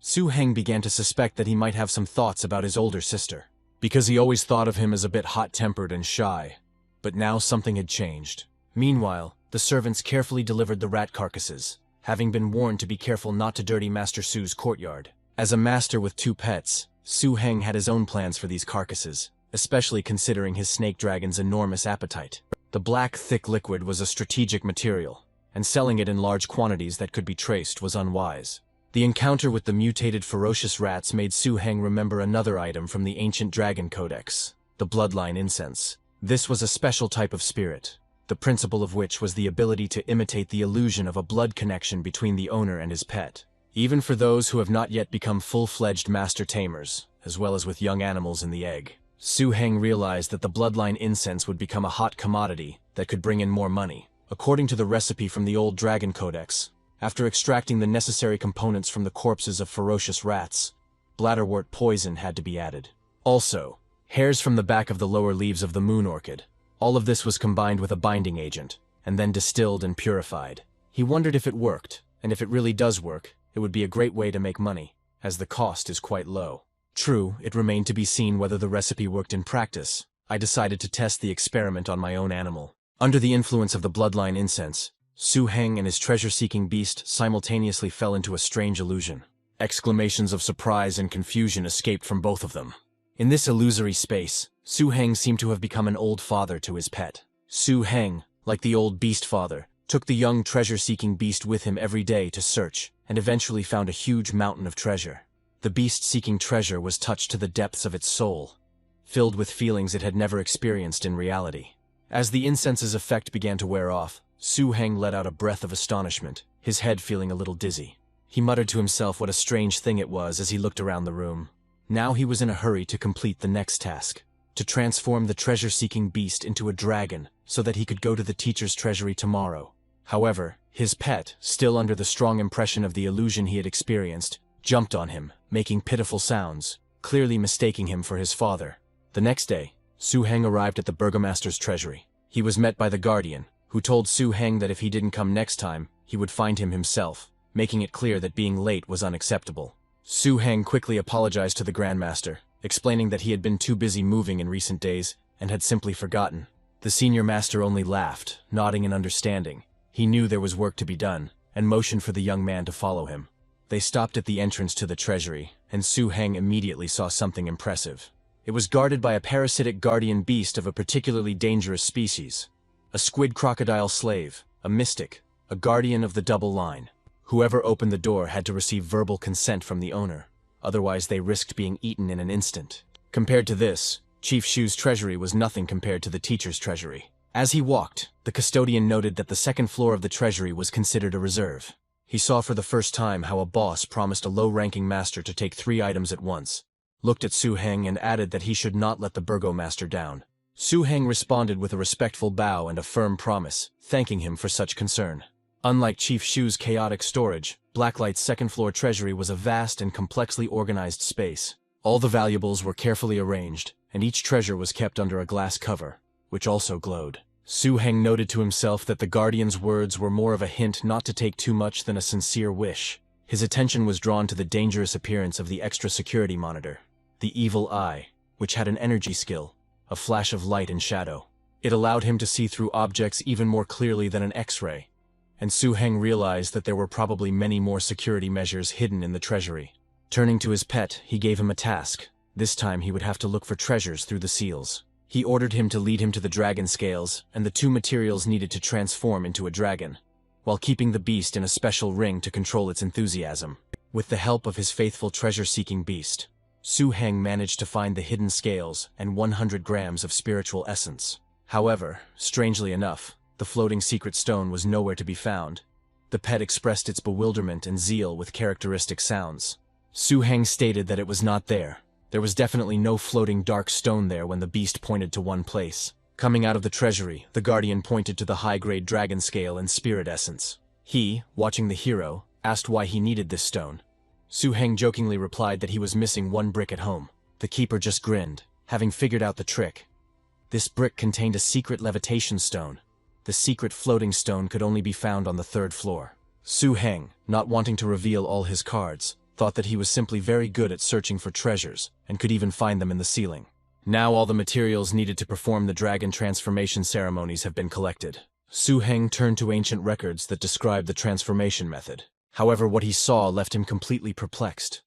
[SPEAKER 1] Su Heng began to suspect that he might have some thoughts about his older sister, because he always thought of him as a bit hot-tempered and shy. But now something had changed. Meanwhile, the servants carefully delivered the rat carcasses, having been warned to be careful not to dirty Master Su's courtyard. As a master with 2 pets, Su Heng had his own plans for these carcasses, especially considering his snake dragon's enormous appetite. The black, thick liquid was a strategic material, and selling it in large quantities that could be traced was unwise. The encounter with the mutated ferocious rats made Su Heng remember another item from the ancient Dragon Codex, the bloodline incense. This was a special type of spirit. the principle of which was the ability to imitate the illusion of a blood connection between the owner and his pet. Even for those who have not yet become full-fledged master tamers, as well as with young animals in the egg. Su Heng realized that the bloodline incense would become a hot commodity that could bring in more money. According to the recipe from the old Dragon Codex, after extracting the necessary components from the corpses of ferocious rats, bladderwort poison had to be added. Also, hairs from the back of the lower leaves of the moon orchid. All of this was combined with a binding agent, and then distilled and purified. He wondered if it worked, and if it really does work, it would be a great way to make money, as the cost is quite low. True, it remained to be seen whether the recipe worked in practice. I decided to test the experiment on my own animal. Under the influence of the bloodline incense, Su Heng and his treasure-seeking beast simultaneously fell into a strange illusion. Exclamations of surprise and confusion escaped from both of them. In this illusory space, Su Heng seemed to have become an old father to his pet. Su Heng, like the old beast father, took the young treasure-seeking beast with him every day to search, and eventually found a huge mountain of treasure. The beast seeking treasure was touched to the depths of its soul, filled with feelings it had never experienced in reality. As the incense's effect began to wear off, Su Heng let out a breath of astonishment, his head feeling a little dizzy. He muttered to himself what a strange thing it was as he looked around the room. Now he was in a hurry to complete the next task, to transform the treasure-seeking beast into a dragon so that he could go to the teacher's treasury tomorrow. However, his pet, still under the strong impression of the illusion he had experienced, jumped on him, making pitiful sounds, clearly mistaking him for his father. The next day, Su Heng arrived at the burgomaster's treasury. He was met by the guardian, who told Su Heng that if he didn't come next time, he would find him himself, making it clear that being late was unacceptable. Su Heng quickly apologized to the Grandmaster, explaining that he had been too busy moving in recent days and had simply forgotten. The senior master only laughed, nodding in understanding. He knew there was work to be done, and motioned for the young man to follow him. They stopped at the entrance to the treasury, and Su Heng immediately saw something impressive. It was guarded by a parasitic guardian beast of a particularly dangerous species. A squid crocodile slave, a mystic, a guardian of the double line. Whoever opened the door had to receive verbal consent from the owner, otherwise they risked being eaten in an instant. Compared to this, Chief Shu's treasury was nothing compared to the teacher's treasury. As he walked, the custodian noted that the second floor of the treasury was considered a reserve. He saw for the first time how a boss promised a low-ranking master to take 3 items at once, looked at Su Heng and added that he should not let the burgomaster down. Su Heng responded with a respectful bow and a firm promise, thanking him for such concern. Unlike Chief Shu's chaotic storage, Blacklight's second-floor treasury was a vast and complexly organized space. All the valuables were carefully arranged, and each treasure was kept under a glass cover, which also glowed. Su Heng noted to himself that the guardian's words were more of a hint not to take too much than a sincere wish. His attention was drawn to the dangerous appearance of the extra security monitor, the evil eye, which had an energy skill, a flash of light and shadow. It allowed him to see through objects even more clearly than an X-ray, and Su Heng realized that there were probably many more security measures hidden in the treasury. Turning to his pet, he gave him a task. This time he would have to look for treasures through the seals. He ordered him to lead him to the dragon scales and the 2 materials needed to transform into a dragon, while keeping the beast in a special ring to control its enthusiasm. With the help of his faithful treasure-seeking beast, Su Heng managed to find the hidden scales and 100 grams of spiritual essence. However, strangely enough, the floating secret stone was nowhere to be found. The pet expressed its bewilderment and zeal with characteristic sounds. Su Heng stated that it was not there. There was definitely no floating dark stone there when the beast pointed to one place. Coming out of the treasury, the guardian pointed to the high-grade dragon scale and spirit essence. He, watching the hero, asked why he needed this stone. Su Heng jokingly replied that he was missing 1 brick at home. The keeper just grinned, having figured out the trick. This brick contained a secret levitation stone. The secret floating stone could only be found on the 3rd floor. Su Heng, not wanting to reveal all his cards, thought that he was simply very good at searching for treasures, and could even find them in the ceiling. Now all the materials needed to perform the dragon transformation ceremonies have been collected. Su Heng turned to ancient records that describe the transformation method. However, what he saw left him completely perplexed.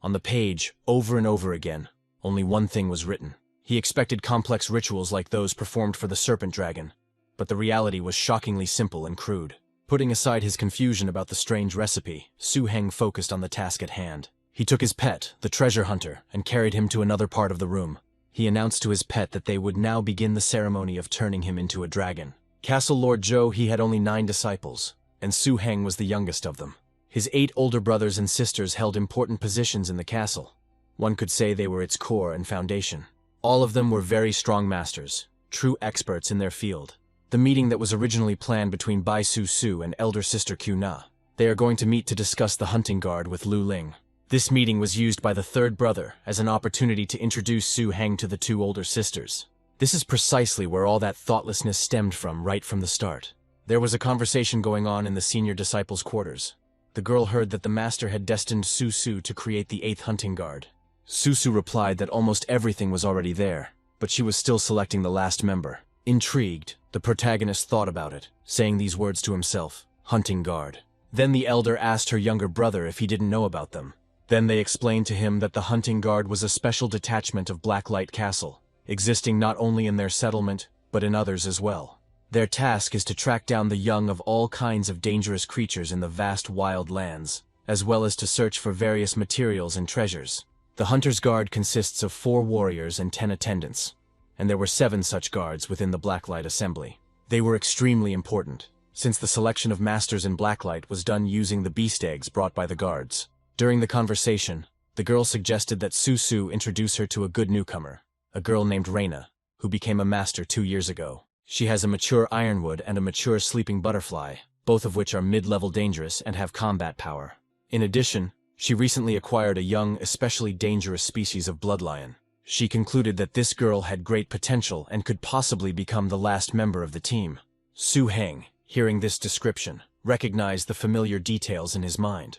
[SPEAKER 1] On the page, over and over again, only one thing was written. He expected complex rituals like those performed for the serpent dragon, but the reality was shockingly simple and crude. Putting aside his confusion about the strange recipe, Su Heng focused on the task at hand. He took his pet, the treasure hunter, and carried him to another part of the room. He announced to his pet that they would now begin the ceremony of turning him into a dragon. Castle Lord Zhou he had only 9 disciples, and Su Heng was the youngest of them. His 8 older brothers and sisters held important positions in the castle. One could say they were its core and foundation. All of them were very strong masters, true experts in their field. The meeting that was originally planned between Bai Su Su and elder sister Q Na. They are going to meet to discuss the hunting guard with Lu Ling. This meeting was used by the third brother as an opportunity to introduce Su Heng to the 2 older sisters. This is precisely where all that thoughtlessness stemmed from right from the start. There was a conversation going on in the senior disciples' quarters. The girl heard that the master had destined Su Su to create the 8th hunting guard. Su Su replied that almost everything was already there, but she was still selecting the last member. Intrigued, the protagonist thought about it, saying these words to himself, "Hunting guard." Then the elder asked her younger brother if he didn't know about them. Then they explained to him that the hunting guard was a special detachment of Blacklight Castle, existing not only in their settlement, but in others as well. Their task is to track down the young of all kinds of dangerous creatures in the vast wild lands, as well as to search for various materials and treasures. The Hunter's Guard consists of 4 warriors and 10 attendants, and there were 7 such guards within the Blacklight Assembly. They were extremely important, since the selection of masters in Blacklight was done using the beast eggs brought by the guards. During the conversation, the girl suggested that Su Su introduce her to a good newcomer, a girl named Reina, who became a master 2 years ago. She has a mature ironwood and a mature sleeping butterfly, both of which are mid-level dangerous and have combat power. In addition, she recently acquired a young, especially dangerous species of bloodlion. She concluded that this girl had great potential and could possibly become the last member of the team. Su Heng, hearing this description, recognized the familiar details in his mind.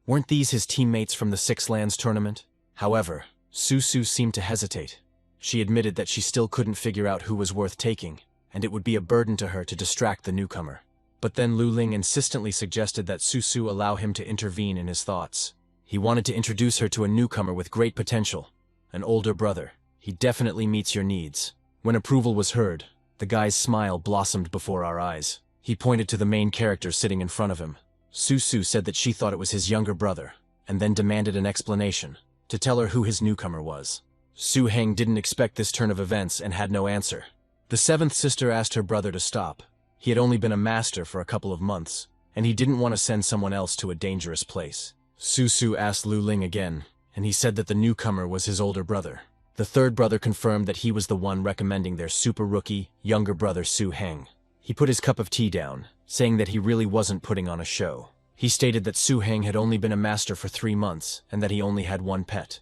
[SPEAKER 1] Weren't these his teammates from the Six Lands tournament? However, Su Su seemed to hesitate. She admitted that she still couldn't figure out who was worth taking, and it would be a burden to her to distract the newcomer. But then Lu Ling insistently suggested that Su Su allow him to intervene in his thoughts. He wanted to introduce her to a newcomer with great potential, an older brother. He definitely meets your needs. When approval was heard, the guy's smile blossomed before our eyes. He pointed to the main character sitting in front of him. Su Su said that she thought it was his younger brother, and then demanded an explanation, to tell her who his newcomer was. Su Heng didn't expect this turn of events and had no answer. The 7th sister asked her brother to stop. He had only been a master for a couple of months, and he didn't want to send someone else to a dangerous place. Su Su asked Lu Ling again, and he said that the newcomer was his older brother. The 3rd brother confirmed that he was the one recommending their super rookie, younger brother Su Heng. He put his cup of tea down, saying that he really wasn't putting on a show. He stated that Su Heng had only been a master for 3 months, and that he only had 1 pet.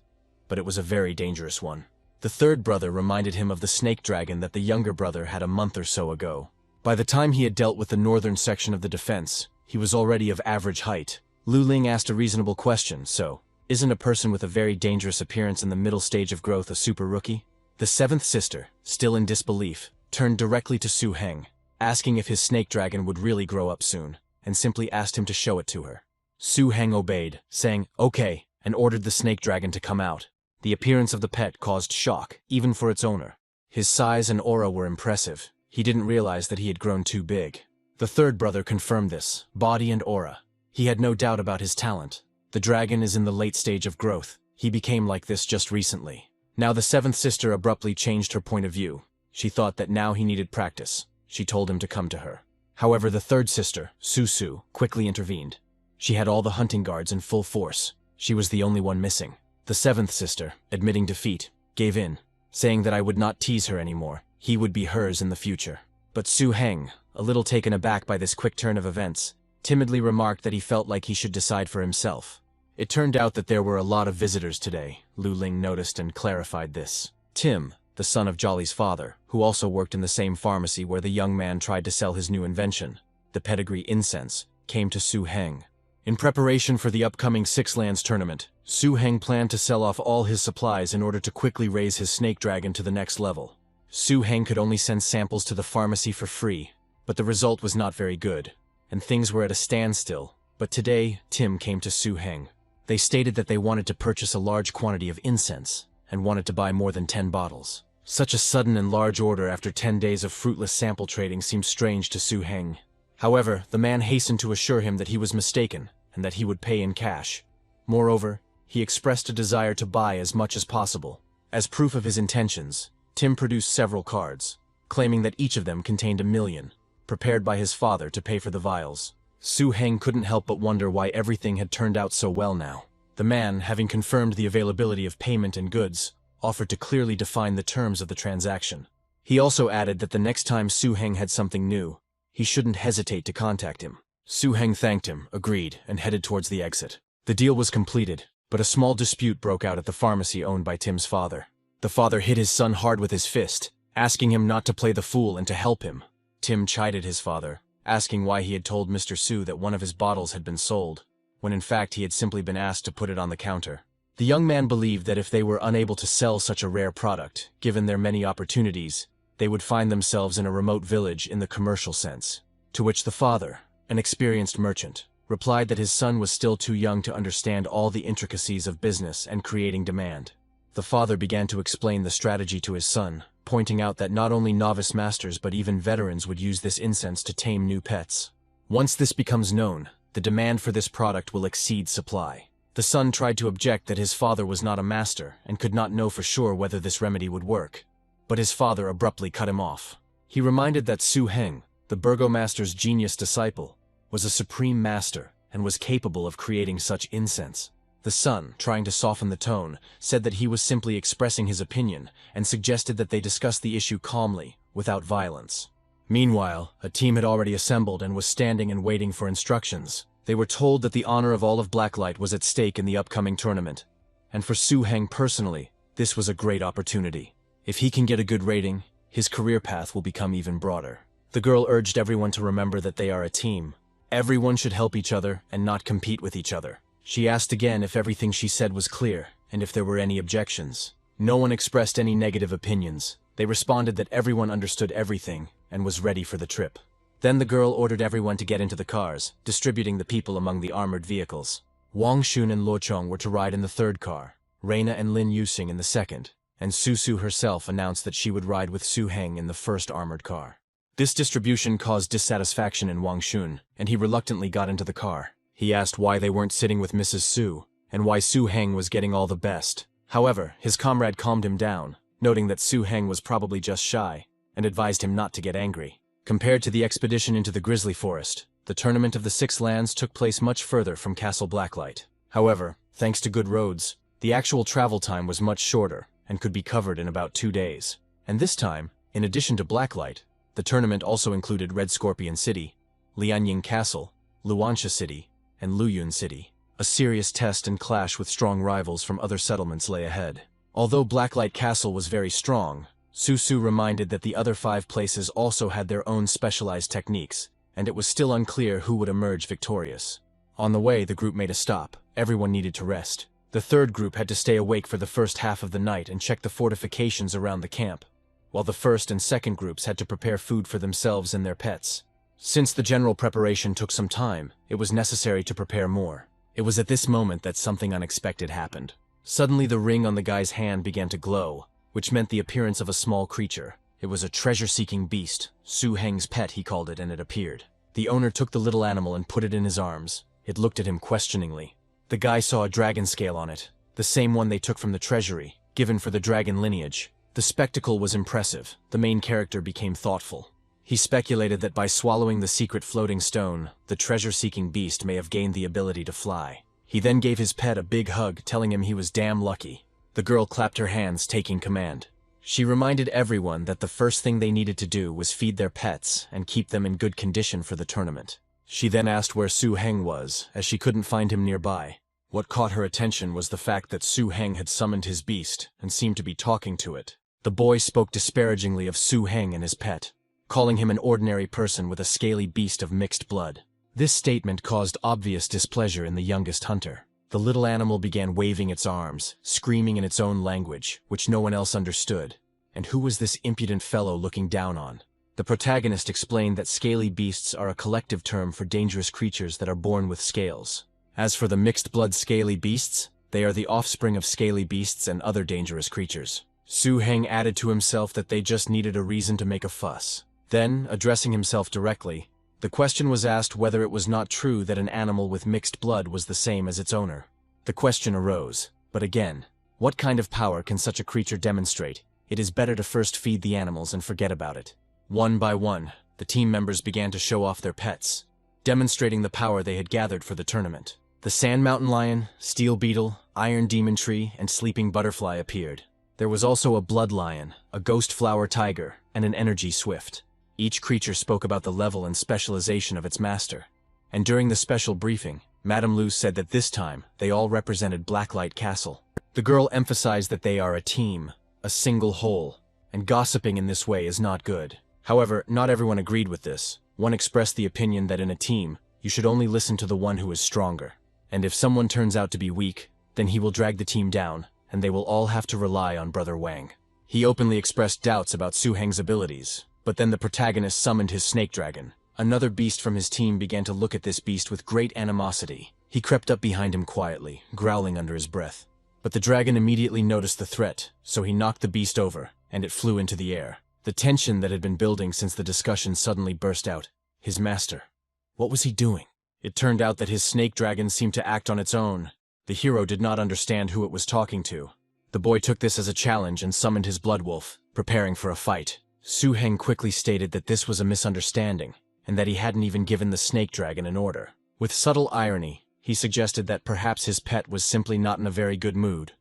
[SPEAKER 1] But it was a very dangerous one. The 3rd brother reminded him of the snake dragon that the younger brother had a month or so ago. By the time he had dealt with the northern section of the defense, he was already of average height. Lu Ling asked a reasonable question, so, isn't a person with a very dangerous appearance in the middle stage of growth a super rookie? The 7th sister, still in disbelief, turned directly to Su Heng, asking if his snake dragon would really grow up soon, and simply asked him to show it to her. Su Heng obeyed, saying, "Okay," and ordered the snake dragon to come out. The appearance of the pet caused shock, even for its owner. His size and aura were impressive. He didn't realize that he had grown too big. The 3rd brother confirmed this, body and aura. He had no doubt about his talent. The dragon is in the late stage of growth. He became like this just recently. Now the 7th sister abruptly changed her point of view. She thought that now he needed practice. She told him to come to her. However, the 3rd sister, Su Su, quickly intervened. She had all the hunting guards in full force. She was the only one missing. The 7th sister, admitting defeat, gave in, saying that I would not tease her anymore. He would be hers in the future. But Su Heng, a little taken aback by this quick turn of events, timidly remarked that he felt like he should decide for himself. It turned out that there were a lot of visitors today. Lu Ling noticed and clarified this. Tim, the son of Jolly's father, who also worked in the same pharmacy where the young man tried to sell his new invention, the pedigree incense, came to Su Heng. In preparation for the upcoming Six Lands tournament, Su Heng planned to sell off all his supplies in order to quickly raise his snake dragon to the next level. Su Heng could only send samples to the pharmacy for free, but the result was not very good, and things were at a standstill. But today, Tim came to Su Heng. They stated that they wanted to purchase a large quantity of incense, and wanted to buy more than 10 bottles. Such a sudden and large order after 10 days of fruitless sample trading seemed strange to Su Heng. However, the man hastened to assure him that he was mistaken, and that he would pay in cash. Moreover, he expressed a desire to buy as much as possible. As proof of his intentions, Tim produced several cards, claiming that each of them contained 1 million. prepared by his father to pay for the vials. Su Heng couldn't help but wonder why everything had turned out so well now. The man, having confirmed the availability of payment and goods, offered to clearly define the terms of the transaction. He also added that the next time Su Heng had something new, he shouldn't hesitate to contact him. Su Heng thanked him, agreed, and headed towards the exit. The deal was completed, but a small dispute broke out at the pharmacy owned by Tim's father. The father hit his son hard with his fist, asking him not to play the fool and to help him. Tim chided his father, asking why he had told Mr. Su that one of his bottles had been sold, when in fact he had simply been asked to put it on the counter. The young man believed that if they were unable to sell such a rare product, given their many opportunities, they would find themselves in a remote village in the commercial sense. To which the father, an experienced merchant, replied that his son was still too young to understand all the intricacies of business and creating demand. The father began to explain the strategy to his son, pointing out that not only novice masters but even veterans would use this incense to tame new pets. Once this becomes known, the demand for this product will exceed supply. The son tried to object that his father was not a master and could not know for sure whether this remedy would work, but his father abruptly cut him off. He reminded that Su Heng, the burgomaster's genius disciple, was a supreme master and was capable of creating such incense. The son, trying to soften the tone, said that he was simply expressing his opinion and suggested that they discuss the issue calmly, without violence. Meanwhile, a team had already assembled and was standing and waiting for instructions. They were told that the honor of all of Blacklight was at stake in the upcoming tournament, and for Su Heng personally, this was a great opportunity. If he can get a good rating, his career path will become even broader. The girl urged everyone to remember that they are a team. Everyone should help each other and not compete with each other. She asked again if everything she said was clear, and if there were any objections. No one expressed any negative opinions. They responded that everyone understood everything and was ready for the trip. Then the girl ordered everyone to get into the cars, distributing the people among the armored vehicles. Wang Xun and Luo Chong were to ride in the third car, Reina and Lin Yusing in the second, and Su Su herself announced that she would ride with Su Heng in the first armored car. This distribution caused dissatisfaction in Wang Xun, and he reluctantly got into the car. He asked why they weren't sitting with Mrs. Su, and why Su Heng was getting all the best. However, his comrade calmed him down, noting that Su Heng was probably just shy, and advised him not to get angry. Compared to the expedition into the Grizzly Forest, the Tournament of the Six Lands took place much further from Castle Blacklight. However, thanks to good roads, the actual travel time was much shorter and could be covered in about 2 days. And this time, in addition to Blacklight, the tournament also included Red Scorpion City, Lianying Castle, Luansha City, and Luyun City. A serious test and clash with strong rivals from other settlements lay ahead. Although Blacklight Castle was very strong, Su Su reminded that the other 5 places also had their own specialized techniques, and it was still unclear who would emerge victorious. On the way, the group made a stop. Everyone needed to rest. The third group had to stay awake for the first half of the night and check the fortifications around the camp, while the first and second groups had to prepare food for themselves and their pets. Since the general preparation took some time, it was necessary to prepare more. It was at this moment that something unexpected happened. Suddenly the ring on the guy's hand began to glow, which meant the appearance of a small creature. It was a treasure-seeking beast. Su Heng's pet, he called it, and it appeared. The owner took the little animal and put it in his arms. It looked at him questioningly. The guy saw a dragon scale on it, the same one they took from the treasury, given for the dragon lineage. The spectacle was impressive. The main character became thoughtful. He speculated that by swallowing the secret floating stone, the treasure-seeking beast may have gained the ability to fly. He then gave his pet a big hug, telling him he was damn lucky. The girl clapped her hands, taking command. She reminded everyone that the first thing they needed to do was feed their pets and keep them in good condition for the tournament. She then asked where Su Heng was, as she couldn't find him nearby. What caught her attention was the fact that Su Heng had summoned his beast and seemed to be talking to it. The boy spoke disparagingly of Su Heng and his pet, calling him an ordinary person with a scaly beast of mixed blood. This statement caused obvious displeasure in the youngest hunter. The little animal began waving its arms, screaming in its own language, which no one else understood. And who was this impudent fellow looking down on? The protagonist explained that scaly beasts are a collective term for dangerous creatures that are born with scales. As for the mixed-blood scaly beasts, they are the offspring of scaly beasts and other dangerous creatures. Su Heng added to himself that they just needed a reason to make a fuss. Then, addressing himself directly, the question was asked whether it was not true that an animal with mixed blood was the same as its owner. The question arose, but again, what kind of power can such a creature demonstrate? It is better to first feed the animals and forget about it. One by one, the team members began to show off their pets, demonstrating the power they had gathered for the tournament. The Sand Mountain Lion, Steel Beetle, Iron Demon Tree, and Sleeping Butterfly appeared. There was also a Blood Lion, a Ghost Flower Tiger, and an Energy Swift. Each creature spoke about the level and specialization of its master. And during the special briefing, Madame Lu said that this time, they all represented Blacklight Castle. The girl emphasized that they are a team, a single whole, and gossiping in this way is not good. However, not everyone agreed with this. One expressed the opinion that in a team, you should only listen to the one who is stronger. And if someone turns out to be weak, then he will drag the team down, and they will all have to rely on Brother Wang. He openly expressed doubts about Su Heng's abilities, but then the protagonist summoned his snake dragon. Another beast from his team began to look at this beast with great animosity. He crept up behind him quietly, growling under his breath. But the dragon immediately noticed the threat, so he knocked the beast over, and it flew into the air. The tension that had been building since the discussion suddenly burst out. His master. What was he doing? It turned out that his snake dragon seemed to act on its own. The hero did not understand who it was talking to. The boy took this as a challenge and summoned his blood wolf, preparing for a fight. Su Heng quickly stated that this was a misunderstanding, and that he hadn't even given the snake dragon an order. With subtle irony, he suggested that perhaps his pet was simply not in a very good mood,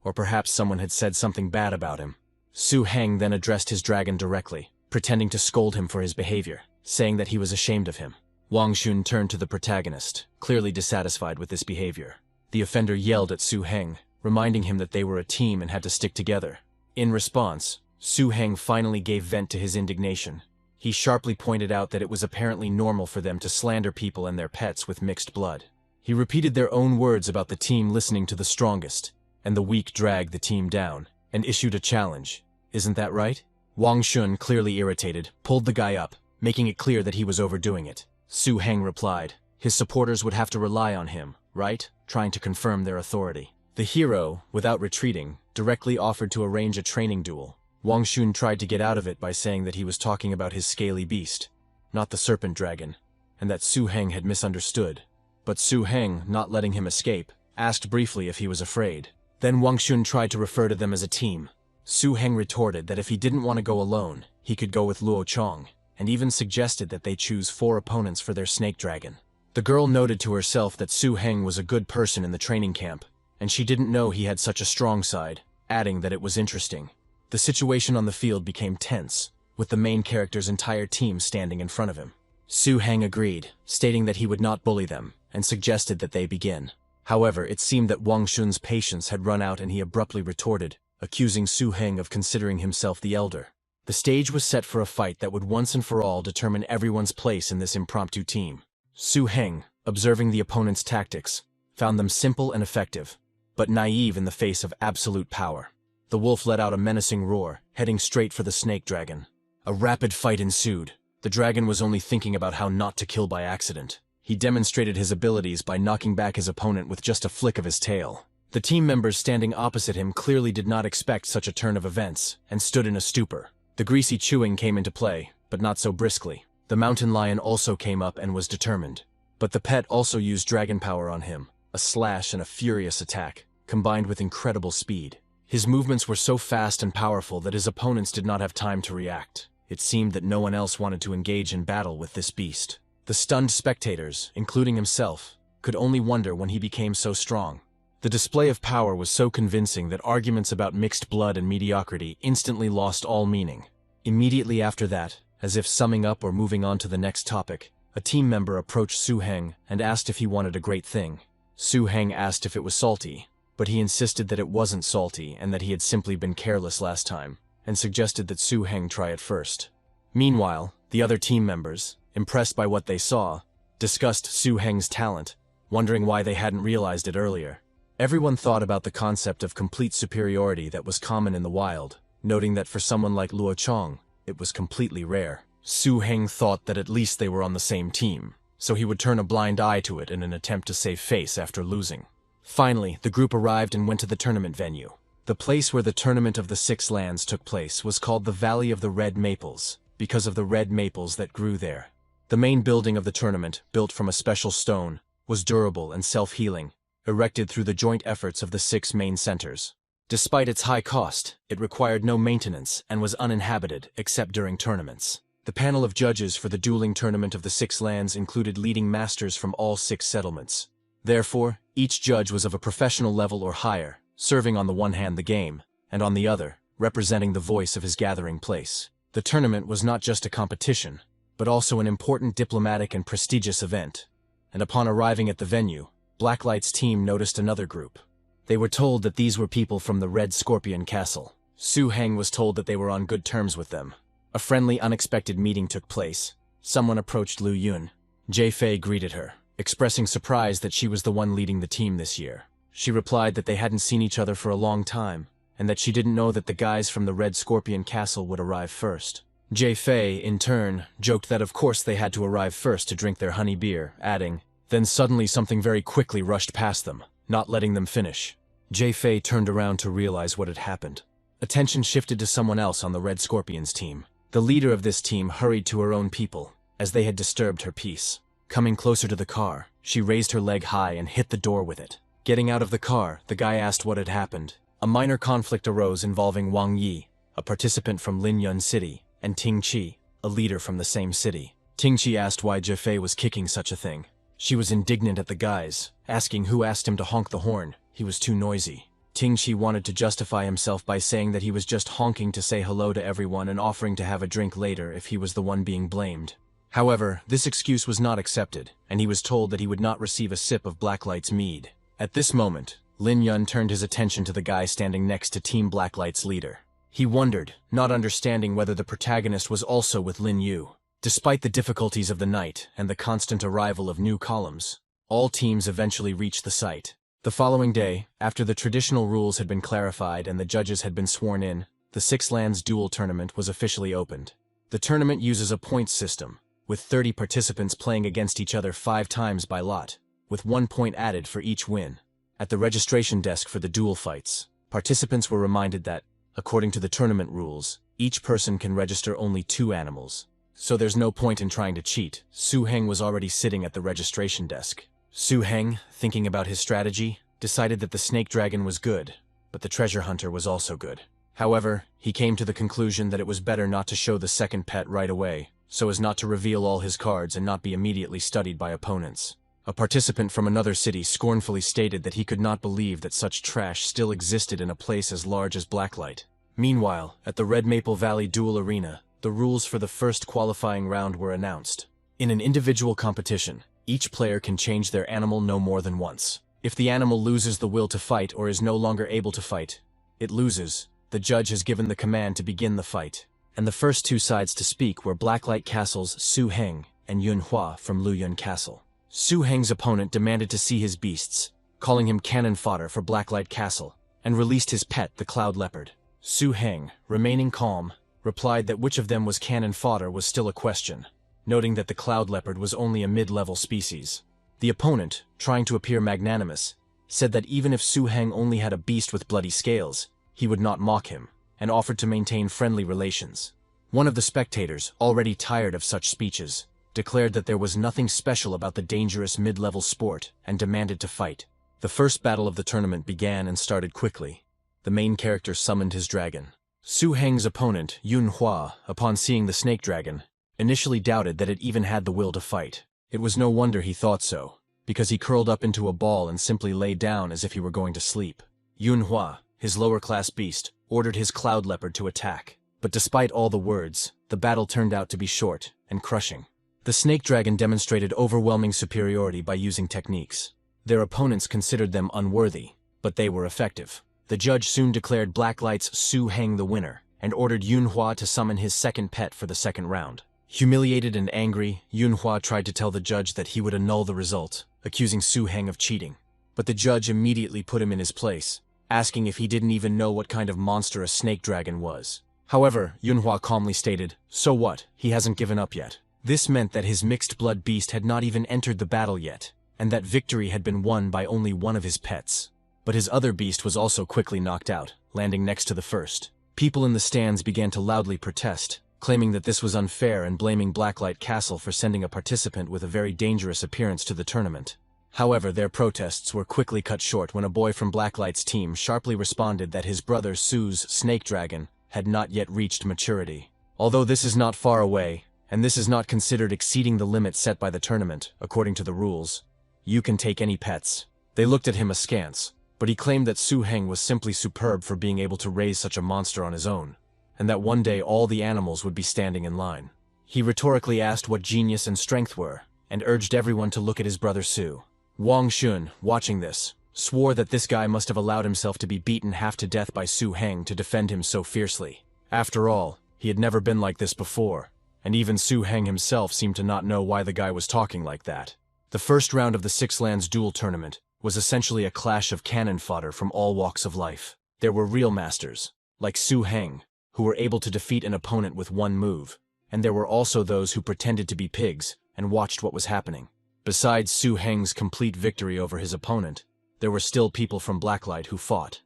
[SPEAKER 1] or perhaps someone had said something bad about him. Su Heng then addressed his dragon directly, pretending to scold him for his behavior, saying that he was ashamed of him. Wang Xun turned to the protagonist, clearly dissatisfied with this behavior. The offender yelled at Su Heng, reminding him that they were a team and had to stick together. In response, Su Heng finally gave vent to his indignation. He sharply pointed out that it was apparently normal for them to slander people and their pets with mixed blood. He repeated their own words about the team listening to the strongest, and the weak drag the team down, and issued a challenge. Isn't that right? Wang Xun, clearly irritated, pulled the guy up, making it clear that he was overdoing it. Su Heng replied, his supporters would have to rely on him, right? Trying to confirm their authority. The hero, without retreating, directly offered to arrange a training duel. Wang Xun tried to get out of it by saying that he was talking about his scaly beast, not the serpent dragon, and that Su Heng had misunderstood. But Su Heng, not letting him escape, asked briefly if he was afraid. Then Wang Xun tried to refer to them as a team. Su Heng retorted that if he didn't want to go alone, he could go with Luo Chong, and even suggested that they choose 4 opponents for their snake dragon. The girl noted to herself that Su Heng was a good person in the training camp, and she didn't know he had such a strong side, adding that it was interesting. The situation on the field became tense, with the main character's entire team standing in front of him. Su Heng agreed, stating that he would not bully them, and suggested that they begin. However, it seemed that Wang Xun's patience had run out and he abruptly retorted, accusing Su Heng of considering himself the elder. The stage was set for a fight that would once and for all determine everyone's place in this impromptu team. Su Heng, observing the opponent's tactics, found them simple and effective, but naive in the face of absolute power. The wolf let out a menacing roar, heading straight for the snake dragon. A rapid fight ensued. The dragon was only thinking about how not to kill by accident. He demonstrated his abilities by knocking back his opponent with just a flick of his tail. The team members standing opposite him clearly did not expect such a turn of events, and stood in a stupor. The greasy chewing came into play, but not so briskly. The mountain lion also came up and was determined. But the pet also used dragon power on him, a slash and a furious attack, combined with incredible speed. His movements were so fast and powerful that his opponents did not have time to react. It seemed that no one else wanted to engage in battle with this beast. The stunned spectators, including himself, could only wonder when he became so strong. The display of power was so convincing that arguments about mixed blood and mediocrity instantly lost all meaning. Immediately after that, as if summing up or moving on to the next topic, a team member approached Su Heng and asked if he wanted a great thing. Su Heng asked if it was salty, but he insisted that it wasn't salty and that he had simply been careless last time, and suggested that Su Heng try it first. Meanwhile, the other team members, impressed by what they saw, discussed Su Heng's talent, wondering why they hadn't realized it earlier. Everyone thought about the concept of complete superiority that was common in the wild, noting that for someone like Luo Chong, it was completely rare. Su Heng thought that at least they were on the same team, so he would turn a blind eye to it in an attempt to save face after losing. Finally, the group arrived and went to the tournament venue. The place where the Tournament of the Six Lands took place was called the Valley of the Red Maples, because of the red maples that grew there. The main building of the tournament, built from a special stone, was durable and self-healing, erected through the joint efforts of the 6 main centers. Despite its high cost, it required no maintenance and was uninhabited except during tournaments. The panel of judges for the dueling tournament of the 6 lands included leading masters from all 6 settlements. Therefore, each judge was of a professional level or higher, serving on the one hand the game, and on the other, representing the voice of his gathering place. The tournament was not just a competition, but also an important diplomatic and prestigious event. And upon arriving at the venue, Blacklight's team noticed another group. They were told that these were people from the Red Scorpion Castle. Su Heng was told that they were on good terms with them. A friendly, unexpected meeting took place. Someone approached Lu Yun. Jie Fei greeted her, expressing surprise that she was the one leading the team this year. She replied that they hadn't seen each other for a long time, and that she didn't know that the guys from the Red Scorpion Castle would arrive first. Jie Fei, in turn, joked that of course they had to arrive first to drink their honey beer, adding, "Then suddenly something very quickly rushed past them, not letting them finish." Jie Fei turned around to realize what had happened. Attention shifted to someone else on the Red Scorpion's team. The leader of this team hurried to her own people, as they had disturbed her peace. Coming closer to the car, she raised her leg high and hit the door with it. Getting out of the car, the guy asked what had happened. A minor conflict arose involving Wang Yi, a participant from Linyun City, and Ting Qi, a leader from the same city. Ting Qi asked why Jie Fei was kicking such a thing. She was indignant at the guys, asking who asked him to honk the horn. He was too noisy. Ting Qi wanted to justify himself by saying that he was just honking to say hello to everyone and offering to have a drink later if he was the one being blamed. However, this excuse was not accepted, and he was told that he would not receive a sip of Blacklight's mead. At this moment, Lin Yun turned his attention to the guy standing next to Team Blacklight's leader. He wondered, not understanding whether the protagonist was also with Lin Yu. Despite the difficulties of the night and the constant arrival of new columns, all teams eventually reached the site. The following day, after the traditional rules had been clarified and the judges had been sworn in, the 6 lands duel tournament was officially opened. The tournament uses a points system, with 30 participants playing against each other 5 times by lot, with 1 point added for each win. At the registration desk for the duel fights, participants were reminded that, according to the tournament rules, each person can register only 2 animals. So there's no point in trying to cheat. Su Heng was already sitting at the registration desk. Su Heng, thinking about his strategy, decided that the snake dragon was good, but the treasure hunter was also good. However, he came to the conclusion that it was better not to show the second pet right away, so as not to reveal all his cards and not be immediately studied by opponents. A participant from another city scornfully stated that he could not believe that such trash still existed in a place as large as Blacklight. Meanwhile, at the Red Maple Valley Duel Arena, the rules for the first qualifying round were announced. In an individual competition, each player can change their animal no more than once. If the animal loses the will to fight or is no longer able to fight, it loses. The judge has given the command to begin the fight. And the first 2 sides to speak were Blacklight Castle's Su Heng and Yun Hua from Luyun Castle. Su Heng's opponent demanded to see his beasts, calling him cannon fodder for Blacklight Castle, and released his pet, the Cloud Leopard. Su Heng, remaining calm, replied that which of them was cannon fodder was still a question, noting that the Cloud Leopard was only a mid-level species. The opponent, trying to appear magnanimous, said that even if Su Heng only had a beast with bloody scales, he would not mock him, and offered to maintain friendly relations. One of the spectators, already tired of such speeches, declared that there was nothing special about the dangerous mid-level sport and demanded to fight. The first battle of the tournament began and started quickly. The main character summoned his dragon. Su Heng's opponent, Yun Hua, upon seeing the snake dragon, initially doubted that it even had the will to fight. It was no wonder he thought so, because he curled up into a ball and simply lay down as if he were going to sleep. Yun Hua, his lower-class beast, ordered his Cloud Leopard to attack. But despite all the words, the battle turned out to be short and crushing. The snake dragon demonstrated overwhelming superiority by using techniques. Their opponents considered them unworthy, but they were effective. The judge soon declared Blacklight's Su Heng the winner, and ordered Yun Hua to summon his second pet for the second round. Humiliated and angry, Yun Hua tried to tell the judge that he would annul the result, accusing Su Heng of cheating. But the judge immediately put him in his place, asking if he didn't even know what kind of monster a snake dragon was. However, Yun Hua calmly stated, "So what? He hasn't given up yet." This meant that his mixed-blood beast had not even entered the battle yet, and that victory had been won by only one of his pets. But his other beast was also quickly knocked out, landing next to the first. People in the stands began to loudly protest, claiming that this was unfair and blaming Blacklight Castle for sending a participant with a very dangerous appearance to the tournament. However, their protests were quickly cut short when a boy from Blacklight's team sharply responded that his brother Su's snake dragon had not yet reached maturity. Although this is not far away, and this is not considered exceeding the limit set by the tournament, according to the rules. You can take any pets. They looked at him askance, but he claimed that Su Heng was simply superb for being able to raise such a monster on his own, and that one day all the animals would be standing in line. He rhetorically asked what genius and strength were, and urged everyone to look at his brother Su. Wang Xun, watching this, swore that this guy must have allowed himself to be beaten half to death by Su Heng to defend him so fiercely. After all, he had never been like this before, and even Su Heng himself seemed to not know why the guy was talking like that. The first round of the Six Lands Duel Tournament was essentially a clash of cannon fodder from all walks of life. There were real masters, like Su Heng, who were able to defeat an opponent with one move, and there were also those who pretended to be pigs and watched what was happening. Besides Su Heng's complete victory over his opponent, there were still people from Blacklight who fought,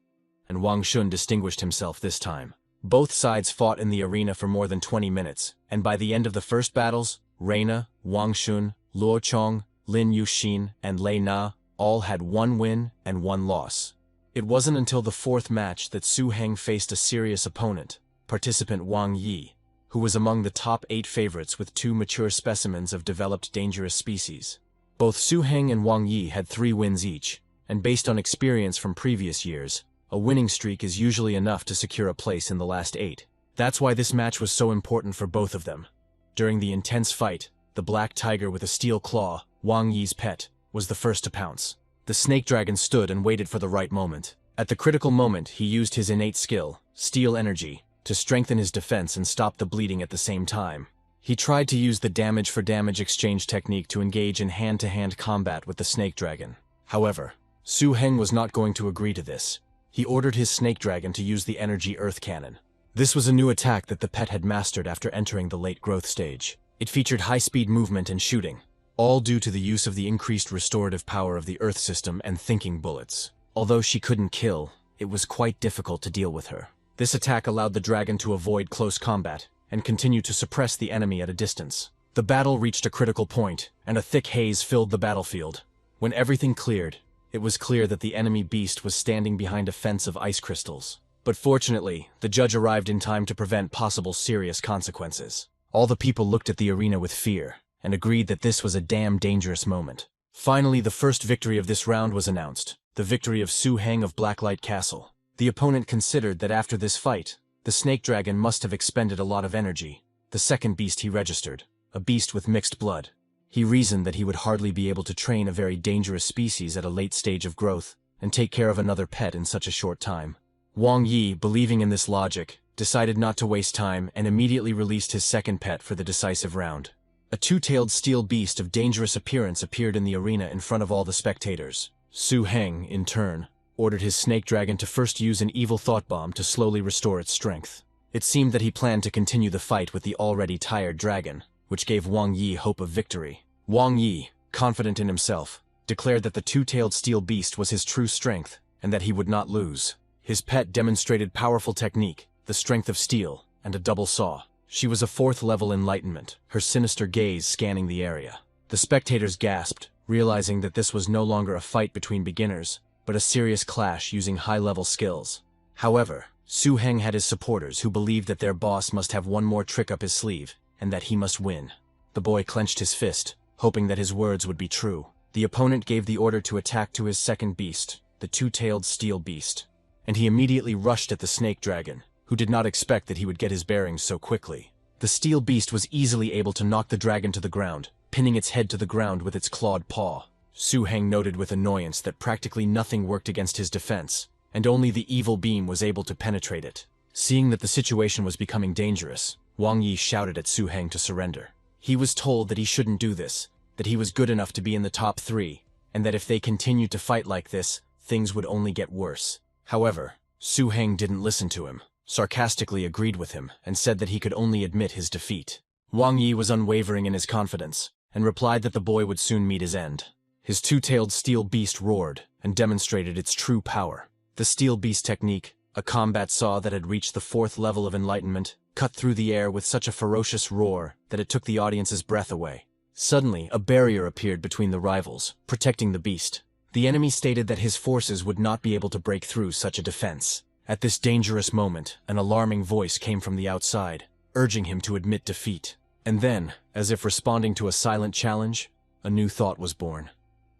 [SPEAKER 1] and Wang Xun distinguished himself this time. Both sides fought in the arena for more than 20 minutes, and by the end of the first battles, Reina, Wang Xun, Luo Chong, Lin Yuxin, and Lei Na all had one win and one loss. It wasn't until the fourth match that Su Heng faced a serious opponent, participant Wang Yi, who was among the top 8 favorites with 2 mature specimens of developed dangerous species. Both Su Heng and Wang Yi had 3 wins each, and based on experience from previous years, a winning streak is usually enough to secure a place in the last 8. That's why this match was so important for both of them. During the intense fight, the black tiger with a steel claw, Wang Yi's pet, was the first to pounce. The snake dragon stood and waited for the right moment. At the critical moment, he used his innate skill, steel energy, to strengthen his defense and stop the bleeding at the same time. He tried to use the damage for damage exchange technique to engage in hand-to-hand combat with the snake dragon. However, Su Heng was not going to agree to this. He ordered his snake dragon to use the energy earth cannon. This was a new attack that the pet had mastered after entering the late growth stage. It featured high-speed movement and shooting, all due to the use of the increased restorative power of the earth system and thinking bullets. Although she couldn't kill, it was quite difficult to deal with her. This attack allowed the dragon to avoid close combat and continue to suppress the enemy at a distance. The battle reached a critical point, and a thick haze filled the battlefield. When everything cleared, it was clear that the enemy beast was standing behind a fence of ice crystals. But fortunately, the judge arrived in time to prevent possible serious consequences. All the people looked at the arena with fear, and agreed that this was a damn dangerous moment. Finally, the first victory of this round was announced, the victory of Su Heng of Blacklight Castle. The opponent considered that after this fight, the snake dragon must have expended a lot of energy. The second beast he registered, a beast with mixed blood. He reasoned that he would hardly be able to train a very dangerous species at a late stage of growth, and take care of another pet in such a short time. Wang Yi, believing in this logic, decided not to waste time and immediately released his second pet for the decisive round. A two-tailed steel beast of dangerous appearance appeared in the arena in front of all the spectators. Su Heng, in turn, ordered his snake dragon to first use an evil thought bomb to slowly restore its strength. It seemed that he planned to continue the fight with the already tired dragon, which gave Wang Yi hope of victory. Wang Yi, confident in himself, declared that the two-tailed steel beast was his true strength, and that he would not lose. His pet demonstrated powerful technique, the strength of steel, and a double saw. She was a 4th-level enlightenment, her sinister gaze scanning the area. The spectators gasped, realizing that this was no longer a fight between beginners, but a serious clash using high-level skills. However, Su Heng had his supporters who believed that their boss must have one more trick up his sleeve, and that he must win. The boy clenched his fist, hoping that his words would be true. The opponent gave the order to attack to his second beast, the two-tailed steel beast, and he immediately rushed at the snake dragon, who did not expect that he would get his bearings so quickly. The steel beast was easily able to knock the dragon to the ground, pinning its head to the ground with its clawed paw. Su Heng noted with annoyance that practically nothing worked against his defense, and only the evil beam was able to penetrate it. Seeing that the situation was becoming dangerous, Wang Yi shouted at Su Heng to surrender. He was told that he shouldn't do this, that he was good enough to be in the top 3, and that if they continued to fight like this, things would only get worse. However, Su Heng didn't listen to him, sarcastically agreed with him, and said that he could only admit his defeat. Wang Yi was unwavering in his confidence, and replied that the boy would soon meet his end. His two-tailed steel beast roared, and demonstrated its true power. The steel beast technique, a combat saw that had reached the 4th level of enlightenment, cut through the air with such a ferocious roar that it took the audience's breath away. Suddenly, a barrier appeared between the rivals, protecting the beast. The enemy stated that his forces would not be able to break through such a defense. At this dangerous moment, an alarming voice came from the outside, urging him to admit defeat. And then, as if responding to a silent challenge, a new thought was born.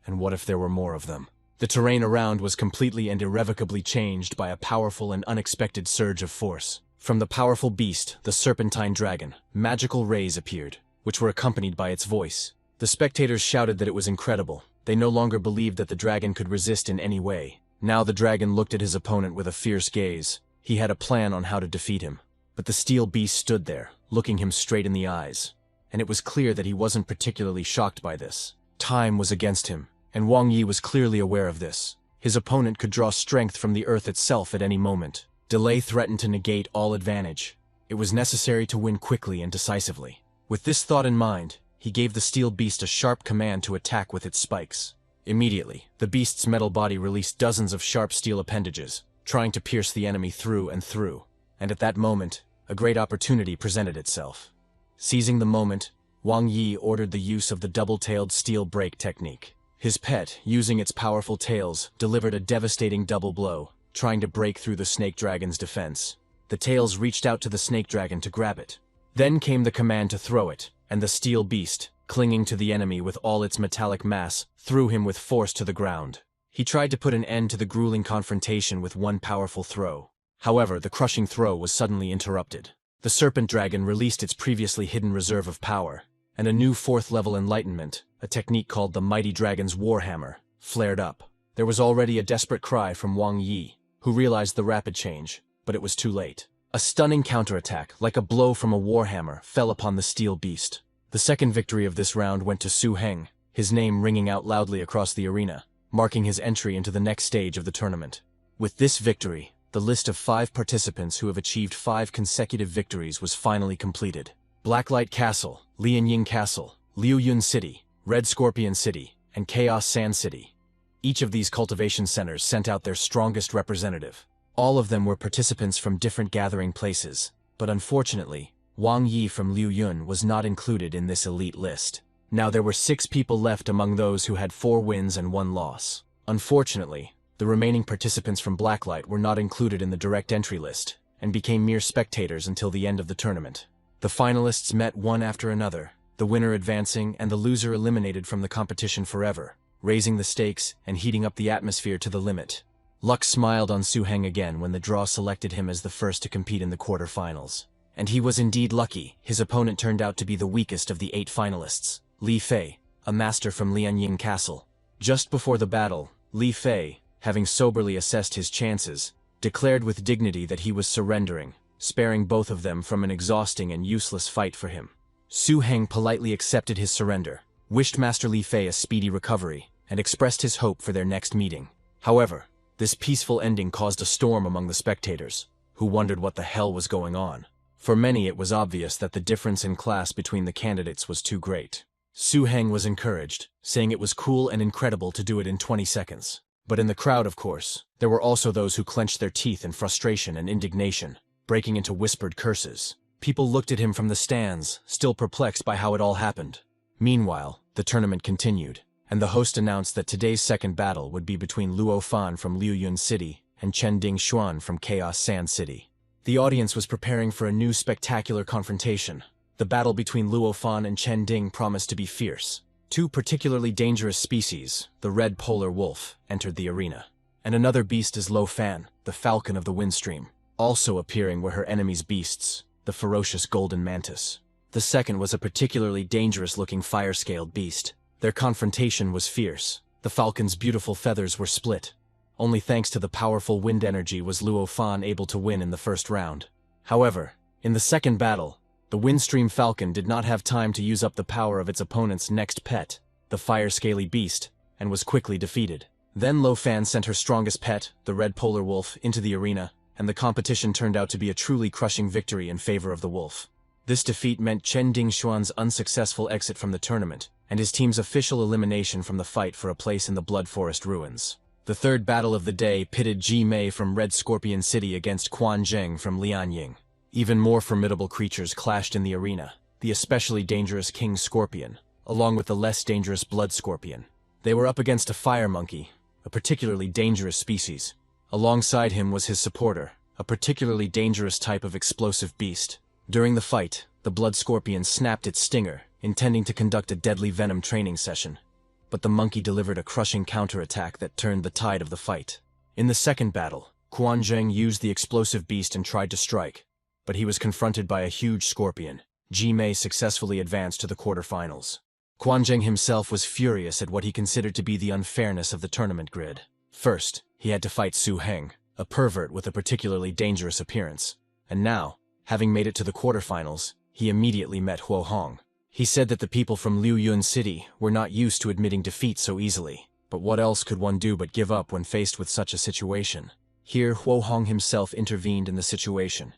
[SPEAKER 1] And what if there were more of them? The terrain around was completely and irrevocably changed by a powerful and unexpected surge of force. From the powerful beast, the serpentine dragon, magical rays appeared, which were accompanied by its voice. The spectators shouted that it was incredible. They no longer believed that the dragon could resist in any way. Now the dragon looked at his opponent with a fierce gaze. He had a plan on how to defeat him. But the steel beast stood there, looking him straight in the eyes. And it was clear that he wasn't particularly shocked by this. Time was against him, and Wang Yi was clearly aware of this. His opponent could draw strength from the earth itself at any moment. Delay threatened to negate all advantage. It was necessary to win quickly and decisively. With this thought in mind, he gave the steel beast a sharp command to attack with its spikes. Immediately, the beast's metal body released dozens of sharp steel appendages, trying to pierce the enemy through and through. And at that moment, a great opportunity presented itself. Seizing the moment, Wang Yi ordered the use of the double-tailed steel break technique. His pet, using its powerful tails, delivered a devastating double blow, trying to break through the snake dragon's defense. The tails reached out to the snake dragon to grab it. Then came the command to throw it, and the steel beast, clinging to the enemy with all its metallic mass, threw him with force to the ground. He tried to put an end to the grueling confrontation with one powerful throw. However, the crushing throw was suddenly interrupted. The serpent dragon released its previously hidden reserve of power, and a new fourth-level enlightenment, a technique called the Mighty Dragon's Warhammer, flared up. There was already a desperate cry from Wang Yi, who realized the rapid change, but it was too late. A stunning counterattack, like a blow from a warhammer, fell upon the steel beast. The second victory of this round went to Su Heng, his name ringing out loudly across the arena, marking his entry into the next stage of the tournament. With this victory, the list of 5 participants who have achieved 5 consecutive victories was finally completed. Blacklight Castle, Lianying Castle, Liuyun City, Red Scorpion City, and Chaos Sand City. Each of these cultivation centers sent out their strongest representative. All of them were participants from different gathering places, but unfortunately, Wang Yi from Liuyun was not included in this elite list. Now there were 6 people left among those who had 4 wins and 1 loss. Unfortunately, the remaining participants from Blacklight were not included in the direct entry list, and became mere spectators until the end of the tournament. The finalists met one after another, the winner advancing and the loser eliminated from the competition forever, raising the stakes and heating up the atmosphere to the limit. Luck smiled on Su Heng again when the draw selected him as the first to compete in the quarterfinals. And he was indeed lucky. His opponent turned out to be the weakest of the 8 finalists, Li Fei, a master from Lianying Castle. Just before the battle, Li Fei, having soberly assessed his chances, declared with dignity that he was surrendering, sparing both of them from an exhausting and useless fight for him. Su Heng politely accepted his surrender, wished Master Li Fei a speedy recovery, and expressed his hope for their next meeting. However, this peaceful ending caused a storm among the spectators, who wondered what the hell was going on. For many it was obvious that the difference in class between the candidates was too great. Su Heng was encouraged, saying it was cool and incredible to do it in 20 seconds. But in the crowd, of course, there were also those who clenched their teeth in frustration and indignation, breaking into whispered curses. People looked at him from the stands, still perplexed by how it all happened. Meanwhile, the tournament continued, and the host announced that today's second battle would be between Luo Fan from Liuyun City and Chen Ding Xuan from Chaos Sand City. The audience was preparing for a new spectacular confrontation. The battle between Luo Fan and Chen Ding promised to be fierce. 2 particularly dangerous species, the red polar wolf, entered the arena. And another beast is Lo Fan, the falcon of the windstream, also appearing were her enemy's beasts, the ferocious golden mantis. The second was a particularly dangerous-looking fire-scaled beast. Their confrontation was fierce. The falcon's beautiful feathers were split. Only thanks to the powerful wind energy was Luo Fan able to win in the first round. However, in the second battle, the windstream falcon did not have time to use up the power of its opponent's next pet, the fire-scaly beast, and was quickly defeated. Then Lo Fan sent her strongest pet, the red polar wolf, into the arena, and the competition turned out to be a truly crushing victory in favor of the wolf. This defeat meant Chen Ding Xuan's unsuccessful exit from the tournament, and his team's official elimination from the fight for a place in the Blood Forest ruins. The third battle of the day pitted Ji Mei from Red Scorpion City against Quan Zheng from Lianying. Even more formidable creatures clashed in the arena, the especially dangerous King Scorpion, along with the less dangerous Blood Scorpion. They were up against a fire monkey, a particularly dangerous species. Alongside him was his supporter, a particularly dangerous type of explosive beast. During the fight, The blood scorpion snapped its stinger, intending to conduct a deadly venom training session. But the monkey delivered a crushing counterattack that turned the tide of the fight. In the second battle, Quan Zheng used the explosive beast and tried to strike, but he was confronted by a huge scorpion. Ji Mei successfully advanced to the quarterfinals. Quan Zheng himself was furious at what he considered to be the unfairness of the tournament grid. First, he had to fight Su Heng, a pervert with a particularly dangerous appearance. And now, having made it to the quarterfinals, he immediately met Huo Hong. He said that the people from Liu Yun City were not used to admitting defeat so easily, but what else could one do but give up when faced with such a situation? Here, Huo Hong himself intervened in the situation.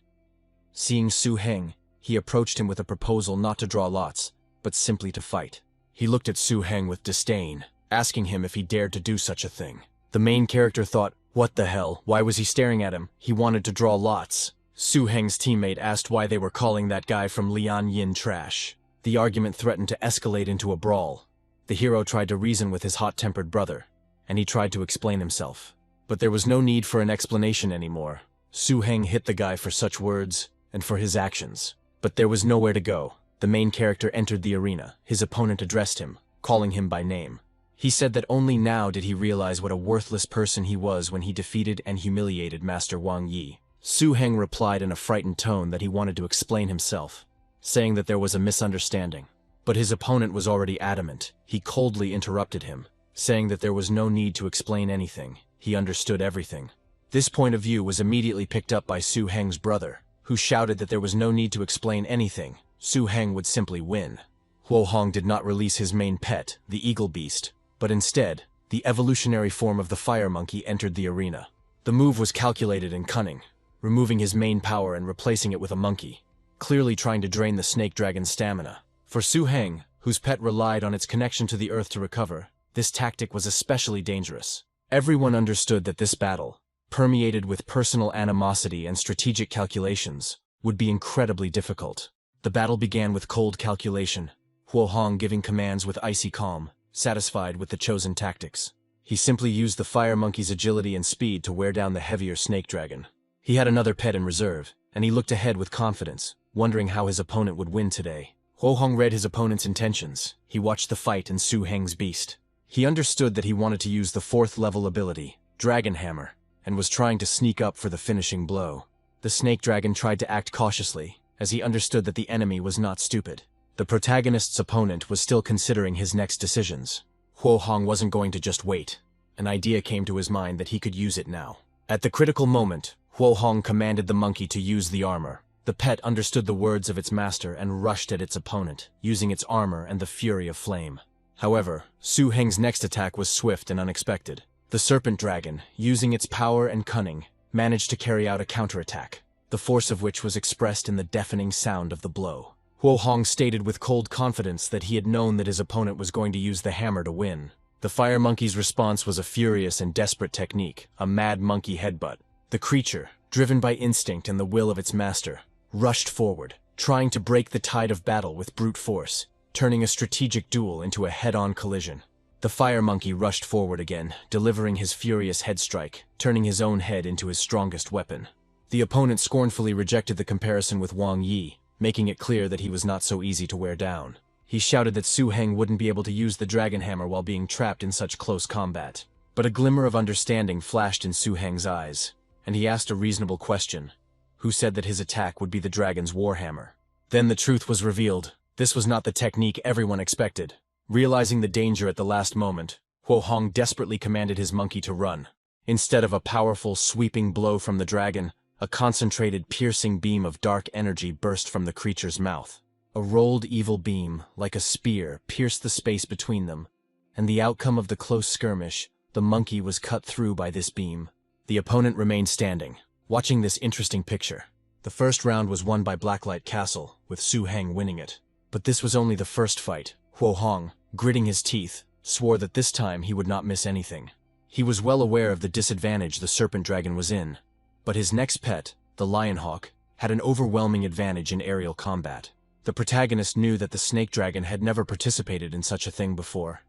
[SPEAKER 1] Seeing Su Heng, he approached him with a proposal not to draw lots, but simply to fight. He looked at Su Heng with disdain, asking him if he dared to do such a thing. The main character thought, what the hell, why was he staring at him? He wanted to draw lots. Su Heng's teammate asked why they were calling that guy from Lian Yin trash. The argument threatened to escalate into a brawl. The hero tried to reason with his hot-tempered brother, and he tried to explain himself. But there was no need for an explanation anymore. Su Heng hit the guy for such words, and for his actions. But there was nowhere to go. The main character entered the arena. His opponent addressed him, calling him by name. He said that only now did he realize what a worthless person he was when he defeated and humiliated Master Wang Yi. Su Heng replied in a frightened tone that he wanted to explain himself, saying that there was a misunderstanding. But his opponent was already adamant. He coldly interrupted him, saying that there was no need to explain anything. He understood everything. This point of view was immediately picked up by Su Heng's brother, who shouted that there was no need to explain anything. Su Heng would simply win. Huo Hong did not release his main pet, the eagle beast, but instead, the evolutionary form of the fire monkey entered the arena. The move was calculated and cunning, removing his main power and replacing it with a monkey, clearly trying to drain the snake dragon's stamina. For Su Heng, whose pet relied on its connection to the earth to recover, this tactic was especially dangerous. Everyone understood that this battle, permeated with personal animosity and strategic calculations, would be incredibly difficult. The battle began with cold calculation, Huo Hong giving commands with icy calm, satisfied with the chosen tactics. He simply used the fire monkey's agility and speed to wear down the heavier snake dragon. He had another pet in reserve, and he looked ahead with confidence, wondering how his opponent would win today. Huo Hong read his opponent's intentions. He watched the fight in Su Heng's beast. He understood that he wanted to use the 4th level ability, Dragon Hammer, and was trying to sneak up for the finishing blow. The snake dragon tried to act cautiously, as he understood that the enemy was not stupid. The protagonist's opponent was still considering his next decisions. Huo Hong wasn't going to just wait. An idea came to his mind that he could use it now. At the critical moment, Huo Hong commanded the monkey to use the armor. The pet understood the words of its master and rushed at its opponent, using its armor and the fury of flame. However, Su Heng's next attack was swift and unexpected. The serpent dragon, using its power and cunning, managed to carry out a counterattack, the force of which was expressed in the deafening sound of the blow. Huo Hong stated with cold confidence that he had known that his opponent was going to use the hammer to win. The fire monkey's response was a furious and desperate technique, a mad monkey headbutt. The creature, driven by instinct and the will of its master, rushed forward, trying to break the tide of battle with brute force, turning a strategic duel into a head-on collision. The fire monkey rushed forward again, delivering his furious head strike, turning his own head into his strongest weapon. The opponent scornfully rejected the comparison with Wang Yi, making it clear that he was not so easy to wear down. He shouted that Su Heng wouldn't be able to use the dragon hammer while being trapped in such close combat. But a glimmer of understanding flashed in Su Heng's eyes, and he asked a reasonable question. Who said that his attack would be the dragon's warhammer? Then the truth was revealed. This was not the technique everyone expected. Realizing the danger at the last moment, Huo Hong desperately commanded his monkey to run. Instead of a powerful, sweeping blow from the dragon, a concentrated, piercing beam of dark energy burst from the creature's mouth. A rolled evil beam, like a spear, pierced the space between them, and the outcome of the close skirmish, the monkey was cut through by this beam. The opponent remained standing, watching this interesting picture. The first round was won by Blacklight Castle, with Su Heng winning it. But this was only the first fight. Huo Hong, gritting his teeth, swore that this time he would not miss anything. He was well aware of the disadvantage the serpent dragon was in, but his next pet, the Lionhawk, had an overwhelming advantage in aerial combat. The protagonist knew that the snake dragon had never participated in such a thing before,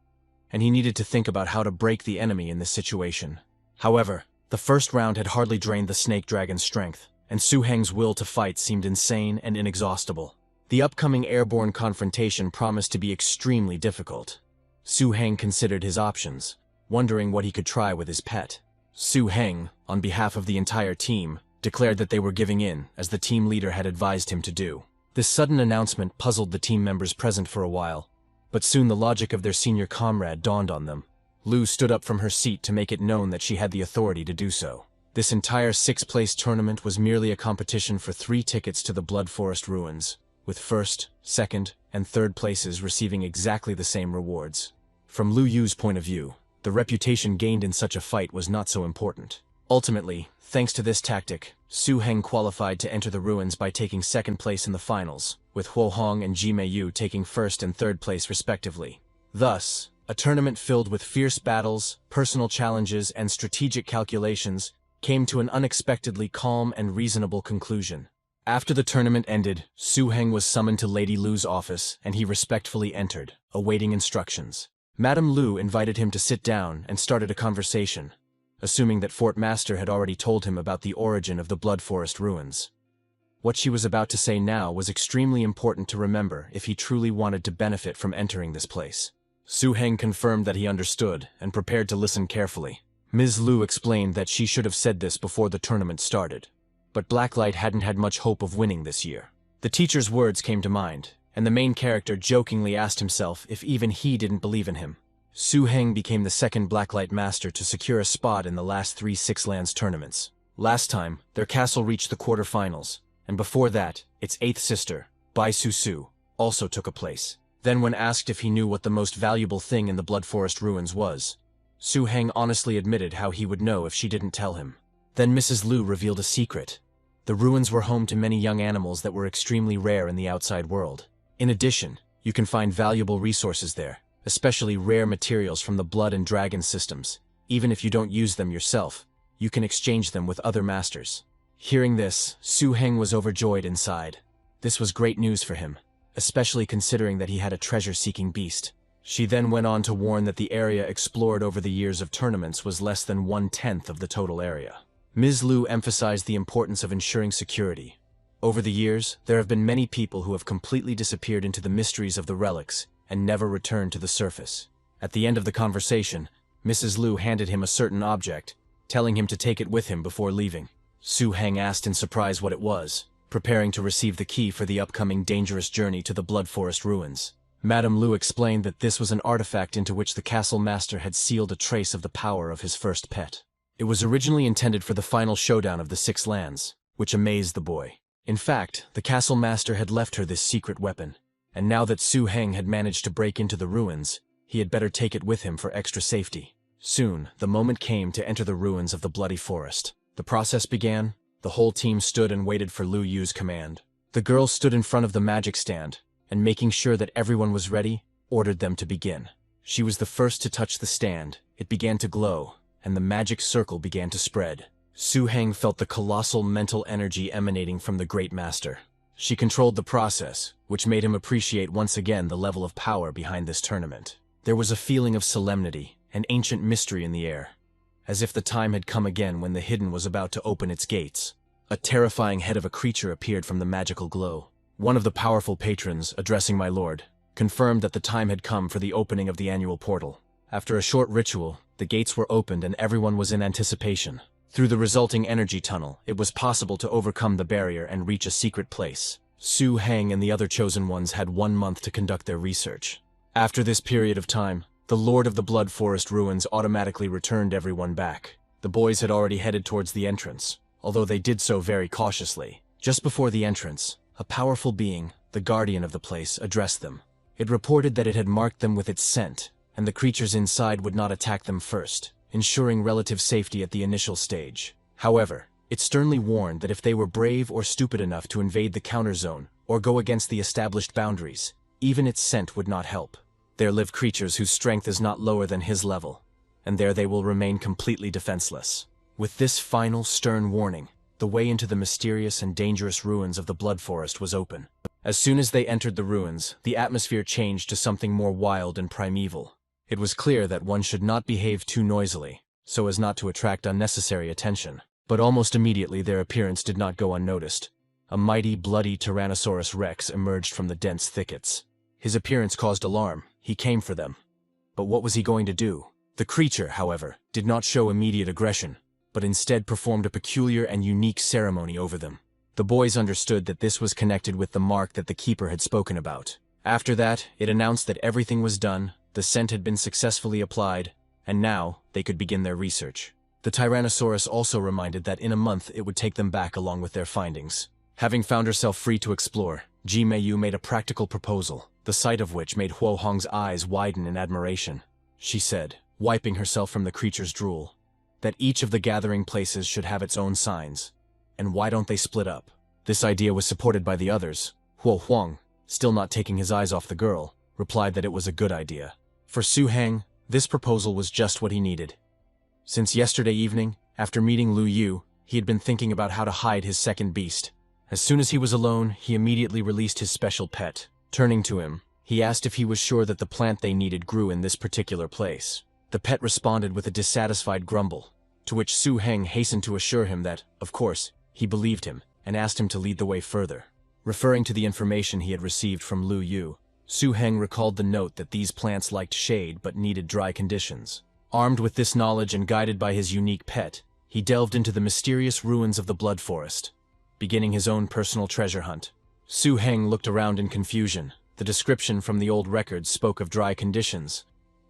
[SPEAKER 1] and he needed to think about how to break the enemy in this situation. However, the first round had hardly drained the snake dragon's strength, and Su Heng's will to fight seemed insane and inexhaustible. The upcoming airborne confrontation promised to be extremely difficult. Su-heng considered his options, wondering what he could try with his pet. Su-heng, on behalf of the entire team, declared that they were giving in, as the team leader had advised him to do. This sudden announcement puzzled the team members present for a while, but soon the logic of their senior comrade dawned on them. Lu stood up from her seat to make it known that she had the authority to do so. This entire six-place tournament was merely a competition for 3 tickets to the Blood Forest Ruins, with first, second, and third places receiving exactly the same rewards. From Lu Yu's point of view, the reputation gained in such a fight was not so important. Ultimately, thanks to this tactic, Su-heng qualified to enter the ruins by taking second place in the finals, with Huo-hong and Ji-mei-yu taking first and third place respectively. Thus, a tournament filled with fierce battles, personal challenges, and strategic calculations came to an unexpectedly calm and reasonable conclusion. After the tournament ended, Su-heng was summoned to Lady Lu's office, and he respectfully entered, awaiting instructions. Madame Lu invited him to sit down and started a conversation, assuming that Fort Master had already told him about the origin of the Blood Forest ruins. What she was about to say now was extremely important to remember if he truly wanted to benefit from entering this place. Su-heng confirmed that he understood and prepared to listen carefully. Ms. Lu explained that she should have said this before the tournament started, but Blacklight hadn't had much hope of winning this year. The teacher's words came to mind, and the main character jokingly asked himself if even he didn't believe in him. Su-heng became the second Blacklight master to secure a spot in the last 3 Six Lands tournaments. Last time, their castle reached the quarterfinals, and before that, its 8th sister, Bai Su-su, also took a place. Then when asked if he knew what the most valuable thing in the Blood Forest ruins was, Su-heng honestly admitted how he would know if she didn't tell him. Then Mrs. Lu revealed a secret. The ruins were home to many young animals that were extremely rare in the outside world. In addition, you can find valuable resources there, especially rare materials from the Blood and Dragon systems. Even if you don't use them yourself, you can exchange them with other masters. Hearing this, Su-heng was overjoyed inside. This was great news for him, especially considering that he had a treasure-seeking beast. She then went on to warn that the area explored over the years of tournaments was less than 1/10 of the total area. Ms. Lu emphasized the importance of ensuring security. Over the years, there have been many people who have completely disappeared into the mysteries of the relics and never returned to the surface. At the end of the conversation, Mrs. Lu handed him a certain object, telling him to take it with him before leaving. Su-heng asked in surprise what it was, preparing to receive the key for the upcoming dangerous journey to the Blood Forest ruins. Madame Lu explained that this was an artifact into which the castle master had sealed a trace of the power of his first pet. It was originally intended for the final showdown of the Six Lands, which amazed the boy. In fact, the castle master had left her this secret weapon, and now that Su-heng had managed to break into the ruins, he had better take it with him for extra safety. Soon, the moment came to enter the ruins of the Bloody Forest. The process began. The whole team stood and waited for Lu Yu's command. The girl stood in front of the magic stand, and making sure that everyone was ready, ordered them to begin. She was the first to touch the stand. It began to glow, and the magic circle began to spread. Su-heng felt the colossal mental energy emanating from the great master. She controlled the process, which made him appreciate once again the level of power behind this tournament. There was a feeling of solemnity and ancient mystery in the air, as if the time had come again when the hidden was about to open its gates. A terrifying head of a creature appeared from the magical glow. One of the powerful patrons, addressing my lord, confirmed that the time had come for the opening of the annual portal. After a short ritual, the gates were opened and everyone was in anticipation. Through the resulting energy tunnel, it was possible to overcome the barrier and reach a secret place. Su-heng and the other chosen ones had 1 month to conduct their research. After this period of time, the Lord of the Blood Forest ruins automatically returned everyone back. The boys had already headed towards the entrance, although they did so very cautiously. Just before the entrance, a powerful being, the guardian of the place, addressed them. It reported that it had marked them with its scent, and the creatures inside would not attack them first, ensuring relative safety at the initial stage. However, it sternly warned that if they were brave or stupid enough to invade the counter zone or go against the established boundaries, even its scent would not help. There live creatures whose strength is not lower than his level, and there they will remain completely defenseless. With this final stern warning, the way into the mysterious and dangerous ruins of the Blood Forest was open. As soon as they entered the ruins, the atmosphere changed to something more wild and primeval. It was clear that one should not behave too noisily, so as not to attract unnecessary attention. But almost immediately their appearance did not go unnoticed. A mighty, bloody Tyrannosaurus Rex emerged from the dense thickets. His appearance caused alarm. He came for them. But what was he going to do? The creature, however, did not show immediate aggression, but instead performed a peculiar and unique ceremony over them. The boys understood that this was connected with the mark that the keeper had spoken about. After that, it announced that everything was done, the scent had been successfully applied, and now they could begin their research. The Tyrannosaurus also reminded that in a month it would take them back along with their findings. Having found herself free to explore, Ji Meiyu made a practical proposal, the sight of which made Huo Hong's eyes widen in admiration. She said, wiping herself from the creature's drool, that each of the gathering places should have its own signs. And why don't they split up? This idea was supported by the others. Huo Huang, still not taking his eyes off the girl, replied that it was a good idea. For Su Heng, this proposal was just what he needed. Since yesterday evening, after meeting Lu Yu, he had been thinking about how to hide his second beast. As soon as he was alone, he immediately released his special pet. Turning to him, he asked if he was sure that the plant they needed grew in this particular place. The pet responded with a dissatisfied grumble, to which Su Heng hastened to assure him that, of course, he believed him, and asked him to lead the way further. Referring to the information he had received from Lu Yu, Su Heng recalled the note that these plants liked shade but needed dry conditions. Armed with this knowledge and guided by his unique pet, he delved into the mysterious ruins of the Blood Forest, beginning his own personal treasure hunt. Su Heng looked around in confusion. The description from the old records spoke of dry conditions,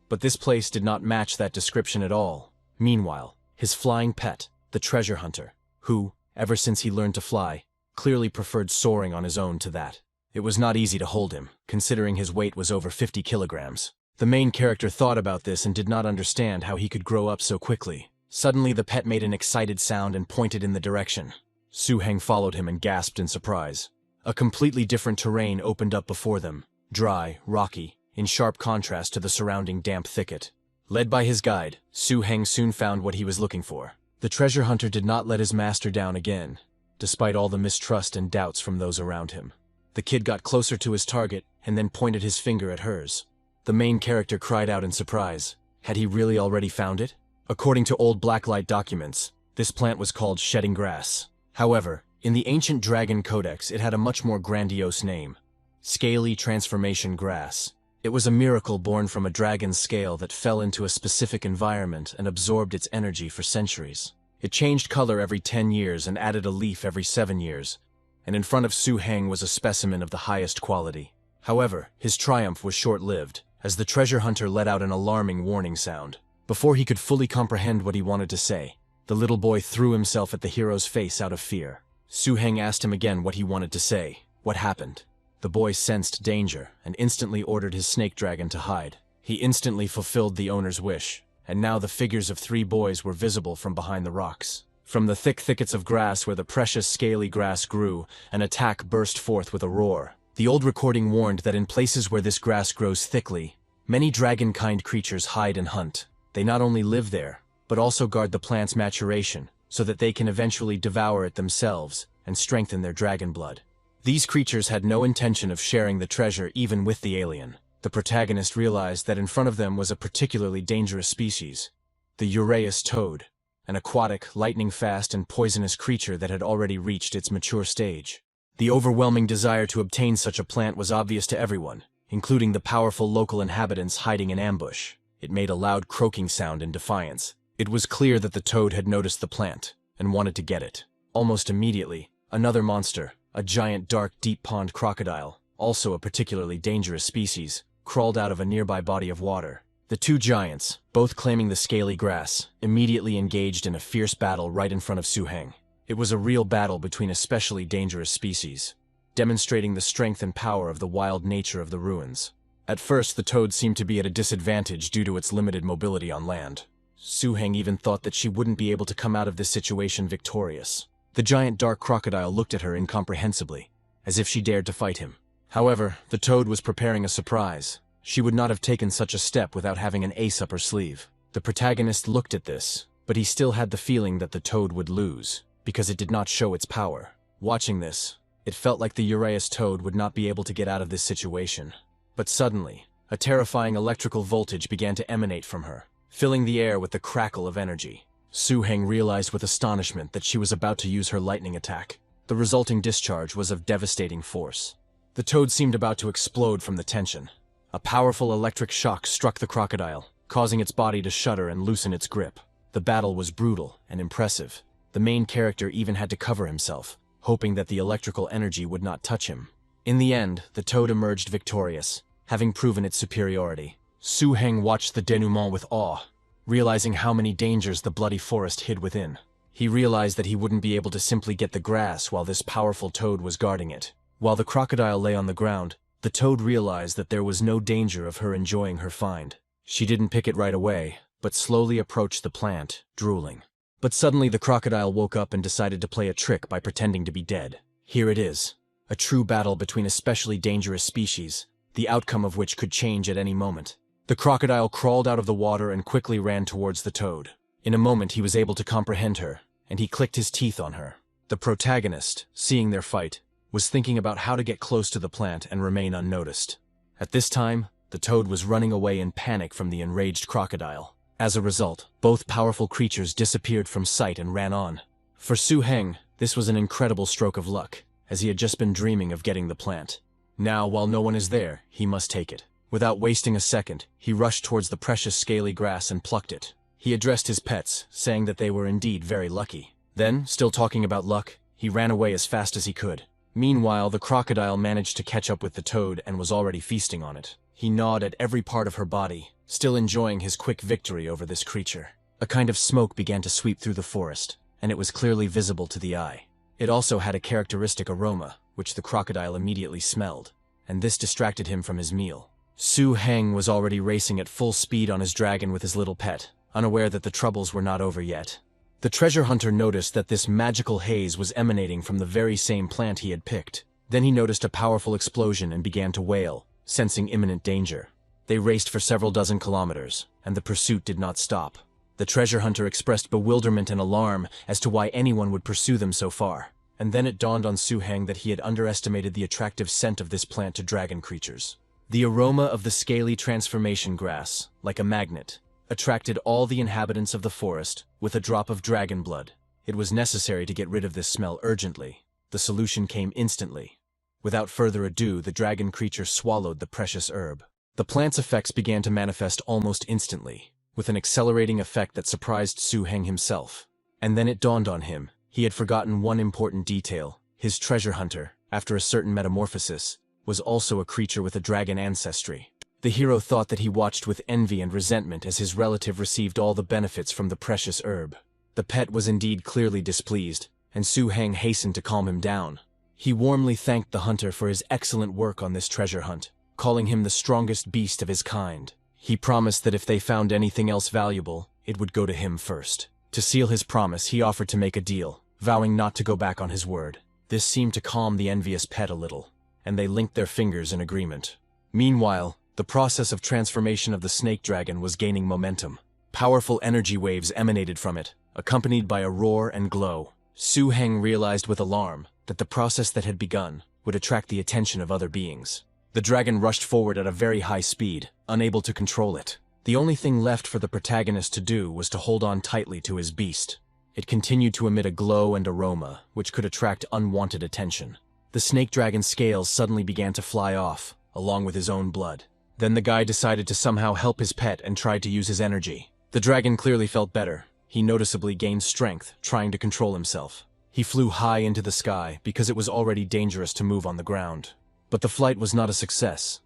[SPEAKER 1] but this place did not match that description at all. Meanwhile, his flying pet, the treasure hunter, who, ever since he learned to fly, clearly preferred soaring on his own to that. It was not easy to hold him, considering his weight was over 50 kilograms. The main character thought about this and did not understand how he could grow up so quickly. Suddenly the pet made an excited sound and pointed in the direction. Su Heng followed him and gasped in surprise. A completely different terrain opened up before them, dry, rocky, in sharp contrast to the surrounding damp thicket. Led by his guide, Su Heng soon found what he was looking for. The treasure hunter did not let his master down again, despite all the mistrust and doubts from those around him. The kid got closer to his target and then pointed his finger at hers. The main character cried out in surprise. Had he really already found it? According to old blacklight documents, this plant was called shedding grass. However, in the ancient Dragon Codex it had a much more grandiose name. Scaly transformation grass. It was a miracle born from a dragon's scale that fell into a specific environment and absorbed its energy for centuries. It changed color every 10 years and added a leaf every 7 years, and in front of Su Heng was a specimen of the highest quality. However, his triumph was short-lived, as the treasure hunter let out an alarming warning sound. Before he could fully comprehend what he wanted to say, the little boy threw himself at the hero's face out of fear. Su Heng asked him again what he wanted to say. What happened? The boy sensed danger and instantly ordered his snake dragon to hide. He instantly fulfilled the owner's wish, and now the figures of 3 boys were visible from behind the rocks. From the thick thickets of grass where the precious scaly grass grew, an attack burst forth with a roar. The old recording warned that in places where this grass grows thickly, many dragon-kind creatures hide and hunt. They not only live there, but also guard the plant's maturation, so that they can eventually devour it themselves and strengthen their dragon blood. These creatures had no intention of sharing the treasure even with the alien. The protagonist realized that in front of them was a particularly dangerous species, the Uræus toad, an aquatic, lightning-fast, and poisonous creature that had already reached its mature stage. The overwhelming desire to obtain such a plant was obvious to everyone, including the powerful local inhabitants hiding in ambush. It made a loud croaking sound in defiance. It was clear that the toad had noticed the plant and wanted to get it. Almost immediately, another monster, a giant dark deep pond crocodile, also a particularly dangerous species, crawled out of a nearby body of water. The 2 giants, both claiming the scaly grass, immediately engaged in a fierce battle right in front of Su Heng. It was a real battle between especially dangerous species, demonstrating the strength and power of the wild nature of the ruins. At first, the toad seemed to be at a disadvantage due to its limited mobility on land. Su Heng even thought that she wouldn't be able to come out of this situation victorious. The giant dark crocodile looked at her incomprehensibly, as if she dared to fight him. However, the toad was preparing a surprise. She would not have taken such a step without having an ace up her sleeve. The protagonist looked at this, but he still had the feeling that the toad would lose, because it did not show its power. Watching this, it felt like the Uræus toad would not be able to get out of this situation. But suddenly, a terrifying electrical voltage began to emanate from her, filling the air with the crackle of energy. Su Heng realized with astonishment that she was about to use her lightning attack. The resulting discharge was of devastating force. The toad seemed about to explode from the tension. A powerful electric shock struck the crocodile, causing its body to shudder and loosen its grip. The battle was brutal and impressive. The main character even had to cover himself, hoping that the electrical energy would not touch him. In the end, the toad emerged victorious, having proven its superiority. Su Heng watched the denouement with awe, realizing how many dangers the bloody forest hid within. He realized that he wouldn't be able to simply get the grass while this powerful toad was guarding it. While the crocodile lay on the ground, the toad realized that there was no danger of her enjoying her find. She didn't pick it right away, but slowly approached the plant, drooling. But suddenly the crocodile woke up and decided to play a trick by pretending to be dead. Here it is, a true battle between especially dangerous species, the outcome of which could change at any moment. The crocodile crawled out of the water and quickly ran towards the toad. In a moment he was able to comprehend her, and he clicked his teeth on her. The protagonist, seeing their fight, was thinking about how to get close to the plant and remain unnoticed. At this time, the toad was running away in panic from the enraged crocodile. As a result, both powerful creatures disappeared from sight and ran on. For Su Heng, this was an incredible stroke of luck, as he had just been dreaming of getting the plant. Now, while no one is there, he must take it. Without wasting a second, he rushed towards the precious scaly grass and plucked it. He addressed his pets, saying that they were indeed very lucky. Then, still talking about luck, he ran away as fast as he could. Meanwhile, the crocodile managed to catch up with the toad and was already feasting on it. He gnawed at every part of her body, still enjoying his quick victory over this creature. A kind of smoke began to sweep through the forest, and it was clearly visible to the eye. It also had a characteristic aroma, which the crocodile immediately smelled, and this distracted him from his meal. Su Heng was already racing at full speed on his dragon with his little pet, unaware that the troubles were not over yet. The treasure hunter noticed that this magical haze was emanating from the very same plant he had picked. Then he noticed a powerful explosion and began to wail, sensing imminent danger. They raced for several dozen kilometers, and the pursuit did not stop. The treasure hunter expressed bewilderment and alarm as to why anyone would pursue them so far. And then it dawned on Su Heng that he had underestimated the attractive scent of this plant to dragon creatures. The aroma of the scaly transformation grass, like a magnet, attracted all the inhabitants of the forest with a drop of dragon blood. It was necessary to get rid of this smell urgently. The solution came instantly. Without further ado, the dragon creature swallowed the precious herb. The plant's effects began to manifest almost instantly, with an accelerating effect that surprised Su Heng himself. And then it dawned on him. He had forgotten one important detail. His treasure hunter, after a certain metamorphosis, was also a creature with a dragon ancestry. The hero thought that he watched with envy and resentment as his relative received all the benefits from the precious herb. The pet was indeed clearly displeased, and Su Heng hastened to calm him down. He warmly thanked the hunter for his excellent work on this treasure hunt, calling him the strongest beast of his kind. He promised that if they found anything else valuable, it would go to him first. To seal his promise, he offered to make a deal, vowing not to go back on his word. This seemed to calm the envious pet a little, and they linked their fingers in agreement. Meanwhile, the process of transformation of the snake dragon was gaining momentum. Powerful energy waves emanated from it, accompanied by a roar and glow. Su Heng realized with alarm that the process that had begun would attract the attention of other beings. The dragon rushed forward at a very high speed, unable to control it. The only thing left for the protagonist to do was to hold on tightly to his beast. It continued to emit a glow and aroma, which could attract unwanted attention. The snake dragon's scales suddenly began to fly off, along with his own blood. Then the guy decided to somehow help his pet and tried to use his energy. The dragon clearly felt better. He noticeably gained strength, trying to control himself. He flew high into the sky because it was already dangerous to move on the ground. But the flight was not a success.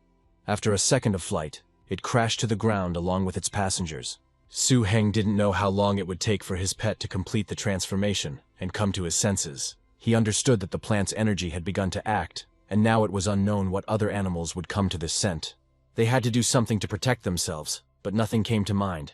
[SPEAKER 1] After a second of flight, it crashed to the ground along with its passengers. Su Heng didn't know how long it would take for his pet to complete the transformation and come to his senses. He understood that the plant's energy had begun to act, and now it was unknown what other animals would come to this scent. They had to do something to protect themselves, but nothing came to mind.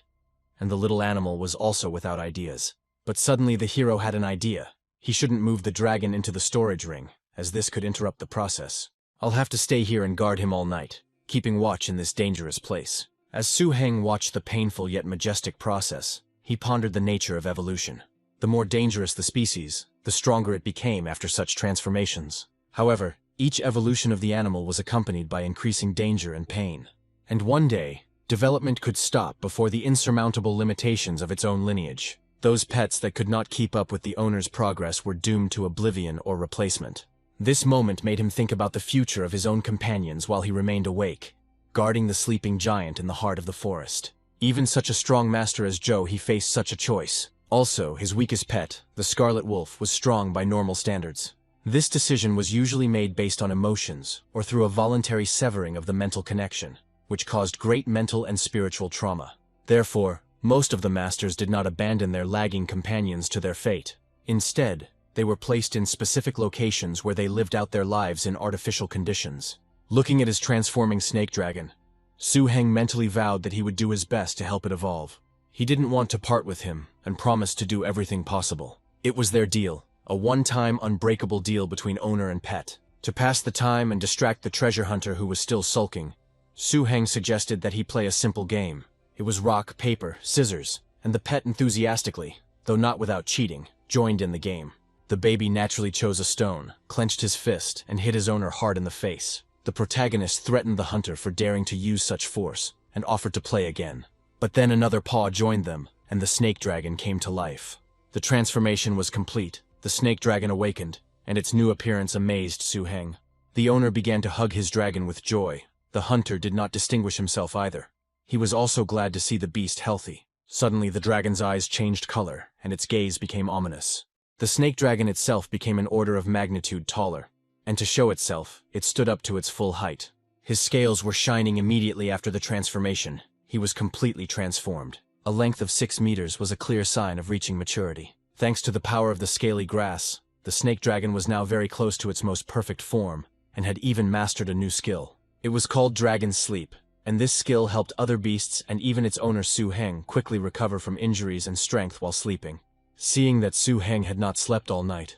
[SPEAKER 1] And the little animal was also without ideas. But suddenly the hero had an idea. He shouldn't move the dragon into the storage ring, as this could interrupt the process. I'll have to stay here and guard him all night, keeping watch in this dangerous place. As Su Heng watched the painful yet majestic process, he pondered the nature of evolution. The more dangerous the species, the stronger it became after such transformations. However, each evolution of the animal was accompanied by increasing danger and pain. And one day, development could stop before the insurmountable limitations of its own lineage. Those pets that could not keep up with the owner's progress were doomed to oblivion or replacement. This moment made him think about the future of his own companions while he remained awake, guarding the sleeping giant in the heart of the forest. Even such a strong master as Joe, he faced such a choice. Also, his weakest pet, the scarlet wolf, was strong by normal standards. This decision was usually made based on emotions or through a voluntary severing of the mental connection, which caused great mental and spiritual trauma. Therefore, most of the masters did not abandon their lagging companions to their fate. Instead, they were placed in specific locations where they lived out their lives in artificial conditions. Looking at his transforming snake dragon, Su Heng mentally vowed that he would do his best to help it evolve. He didn't want to part with him and promised to do everything possible. It was their deal, a one-time unbreakable deal between owner and pet. To pass the time and distract the treasure hunter who was still sulking, Su Heng suggested that he play a simple game. It was rock, paper, scissors, and the pet enthusiastically, though not without cheating, joined in the game. The baby naturally chose a stone, clenched his fist, and hit his owner hard in the face. The protagonist threatened the hunter for daring to use such force, and offered to play again. But then another paw joined them, and the snake dragon came to life. The transformation was complete, the snake dragon awakened, and its new appearance amazed Su Heng. The owner began to hug his dragon with joy. The hunter did not distinguish himself either. He was also glad to see the beast healthy. Suddenly the dragon's eyes changed color, and its gaze became ominous. The snake dragon itself became an order of magnitude taller, and to show itself, it stood up to its full height. His scales were shining immediately after the transformation. He was completely transformed. A length of 6 meters was a clear sign of reaching maturity. Thanks to the power of the scaly grass, the snake dragon was now very close to its most perfect form, and had even mastered a new skill. It was called Dragon Sleep, and this skill helped other beasts and even its owner Su Heng quickly recover from injuries and strength while sleeping. Seeing that Su Heng had not slept all night,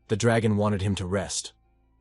[SPEAKER 1] the dragon wanted him to rest,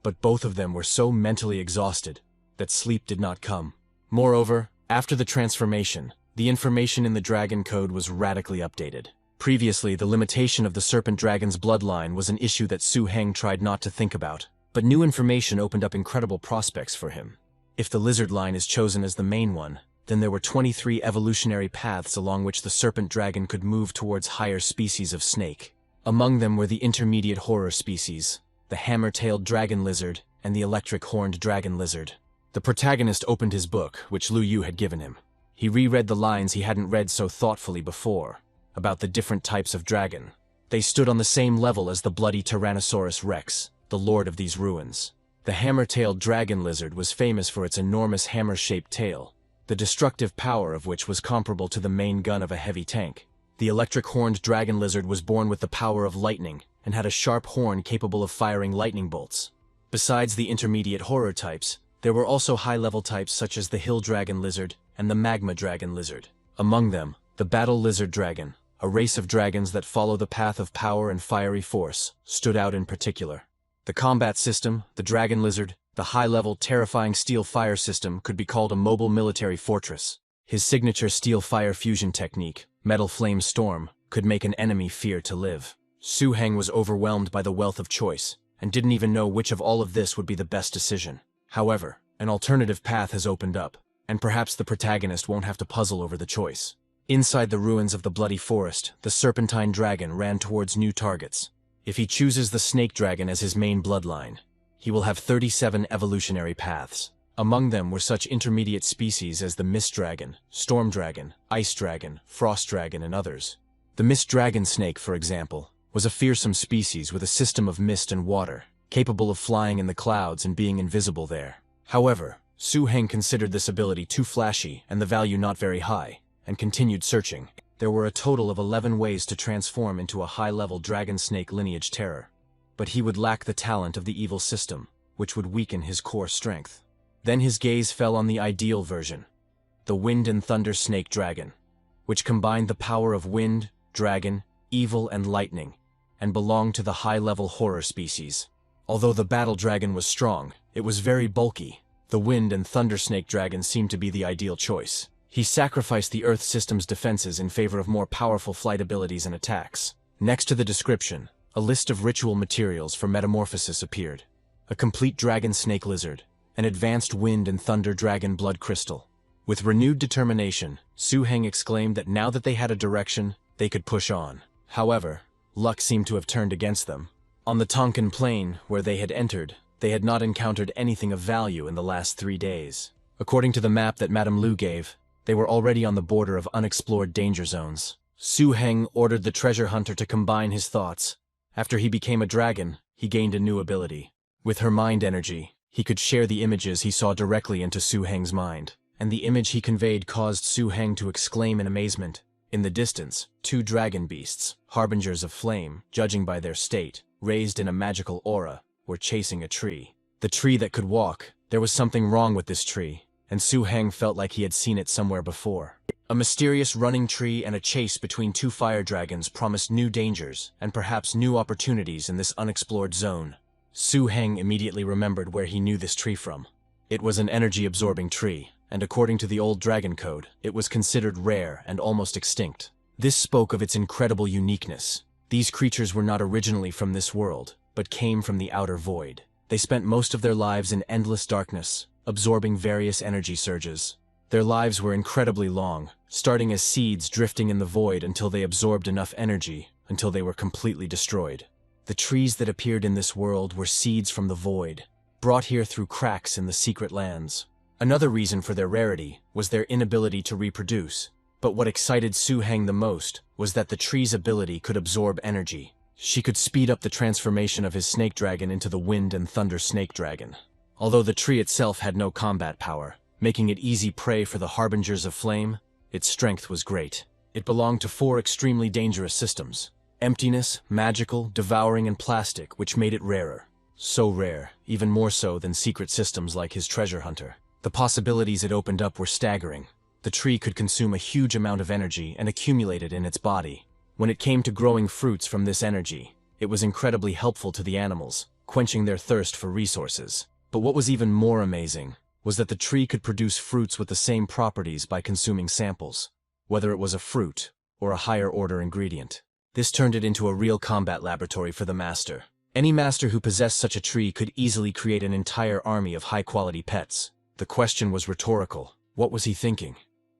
[SPEAKER 1] but both of them were so mentally exhausted that sleep did not come. Moreover, after the transformation, the information in the dragon code was radically updated. Previously, the limitation of the serpent dragon's bloodline was an issue that Su Heng tried not to think about, but new information opened up incredible prospects for him. If the lizard line is chosen as the main one, then there were 23 evolutionary paths along which the serpent dragon could move towards higher species of snake. Among them were the intermediate horror species, the hammer-tailed dragon lizard, and the electric-horned dragon lizard. The protagonist opened his book, which Lu Yu had given him. He reread the lines he hadn't read so thoughtfully before, about the different types of dragon. They stood on the same level as the bloody Tyrannosaurus Rex, the lord of these ruins. The hammer-tailed dragon lizard was famous for its enormous hammer-shaped tail, the destructive power of which was comparable to the main gun of a heavy tank. The electric-horned dragon lizard was born with the power of lightning and had a sharp horn capable of firing lightning bolts. Besides the intermediate horror types, there were also high-level types such as the hill dragon lizard and the magma dragon lizard. Among them, the battle lizard dragon, a race of dragons that follow the path of power and fiery force, stood out in particular. The combat system, the dragon lizard, the high-level, terrifying steel fire system could be called a mobile military fortress. His signature steel fire fusion technique, Metal Flame Storm, could make an enemy fear to live. Su Heng was overwhelmed by the wealth of choice, and didn't even know which of all of this would be the best decision. However, an alternative path has opened up, and perhaps the protagonist won't have to puzzle over the choice. Inside the ruins of the bloody forest, the serpentine dragon ran towards new targets. If he chooses the snake dragon as his main bloodline, he will have 37 evolutionary paths. Among them were such intermediate species as the mist dragon, storm dragon, ice dragon, frost dragon, and others. The mist dragon snake, for example, was a fearsome species with a system of mist and water, capable of flying in the clouds and being invisible there. However, Su Heng considered this ability too flashy and the value not very high, and continued searching. There were a total of 11 ways to transform into a high-level dragon snake lineage terror, but he would lack the talent of the evil system, which would weaken his core strength. Then his gaze fell on the ideal version, the Wind and Thunder Snake Dragon, which combined the power of wind, dragon, evil, and lightning, and belonged to the high-level horror species. Although the battle dragon was strong, it was very bulky. The Wind and Thunder Snake Dragon seemed to be the ideal choice. He sacrificed the Earth system's defenses in favor of more powerful flight abilities and attacks. Next to the description, a list of ritual materials for metamorphosis appeared. A complete dragon snake lizard, an advanced wind and thunder dragon blood crystal. With renewed determination, Su Heng exclaimed that now that they had a direction, they could push on. However, luck seemed to have turned against them. On the Tonkin Plain, where they had entered, they had not encountered anything of value in the last 3 days. According to the map that Madame Lu gave, they were already on the border of unexplored danger zones. Su Heng ordered the treasure hunter to combine his thoughts. After he became a dragon, he gained a new ability. With her mind energy, he could share the images he saw directly into Su Heng's mind, and the image he conveyed caused Su Heng to exclaim in amazement. In the distance, 2 dragon beasts, harbingers of flame, judging by their state, raised in a magical aura, were chasing a tree. The tree that could walk. There was something wrong with this tree, and Su Heng felt like he had seen it somewhere before. A mysterious running tree and a chase between 2 fire dragons promised new dangers and perhaps new opportunities in this unexplored zone. Su Heng immediately remembered where he knew this tree from. It was an energy-absorbing tree, and according to the old dragon code, it was considered rare and almost extinct. This spoke of its incredible uniqueness. These creatures were not originally from this world, but came from the outer void. They spent most of their lives in endless darkness, absorbing various energy surges. Their lives were incredibly long, starting as seeds drifting in the void until they absorbed enough energy, until they were completely destroyed. The trees that appeared in this world were seeds from the void, brought here through cracks in the secret lands. Another reason for their rarity was their inability to reproduce. But what excited Su Heng the most was that the tree's ability could absorb energy. She could speed up the transformation of his snake dragon into the wind and thunder snake dragon. Although the tree itself had no combat power, making it easy prey for the harbingers of flame, its strength was great. It belonged to 4 extremely dangerous systems: emptiness, magical, devouring, and plastic, which made it rarer. So rare, even more so than secret systems like his treasure hunter. The possibilities it opened up were staggering. The tree could consume a huge amount of energy and accumulate it in its body. When it came to growing fruits from this energy, it was incredibly helpful to the animals, quenching their thirst for resources. But what was even more amazing was that the tree could produce fruits with the same properties by consuming samples, whether it was a fruit or a higher-order ingredient. This turned it into a real combat laboratory for the master. Any master who possessed such a tree could easily create an entire army of high-quality pets. The question was rhetorical. What was he thinking?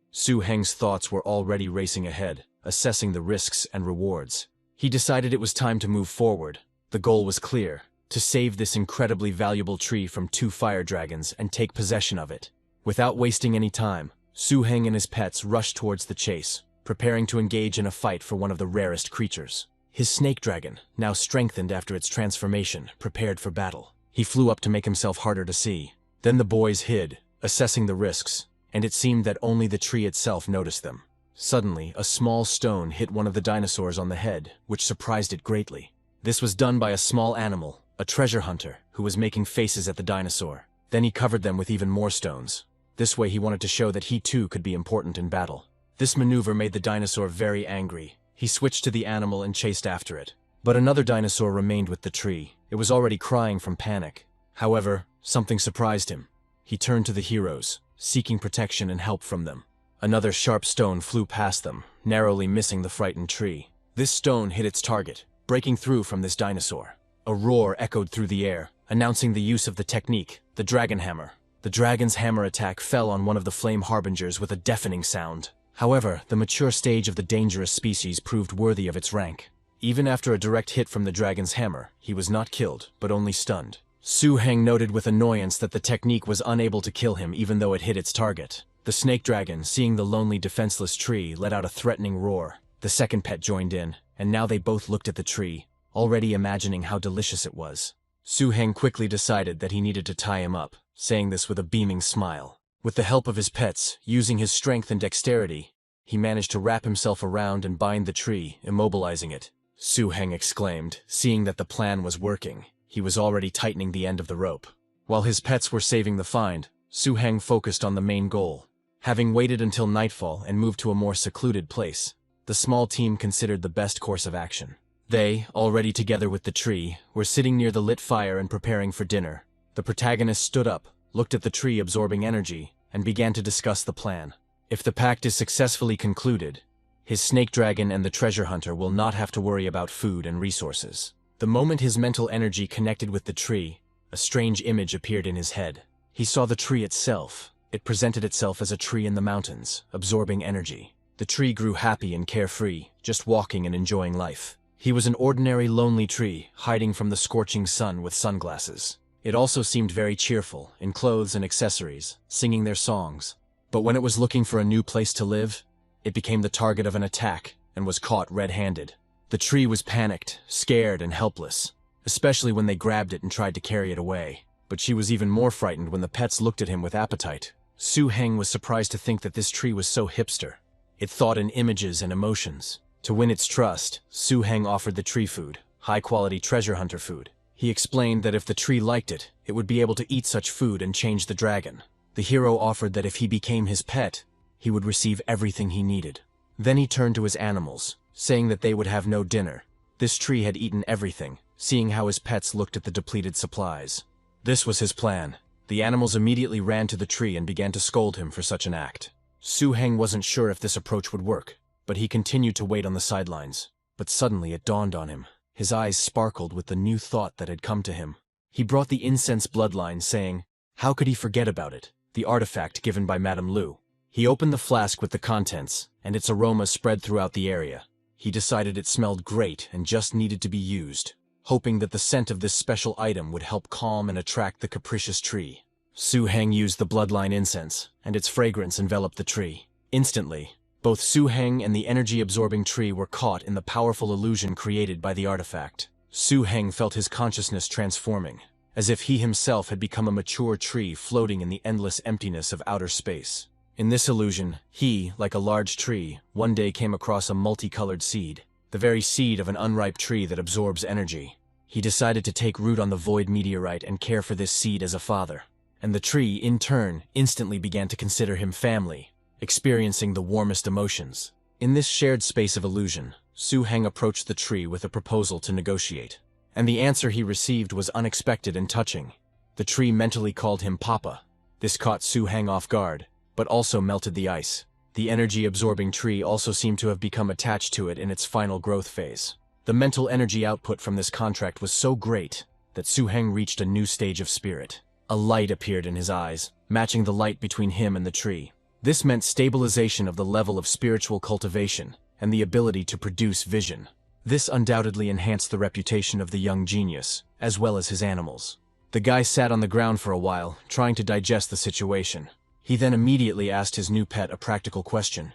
[SPEAKER 1] Su Heng's thoughts were already racing ahead, assessing the risks and rewards. He decided it was time to move forward. The goal was clear: to save this incredibly valuable tree from 2 fire dragons and take possession of it. Without wasting any time, Su Heng and his pets rushed towards the chase, preparing to engage in a fight for one of the rarest creatures. His snake dragon, now strengthened after its transformation, prepared for battle. He flew up to make himself harder to see. Then the boys hid, assessing the risks, and it seemed that only the tree itself noticed them. Suddenly, a small stone hit one of the dinosaurs on the head, which surprised it greatly. This was done by a small animal, a treasure hunter, who was making faces at the dinosaur. Then he covered them with even more stones. This way he wanted to show that he too could be important in battle. This maneuver made the dinosaur very angry. He switched to the animal and chased after it. But another dinosaur remained with the tree. It was already crying from panic. However, something surprised him. He turned to the heroes, seeking protection and help from them. Another sharp stone flew past them, narrowly missing the frightened tree. This stone hit its target, breaking through from this dinosaur. A roar echoed through the air, announcing the use of the technique, the dragon hammer. The dragon's hammer attack fell on one of the flame harbingers with a deafening sound. However, the mature stage of the dangerous species proved worthy of its rank. Even after a direct hit from the dragon's hammer, he was not killed, but only stunned. Su Heng noted with annoyance that the technique was unable to kill him even though it hit its target. The snake dragon, seeing the lonely, defenseless tree, let out a threatening roar. The second pet joined in, and now they both looked at the tree, already imagining how delicious it was. Su Heng quickly decided that he needed to tie him up, saying this with a beaming smile. With the help of his pets, using his strength and dexterity, he managed to wrap himself around and bind the tree, immobilizing it. Su Heng exclaimed, seeing that the plan was working. He was already tightening the end of the rope. While his pets were saving the find, Su Heng focused on the main goal. Having waited until nightfall and moved to a more secluded place, the small team considered the best course of action. They, already together with the tree, were sitting near the lit fire and preparing for dinner. The protagonist stood up, looked at the tree absorbing energy, and began to discuss the plan. If the pact is successfully concluded, his snake dragon and the treasure hunter will not have to worry about food and resources. The moment his mental energy connected with the tree, a strange image appeared in his head. He saw the tree itself. It presented itself as a tree in the mountains, absorbing energy. The tree grew happy and carefree, just walking and enjoying life. He was an ordinary, lonely tree, hiding from the scorching sun with sunglasses. It also seemed very cheerful, in clothes and accessories, singing their songs. But when it was looking for a new place to live, it became the target of an attack and was caught red-handed. The tree was panicked, scared, and helpless, especially when they grabbed it and tried to carry it away. But she was even more frightened when the pets looked at him with appetite. Su Heng was surprised to think that this tree was so hipster. It thought in images and emotions. To win its trust, Su Heng offered the tree food, high-quality treasure hunter food. He explained that if the tree liked it, it would be able to eat such food and change the dragon. The hero offered that if he became his pet, he would receive everything he needed. Then he turned to his animals, saying that they would have no dinner. This tree had eaten everything, seeing how his pets looked at the depleted supplies. This was his plan. The animals immediately ran to the tree and began to scold him for such an act. Su Heng wasn't sure if this approach would work, but he continued to wait on the sidelines. But suddenly it dawned on him. His eyes sparkled with the new thought that had come to him. He brought the incense bloodline, saying, how could he forget about it, the artifact given by Madame Lu? He opened the flask with the contents, and its aroma spread throughout the area. He decided it smelled great and just needed to be used, hoping that the scent of this special item would help calm and attract the capricious tree. Su Heng used the bloodline incense, and its fragrance enveloped the tree. Instantly, both Su Heng and the energy-absorbing tree were caught in the powerful illusion created by the artifact. Su Heng felt his consciousness transforming, as if he himself had become a mature tree floating in the endless emptiness of outer space. In this illusion, he, like a large tree, one day came across a multicolored seed, the very seed of an unripe tree that absorbs energy. He decided to take root on the void meteorite and care for this seed as a father. And the tree, in turn, instantly began to consider him family, experiencing the warmest emotions. In this shared space of illusion, Su Heng approached the tree with a proposal to negotiate. And the answer he received was unexpected and touching. The tree mentally called him Papa. This caught Su Heng off guard, but also melted the ice. The energy-absorbing tree also seemed to have become attached to it in its final growth phase. The mental energy output from this contract was so great that Su Heng reached a new stage of spirit. A light appeared in his eyes, matching the light between him and the tree. This meant stabilization of the level of spiritual cultivation and the ability to produce vision. This undoubtedly enhanced the reputation of the young genius, as well as his animals. The guy sat on the ground for a while, trying to digest the situation. He then immediately asked his new pet a practical question.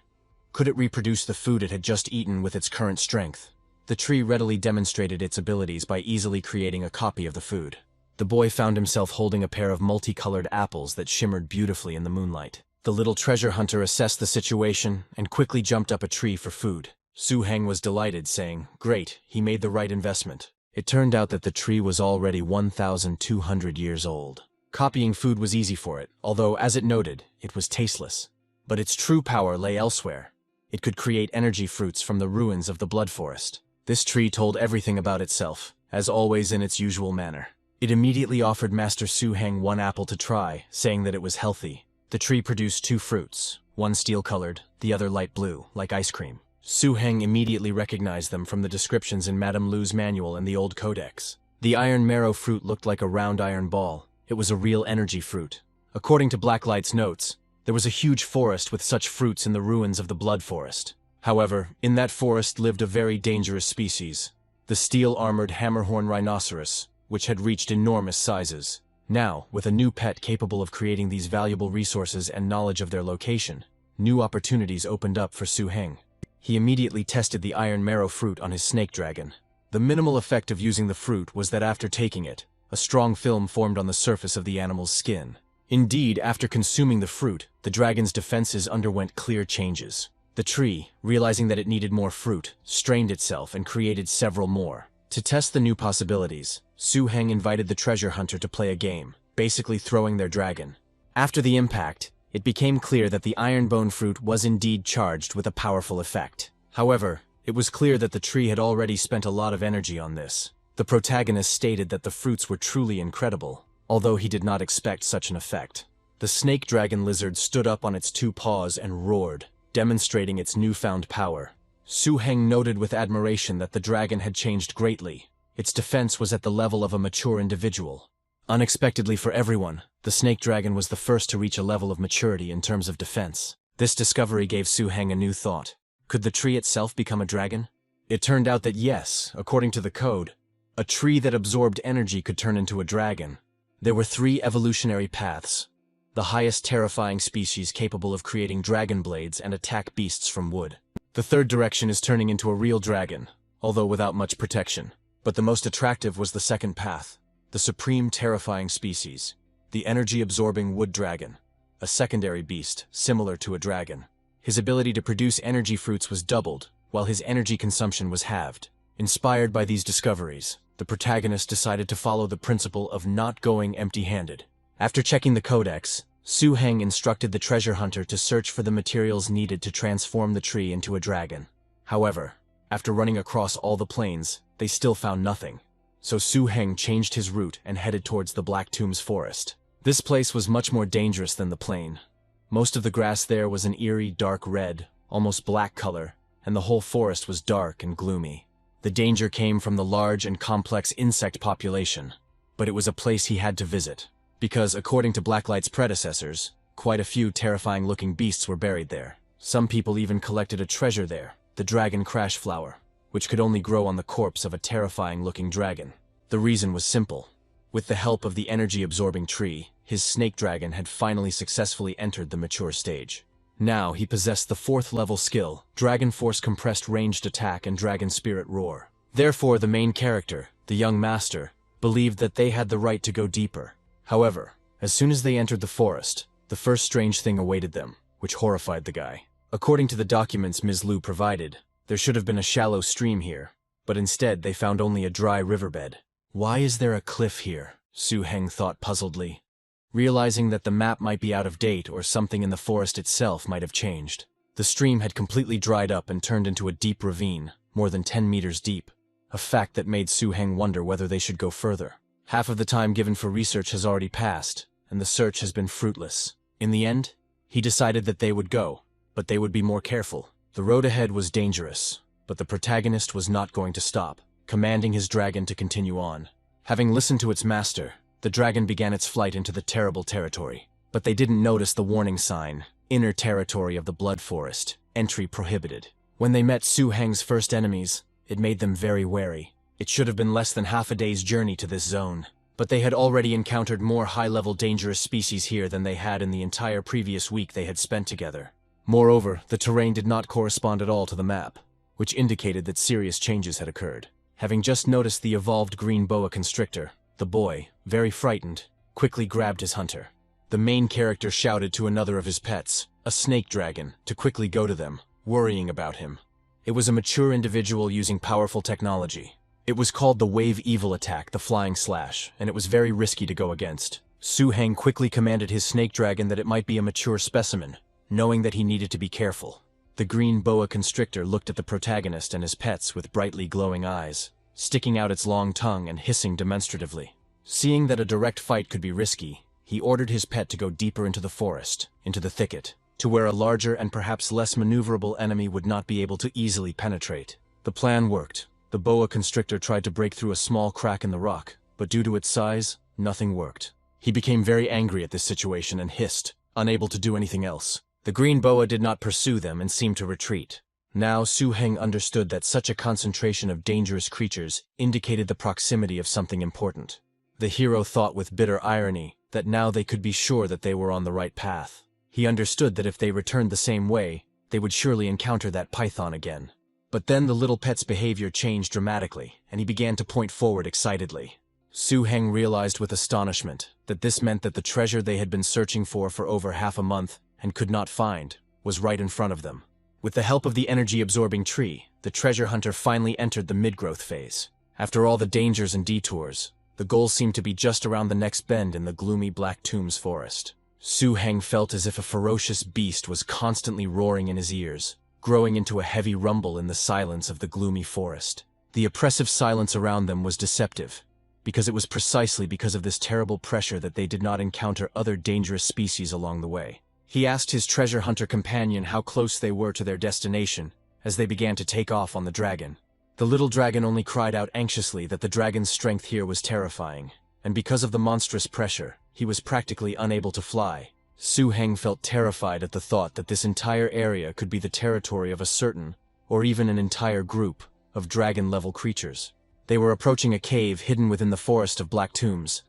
[SPEAKER 1] Could it reproduce the food it had just eaten with its current strength? The tree readily demonstrated its abilities by easily creating a copy of the food. The boy found himself holding a pair of multicolored apples that shimmered beautifully in the moonlight. The little treasure hunter assessed the situation and quickly jumped up a tree for food. Su Heng was delighted, saying, great, he made the right investment. It turned out that the tree was already 1,200 years old. Copying food was easy for it, although, as it noted, it was tasteless. But its true power lay elsewhere. It could create energy fruits from the ruins of the blood forest. This tree told everything about itself, as always in its usual manner. It immediately offered Master Su Heng one apple to try, saying that it was healthy. The tree produced two fruits, one steel-colored, the other light blue, like ice cream. Su Heng immediately recognized them from the descriptions in Madame Lu's manual and the old codex. The iron marrow fruit looked like a round iron ball. It was a real energy fruit. According to Blacklight's notes, there was a huge forest with such fruits in the ruins of the blood forest. However, in that forest lived a very dangerous species, the steel-armored hammerhorn rhinoceros, which had reached enormous sizes. Now, with a new pet capable of creating these valuable resources and knowledge of their location, new opportunities opened up for Su Heng. He immediately tested the iron marrow fruit on his snake dragon. The minimal effect of using the fruit was that after taking it, a strong film formed on the surface of the animal's skin. Indeed, after consuming the fruit, the dragon's defenses underwent clear changes. The tree, realizing that it needed more fruit, strained itself and created several more. To test the new possibilities, Su Heng invited the treasure hunter to play a game, basically throwing their dragon. After the impact, it became clear that the ironbone fruit was indeed charged with a powerful effect. However, it was clear that the tree had already spent a lot of energy on this. The protagonist stated that the fruits were truly incredible, although he did not expect such an effect. The snake dragon lizard stood up on its two paws and roared, demonstrating its newfound power. Su Heng noted with admiration that the dragon had changed greatly. Its defense was at the level of a mature individual. Unexpectedly for everyone, the snake dragon was the first to reach a level of maturity in terms of defense. This discovery gave Su Heng a new thought. Could the tree itself become a dragon? It turned out that yes, according to the code, a tree that absorbed energy could turn into a dragon. There were 3 evolutionary paths. The highest terrifying species capable of creating dragon blades and attack beasts from wood. The third direction is turning into a real dragon, although without much protection. But the most attractive was the second path, the supreme terrifying species, the energy-absorbing wood dragon, a secondary beast similar to a dragon. His ability to produce energy fruits was doubled, while his energy consumption was halved. Inspired by these discoveries, the protagonist decided to follow the principle of not going empty-handed. After checking the codex, Su Heng instructed the treasure hunter to search for the materials needed to transform the tree into a dragon. However, after running across all the plains, they still found nothing. So Su Heng changed his route and headed towards the Black Tombs forest. This place was much more dangerous than the plain. Most of the grass there was an eerie dark red, almost black color, and the whole forest was dark and gloomy. The danger came from the large and complex insect population, but it was a place he had to visit, because according to Blacklight's predecessors, quite a few terrifying-looking beasts were buried there. Some people even collected a treasure there, the dragon crash flower, which could only grow on the corpse of a terrifying-looking dragon. The reason was simple. With the help of the energy-absorbing tree, his snake dragon had finally successfully entered the mature stage. Now he possessed the 4th-level skill, Dragon Force Compressed Ranged Attack and Dragon Spirit Roar. Therefore, the main character, the young master, believed that they had the right to go deeper. However, as soon as they entered the forest, the first strange thing awaited them, which horrified the guy. According to the documents Ms. Liu provided, there should have been a shallow stream here, but instead they found only a dry riverbed. Why is there a cliff here? Su Heng thought puzzledly, realizing that the map might be out of date or something in the forest itself might have changed. The stream had completely dried up and turned into a deep ravine, more than 10 meters deep, a fact that made Su Heng wonder whether they should go further. Half of the time given for research has already passed, and the search has been fruitless. In the end, he decided that they would go, but they would be more careful. The road ahead was dangerous, but the protagonist was not going to stop, commanding his dragon to continue on. Having listened to its master, the dragon began its flight into the terrible territory. But they didn't notice the warning sign, Inner Territory of the Blood Forest, Entry Prohibited. When they met Su Heng's first enemies, it made them very wary. It should have been less than half a day's journey to this zone, but they had already encountered more high-level dangerous species here than they had in the entire previous week they had spent together. Moreover, the terrain did not correspond at all to the map, which indicated that serious changes had occurred. Having just noticed the evolved green boa constrictor, the boy, very frightened, quickly grabbed his hunter. The main character shouted to another of his pets, a snake dragon, to quickly go to them, worrying about him. It was a mature individual using powerful technology. It was called the Wave Evil Attack, the Flying Slash, and it was very risky to go against. Su Heng quickly commanded his snake dragon that it might be a mature specimen, knowing that he needed to be careful. The green boa constrictor looked at the protagonist and his pets with brightly glowing eyes, sticking out its long tongue and hissing demonstratively. Seeing that a direct fight could be risky, he ordered his pet to go deeper into the forest, into the thicket, to where a larger and perhaps less maneuverable enemy would not be able to easily penetrate. The plan worked. The boa constrictor tried to break through a small crack in the rock, but due to its size, nothing worked. He became very angry at this situation and hissed, unable to do anything else. The green boa did not pursue them and seemed to retreat. Now Su Heng understood that such a concentration of dangerous creatures indicated the proximity of something important. The hero thought with bitter irony that now they could be sure that they were on the right path. He understood that if they returned the same way, they would surely encounter that python again. But then the little pet's behavior changed dramatically, and he began to point forward excitedly. Su Heng realized with astonishment that this meant that the treasure they had been searching for over half a month and could not find was right in front of them. With the help of the energy-absorbing tree, the treasure hunter finally entered the mid-growth phase. After all the dangers and detours, the goal seemed to be just around the next bend in the gloomy Black Tombs forest. Su Heng felt as if a ferocious beast was constantly roaring in his ears, growing into a heavy rumble in the silence of the gloomy forest. The oppressive silence around them was deceptive, because it was precisely because of this terrible pressure that they did not encounter other dangerous species along the way. He asked his treasure hunter companion how close they were to their destination as they began to take off on the dragon. The little dragon only cried out anxiously that the dragon's strength here was terrifying, and because of the monstrous pressure, he was practically unable to fly. Su Heng felt terrified at the thought that this entire area could be the territory of a certain, or even an entire group, of dragon-level creatures. They were approaching a cave hidden within the forest of black tombs,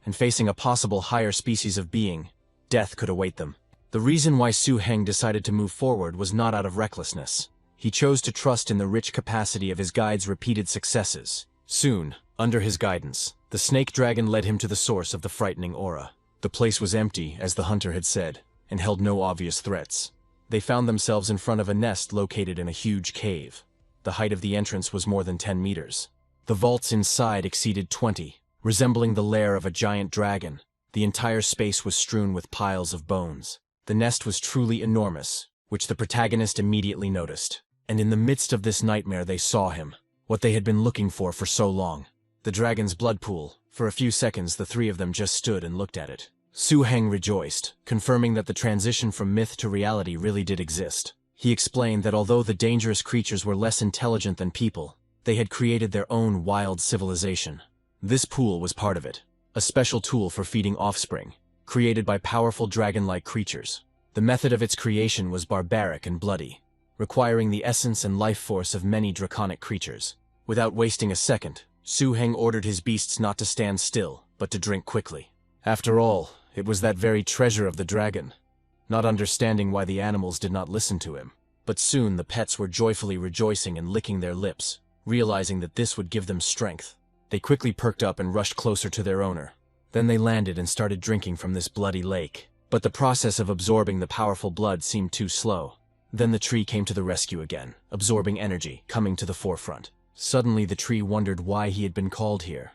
[SPEAKER 1] and facing a possible higher species of being. Death could await them. The reason why Su Heng decided to move forward was not out of recklessness. He chose to trust in the rich capacity of his guide's repeated successes. Soon, under his guidance, the snake dragon led him to the source of the frightening aura. The place was empty, as the hunter had said, and held no obvious threats. They found themselves in front of a nest located in a huge cave. The height of the entrance was more than 10 meters. The vaults inside exceeded 20, resembling the lair of a giant dragon. The entire space was strewn with piles of bones. The nest was truly enormous, which the protagonist immediately noticed. And in the midst of this nightmare they saw him, what they had been looking for so long. The dragon's blood pool. For a few seconds the three of them just stood and looked at it. Su Heng rejoiced, confirming that the transition from myth to reality really did exist. He explained that although the dangerous creatures were less intelligent than people, they had created their own wild civilization. This pool was part of it, a special tool for feeding offspring, created by powerful dragon-like creatures. The method of its creation was barbaric and bloody, requiring the essence and life force of many draconic creatures. Without wasting a second, Su Heng ordered his beasts not to stand still, but to drink quickly. After all, it was that very treasure of the dragon. Not understanding why the animals did not listen to him. But soon the pets were joyfully rejoicing and licking their lips, realizing that this would give them strength. They quickly perked up and rushed closer to their owner. Then they landed and started drinking from this bloody lake. But the process of absorbing the powerful blood seemed too slow. Then the tree came to the rescue again, absorbing energy, coming to the forefront. Suddenly the tree wondered why he had been called here,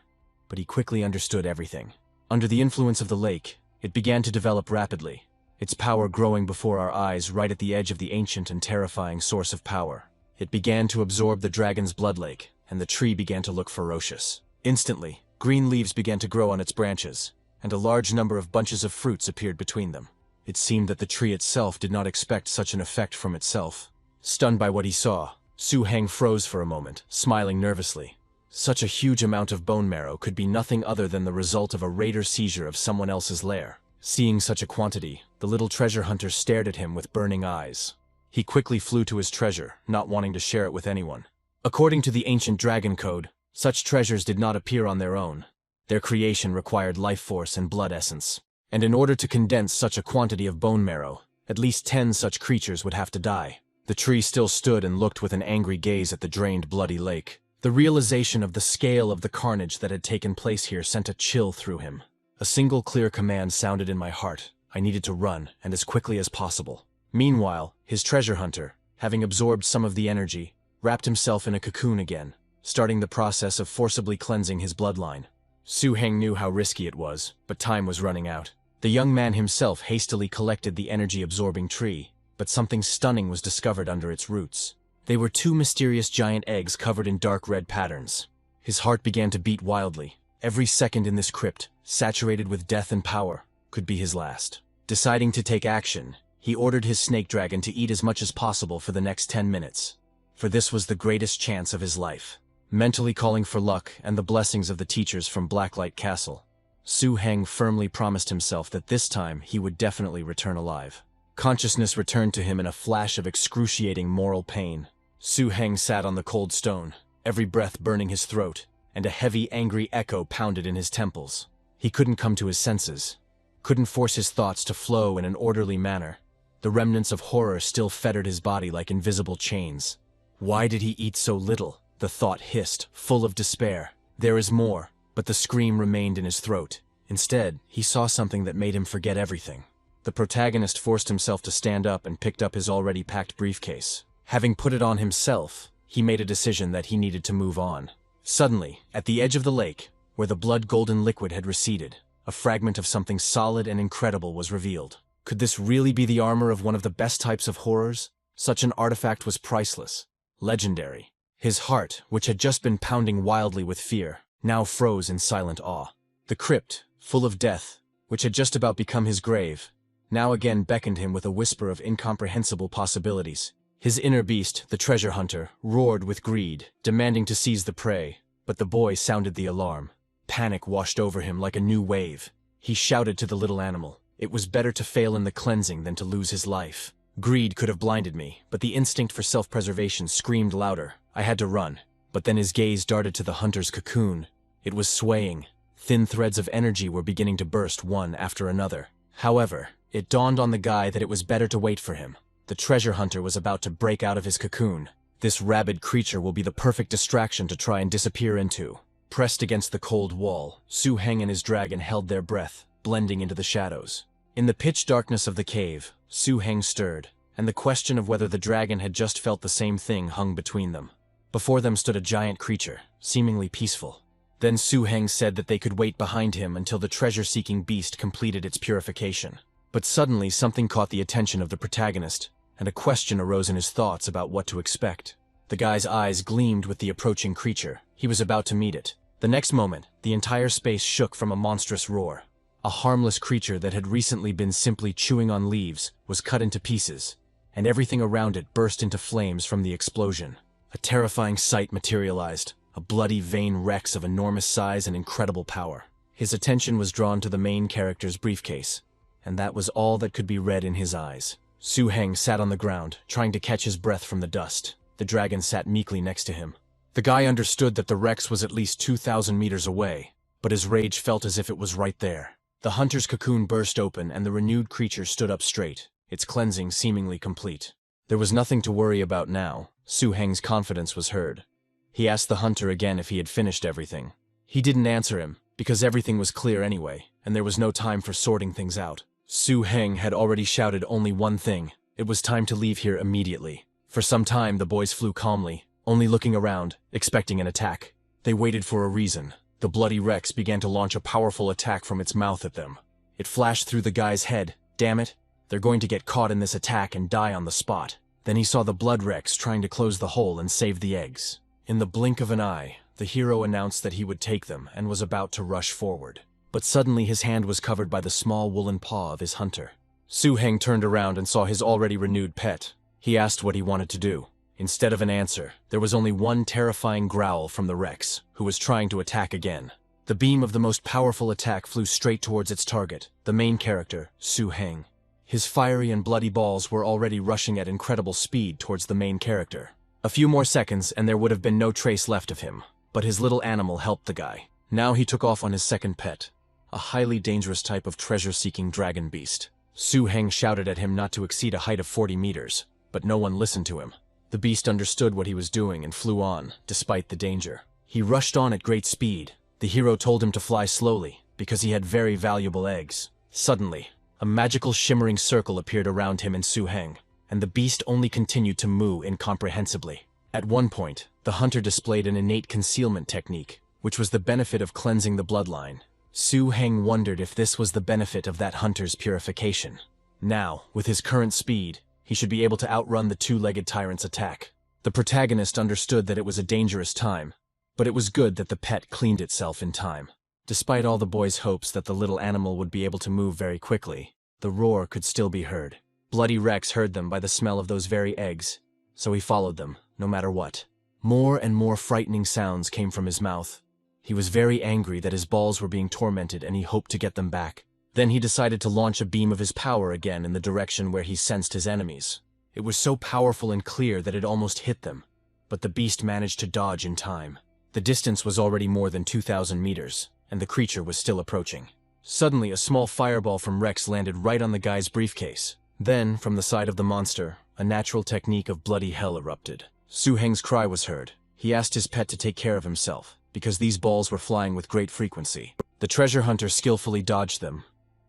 [SPEAKER 1] but he quickly understood everything. Under the influence of the lake, it began to develop rapidly, its power growing before our eyes right at the edge of the ancient and terrifying source of power. It began to absorb the dragon's blood lake, and the tree began to look ferocious. Instantly, green leaves began to grow on its branches, and a large number of bunches of fruits appeared between them. It seemed that the tree itself did not expect such an effect from itself. Stunned by what he saw, Su Heng froze for a moment, smiling nervously. Such a huge amount of bone marrow could be nothing other than the result of a raider seizure of someone else's lair. Seeing such a quantity, the little treasure hunter stared at him with burning eyes. He quickly flew to his treasure, not wanting to share it with anyone. According to the ancient dragon code, such treasures did not appear on their own. Their creation required life force and blood essence. And in order to condense such a quantity of bone marrow, at least 10 such creatures would have to die. The tree still stood and looked with an angry gaze at the drained, bloody lake. The realization of the scale of the carnage that had taken place here sent a chill through him. A single clear command sounded in my heart. I needed to run, and as quickly as possible. Meanwhile, his treasure hunter, having absorbed some of the energy, wrapped himself in a cocoon again, starting the process of forcibly cleansing his bloodline. Su Heng knew how risky it was, but time was running out. The young man himself hastily collected the energy-absorbing tree, but something stunning was discovered under its roots. They were 2 mysterious giant eggs covered in dark red patterns. His heart began to beat wildly. Every second in this crypt, saturated with death and power, could be his last. Deciding to take action, he ordered his snake dragon to eat as much as possible for the next 10 minutes. For this was the greatest chance of his life. Mentally calling for luck and the blessings of the teachers from Blacklight Castle, Su Heng firmly promised himself that this time he would definitely return alive. Consciousness returned to him in a flash of excruciating moral pain. Su Heng sat on the cold stone, every breath burning his throat, and a heavy, angry echo pounded in his temples. He couldn't come to his senses, couldn't force his thoughts to flow in an orderly manner. The remnants of horror still fettered his body like invisible chains. Why did he eat so little? The thought hissed, full of despair. There is more, but the scream remained in his throat. Instead, he saw something that made him forget everything. The protagonist forced himself to stand up and picked up his already packed briefcase. Having put it on himself, he made a decision that he needed to move on. Suddenly, at the edge of the lake, where the blood-golden liquid had receded, a fragment of something solid and incredible was revealed. Could this really be the armor of one of the best types of horrors? Such an artifact was priceless, legendary. His heart, which had just been pounding wildly with fear, now froze in silent awe. The crypt, full of death, which had just about become his grave, now again beckoned him with a whisper of incomprehensible possibilities. His inner beast, the treasure hunter, roared with greed, demanding to seize the prey, but the boy sounded the alarm. Panic washed over him like a new wave. He shouted to the little animal, It was better to fail in the cleansing than to lose his life. Greed could have blinded me, but the instinct for self-preservation screamed louder. I had to run. But then his gaze darted to the hunter's cocoon. It was swaying. Thin threads of energy were beginning to burst one after another. However, it dawned on the guy that it was better to wait for him. The treasure hunter was about to break out of his cocoon. This rabid creature will be the perfect distraction to try and disappear into. Pressed against the cold wall, Su Heng and his dragon held their breath, blending into the shadows. In the pitch darkness of the cave, Su Heng stirred, and the question of whether the dragon had just felt the same thing hung between them. Before them stood a giant creature, seemingly peaceful. Then Su Heng said that they could wait behind him until the treasure-seeking beast completed its purification. But suddenly something caught the attention of the protagonist, and a question arose in his thoughts about what to expect. The guy's eyes gleamed with the approaching creature. He was about to meet it. The next moment, the entire space shook from a monstrous roar. A harmless creature that had recently been simply chewing on leaves was cut into pieces, and everything around it burst into flames from the explosion. A terrifying sight materialized, a bloody vein Rex of enormous size and incredible power. His attention was drawn to the main character's briefcase, and that was all that could be read in his eyes. Su Heng sat on the ground, trying to catch his breath from the dust. The dragon sat meekly next to him. The guy understood that the Rex was at least 2,000 meters away, but his rage felt as if it was right there. The hunter's cocoon burst open and the renewed creature stood up straight, its cleansing seemingly complete. There was nothing to worry about now. Su Heng's confidence was heard. He asked the hunter again if he had finished everything. He didn't answer him, because everything was clear anyway, and there was no time for sorting things out. Su Heng had already shouted only one thing. It was time to leave here immediately. For some time the boys flew calmly, only looking around, expecting an attack. They waited for a reason. The bloody Rex began to launch a powerful attack from its mouth at them. It flashed through the guy's head. Damn it, they're going to get caught in this attack and die on the spot. Then he saw the blood Rex trying to close the hole and save the eggs. In the blink of an eye, the hero announced that he would take them and was about to rush forward. But suddenly his hand was covered by the small woolen paw of his hunter. Su Heng turned around and saw his already renewed pet. He asked what he wanted to do. Instead of an answer, there was only one terrifying growl from the Rex, who was trying to attack again. The beam of the most powerful attack flew straight towards its target, the main character, Su Heng. His fiery and bloody balls were already rushing at incredible speed towards the main character. A few more seconds and there would have been no trace left of him, but his little animal helped the guy. Now he took off on his second pet, a highly dangerous type of treasure-seeking dragon beast. Su Heng shouted at him not to exceed a height of 40 meters, but no one listened to him. The beast understood what he was doing and flew on, despite the danger. He rushed on at great speed. The hero told him to fly slowly, because he had very valuable eggs. Suddenly, a magical shimmering circle appeared around him and Su Heng, and the beast only continued to moo incomprehensibly. At one point, the hunter displayed an innate concealment technique, which was the benefit of cleansing the bloodline. Su Heng wondered if this was the benefit of that hunter's purification. Now, with his current speed, he should be able to outrun the two-legged tyrant's attack. The protagonist understood that it was a dangerous time, but it was good that the pet cleaned itself in time. Despite all the boys' hopes that the little animal would be able to move very quickly, the roar could still be heard. Bloody Rex heard them by the smell of those very eggs, so he followed them, no matter what. More and more frightening sounds came from his mouth. He was very angry that his balls were being tormented and he hoped to get them back. Then he decided to launch a beam of his power again in the direction where he sensed his enemies. It was so powerful and clear that it almost hit them, but the beast managed to dodge in time. The distance was already more than 2,000 meters, and the creature was still approaching. Suddenly, a small fireball from Rex landed right on the guy's briefcase. Then, from the side of the monster, a natural technique of bloody hell erupted. Su Heng's cry was heard. He asked his pet to take care of himself, because these balls were flying with great frequency. The treasure hunter skillfully dodged them,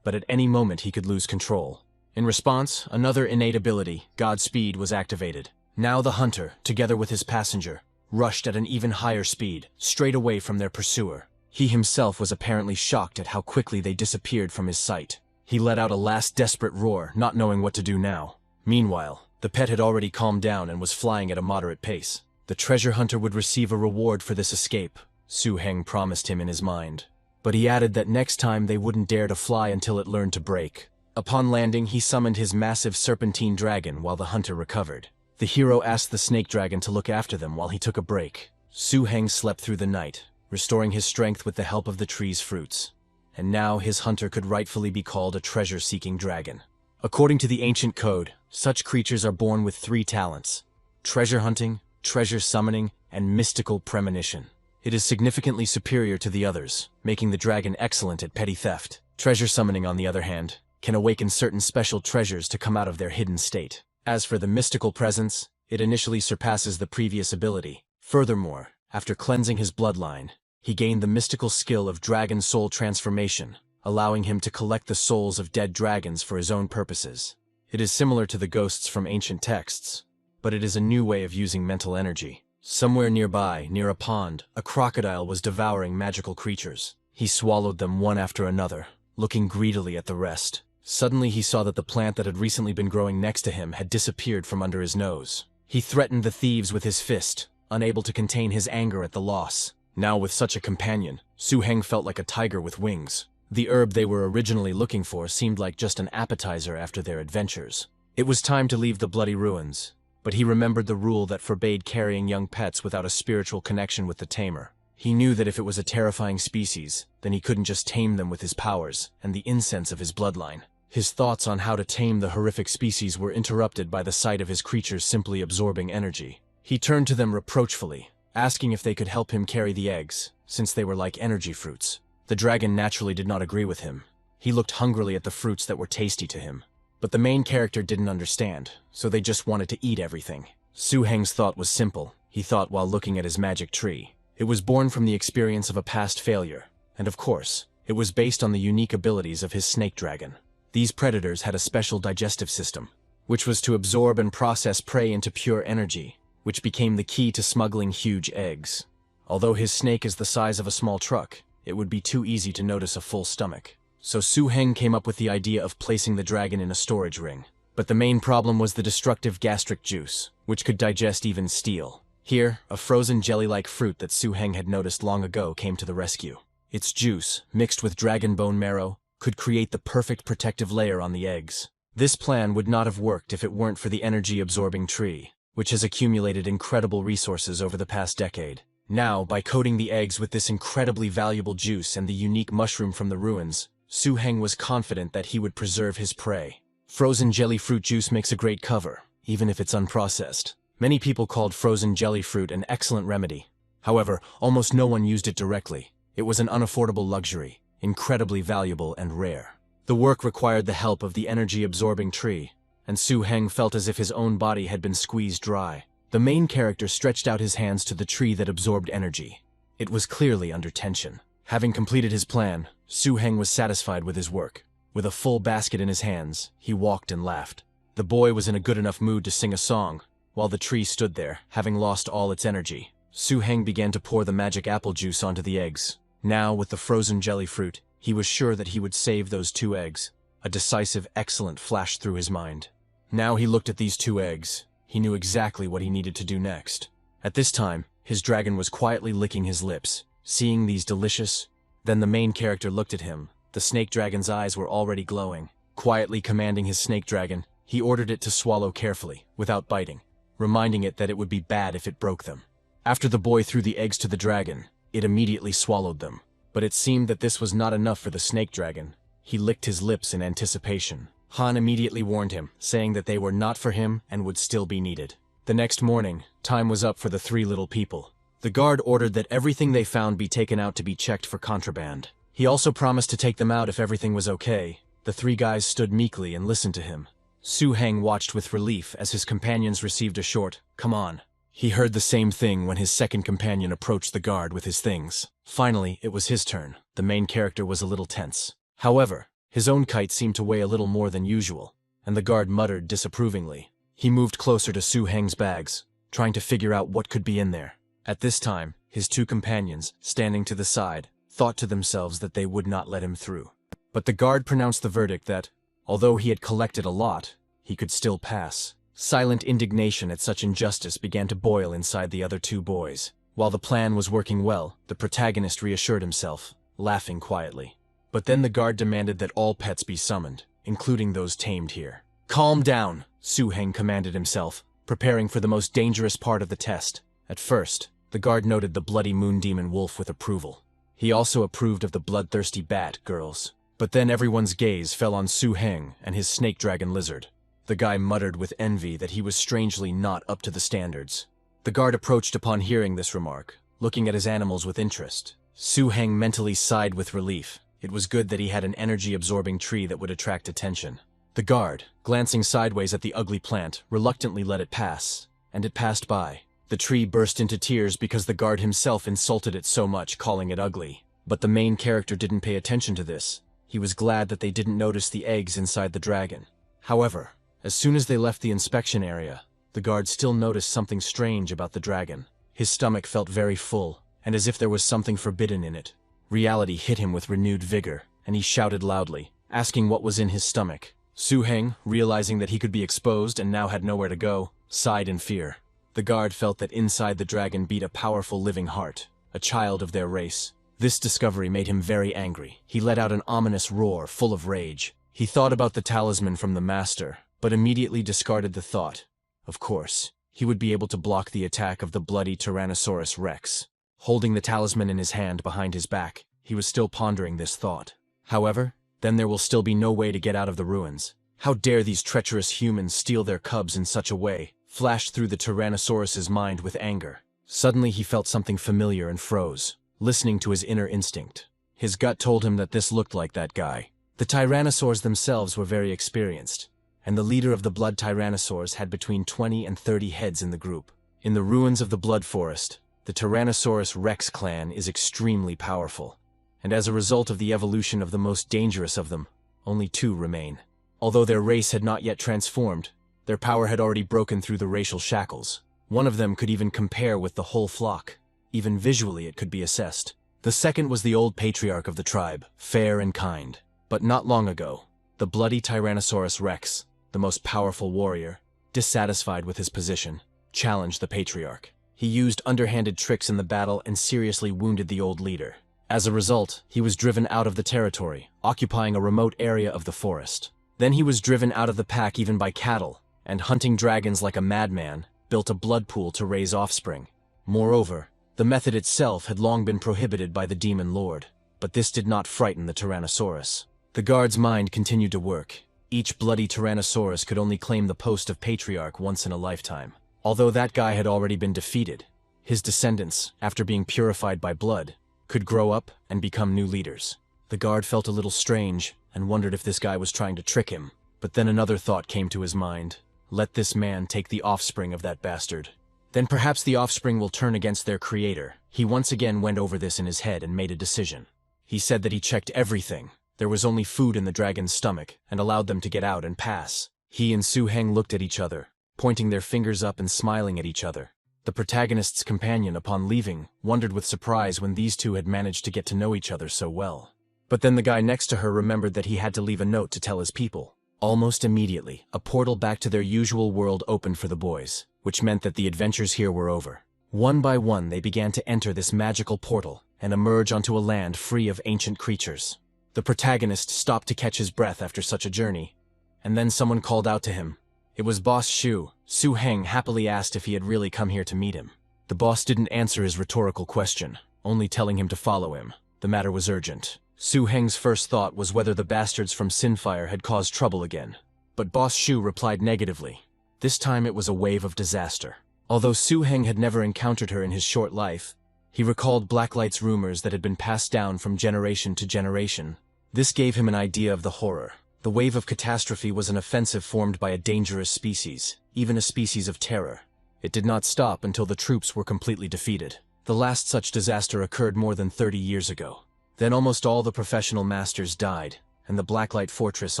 [SPEAKER 1] but at any moment he could lose control. In response, another innate ability, Godspeed, was activated. Now the hunter, together with his passenger, rushed at an even higher speed, straight away from their pursuer. He himself was apparently shocked at how quickly they disappeared from his sight. He let out a last desperate roar, not knowing what to do now. Meanwhile, the pet had already calmed down and was flying at a moderate pace. The treasure hunter would receive a reward for this escape, Su Heng promised him in his mind. But he added that next time they wouldn't dare to fly until it learned to break. Upon landing, he summoned his massive serpentine dragon while the hunter recovered. The hero asked the snake dragon to look after them while he took a break. Su Heng slept through the night, restoring his strength with the help of the tree's fruits. and now his hunter could rightfully be called a treasure-seeking dragon. According to the ancient code, such creatures are born with 3 talents: treasure hunting, treasure summoning, and mystical premonition. It is significantly superior to the others, making the dragon excellent at petty theft. Treasure summoning, on the other hand, can awaken certain special treasures to come out of their hidden state. As for the mystical presence, it initially surpasses the previous ability. Furthermore, after cleansing his bloodline, he gained the mystical skill of dragon soul transformation, allowing him to collect the souls of dead dragons for his own purposes. It is similar to the ghosts from ancient texts, but it is a new way of using mental energy. Somewhere nearby, near a pond, a crocodile was devouring magical creatures. He swallowed them one after another, looking greedily at the rest. Suddenly he saw that the plant that had recently been growing next to him had disappeared from under his nose. He threatened the thieves with his fist, unable to contain his anger at the loss. Now with such a companion, Su Heng felt like a tiger with wings. The herb they were originally looking for seemed like just an appetizer after their adventures. It was time to leave the bloody ruins, but he remembered the rule that forbade carrying young pets without a spiritual connection with the tamer. He knew that if it was a terrifying species, then he couldn't just tame them with his powers and the incense of his bloodline. His thoughts on how to tame the horrific species were interrupted by the sight of his creatures simply absorbing energy. He turned to them reproachfully, asking if they could help him carry the eggs, since they were like energy fruits. The dragon naturally did not agree with him. He looked hungrily at the fruits that were tasty to him. But the main character didn't understand, so they just wanted to eat everything. Su Heng's thought was simple, he thought while looking at his magic tree. It was born from the experience of a past failure, and of course, it was based on the unique abilities of his snake dragon. These predators had a special digestive system, which was to absorb and process prey into pure energy, which became the key to smuggling huge eggs. Although his snake is the size of a small truck, it would be too easy to notice a full stomach. So Su Heng came up with the idea of placing the dragon in a storage ring. But the main problem was the destructive gastric juice, which could digest even steel. Here, a frozen jelly-like fruit that Su Heng had noticed long ago came to the rescue. Its juice, mixed with dragon bone marrow, could create the perfect protective layer on the eggs. This plan would not have worked if it weren't for the energy-absorbing tree, which has accumulated incredible resources over the past decade. Now, by coating the eggs with this incredibly valuable juice and the unique mushroom from the ruins, Su Heng was confident that he would preserve his prey. Frozen jelly fruit juice makes a great cover, even if it's unprocessed. Many people called frozen jelly fruit an excellent remedy. However, almost no one used it directly. It was an unaffordable luxury, incredibly valuable and rare. The work required the help of the energy-absorbing tree, and Su Heng felt as if his own body had been squeezed dry. The main character stretched out his hands to the tree that absorbed energy. It was clearly under tension. Having completed his plan, Su Heng was satisfied with his work. With a full basket in his hands, he walked and laughed. The boy was in a good enough mood to sing a song, while the tree stood there, having lost all its energy. Su Heng began to pour the magic apple juice onto the eggs. Now, with the frozen jelly fruit, he was sure that he would save those 2 eggs. A decisive, excellent flashed through his mind. Now he looked at these 2 eggs. He knew exactly what he needed to do next. At this time, his dragon was quietly licking his lips, seeing these delicious. Then the main character looked at him. The snake dragon's eyes were already glowing. Quietly commanding his snake dragon, he ordered it to swallow carefully, without biting, reminding it that it would be bad if it broke them. After the boy threw the eggs to the dragon, it immediately swallowed them. But it seemed that this was not enough for the snake dragon. He licked his lips in anticipation. Han immediately warned him, saying that they were not for him and would still be needed. The next morning, time was up for the 3 little people. The guard ordered that everything they found be taken out to be checked for contraband. He also promised to take them out if everything was okay. The 3 guys stood meekly and listened to him. Su Heng watched with relief as his companions received a short, "Come on." He heard the same thing when his second companion approached the guard with his things. Finally, it was his turn. The main character was a little tense. However, his own kite seemed to weigh a little more than usual, and the guard muttered disapprovingly. He moved closer to Su Heng's bags, trying to figure out what could be in there. At this time, his 2 companions, standing to the side, thought to themselves that they would not let him through. But the guard pronounced the verdict that, although he had collected a lot, he could still pass. Silent indignation at such injustice began to boil inside the other 2 boys. While the plan was working well, the protagonist reassured himself, laughing quietly. But then the guard demanded that all pets be summoned, including those tamed here. "Calm down," Su Heng commanded himself, preparing for the most dangerous part of the test. At first, the guard noted the bloody moon demon wolf with approval. He also approved of the bloodthirsty bat girls. But then everyone's gaze fell on Su Heng and his snake dragon lizard. The guy muttered with envy that he was strangely not up to the standards. The guard approached upon hearing this remark, looking at his animals with interest. Su Heng mentally sighed with relief. It was good that he had an energy-absorbing tree that would attract attention. The guard, glancing sideways at the ugly plant, reluctantly let it pass, and it passed by. The tree burst into tears because the guard himself insulted it so much, calling it ugly. But the main character didn't pay attention to this. He was glad that they didn't notice the eggs inside the dragon. However, as soon as they left the inspection area, the guard still noticed something strange about the dragon. His stomach felt very full, and as if there was something forbidden in it. Reality hit him with renewed vigor, and he shouted loudly, asking what was in his stomach. Su Heng, realizing that he could be exposed and now had nowhere to go, sighed in fear. The guard felt that inside the dragon beat a powerful living heart, a child of their race. This discovery made him very angry. He let out an ominous roar, full of rage. He thought about the talisman from the master, but immediately discarded the thought. Of course, he would be able to block the attack of the bloody Tyrannosaurus Rex. Holding the talisman in his hand behind his back, he was still pondering this thought. However, then there will still be no way to get out of the ruins. How dare these treacherous humans steal their cubs in such a way? Flashed through the Tyrannosaurus's mind with anger. Suddenly he felt something familiar and froze, listening to his inner instinct. His gut told him that this looked like that guy. The Tyrannosaurs themselves were very experienced, and the leader of the blood Tyrannosaurs had between 20 and 30 heads in the group. In the ruins of the Blood Forest, the Tyrannosaurus Rex clan is extremely powerful, and as a result of the evolution of the most dangerous of them, only 2 remain. Although their race had not yet transformed, their power had already broken through the racial shackles. One of them could even compare with the whole flock. Even visually it could be assessed. The second was the old patriarch of the tribe, fair and kind. But not long ago, the bloody Tyrannosaurus Rex, the most powerful warrior, dissatisfied with his position, challenged the patriarch. He used underhanded tricks in the battle and seriously wounded the old leader. As a result, he was driven out of the territory, occupying a remote area of the forest. Then he was driven out of the pack even by cattle, and hunting dragons like a madman, built a blood pool to raise offspring. Moreover, the method itself had long been prohibited by the demon lord, but this did not frighten the Tyrannosaurus. The guard's mind continued to work. Each bloody Tyrannosaurus could only claim the post of patriarch once in a lifetime. Although that guy had already been defeated, his descendants, after being purified by blood, could grow up and become new leaders. The guard felt a little strange and wondered if this guy was trying to trick him. But then another thought came to his mind. Let this man take the offspring of that bastard. Then perhaps the offspring will turn against their creator. He once again went over this in his head and made a decision. He said that he checked everything. There was only food in the dragon's stomach and allowed them to get out and pass. He and Su Heng looked at each other, pointing their fingers up and smiling at each other. The protagonist's companion, upon leaving, wondered with surprise when these two had managed to get to know each other so well. But then the guy next to her remembered that he had to leave a note to tell his people. Almost immediately, a portal back to their usual world opened for the boys, which meant that the adventures here were over. One by one they began to enter this magical portal and emerge onto a land free of ancient creatures. The protagonist stopped to catch his breath after such a journey, and then someone called out to him. It was Boss Shu. Su Heng happily asked if he had really come here to meet him. The boss didn't answer his rhetorical question, only telling him to follow him. The matter was urgent. Su Heng's first thought was whether the bastards from Sinfire had caused trouble again. But Boss Shu replied negatively. This time it was a wave of disaster. Although Su Heng had never encountered her in his short life, he recalled Blacklight's rumors that had been passed down from generation to generation. This gave him an idea of the horror. The wave of catastrophe was an offensive formed by a dangerous species, even a species of terror. It did not stop until the troops were completely defeated. The last such disaster occurred more than 30 years ago. Then almost all the professional masters died, and the Blacklight Fortress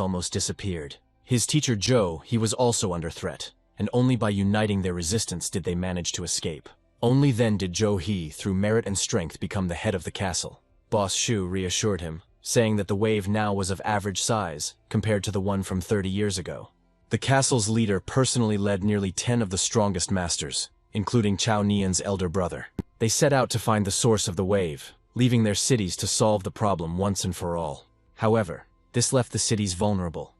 [SPEAKER 1] almost disappeared. His teacher Joe, he was also under threat, and only by uniting their resistance did they manage to escape. Only then did Joe He, through merit and strength, become the head of the castle. Boss Shu reassured him, saying that the wave now was of average size, compared to the one from 30 years ago. The castle's leader personally led nearly 10 of the strongest masters, including Chao Nian's elder brother. They set out to find the source of the wave, leaving their cities to solve the problem once and for all. However, this left the cities vulnerable.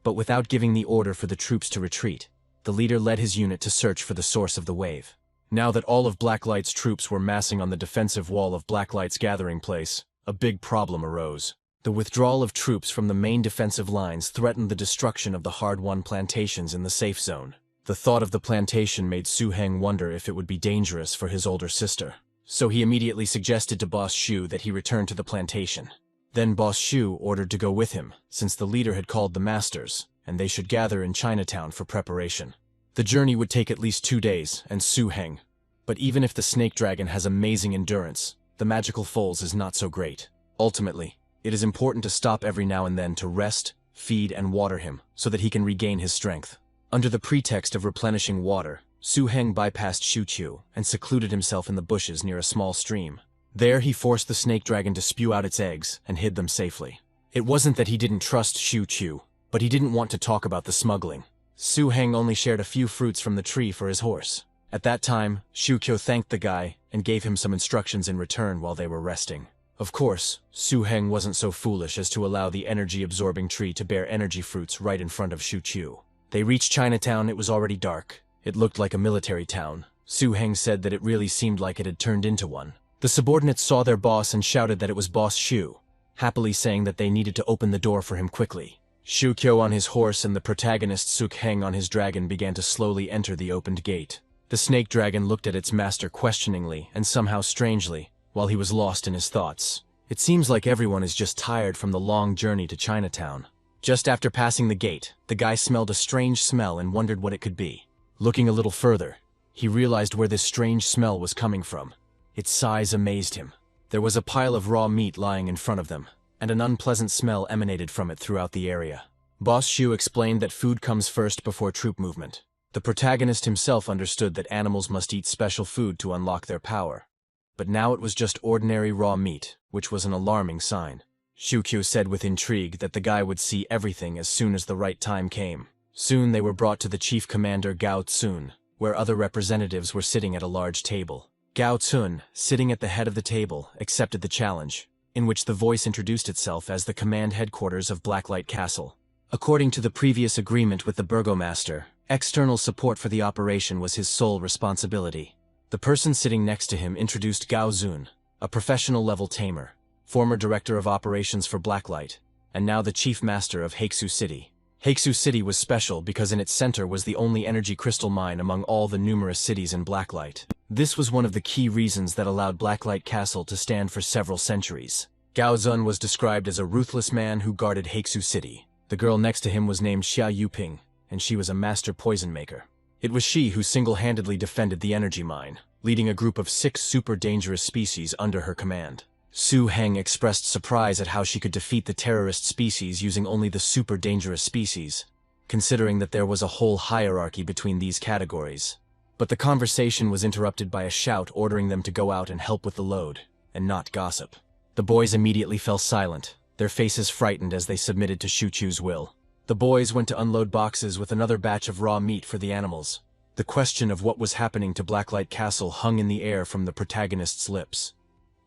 [SPEAKER 1] But without giving the order for the troops to retreat, the leader led his unit to search for the source of the wave. Now that all of Blacklight's troops were massing on the defensive wall of Blacklight's gathering place, a big problem arose. The withdrawal of troops from the main defensive lines threatened the destruction of the hard-won plantations in the safe zone. The thought of the plantation made Su Heng wonder if it would be dangerous for his older sister. So he immediately suggested to Boss Shu that he return to the plantation. Then Boss Shu ordered to go with him, since the leader had called the masters, and they should gather in Chinatown for preparation. The journey would take at least 2 days, and Su Heng. But even if the snake dragon has amazing endurance, the magical foals is not so great. Ultimately, it is important to stop every now and then to rest, feed, and water him, so that he can regain his strength. Under the pretext of replenishing water, Su Heng bypassed Shu Qiu and secluded himself in the bushes near a small stream. There he forced the snake dragon to spew out its eggs and hid them safely. It wasn't that he didn't trust Shu Qiu, but he didn't want to talk about the smuggling. Su Heng only shared a few fruits from the tree for his horse. At that time, Shu Qiu thanked the guy and gave him some instructions in return while they were resting. Of course, Su Heng wasn't so foolish as to allow the energy-absorbing tree to bear energy fruits right in front of Shu Qiu. They reached Chinatown. It was already dark. It looked like a military town. Su Heng said that it really seemed like it had turned into one. The subordinates saw their boss and shouted that it was Boss Shu, happily saying that they needed to open the door for him quickly. Shu Qiu on his horse and the protagonist Su Heng on his dragon began to slowly enter the opened gate. The snake dragon looked at its master questioningly and somehow strangely, while he was lost in his thoughts. It seems like everyone is just tired from the long journey to Chinatown. Just after passing the gate, the guy smelled a strange smell and wondered what it could be. Looking a little further, he realized where this strange smell was coming from. Its size amazed him. There was a pile of raw meat lying in front of them, and an unpleasant smell emanated from it throughout the area. Boss Shu explained that food comes first before troop movement. The protagonist himself understood that animals must eat special food to unlock their power. But now it was just ordinary raw meat, which was an alarming sign. Shu Qiu said with intrigue that the guy would see everything as soon as the right time came. Soon they were brought to the chief commander Gao Tsun, where other representatives were sitting at a large table. Gao Tsun, sitting at the head of the table, accepted the challenge, in which the voice introduced itself as the command headquarters of Blacklight Castle. According to the previous agreement with the burgomaster, external support for the operation was his sole responsibility. The person sitting next to him introduced Gao Zun, a professional-level tamer, former director of operations for Blacklight, and now the chief master of Haeksu City. Haeksu City was special because in its center was the only energy crystal mine among all the numerous cities in Blacklight. This was one of the key reasons that allowed Blacklight Castle to stand for several centuries. Gao Zun was described as a ruthless man who guarded Haeksu City. The girl next to him was named Xia Yuping, and she was a master poison maker. It was she who single-handedly defended the energy mine, leading a group of 6 super dangerous species under her command. Su Heng expressed surprise at how she could defeat the terrorist species using only the super dangerous species, considering that there was a whole hierarchy between these categories. But the conversation was interrupted by a shout ordering them to go out and help with the load, and not gossip. The boys immediately fell silent, their faces frightened as they submitted to Shu Qiu's will. The boys went to unload boxes with another batch of raw meat for the animals. The question of what was happening to Blacklight Castle hung in the air from the protagonist's lips,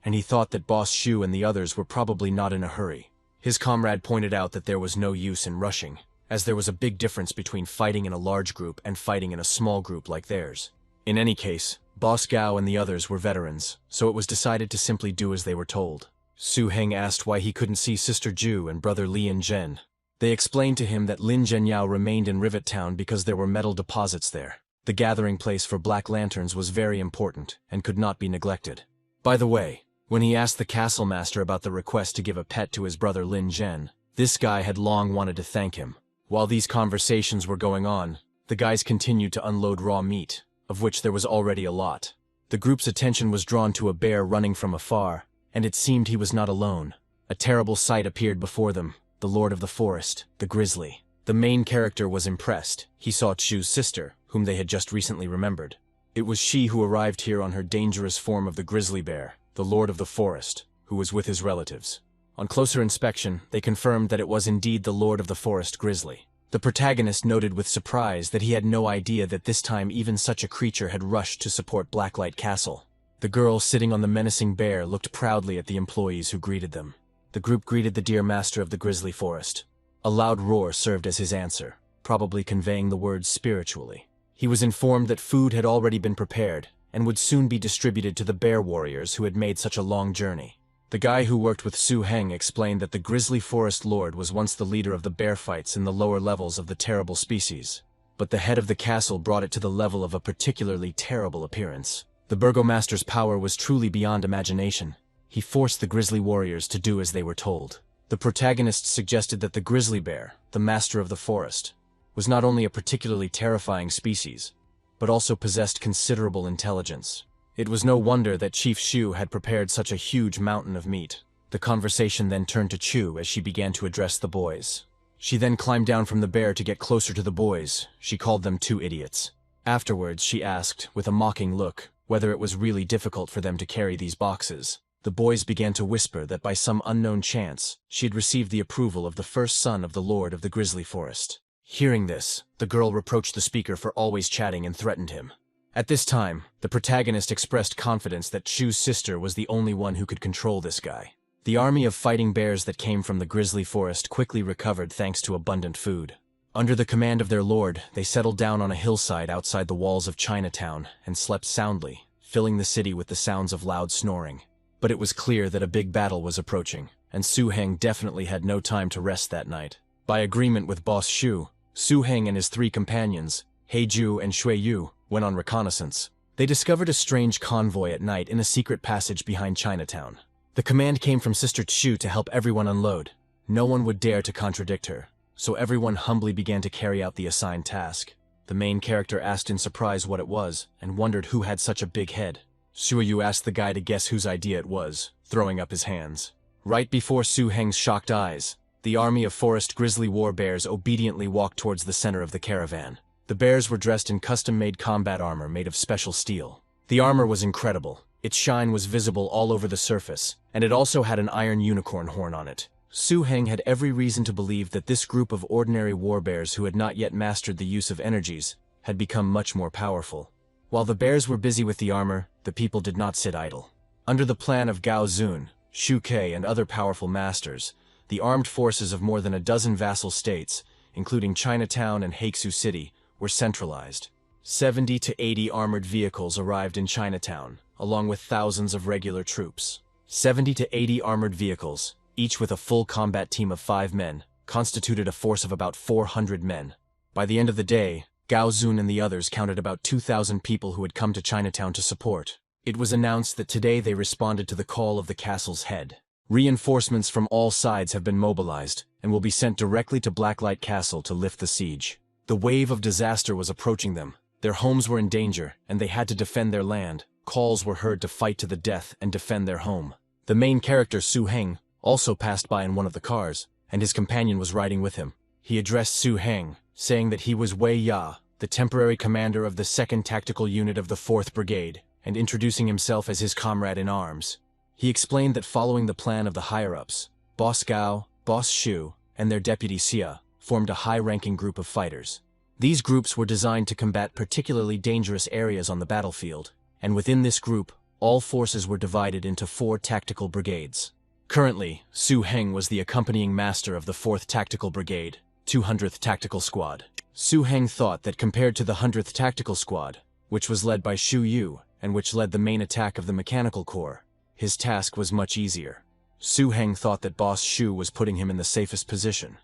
[SPEAKER 1] and he thought that Boss Shu and the others were probably not in a hurry. His comrade pointed out that there was no use in rushing, as there was a big difference between fighting in a large group and fighting in a small group like theirs. In any case, Boss Gao and the others were veterans, so it was decided to simply do as they were told. Su Heng asked why he couldn't see Sister Ju and brother Lin Zhen. They explained to him that Lin Zhenyao remained in Rivet Town because there were metal deposits there. The gathering place for Black Lanterns was very important and could not be neglected. By the way, when he asked the castle master about the request to give a pet to his brother Lin Zhen, this guy had long wanted to thank him. While these conversations were going on, the guys continued to unload raw meat, of which there was already a lot. The group's attention was drawn to a bear running from afar, and it seemed he was not alone. A terrible sight appeared before them, the Lord of the Forest, the Grizzly. The main character was impressed. He saw Chu's sister, whom they had just recently remembered. It was she who arrived here on her dangerous form of the grizzly bear, the Lord of the Forest, who was with his relatives. On closer inspection, they confirmed that it was indeed the Lord of the Forest Grizzly. The protagonist noted with surprise that he had no idea that this time even such a creature had rushed to support Blacklight Castle. The girl sitting on the menacing bear looked proudly at the employees who greeted them. The group greeted the dear master of the Grizzly Forest. A loud roar served as his answer, probably conveying the words spiritually. He was informed that food had already been prepared, and would soon be distributed to the bear warriors who had made such a long journey. The guy who worked with Su Heng explained that the grizzly forest lord was once the leader of the bear fights in the lower levels of the terrible species, but the head of the castle brought it to the level of a particularly terrible appearance. The burgomaster's power was truly beyond imagination. He forced the grizzly warriors to do as they were told. The protagonist suggested that the grizzly bear, the master of the forest, was not only a particularly terrifying species, but also possessed considerable intelligence. It was no wonder that Chief Shu had prepared such a huge mountain of meat. The conversation then turned to Chu as she began to address the boys. She then climbed down from the bear to get closer to the boys. She called them 2 idiots. Afterwards, she asked, with a mocking look, whether it was really difficult for them to carry these boxes. The boys began to whisper that by some unknown chance, she had received the approval of the first son of the Lord of the Grizzly Forest. Hearing this, the girl reproached the speaker for always chatting and threatened him. At this time, the protagonist expressed confidence that Chu's sister was the only one who could control this guy. The army of fighting bears that came from the grizzly forest quickly recovered thanks to abundant food. Under the command of their lord, they settled down on a hillside outside the walls of Chinatown and slept soundly, filling the city with the sounds of loud snoring. But it was clear that a big battle was approaching, and Su Heng definitely had no time to rest that night. By agreement with Boss Shu, Su Heng and his 3 companions, Heiju and Shui Yu, went on reconnaissance. They discovered a strange convoy at night in a secret passage behind Chinatown. The command came from Sister Chu to help everyone unload. No one would dare to contradict her, so everyone humbly began to carry out the assigned task. The main character asked in surprise what it was, and wondered who had such a big head. Shu Yu asked the guy to guess whose idea it was, throwing up his hands. Right before Su Heng's shocked eyes, the army of forest grizzly war bears obediently walked towards the center of the caravan. The bears were dressed in custom-made combat armor made of special steel. The armor was incredible. Its shine was visible all over the surface, and it also had an iron unicorn horn on it. Su Heng had every reason to believe that this group of ordinary war bears who had not yet mastered the use of energies had become much more powerful. While the bears were busy with the armor, the people did not sit idle. Under the plan of Gao Zun, Shu Ke, and other powerful masters, the armed forces of more than a dozen vassal states, including Chinatown and Haeksu City, were centralized. 70 to 80 armored vehicles arrived in Chinatown, along with thousands of regular troops. 70 to 80 armored vehicles, each with a full combat team of 5 men, constituted a force of about 400 men. By the end of the day, Gao Zun and the others counted about 2,000 people who had come to Chinatown to support. It was announced that today they responded to the call of the castle's head. Reinforcements from all sides have been mobilized, and will be sent directly to Blacklight Castle to lift the siege. The wave of disaster was approaching them. Their homes were in danger, and they had to defend their land. Calls were heard to fight to the death and defend their home. The main character, Su Heng, also passed by in one of the cars, and his companion was riding with him. He addressed Su Heng, saying that he was Wei Ya, the temporary commander of the 2nd Tactical Unit of the 4th Brigade, and introducing himself as his comrade in arms. He explained that following the plan of the higher-ups, Boss Gao, Boss Shu, and their deputy Xia, formed a high-ranking group of fighters. These groups were designed to combat particularly dangerous areas on the battlefield, and within this group, all forces were divided into 4 tactical brigades. Currently, Su Heng was the accompanying master of the 4th Tactical Brigade, 200th Tactical Squad. Su Heng thought that compared to the 100th Tactical Squad, which was led by Shu Yu, and which led the main attack of the Mechanical Corps, his task was much easier. Su Heng thought that Boss Shu was putting him in the safest position.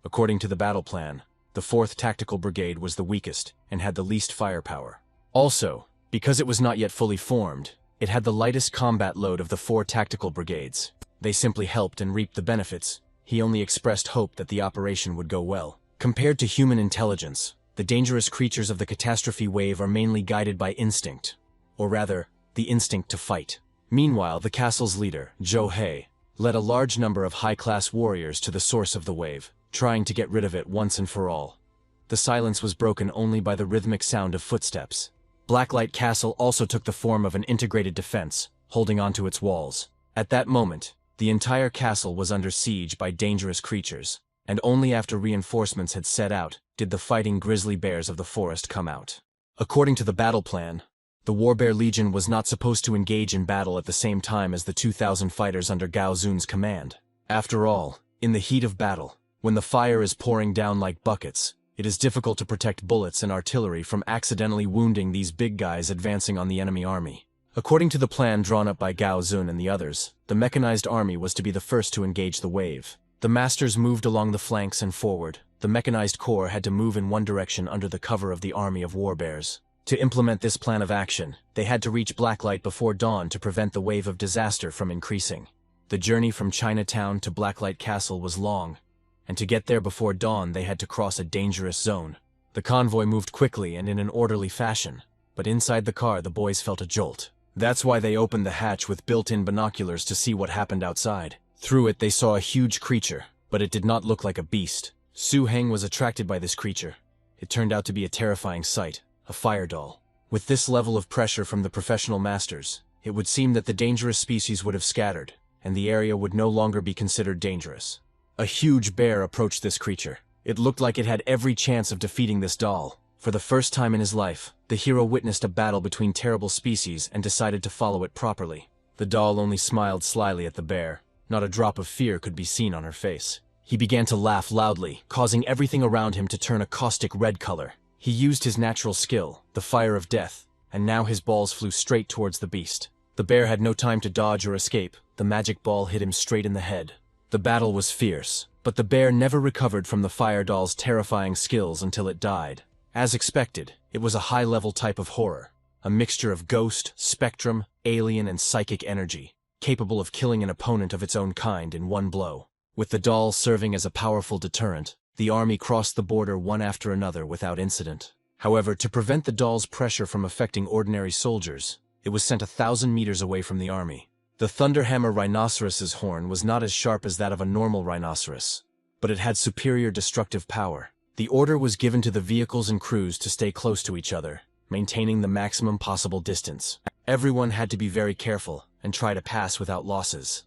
[SPEAKER 1] According to the battle plan, the 4th Tactical Brigade was the weakest and had the least firepower. Also, because it was not yet fully formed, it had the lightest combat load of the 4 tactical brigades. They simply helped and reaped the benefits. He only expressed hope that the operation would go well. Compared to human intelligence, the dangerous creatures of the catastrophe wave are mainly guided by instinct, or rather, the instinct to fight. Meanwhile, the castle's leader, Zhou He, led a large number of high-class warriors to the source of the wave, trying to get rid of it once and for all. The silence was broken only by the rhythmic sound of footsteps. Blacklight Castle also took the form of an integrated defense, holding onto its walls. At that moment, the entire castle was under siege by dangerous creatures, and only after reinforcements had set out did the fighting grizzly bears of the forest come out. According to the battle plan, the Warbear Legion was not supposed to engage in battle at the same time as the 2,000 fighters under Gao Zun's command. After all, in the heat of battle, when the fire is pouring down like buckets, It is difficult to protect bullets and artillery from accidentally wounding these big guys advancing on the enemy army. According to the plan drawn up by Gao Zun and the others, the mechanized army was to be the first to engage the wave. The masters moved along the flanks and forward. The mechanized corps had to move in one direction under the cover of the army of warbears. To implement this plan of action, they had to reach Blacklight before dawn to prevent the wave of disaster from increasing. The journey from Chinatown to Blacklight Castle was long, and to get there before dawn they had to cross a dangerous zone. The convoy moved quickly and in an orderly fashion, but inside the car the boys felt a jolt. That's why they opened the hatch with built-in binoculars to see what happened outside. Through it they saw a huge creature, but it did not look like a beast. Su Heng was attracted by this creature. It turned out to be a terrifying sight, a fire doll. With this level of pressure from the professional masters, it would seem that the dangerous species would have scattered, and the area would no longer be considered dangerous. A huge bear approached this creature. It looked like it had every chance of defeating this doll. For the first time in his life, the hero witnessed a battle between terrible species and decided to follow it properly. The doll only smiled slyly at the bear. Not a drop of fear could be seen on her face. He began to laugh loudly, causing everything around him to turn a caustic red color. He used his natural skill, the fire of death, and now his balls flew straight towards the beast. The bear had no time to dodge or escape. The magic ball hit him straight in the head. The battle was fierce, but the bear never recovered from the fire doll's terrifying skills until it died. As expected, it was a high-level type of horror, a mixture of ghost, spectrum, alien, and psychic energy, capable of killing an opponent of its own kind in one blow. With the doll serving as a powerful deterrent, the army crossed the border one after another without incident. However, to prevent the doll's pressure from affecting ordinary soldiers, it was sent 1,000 meters away from the army. The Thunderhammer rhinoceros's horn was not as sharp as that of a normal rhinoceros, but it had superior destructive power. The order was given to the vehicles and crews to stay close to each other, maintaining the maximum possible distance. Everyone had to be very careful and try to pass without losses.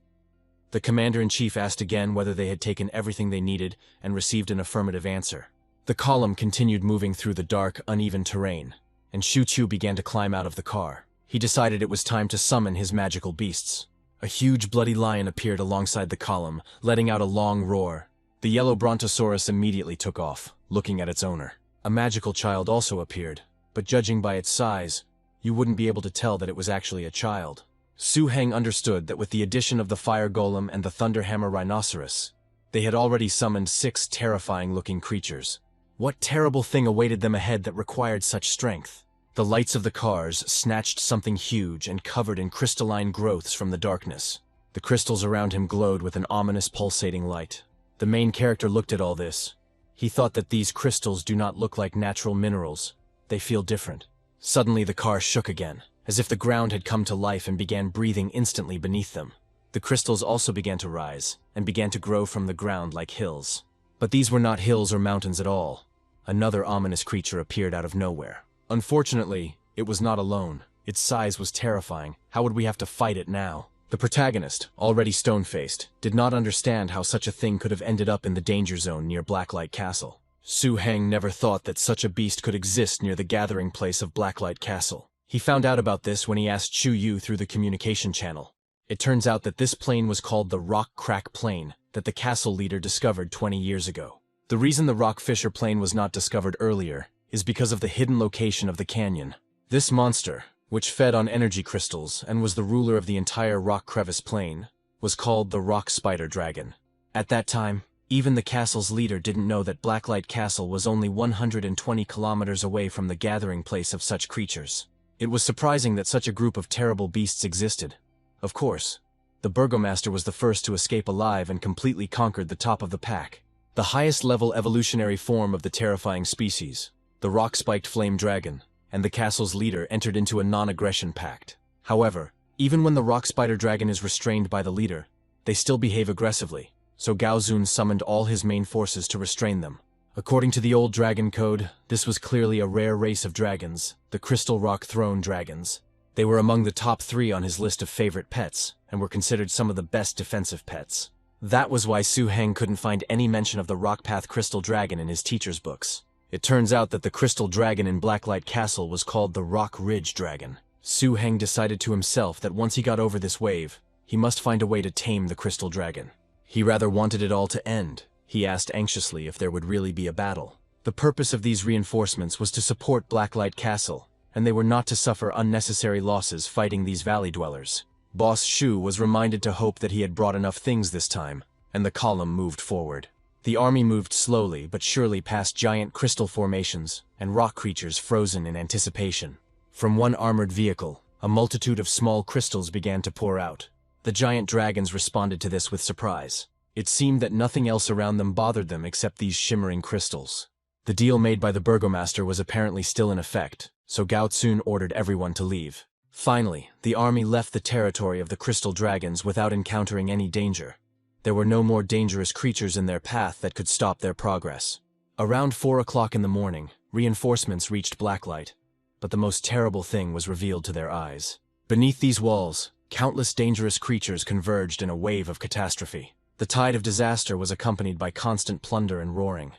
[SPEAKER 1] The commander-in-chief asked again whether they had taken everything they needed and received an affirmative answer. The column continued moving through the dark, uneven terrain, and Shu Chu began to climb out of the car. He decided it was time to summon his magical beasts. A huge bloody lion appeared alongside the column, letting out a long roar. The yellow brontosaurus immediately took off, looking at its owner. A magical child also appeared, but judging by its size, you wouldn't be able to tell that it was actually a child. Su Heng understood that with the addition of the fire golem and the thunderhammer rhinoceros, they had already summoned 6 terrifying-looking creatures. What terrible thing awaited them ahead that required such strength? The lights of the cars snatched something huge and covered in crystalline growths from the darkness. The crystals around him glowed with an ominous pulsating light. The main character looked at all this. He thought that these crystals do not look like natural minerals. They feel different. Suddenly the car shook again, as if the ground had come to life and began breathing instantly beneath them. The crystals also began to rise, and began to grow from the ground like hills. But these were not hills or mountains at all. Another ominous creature appeared out of nowhere. Unfortunately, it was not alone. Its size was terrifying. How would we have to fight it now? The protagonist, already stone-faced, did not understand how such a thing could have ended up in the danger zone near Blacklight Castle. Su Heng never thought that such a beast could exist near the gathering place of Blacklight Castle. He found out about this when he asked Chu Yu through the communication channel. It turns out that this plane was called the Rock Crack Plane that the castle leader discovered 20 years ago. The reason the Rock Fisher Plane was not discovered earlier is because of the hidden location of the canyon. This monster, which fed on energy crystals and was the ruler of the entire Rock Crevice Plain, was called the Rock Spider Dragon. At that time, even the castle's leader didn't know that Blacklight Castle was only 120 kilometers away from the gathering place of such creatures. It was surprising that such a group of terrible beasts existed. Of course, the Burgomaster was the first to escape alive and completely conquered the top of the pack. The highest level evolutionary form of the terrifying species, the rock-spiked flame dragon, and the castle's leader entered into a non-aggression pact. However, even when the rock spider dragon is restrained by the leader, they still behave aggressively, so Gao Zun summoned all his main forces to restrain them. According to the old dragon code, this was clearly a rare race of dragons, the Crystal Rock Throne dragons. They were among the top 3 on his list of favorite pets, and were considered some of the best defensive pets. That was why Su Heng couldn't find any mention of the Rockpath Crystal Dragon in his teacher's books. It turns out that the Crystal Dragon in Blacklight Castle was called the Rock Ridge Dragon. Su Heng decided to himself that once he got over this wave, he must find a way to tame the Crystal Dragon. He rather wanted it all to end. He asked anxiously if there would really be a battle. The purpose of these reinforcements was to support Blacklight Castle, and they were not to suffer unnecessary losses fighting these valley dwellers. Boss Shu was reminded to hope that he had brought enough things this time, and the column moved forward. The army moved slowly but surely past giant crystal formations and rock creatures frozen in anticipation. From one armored vehicle, a multitude of small crystals began to pour out. The giant dragons responded to this with surprise. It seemed that nothing else around them bothered them except these shimmering crystals. The deal made by the burgomaster was apparently still in effect, so Gao Tsun ordered everyone to leave. Finally, the army left the territory of the crystal dragons without encountering any danger. There were no more dangerous creatures in their path that could stop their progress. Around 4 o'clock in the morning, reinforcements reached Blacklight, but the most terrible thing was revealed to their eyes. Beneath these walls, countless dangerous creatures converged in a wave of catastrophe. The tide of disaster was accompanied by constant plunder and roaring.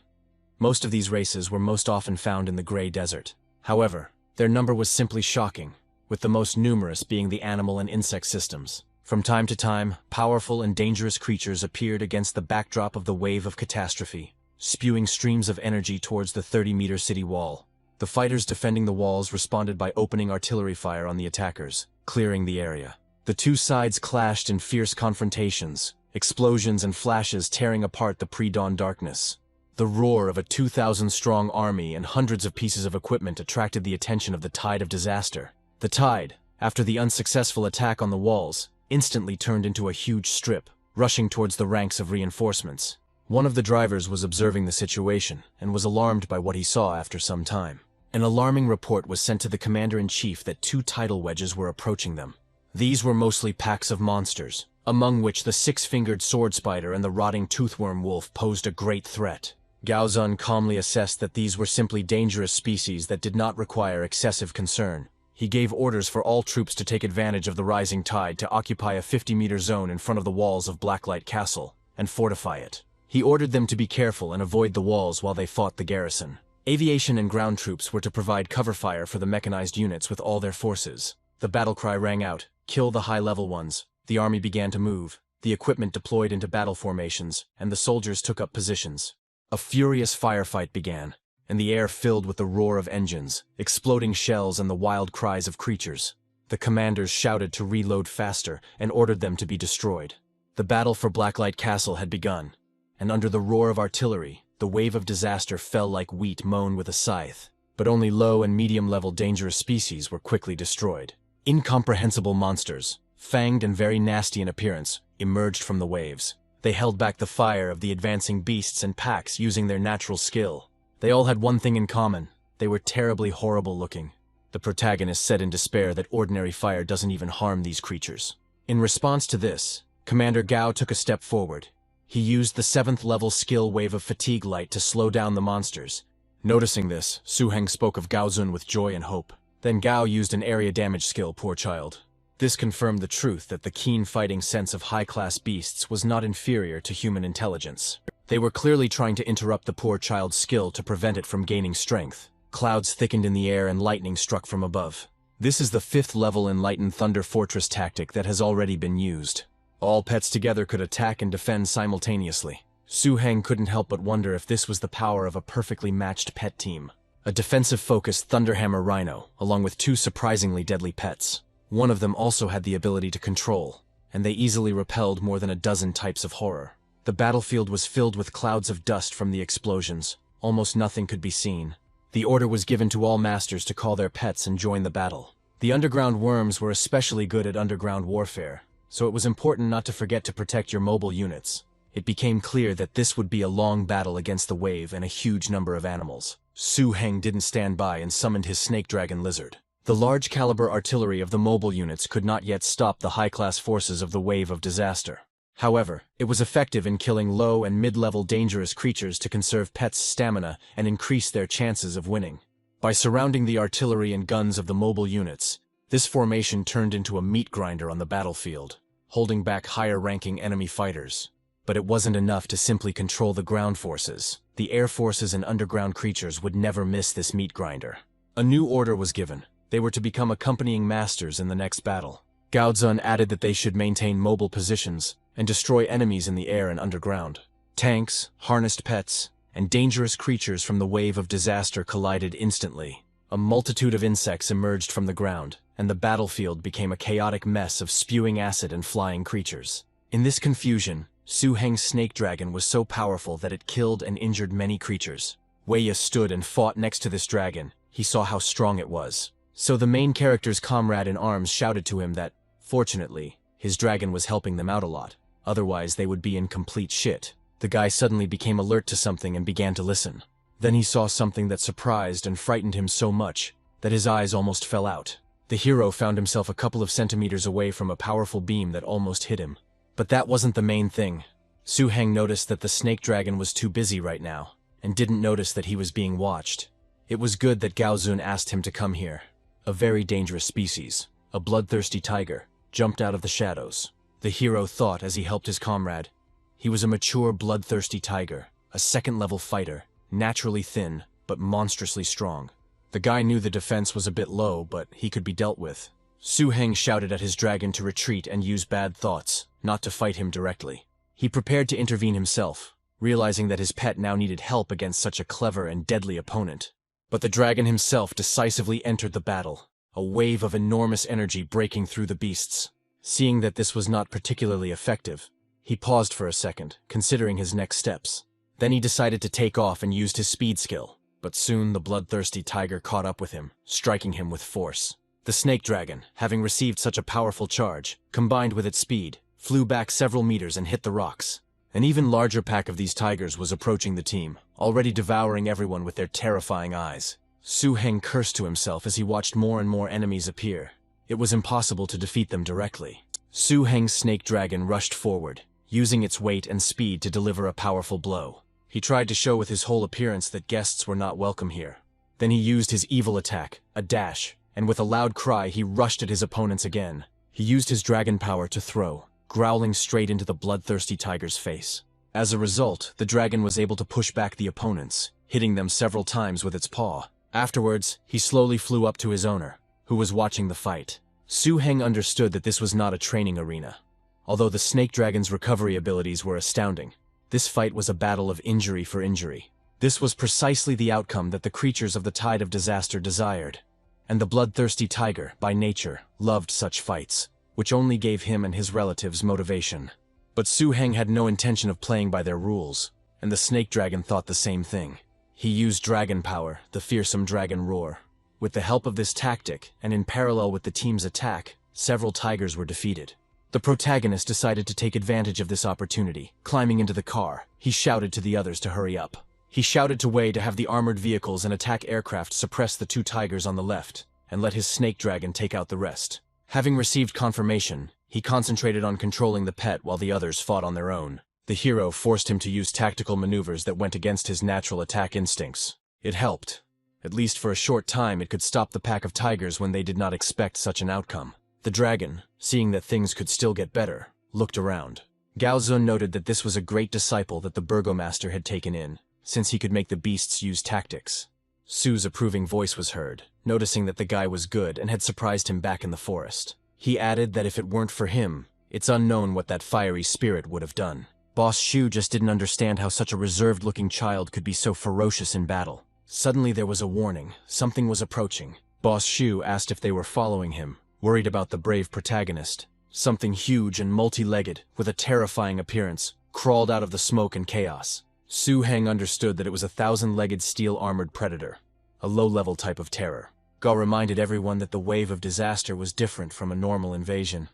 [SPEAKER 1] Most of these races were most often found in the Grey Desert. However, their number was simply shocking, with the most numerous being the animal and insect systems. From time to time, powerful and dangerous creatures appeared against the backdrop of the wave of catastrophe, spewing streams of energy towards the 30-meter city wall. The fighters defending the walls responded by opening artillery fire on the attackers, clearing the area. The two sides clashed in fierce confrontations, explosions and flashes tearing apart the pre-dawn darkness. The roar of a 2,000-strong army and hundreds of pieces of equipment attracted the attention of the tide of disaster. The tide, after the unsuccessful attack on the walls, instantly turned into a huge strip, rushing towards the ranks of reinforcements. One of the drivers was observing the situation and was alarmed by what he saw after some time. An alarming report was sent to the commander-in-chief that 2 tidal wedges were approaching them. These were mostly packs of monsters, among which the 6-fingered sword spider and the rotting toothworm wolf posed a great threat. Gao Zun calmly assessed that these were simply dangerous species that did not require excessive concern. He gave orders for all troops to take advantage of the rising tide to occupy a 50-meter zone in front of the walls of Blacklight Castle and fortify it. He ordered them to be careful and avoid the walls while they fought the garrison. Aviation and ground troops were to provide cover fire for the mechanized units with all their forces. The battle cry rang out, "Kill the high-level ones." The army began to move, the equipment deployed into battle formations, and the soldiers took up positions. A furious firefight began, and the air filled with the roar of engines, exploding shells and the wild cries of creatures. The commanders shouted to reload faster and ordered them to be destroyed. The battle for Blacklight Castle had begun, and under the roar of artillery, the wave of disaster fell like wheat mown with a scythe. But only low and medium-level dangerous species were quickly destroyed. Incomprehensible monsters, fanged and very nasty in appearance, emerged from the waves. They held back the fire of the advancing beasts and packs using their natural skill. They all had one thing in common: they were terribly horrible looking. The protagonist said in despair that ordinary fire doesn't even harm these creatures. In response to this, Commander Gao took a step forward. He used the 7th level skill wave of fatigue light to slow down the monsters. Noticing this, Su Heng spoke of Gao Zun with joy and hope. Then Gao used an area damage skill, poor child. This confirmed the truth that the keen fighting sense of high-class beasts was not inferior to human intelligence. They were clearly trying to interrupt the poor child's skill to prevent it from gaining strength. Clouds thickened in the air and lightning struck from above. This is the 5th level Enlightened Thunder Fortress tactic that has already been used. All pets together could attack and defend simultaneously. Su Heng couldn't help but wonder if this was the power of a perfectly matched pet team. A defensive-focused Thunderhammer Rhino, along with 2 surprisingly deadly pets. One of them also had the ability to control, and they easily repelled more than a dozen types of horror. The battlefield was filled with clouds of dust from the explosions. Almost nothing could be seen. The order was given to all masters to call their pets and join the battle. The underground worms were especially good at underground warfare, so it was important not to forget to protect your mobile units. It became clear that this would be a long battle against the wave and a huge number of animals. Su Heng didn't stand by and summoned his snake dragon lizard. The large-caliber artillery of the mobile units could not yet stop the high-class forces of the wave of disaster. However, it was effective in killing low and mid-level dangerous creatures to conserve pets' stamina and increase their chances of winning. By surrounding the artillery and guns of the mobile units, this formation turned into a meat grinder on the battlefield, holding back higher-ranking enemy fighters. But it wasn't enough to simply control the ground forces. The air forces and underground creatures would never miss this meat grinder. A new order was given. They were to become accompanying masters in the next battle. Gao Zun added that they should maintain mobile positions and destroy enemies in the air and underground. Tanks, harnessed pets, and dangerous creatures from the wave of disaster collided instantly. A multitude of insects emerged from the ground, and the battlefield became a chaotic mess of spewing acid and flying creatures. In this confusion, Su Heng's snake dragon was so powerful that it killed and injured many creatures. Weiya stood and fought next to this dragon. He saw how strong it was. So the main character's comrade in arms shouted to him that, fortunately, his dragon was helping them out a lot. Otherwise, they would be in complete shit. The guy suddenly became alert to something and began to listen. Then he saw something that surprised and frightened him so much that his eyes almost fell out. The hero found himself a couple of centimeters away from a powerful beam that almost hit him. But that wasn't the main thing. Su Heng noticed that the snake dragon was too busy right now, and didn't notice that he was being watched. It was good that Gaozun asked him to come here. A very dangerous species, a bloodthirsty tiger, jumped out of the shadows. The hero thought as he helped his comrade. He was a mature, bloodthirsty tiger, a second-level fighter, naturally thin, but monstrously strong. The guy knew the defense was a bit low, but he could be dealt with. Su Heng shouted at his dragon to retreat and use bad thoughts, not to fight him directly. He prepared to intervene himself, realizing that his pet now needed help against such a clever and deadly opponent. But the dragon himself decisively entered the battle, a wave of enormous energy breaking through the beasts. Seeing that this was not particularly effective, he paused for a second, considering his next steps. Then he decided to take off and used his speed skill. But soon the bloodthirsty tiger caught up with him, striking him with force. The snake dragon, having received such a powerful charge, combined with its speed, flew back several meters and hit the rocks. An even larger pack of these tigers was approaching the team, already devouring everyone with their terrifying eyes. Su Heng cursed to himself as he watched more and more enemies appear. It was impossible to defeat them directly. Su Heng's snake dragon rushed forward, using its weight and speed to deliver a powerful blow. He tried to show with his whole appearance that guests were not welcome here. Then he used his evil attack, a dash, and with a loud cry he rushed at his opponents again. He used his dragon power to throw, growling straight into the bloodthirsty tiger's face. As a result, the dragon was able to push back the opponents, hitting them several times with its paw. Afterwards, he slowly flew up to his owner, who was watching the fight. Su Heng understood that this was not a training arena. Although the snake dragon's recovery abilities were astounding, this fight was a battle of injury for injury. This was precisely the outcome that the creatures of the Tide of Disaster desired. And the bloodthirsty tiger, by nature, loved such fights, which only gave him and his relatives motivation. But Su Heng had no intention of playing by their rules, and the snake dragon thought the same thing. He used dragon power, the fearsome dragon roar. With the help of this tactic, and in parallel with the team's attack, several tigers were defeated. The protagonist decided to take advantage of this opportunity. Climbing into the car, he shouted to the others to hurry up. He shouted to Wei to have the armored vehicles and attack aircraft suppress the two tigers on the left, and let his snake dragon take out the rest. Having received confirmation, he concentrated on controlling the pet while the others fought on their own. The hero forced him to use tactical maneuvers that went against his natural attack instincts. It helped. At least for a short time it could stop the pack of tigers when they did not expect such an outcome. The dragon, seeing that things could still get better, looked around. Gaozun noted that this was a great disciple that the burgomaster had taken in, since he could make the beasts use tactics. Su's approving voice was heard, noticing that the guy was good and had surprised him back in the forest. He added that if it weren't for him, it's unknown what that fiery spirit would have done. Boss Shu just didn't understand how such a reserved-looking child could be so ferocious in battle. Suddenly there was a warning. Something was approaching. Boss Shu asked if they were following him, worried about the brave protagonist. Something huge and multi-legged, with a terrifying appearance, crawled out of the smoke and chaos. Su Heng understood that it was a 1,000-legged steel-armored predator, a low-level type of terror. Ga reminded everyone that the wave of disaster was different from a normal invasion.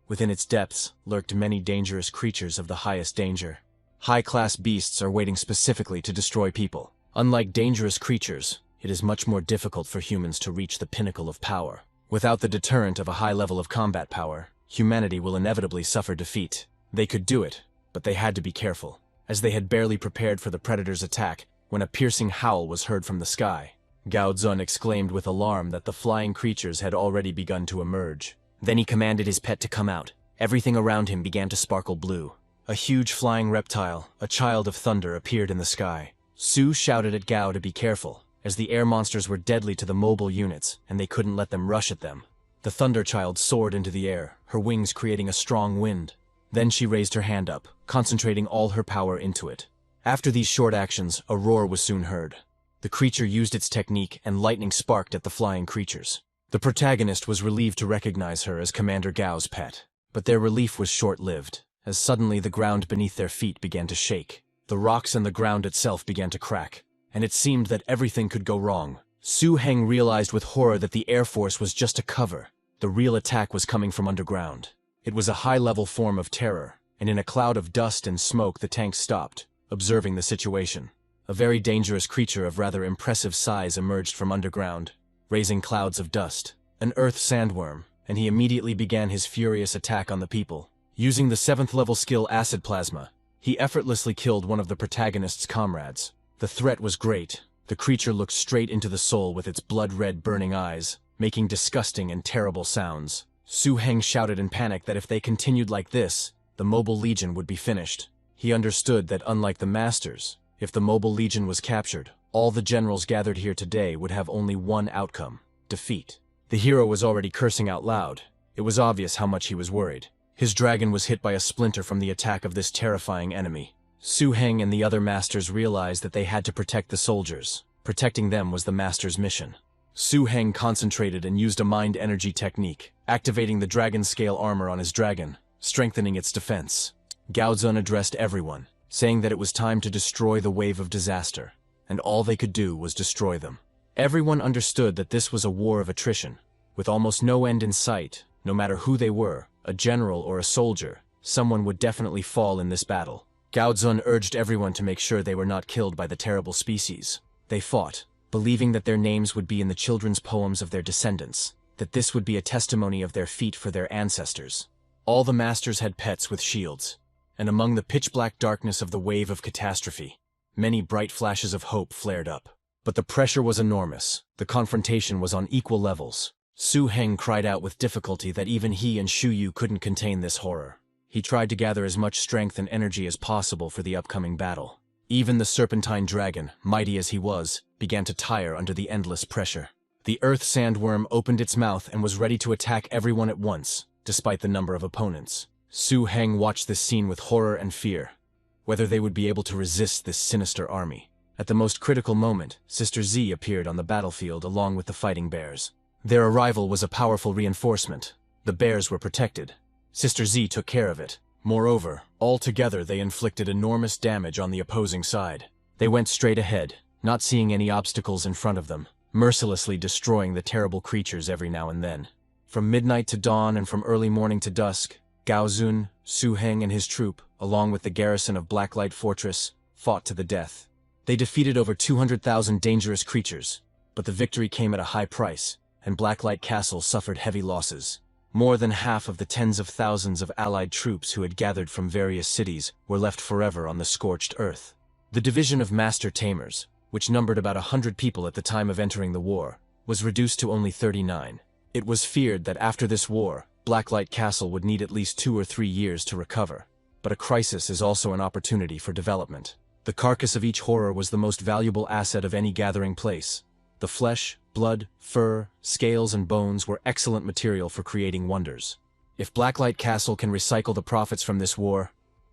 [SPEAKER 1] Within its depths lurked many dangerous creatures of the highest danger. High-class beasts are waiting specifically to destroy people. Unlike dangerous creatures, it is much more difficult for humans to reach the pinnacle of power. Without the deterrent of a high level of combat power, humanity will inevitably suffer defeat. They could do it, but they had to be careful, as they had barely prepared for the predator's attack when a piercing howl was heard from the sky. Gaozun exclaimed with alarm that the flying creatures had already begun to emerge. Then he commanded his pet to come out. Everything around him began to sparkle blue. A huge flying reptile, a child of thunder, appeared in the sky. Su shouted at Gao to be careful, as the air monsters were deadly to the mobile units, and they couldn't let them rush at them. The Thunder Child soared into the air, her wings creating a strong wind. Then she raised her hand up, concentrating all her power into it. After these short actions, a roar was soon heard. The creature used its technique and lightning sparked at the flying creatures. The protagonist was relieved to recognize her as Commander Gao's pet. But their relief was short-lived, as suddenly the ground beneath their feet began to shake. The rocks and the ground itself began to crack, and it seemed that everything could go wrong. Su Heng realized with horror that the Air Force was just a cover. The real attack was coming from underground. It was a high-level form of terror, and in a cloud of dust and smoke the tank stopped, observing the situation. A very dangerous creature of rather impressive size emerged from underground, raising clouds of dust. An earth sandworm, and he immediately began his furious attack on the people. Using the 7th level skill Acid Plasma, he effortlessly killed one of the protagonist's comrades. The threat was great. The creature looked straight into the soul with its blood-red burning eyes, making disgusting and terrible sounds. Su Heng shouted in panic that if they continued like this, the Mobile Legion would be finished. He understood that unlike the Masters, if the Mobile Legion was captured, all the generals gathered here today would have only one outcome: defeat. The hero was already cursing out loud. It was obvious how much he was worried. His dragon was hit by a splinter from the attack of this terrifying enemy. Su Heng and the other masters realized that they had to protect the soldiers. Protecting them was the master's mission. Su Heng concentrated and used a mind energy technique, activating the dragon scale armor on his dragon, strengthening its defense. Gao Zun addressed everyone, saying that it was time to destroy the wave of disaster, and all they could do was destroy them. Everyone understood that this was a war of attrition, with almost no end in sight. No matter who they were, a general or a soldier, someone would definitely fall in this battle. Gao Zun urged everyone to make sure they were not killed by the terrible species. They fought, believing that their names would be in the children's poems of their descendants, that this would be a testimony of their feat for their ancestors. All the masters had pets with shields, and among the pitch-black darkness of the wave of catastrophe, many bright flashes of hope flared up. But the pressure was enormous. The confrontation was on equal levels. Su Heng cried out with difficulty that even he and Shu Yu couldn't contain this horror. He tried to gather as much strength and energy as possible for the upcoming battle. Even the serpentine dragon, mighty as he was, began to tire under the endless pressure. The earth sandworm opened its mouth and was ready to attack everyone at once, despite the number of opponents. Su Heng watched this scene with horror and fear, whether they would be able to resist this sinister army. At the most critical moment, Sister Z appeared on the battlefield along with the fighting bears. Their arrival was a powerful reinforcement. The bears were protected. Sister Z took care of it. Moreover, all together they inflicted enormous damage on the opposing side. They went straight ahead, not seeing any obstacles in front of them, mercilessly destroying the terrible creatures every now and then. From midnight to dawn and from early morning to dusk, Gao Zun, Su Heng and his troop, along with the garrison of Blacklight Fortress, fought to the death. They defeated over 200,000 dangerous creatures, but the victory came at a high price, and Blacklight Castle suffered heavy losses. More than half of the tens of thousands of allied troops who had gathered from various cities were left forever on the scorched earth. The division of Master Tamers, which numbered about 100 people at the time of entering the war, was reduced to only 39. It was feared that after this war, Blacklight Castle would need at least 2 or 3 years to recover. But a crisis is also an opportunity for development. The carcass of each horror was the most valuable asset of any gathering place. The flesh, blood, fur, scales, and bones were excellent material for creating wonders. If Blacklight Castle can recycle the profits from this war,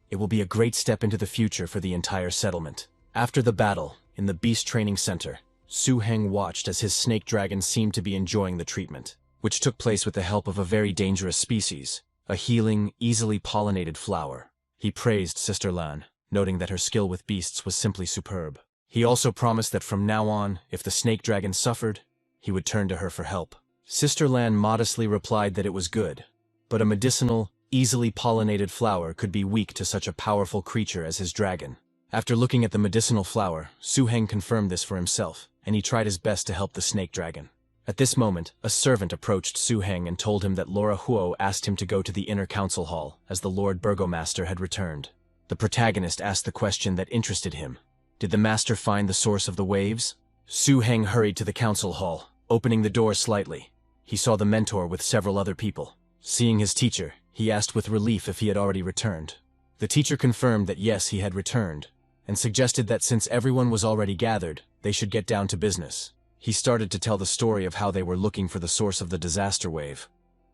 [SPEAKER 1] it will be a great step into the future for the entire settlement. After the battle, in the Beast Training Center, Su Heng watched as his snake dragon seemed to be enjoying the treatment, which took place with the help of a very dangerous species, a healing, easily pollinated flower. He praised Sister Lan, noting that her skill with beasts was simply superb. He also promised that from now on, if the snake dragon suffered, he would turn to her for help. Sister Lan modestly replied that it was good, but a medicinal, easily pollinated flower could be weak to such a powerful creature as his dragon. After looking at the medicinal flower, Su Heng confirmed this for himself, and he tried his best to help the snake dragon. At this moment, a servant approached Su Heng and told him that Laura Huo asked him to go to the inner council hall, as the Lord Burgomaster had returned. The protagonist asked the question that interested him. Did the master find the source of the waves? Su Heng hurried to the council hall, opening the door slightly. He saw the mentor with several other people. Seeing his teacher, he asked with relief if he had already returned. The teacher confirmed that yes, he had returned, and suggested that since everyone was already gathered, they should get down to business. He started to tell the story of how they were looking for the source of the disaster wave.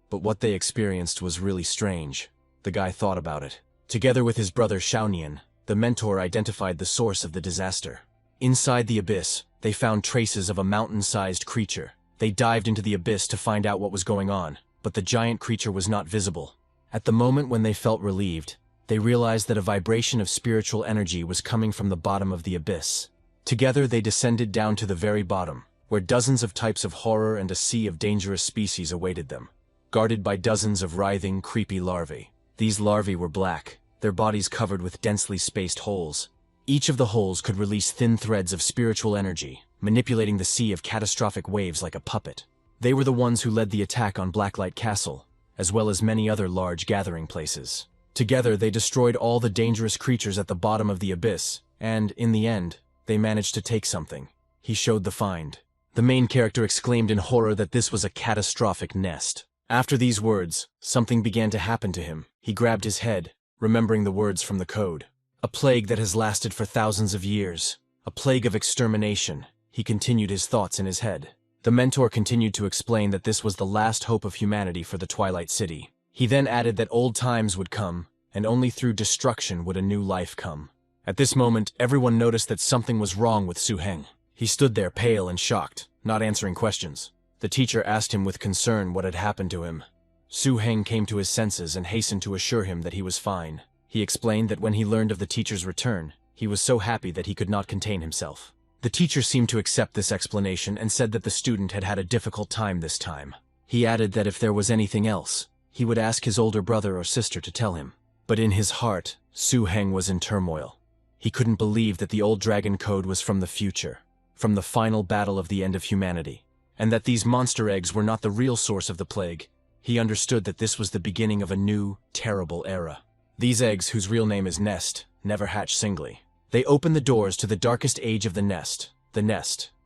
[SPEAKER 1] But what they experienced was really strange. The guy thought about it. Together with his brother Xiaonian, the mentor identified the source of the disaster. Inside the abyss, they found traces of a mountain-sized creature. They dived into the abyss to find out what was going on, but the giant creature was not visible. At the moment when they felt relieved, they realized that a vibration of spiritual energy was coming from the bottom of the abyss. Together they descended down to the very bottom, where dozens of types of horror and a sea of dangerous species awaited them, guarded by dozens of writhing, creepy larvae. These larvae were black, their bodies covered with densely spaced holes. Each of the holes could release thin threads of spiritual energy, manipulating the sea of catastrophic waves like a puppet. They were the ones who led the attack on Blacklight Castle, as well as many other large gathering places. Together they destroyed all the dangerous creatures at the bottom of the abyss, and, in the end, they managed to take something. He showed the find. The main character exclaimed in horror that this was a catastrophic nest. After these words, something began to happen to him. He grabbed his head, remembering the words from the code. A plague that has lasted for thousands of years. A plague of extermination. He continued his thoughts in his head. The mentor continued to explain that this was the last hope of humanity for the Twilight City. He then added that old times would come, and only through destruction would a new life come. At this moment, everyone noticed that something was wrong with Su-heng. He stood there pale and shocked, not answering questions. The teacher asked him with concern what had happened to him. Su-heng came to his senses and hastened to assure him that he was fine. He explained that when he learned of the teacher's return, he was so happy that he could not contain himself. The teacher seemed to accept this explanation and said that the student had had a difficult time this time. He added that if there was anything else, he would ask his older brother or sister to tell him. But in his heart, Su-heng was in turmoil. He couldn't believe that the old dragon code was from the future, from the final battle of the end of humanity, and that these monster eggs were not the real source of the plague. He understood that this was the beginning of a new, terrible era. These eggs, whose real name is Nest, never hatch singly. They open the doors to the darkest age of the nest,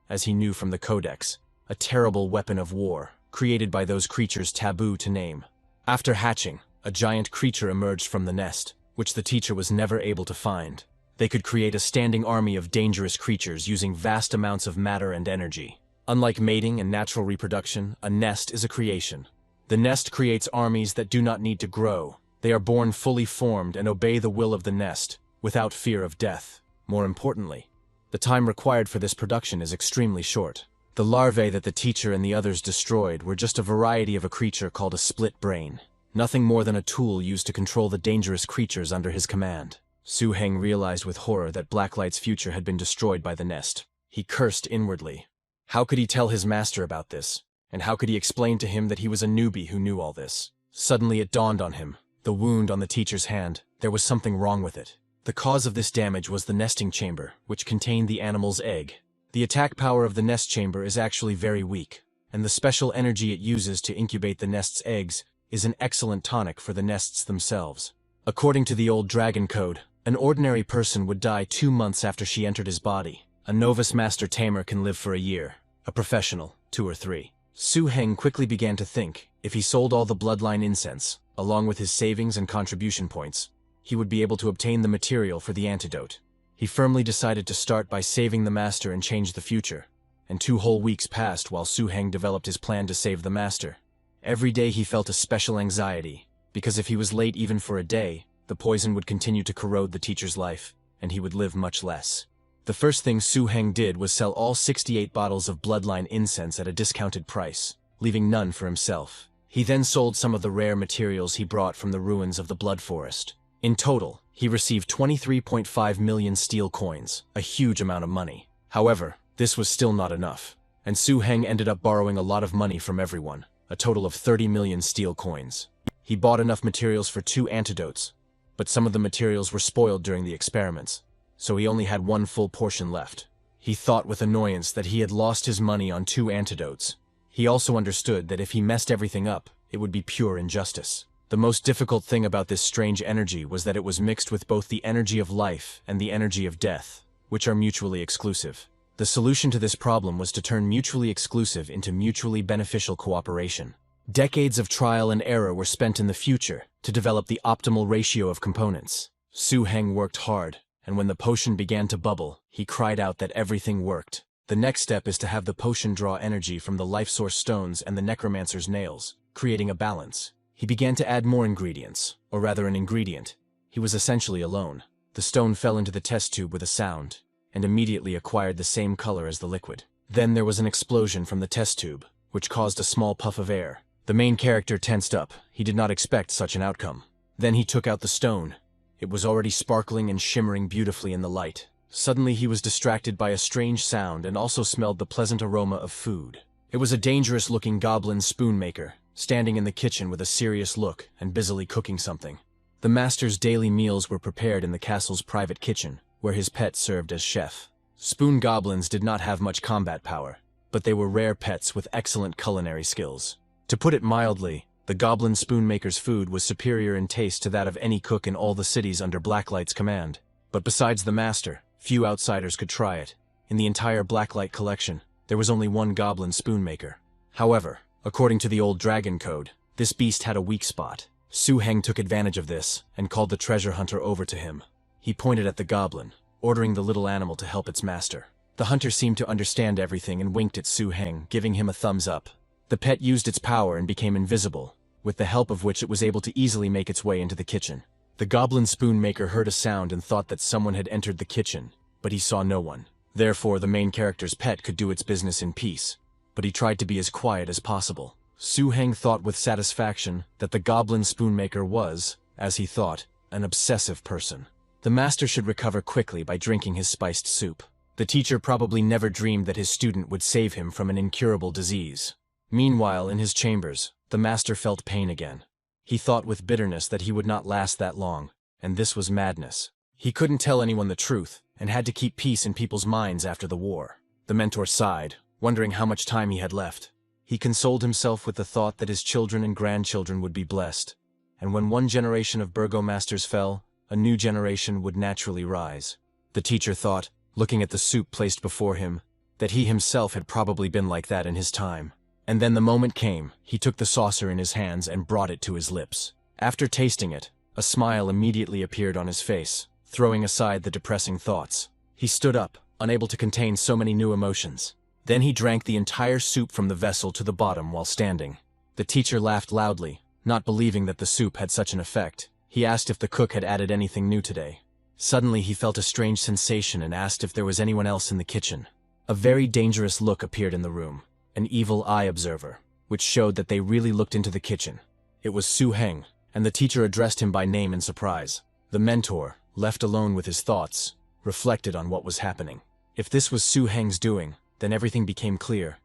[SPEAKER 1] as he knew from the Codex, a terrible weapon of war, created by those creatures taboo to name. After hatching, a giant creature emerged from the nest, which the teacher was never able to find. They could create a standing army of dangerous creatures using vast amounts of matter and energy. Unlike mating and natural reproduction, a nest is a creation. The nest creates armies that do not need to grow. They are born fully formed and obey the will of the nest, without fear of death. More importantly, the time required for this production is extremely short. The larvae that the teacher and the others destroyed were just a variety of a creature called a split brain. Nothing more than a tool used to control the dangerous creatures under his command. Su-heng realized with horror that Blacklight's future had been destroyed by the nest. He cursed inwardly. How could he tell his master about this? And how could he explain to him that he was a newbie who knew all this? Suddenly it dawned on him. The wound on the teacher's hand, there was something wrong with it. The cause of this damage was the nesting chamber, which contained the animal's egg. The attack power of the nest chamber is actually very weak, and the special energy it uses to incubate the nest's eggs is an excellent tonic for the nests themselves. According to the old dragon code, an ordinary person would die 2 months after she entered his body. A novice master tamer can live for a year, a professional, 2 or 3. Su-heng quickly began to think, if he sold all the bloodline incense, along with his savings and contribution points, he would be able to obtain the material for the antidote. He firmly decided to start by saving the master and change the future, and 2 whole weeks passed while Su-heng developed his plan to save the master. Every day he felt a special anxiety, because if he was late even for a day, the poison would continue to corrode the teacher's life, and he would live much less. The first thing Su-heng did was sell all 68 bottles of bloodline incense at a discounted price, leaving none for himself. He then sold some of the rare materials he brought from the ruins of the Blood Forest. In total, he received 23.5 million steel coins, a huge amount of money. However, this was still not enough, and Su-heng ended up borrowing a lot of money from everyone, a total of 30 million steel coins. He bought enough materials for 2 antidotes, but some of the materials were spoiled during the experiments, so he only had 1 full portion left. He thought with annoyance that he had lost his money on 2 antidotes. He also understood that if he messed everything up, it would be pure injustice. The most difficult thing about this strange energy was that it was mixed with both the energy of life and the energy of death, which are mutually exclusive. The solution to this problem was to turn mutually exclusive into mutually beneficial cooperation. Decades of trial and error were spent in the future to develop the optimal ratio of components. Su-heng worked hard, and when the potion began to bubble, he cried out that everything worked. The next step is to have the potion draw energy from the life source stones and the necromancer's nails, creating a balance. He began to add more ingredients, or rather an ingredient. He was essentially alone. The stone fell into the test tube with a sound, and immediately acquired the same color as the liquid. Then there was an explosion from the test tube, which caused a small puff of air. The main character tensed up. He did not expect such an outcome. Then he took out the stone. It was already sparkling and shimmering beautifully in the light. Suddenly he was distracted by a strange sound and also smelled the pleasant aroma of food. It was a dangerous-looking goblin spoon maker, standing in the kitchen with a serious look and busily cooking something. The master's daily meals were prepared in the castle's private kitchen, where his pet served as chef. Spoon goblins did not have much combat power, but they were rare pets with excellent culinary skills. To put it mildly, the goblin spoonmaker's food was superior in taste to that of any cook in all the cities under Blacklight's command. But besides the master, few outsiders could try it. In the entire Blacklight collection, there was only one goblin spoonmaker. However, according to the old dragon code, this beast had a weak spot. Su Heng took advantage of this and called the treasure hunter over to him. He pointed at the goblin, ordering the little animal to help its master. The hunter seemed to understand everything and winked at Su Heng, giving him a thumbs up. The pet used its power and became invisible, with the help of which it was able to easily make its way into the kitchen. The goblin spoon maker heard a sound and thought that someone had entered the kitchen, but he saw no one. Therefore, the main character's pet could do its business in peace, but he tried to be as quiet as possible. Su Heng thought with satisfaction that the goblin spoon maker was, as he thought, an obsessive person. The master should recover quickly by drinking his spiced soup. The teacher probably never dreamed that his student would save him from an incurable disease. Meanwhile, in his chambers, the master felt pain again. He thought with bitterness that he would not last that long, and this was madness. He couldn't tell anyone the truth, and had to keep peace in people's minds after the war. The mentor sighed, wondering how much time he had left. He consoled himself with the thought that his children and grandchildren would be blessed, and when one generation of burgomasters fell, a new generation would naturally rise. The teacher thought, looking at the soup placed before him, that he himself had probably been like that in his time. And then the moment came. He took the saucer in his hands and brought it to his lips. After tasting it, a smile immediately appeared on his face, throwing aside the depressing thoughts. He stood up, unable to contain so many new emotions. Then he drank the entire soup from the vessel to the bottom while standing. The teacher laughed loudly, not believing that the soup had such an effect. He asked if the cook had added anything new today. Suddenly he felt a strange sensation and asked if there was anyone else in the kitchen. A very dangerous look appeared in the room. An evil eye observer, which showed that they really looked into the kitchen. It was Su Heng, and the teacher addressed him by name in surprise. The mentor, left alone with his thoughts, reflected on what was happening. If this was Su Heng's doing, then everything became clear.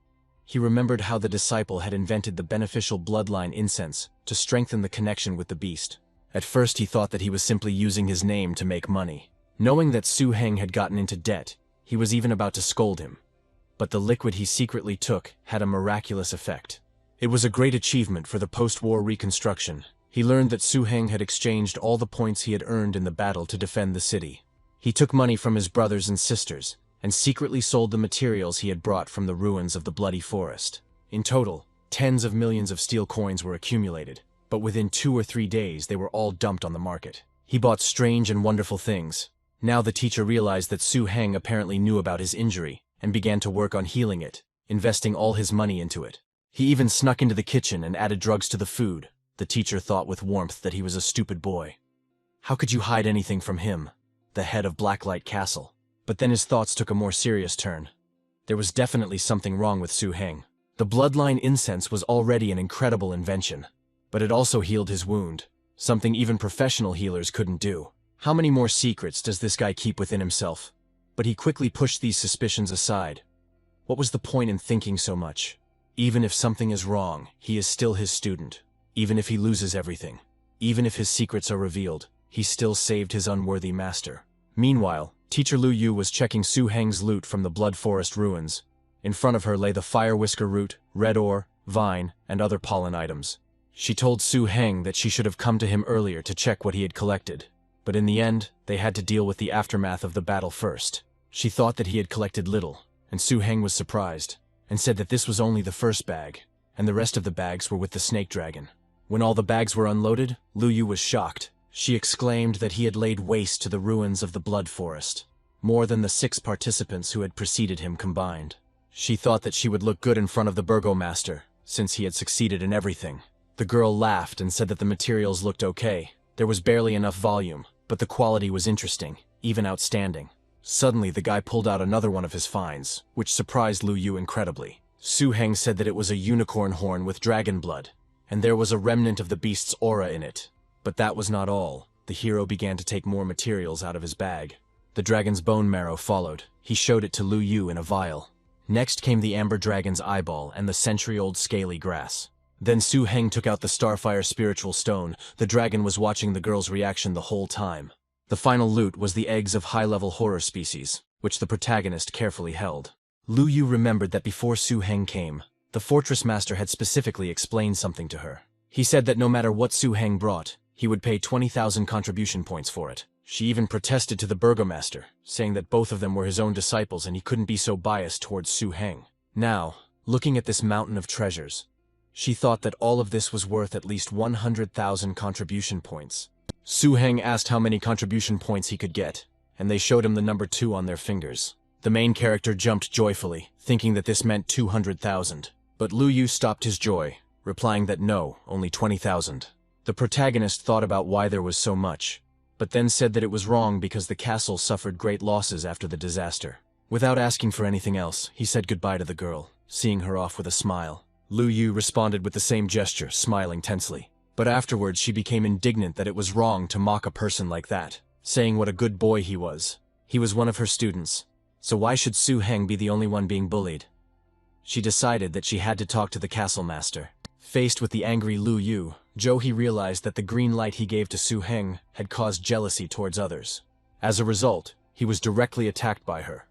[SPEAKER 1] He remembered how the disciple had invented the beneficial bloodline incense to strengthen the connection with the beast. At first he thought that he was simply using his name to make money. Knowing that Su Heng had gotten into debt, he was even about to scold him. But the liquid he secretly took had a miraculous effect. It was a great achievement for the post-war reconstruction. He learned that Su Heng had exchanged all the points he had earned in the battle to defend the city. He took money from his brothers and sisters, and secretly sold the materials he had brought from the ruins of the Bloody Forest. In total, tens of millions of steel coins were accumulated, but within 2 or 3 days they were all dumped on the market. He bought strange and wonderful things. Now the teacher realized that Su Heng apparently knew about his injury, and began to work on healing it, investing all his money into it. He even snuck into the kitchen and added drugs to the food. The teacher thought with warmth that he was a stupid boy. How could you hide anything from him, the head of Blacklight Castle? But then his thoughts took a more serious turn. There was definitely something wrong with Su Heng. The bloodline incense was already an incredible invention, but it also healed his wound, something even professional healers couldn't do. How many more secrets does this guy keep within himself? But he quickly pushed these suspicions aside. What was the point in thinking so much? Even if something is wrong, he is still his student. Even if he loses everything, even if his secrets are revealed, he still saved his unworthy master. Meanwhile, Teacher Lu Yu was checking Su Heng's loot from the Blood Forest ruins. In front of her lay the fire whisker root, red ore, vine, and other pollen items. She told Su Heng that she should have come to him earlier to check what he had collected. But in the end, they had to deal with the aftermath of the battle first. She thought that he had collected little, and Su Heng was surprised, and said that this was only the first bag, and the rest of the bags were with the snake dragon. When all the bags were unloaded, Lu Yu was shocked. She exclaimed that he had laid waste to the ruins of the Blood Forest, more than the 6 participants who had preceded him combined. She thought that she would look good in front of the burgomaster, since he had succeeded in everything. The girl laughed and said that the materials looked okay. There was barely enough volume, but the quality was interesting, even outstanding. Suddenly, the guy pulled out another one of his finds, which surprised Lu Yu incredibly. Su Heng said that it was a unicorn horn with dragon blood, and there was a remnant of the beast's aura in it. But that was not all. The hero began to take more materials out of his bag. The dragon's bone marrow followed. He showed it to Lu Yu in a vial. Next came the amber dragon's eyeball and the century-old scaly grass. Then Su Heng took out the Starfire spiritual stone. The dragon was watching the girl's reaction the whole time. The final loot was the eggs of high-level horror species, which the protagonist carefully held. Lu Yu remembered that before Su Heng came, the fortress master had specifically explained something to her. He said that no matter what Su Heng brought, he would pay 20,000 contribution points for it. She even protested to the burgomaster, saying that both of them were his own disciples and he couldn't be so biased towards Su Heng. Now, looking at this mountain of treasures, she thought that all of this was worth at least 100,000 contribution points. Su Heng asked how many contribution points he could get, and they showed him the number 2 on their fingers. The main character jumped joyfully, thinking that this meant 200,000. But Lu Yu stopped his joy, replying that no, only 20,000. The protagonist thought about why there was so much, but then said that it was wrong because the castle suffered great losses after the disaster. Without asking for anything else, he said goodbye to the girl, seeing her off with a smile. Lu Yu responded with the same gesture, smiling tensely. But afterwards she became indignant that it was wrong to mock a person like that, saying what a good boy he was. He was one of her students, so why should Su Heng be the only one being bullied? She decided that she had to talk to the castle master. Faced with the angry Lu Yu, He realized that the green light he gave to Su Heng had caused jealousy towards others. As a result, he was directly attacked by her.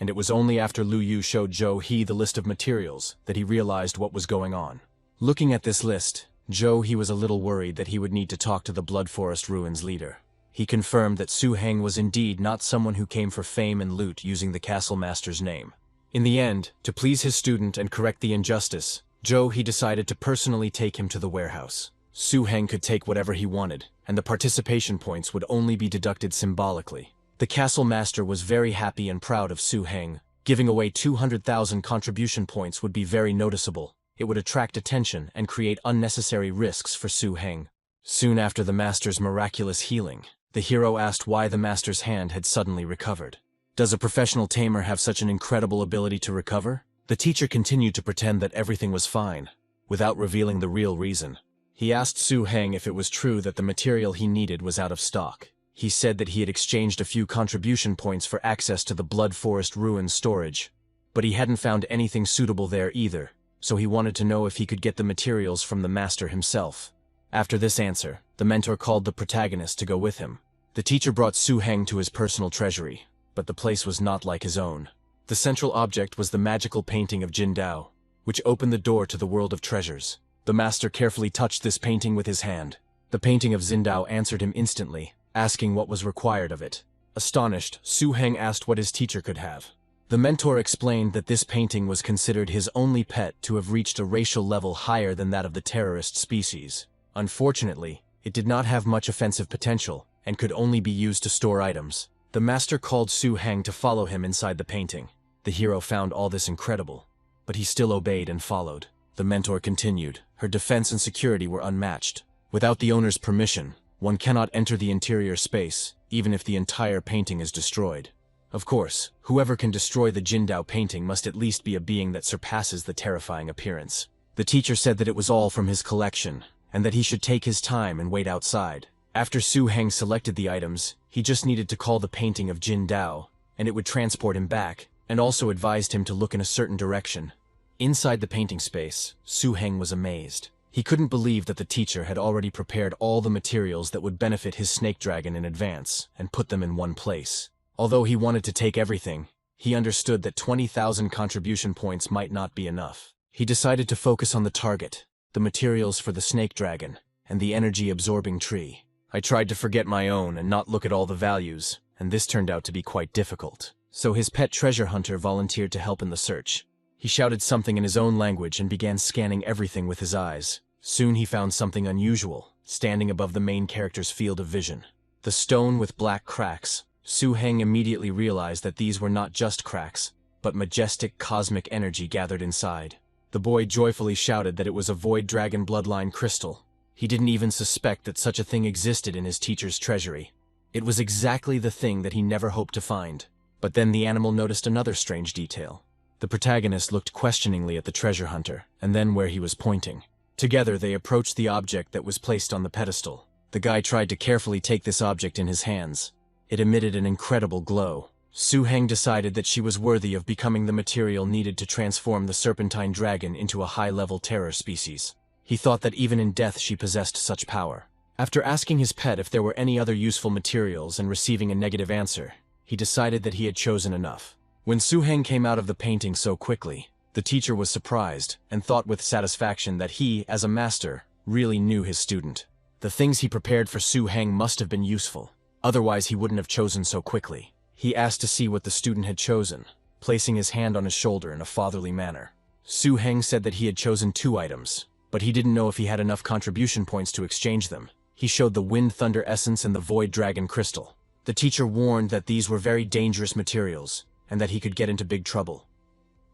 [SPEAKER 1] And it was only after Lu Yu showed He the list of materials that he realized what was going on. Looking at this list, He was a little worried that he would need to talk to the Blood Forest Ruins leader. He confirmed that Su Heng was indeed not someone who came for fame and loot using the castle master's name. In the end, to please his student and correct the injustice, he decided to personally take him to the warehouse. Su Heng could take whatever he wanted, and the participation points would only be deducted symbolically. The castle master was very happy and proud of Su Heng. Giving away 200,000 contribution points would be very noticeable. It would attract attention and create unnecessary risks for Su Heng. Soon after the master's miraculous healing, the hero asked why the master's hand had suddenly recovered. Does a professional tamer have such an incredible ability to recover? The teacher continued to pretend that everything was fine, without revealing the real reason. He asked Su Heng if it was true that the material he needed was out of stock. He said that he had exchanged a few contribution points for access to the Blood Forest Ruins storage, but he hadn't found anything suitable there either, so he wanted to know if he could get the materials from the master himself. After this answer, the mentor called the protagonist to go with him. The teacher brought Su Heng to his personal treasury, but the place was not like his own. The central object was the magical painting of Jin Dao, which opened the door to the world of treasures. The master carefully touched this painting with his hand. The painting of Jin Dao answered him instantly, asking what was required of it. Astonished, Su Heng asked what his teacher could have. The mentor explained that this painting was considered his only pet to have reached a racial level higher than that of the terrorist species. Unfortunately, it did not have much offensive potential, and could only be used to store items. The master called Su Heng to follow him inside the painting. The hero found all this incredible, but he still obeyed and followed. The mentor continued. Her defense and security were unmatched. Without the owner's permission, one cannot enter the interior space, even if the entire painting is destroyed. Of course, whoever can destroy the Jin Dao painting must at least be a being that surpasses the terrifying appearance. The teacher said that it was all from his collection, and that he should take his time and wait outside. After Su Heng selected the items, he just needed to call the painting of Jin Dao, and it would transport him back, and also advised him to look in a certain direction. Inside the painting space, Su Heng was amazed. He couldn't believe that the teacher had already prepared all the materials that would benefit his snake dragon in advance, and put them in one place. Although he wanted to take everything, he understood that 20,000 contribution points might not be enough. He decided to focus on the target, the materials for the snake dragon, and the energy-absorbing tree. I tried to forget my own and not look at all the values, and this turned out to be quite difficult. So his pet treasure hunter volunteered to help in the search. He shouted something in his own language and began scanning everything with his eyes. Soon he found something unusual, standing above the main character's field of vision. The stone with black cracks. Su Heng immediately realized that these were not just cracks, but majestic cosmic energy gathered inside. The boy joyfully shouted that it was a Void Dragon bloodline crystal. He didn't even suspect that such a thing existed in his teacher's treasury. It was exactly the thing that he never hoped to find. But then the animal noticed another strange detail. The protagonist looked questioningly at the treasure hunter, and then where he was pointing. Together they approached the object that was placed on the pedestal. The guy tried to carefully take this object in his hands. It emitted an incredible glow. Su-heng decided that she was worthy of becoming the material needed to transform the serpentine dragon into a high-level terror species. He thought that even in death she possessed such power. After asking his pet if there were any other useful materials and receiving a negative answer, he decided that he had chosen enough. When Su-heng came out of the painting so quickly, the teacher was surprised and thought with satisfaction that he, as a master, really knew his student. The things he prepared for Su-heng must have been useful. Otherwise he wouldn't have chosen so quickly. He asked to see what the student had chosen, placing his hand on his shoulder in a fatherly manner. Su-heng said that he had chosen 2 items, but he didn't know if he had enough contribution points to exchange them. He showed the Wind Thunder Essence and the Void Dragon Crystal. The teacher warned that these were very dangerous materials, and that he could get into big trouble.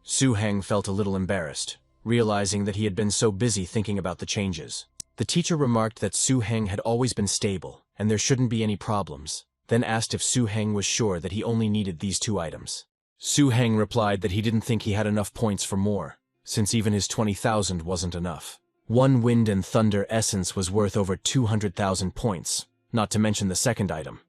[SPEAKER 1] Su-heng felt a little embarrassed, realizing that he had been so busy thinking about the changes. The teacher remarked that Su-heng had always been stable, and there shouldn't be any problems, then asked if Su-heng was sure that he only needed these 2 items. Su-heng replied that he didn't think he had enough points for more, since even his 20,000 wasn't enough. 1 Wind and Thunder Essence was worth over 200,000 points, not to mention the second item.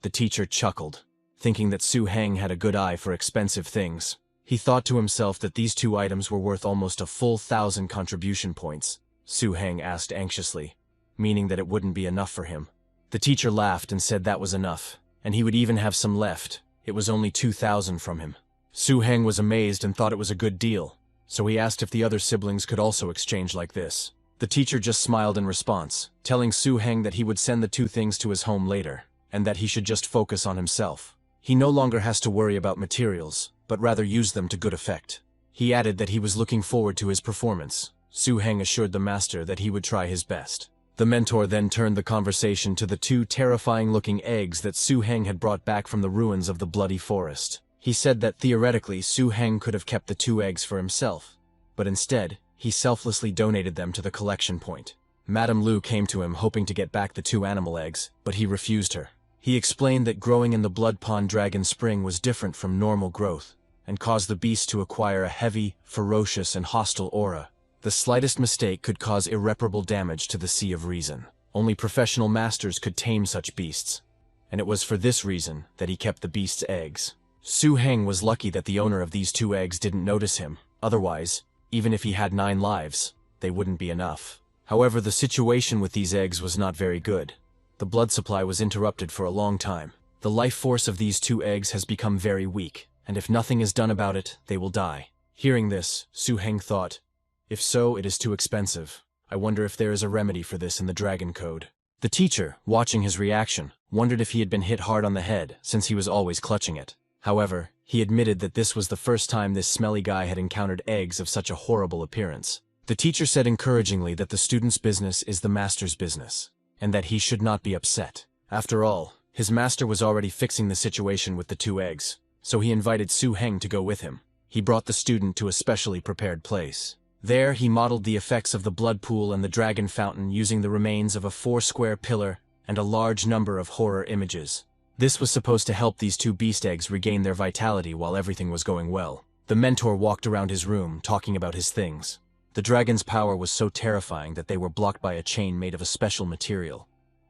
[SPEAKER 1] The teacher chuckled, thinking that Su-heng had a good eye for expensive things. He thought to himself that these 2 items were worth almost a full 1,000 contribution points. Su-heng asked anxiously, meaning that it wouldn't be enough for him. The teacher laughed and said that was enough, and he would even have some left. It was only 2,000 from him. Su-heng was amazed and thought it was a good deal, so he asked if the other siblings could also exchange like this. The teacher just smiled in response, telling Su-heng that he would send the 2 things to his home later, and that he should just focus on himself. He no longer has to worry about materials, but rather use them to good effect. He added that he was looking forward to his performance. Su-heng assured the master that he would try his best. The mentor then turned the conversation to the 2 terrifying-looking eggs that Su-heng had brought back from the ruins of the Bloody Forest. He said that theoretically Su-heng could have kept the 2 eggs for himself, but instead, he selflessly donated them to the collection point. Madame Lu came to him hoping to get back the 2 animal eggs, but he refused her. He explained that growing in the Blood Pond Dragon Spring was different from normal growth, and caused the beast to acquire a heavy, ferocious, and hostile aura. The slightest mistake could cause irreparable damage to the Sea of Reason. Only professional masters could tame such beasts, and it was for this reason that he kept the beast's eggs. Su-heng was lucky that the owner of these 2 eggs didn't notice him. Otherwise, even if he had 9 lives, they wouldn't be enough. However, the situation with these eggs was not very good. The blood supply was interrupted for a long time. The life force of these 2 eggs has become very weak, and if nothing is done about it, they will die. Hearing this, Su-heng thought, if so, it is too expensive. I wonder if there is a remedy for this in the Dragon Code. The teacher, watching his reaction, wondered if he had been hit hard on the head, since he was always clutching it. However, he admitted that this was the first time this smelly guy had encountered eggs of such a horrible appearance. The teacher said encouragingly that the student's business is the master's business, and that he should not be upset. After all, his master was already fixing the situation with the 2 eggs, so he invited Su-heng to go with him. He brought the student to a specially prepared place. There, he modeled the effects of the blood pool and the dragon fountain using the remains of a 4-square pillar and a large number of horror images. This was supposed to help these 2 beast eggs regain their vitality while everything was going well. The mentor walked around his room, talking about his things. The dragon's power was so terrifying that they were blocked by a chain made of a special material,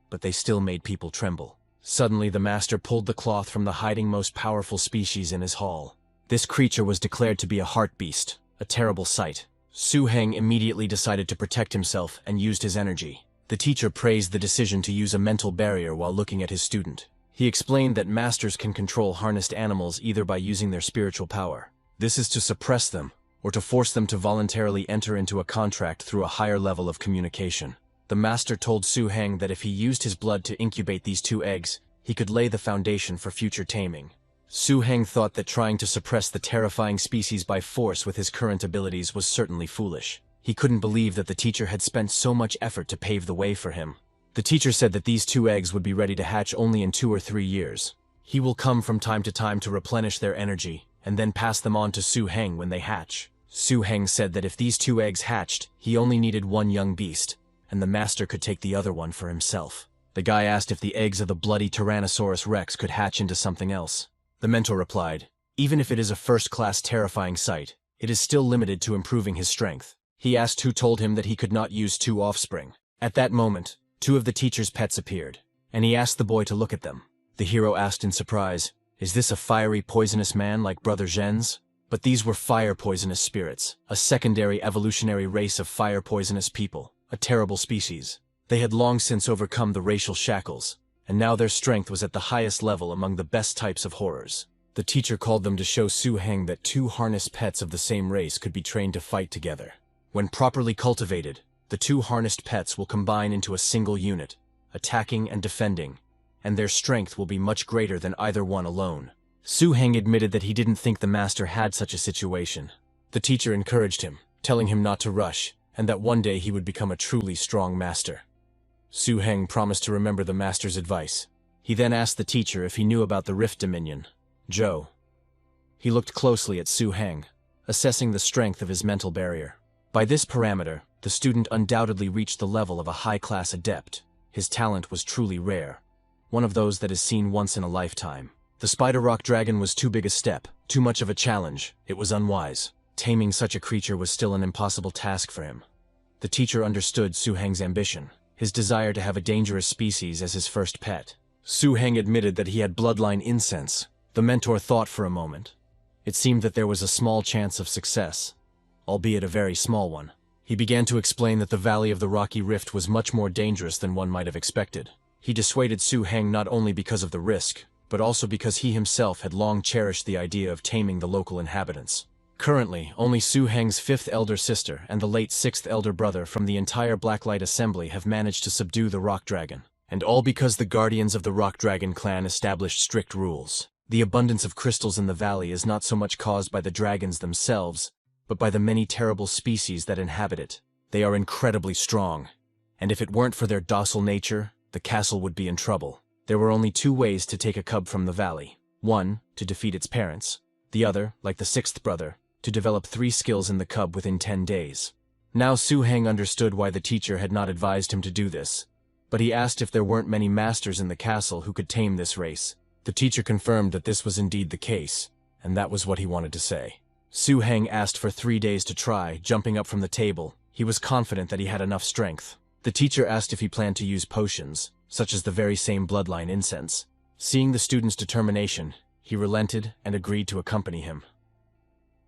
[SPEAKER 1] but they still made people tremble. Suddenly, the master pulled the cloth from the hiding most powerful species in his hall. This creature was declared to be a heart beast, a terrible sight. Su-heng immediately decided to protect himself and used his energy. The teacher praised the decision to use a mental barrier while looking at his student. He explained that masters can control harnessed animals either by using their spiritual power. This is to suppress them, or to force them to voluntarily enter into a contract through a higher level of communication. The master told Su-heng that if he used his blood to incubate these 2 eggs, he could lay the foundation for future taming. Su-heng thought that trying to suppress the terrifying species by force with his current abilities was certainly foolish. He couldn't believe that the teacher had spent so much effort to pave the way for him. The teacher said that these 2 eggs would be ready to hatch only in 2 or 3 years. He will come from time to replenish their energy, and then pass them on to Su-heng when they hatch. Su-heng said that if these 2 eggs hatched, he only needed 1 young beast, and the master could take the other one for himself. The guy asked if the eggs of the bloody Tyrannosaurus Rex could hatch into something else. The mentor replied, even if it is a first-class terrifying sight, it is still limited to improving his strength. He asked who told him that he could not use 2 offspring. At that moment, 2 of the teacher's pets appeared, and he asked the boy to look at them. The hero asked in surprise, is this a fiery, poisonous man like Brother Zhen's? But these were fire-poisonous spirits, a secondary evolutionary race of fire-poisonous people, a terrible species. They had long since overcome the racial shackles, and now their strength was at the highest level among the best types of horrors. The teacher called them to show Su Heng that 2 harnessed pets of the same race could be trained to fight together. When properly cultivated, the 2 harnessed pets will combine into a single unit, attacking and defending, and their strength will be much greater than either one alone. Su Heng admitted that he didn't think the master had such a situation. The teacher encouraged him, telling him not to rush, and that one day he would become a truly strong master. Su Heng promised to remember the master's advice. He then asked the teacher if he knew about the Rift Dominion, Zhou. He looked closely at Su Heng, assessing the strength of his mental barrier. By this parameter, the student undoubtedly reached the level of a high-class adept. His talent was truly rare, one of those that is seen once in a lifetime. The spider rock dragon was too big a step, too much of a challenge. It was unwise. Taming such a creature was still an impossible task for him. The teacher understood Su Heng's ambition, his desire to have a dangerous species as his first pet. Su Heng admitted that he had bloodline incense. The mentor thought for a moment. It seemed that there was a small chance of success, albeit a very small one. He began to explain that the Valley of the Rocky Rift was much more dangerous than one might have expected. He dissuaded Su Heng not only because of the risk, but also because he himself had long cherished the idea of taming the local inhabitants. Currently, only Su Heng's 5th elder sister and the late 6th elder brother from the entire Blacklight Assembly have managed to subdue the Rock Dragon, and all because the guardians of the Rock Dragon clan established strict rules. The abundance of crystals in the valley is not so much caused by the dragons themselves, but by the many terrible species that inhabit it. They are incredibly strong, and if it weren't for their docile nature, the castle would be in trouble. There were only 2 ways to take a cub from the valley. 1, to defeat its parents. The other, like the 6th brother, to develop 3 skills in the cub within 10 days. Now Su Heng understood why the teacher had not advised him to do this, but he asked if there weren't many masters in the castle who could tame this race. The teacher confirmed that this was indeed the case, and that was what he wanted to say. Su Heng asked for 3 days to try, jumping up from the table. He was confident that he had enough strength. The teacher asked if he planned to use potions, such as the very same bloodline incense. Seeing the student's determination, he relented and agreed to accompany him.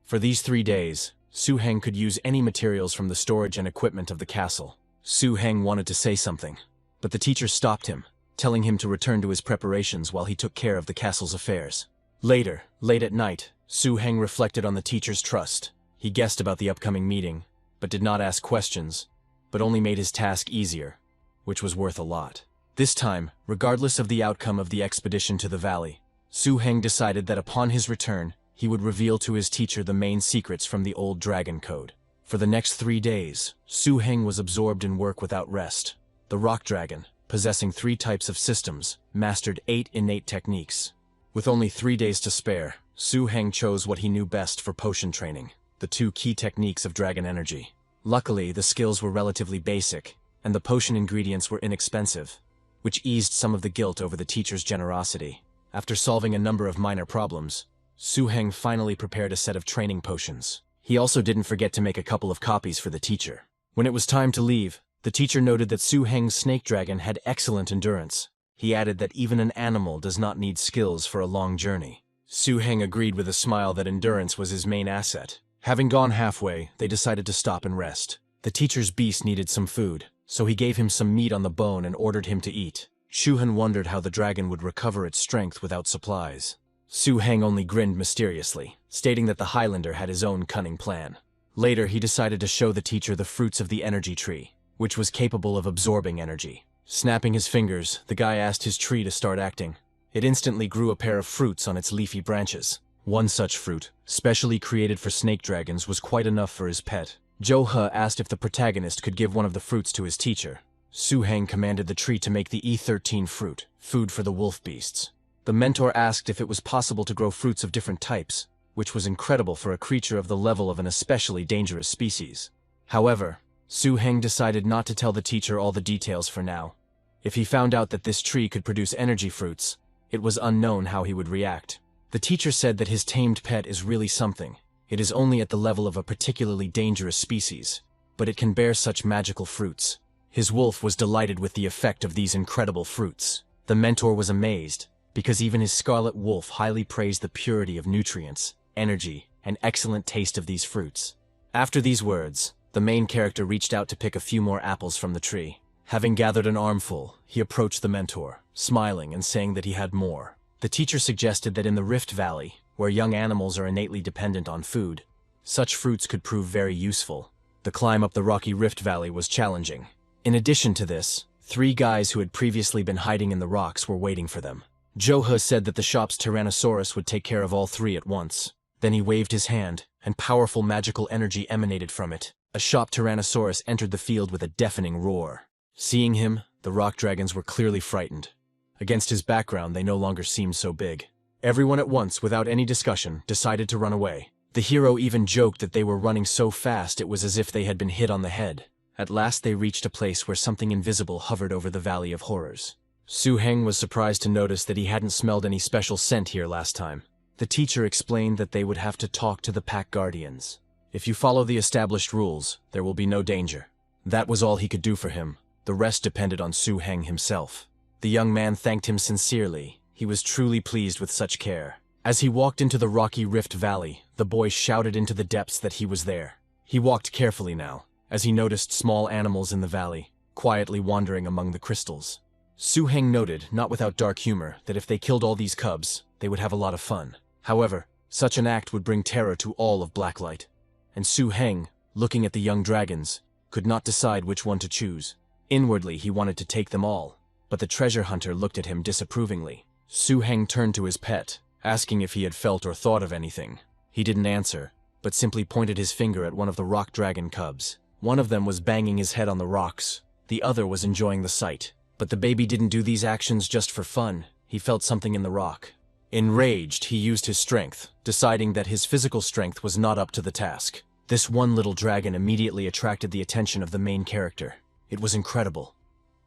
[SPEAKER 1] For these 3 days, Su Heng could use any materials from the storage and equipment of the castle. Su Heng wanted to say something, but the teacher stopped him, telling him to return to his preparations while he took care of the castle's affairs. Later, late at night, Su Heng reflected on the teacher's trust. He guessed about the upcoming meeting, but did not ask questions, but only made his task easier, which was worth a lot. This time, regardless of the outcome of the expedition to the valley, Su Heng decided that upon his return, he would reveal to his teacher the main secrets from the old dragon code. For the next 3 days, Su Heng was absorbed in work without rest. The rock dragon, possessing 3 types of systems, mastered 8 innate techniques. With only 3 days to spare, Su Heng chose what he knew best for potion training, the 2 key techniques of dragon energy. Luckily, the skills were relatively basic, and the potion ingredients were inexpensive, which eased some of the guilt over the teacher's generosity. After solving a number of minor problems, Su Heng finally prepared a set of training potions. He also didn't forget to make a couple of copies for the teacher. When it was time to leave, the teacher noted that Su Heng's snake dragon had excellent endurance. He added that even an animal does not need skills for a long journey. Su Heng agreed with a smile that endurance was his main asset. Having gone halfway, they decided to stop and rest. The teacher's beast needed some food, so he gave him some meat on the bone and ordered him to eat. Su Heng wondered how the dragon would recover its strength without supplies. Su Heng only grinned mysteriously, stating that the Highlander had his own cunning plan. Later, he decided to show the teacher the fruits of the energy tree, which was capable of absorbing energy. Snapping his fingers, the guy asked his tree to start acting. It instantly grew a pair of fruits on its leafy branches. One such fruit, specially created for snake dragons, was quite enough for his pet. Zhou He asked if the protagonist could give one of the fruits to his teacher. Su Heng commanded the tree to make the E13 fruit, food for the wolf beasts. The mentor asked if it was possible to grow fruits of different types, which was incredible for a creature of the level of an especially dangerous species. However, Su Heng decided not to tell the teacher all the details for now. If he found out that this tree could produce energy fruits, it was unknown how he would react. The teacher said that his tamed pet is really something. It is only at the level of a particularly dangerous species, but it can bear such magical fruits. His wolf was delighted with the effect of these incredible fruits. The mentor was amazed, because even his scarlet wolf highly praised the purity of nutrients, energy, and excellent taste of these fruits. After these words, the main character reached out to pick a few more apples from the tree. Having gathered an armful, he approached the mentor, smiling and saying that he had more. The teacher suggested that in the Rift Valley, where young animals are innately dependent on food, such fruits could prove very useful. The climb up the rocky Rift Valley was challenging. In addition to this, 3 guys who had previously been hiding in the rocks were waiting for them. Joha said that the shop's Tyrannosaurus would take care of all 3 at once. Then he waved his hand, and powerful magical energy emanated from it. A shop Tyrannosaurus entered the field with a deafening roar. Seeing him, the rock dragons were clearly frightened. Against his background, they no longer seemed so big. Everyone at once, without any discussion, decided to run away. The hero even joked that they were running so fast it was as if they had been hit on the head. At last they reached a place where something invisible hovered over the Valley of Horrors. Su Heng was surprised to notice that he hadn't smelled any special scent here last time. The teacher explained that they would have to talk to the pack guardians. If you follow the established rules, there will be no danger. That was all he could do for him. The rest depended on Su Heng himself. The young man thanked him sincerely. He was truly pleased with such care. As he walked into the rocky Rift Valley, the boy shouted into the depths that he was there. He walked carefully now, as he noticed small animals in the valley, quietly wandering among the crystals. Su Heng noted, not without dark humor, that if they killed all these cubs, they would have a lot of fun. However, such an act would bring terror to all of Blacklight. And Su Heng, looking at the young dragons, could not decide which one to choose. Inwardly, he wanted to take them all, but the treasure hunter looked at him disapprovingly. Su Heng turned to his pet, asking if he had felt or thought of anything. He didn't answer, but simply pointed his finger at one of the rock dragon cubs. One of them was banging his head on the rocks. The other was enjoying the sight. But the baby didn't do these actions just for fun. He felt something in the rock. Enraged, he used his strength, deciding that his physical strength was not up to the task. This one little dragon immediately attracted the attention of the main character. It was incredible.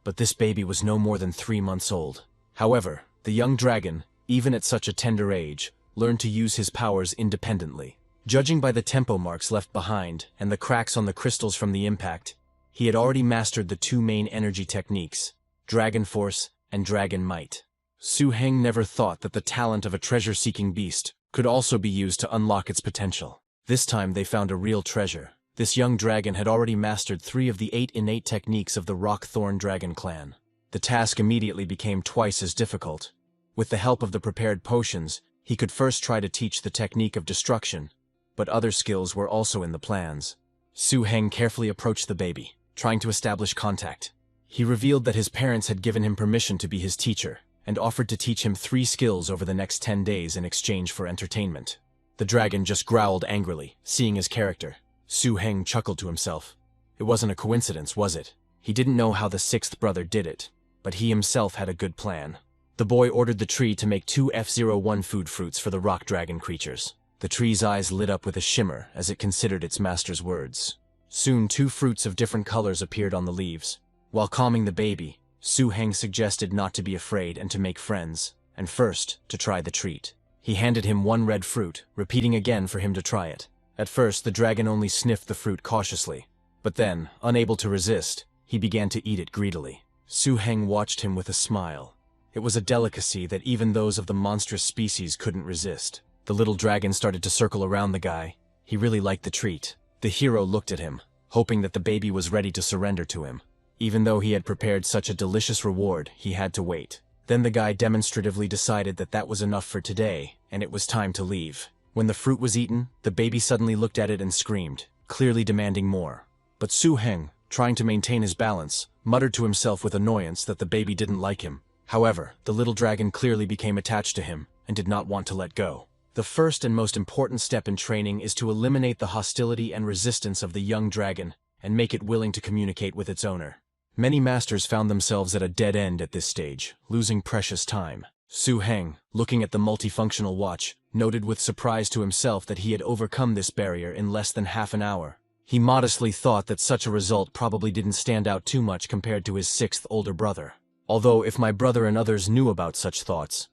[SPEAKER 1] But this baby was no more than 3 months old. However, the young dragon, even at such a tender age, learned to use his powers independently. Judging by the tempo marks left behind and the cracks on the crystals from the impact, he had already mastered the 2 main energy techniques, Dragon Force and Dragon Might. Su Heng never thought that the talent of a treasure-seeking beast could also be used to unlock its potential. This time they found a real treasure. This young dragon had already mastered 3 of the 8 innate techniques of the Rockthorn Dragon clan. The task immediately became twice as difficult. With the help of the prepared potions, he could first try to teach the technique of destruction, but other skills were also in the plans. Su Heng carefully approached the baby, trying to establish contact. He revealed that his parents had given him permission to be his teacher, and offered to teach him 3 skills over the next 10 days in exchange for entertainment. The dragon just growled angrily, seeing his character. Su Heng chuckled to himself. It wasn't a coincidence, was it? He didn't know how the 6th brother did it, but he himself had a good plan. The boy ordered the tree to make 2 F-01 food fruits for the rock dragon creatures. The tree's eyes lit up with a shimmer as it considered its master's words. Soon 2 fruits of different colors appeared on the leaves. While calming the baby, Su Heng suggested not to be afraid and to make friends, and first, to try the treat. He handed him 1 red fruit, repeating again for him to try it. At first, the dragon only sniffed the fruit cautiously, but then, unable to resist, he began to eat it greedily. Su Heng watched him with a smile. It was a delicacy that even those of the monstrous species couldn't resist. The little dragon started to circle around the guy. He really liked the treat. The hero looked at him, hoping that the baby was ready to surrender to him. Even though he had prepared such a delicious reward, he had to wait. Then the guy demonstratively decided that that was enough for today, and it was time to leave. When the fruit was eaten, the baby suddenly looked at it and screamed, clearly demanding more. But Su Heng, trying to maintain his balance, muttered to himself with annoyance that the baby didn't like him. However, the little dragon clearly became attached to him and did not want to let go. The first and most important step in training is to eliminate the hostility and resistance of the young dragon and make it willing to communicate with its owner. Many masters found themselves at a dead end at this stage, losing precious time. Su Heng, looking at the multifunctional watch, noted with surprise to himself that he had overcome this barrier in less than half an hour. He modestly thought that such a result probably didn't stand out too much compared to his 6th older brother. Although if my brother and others knew about such thoughts,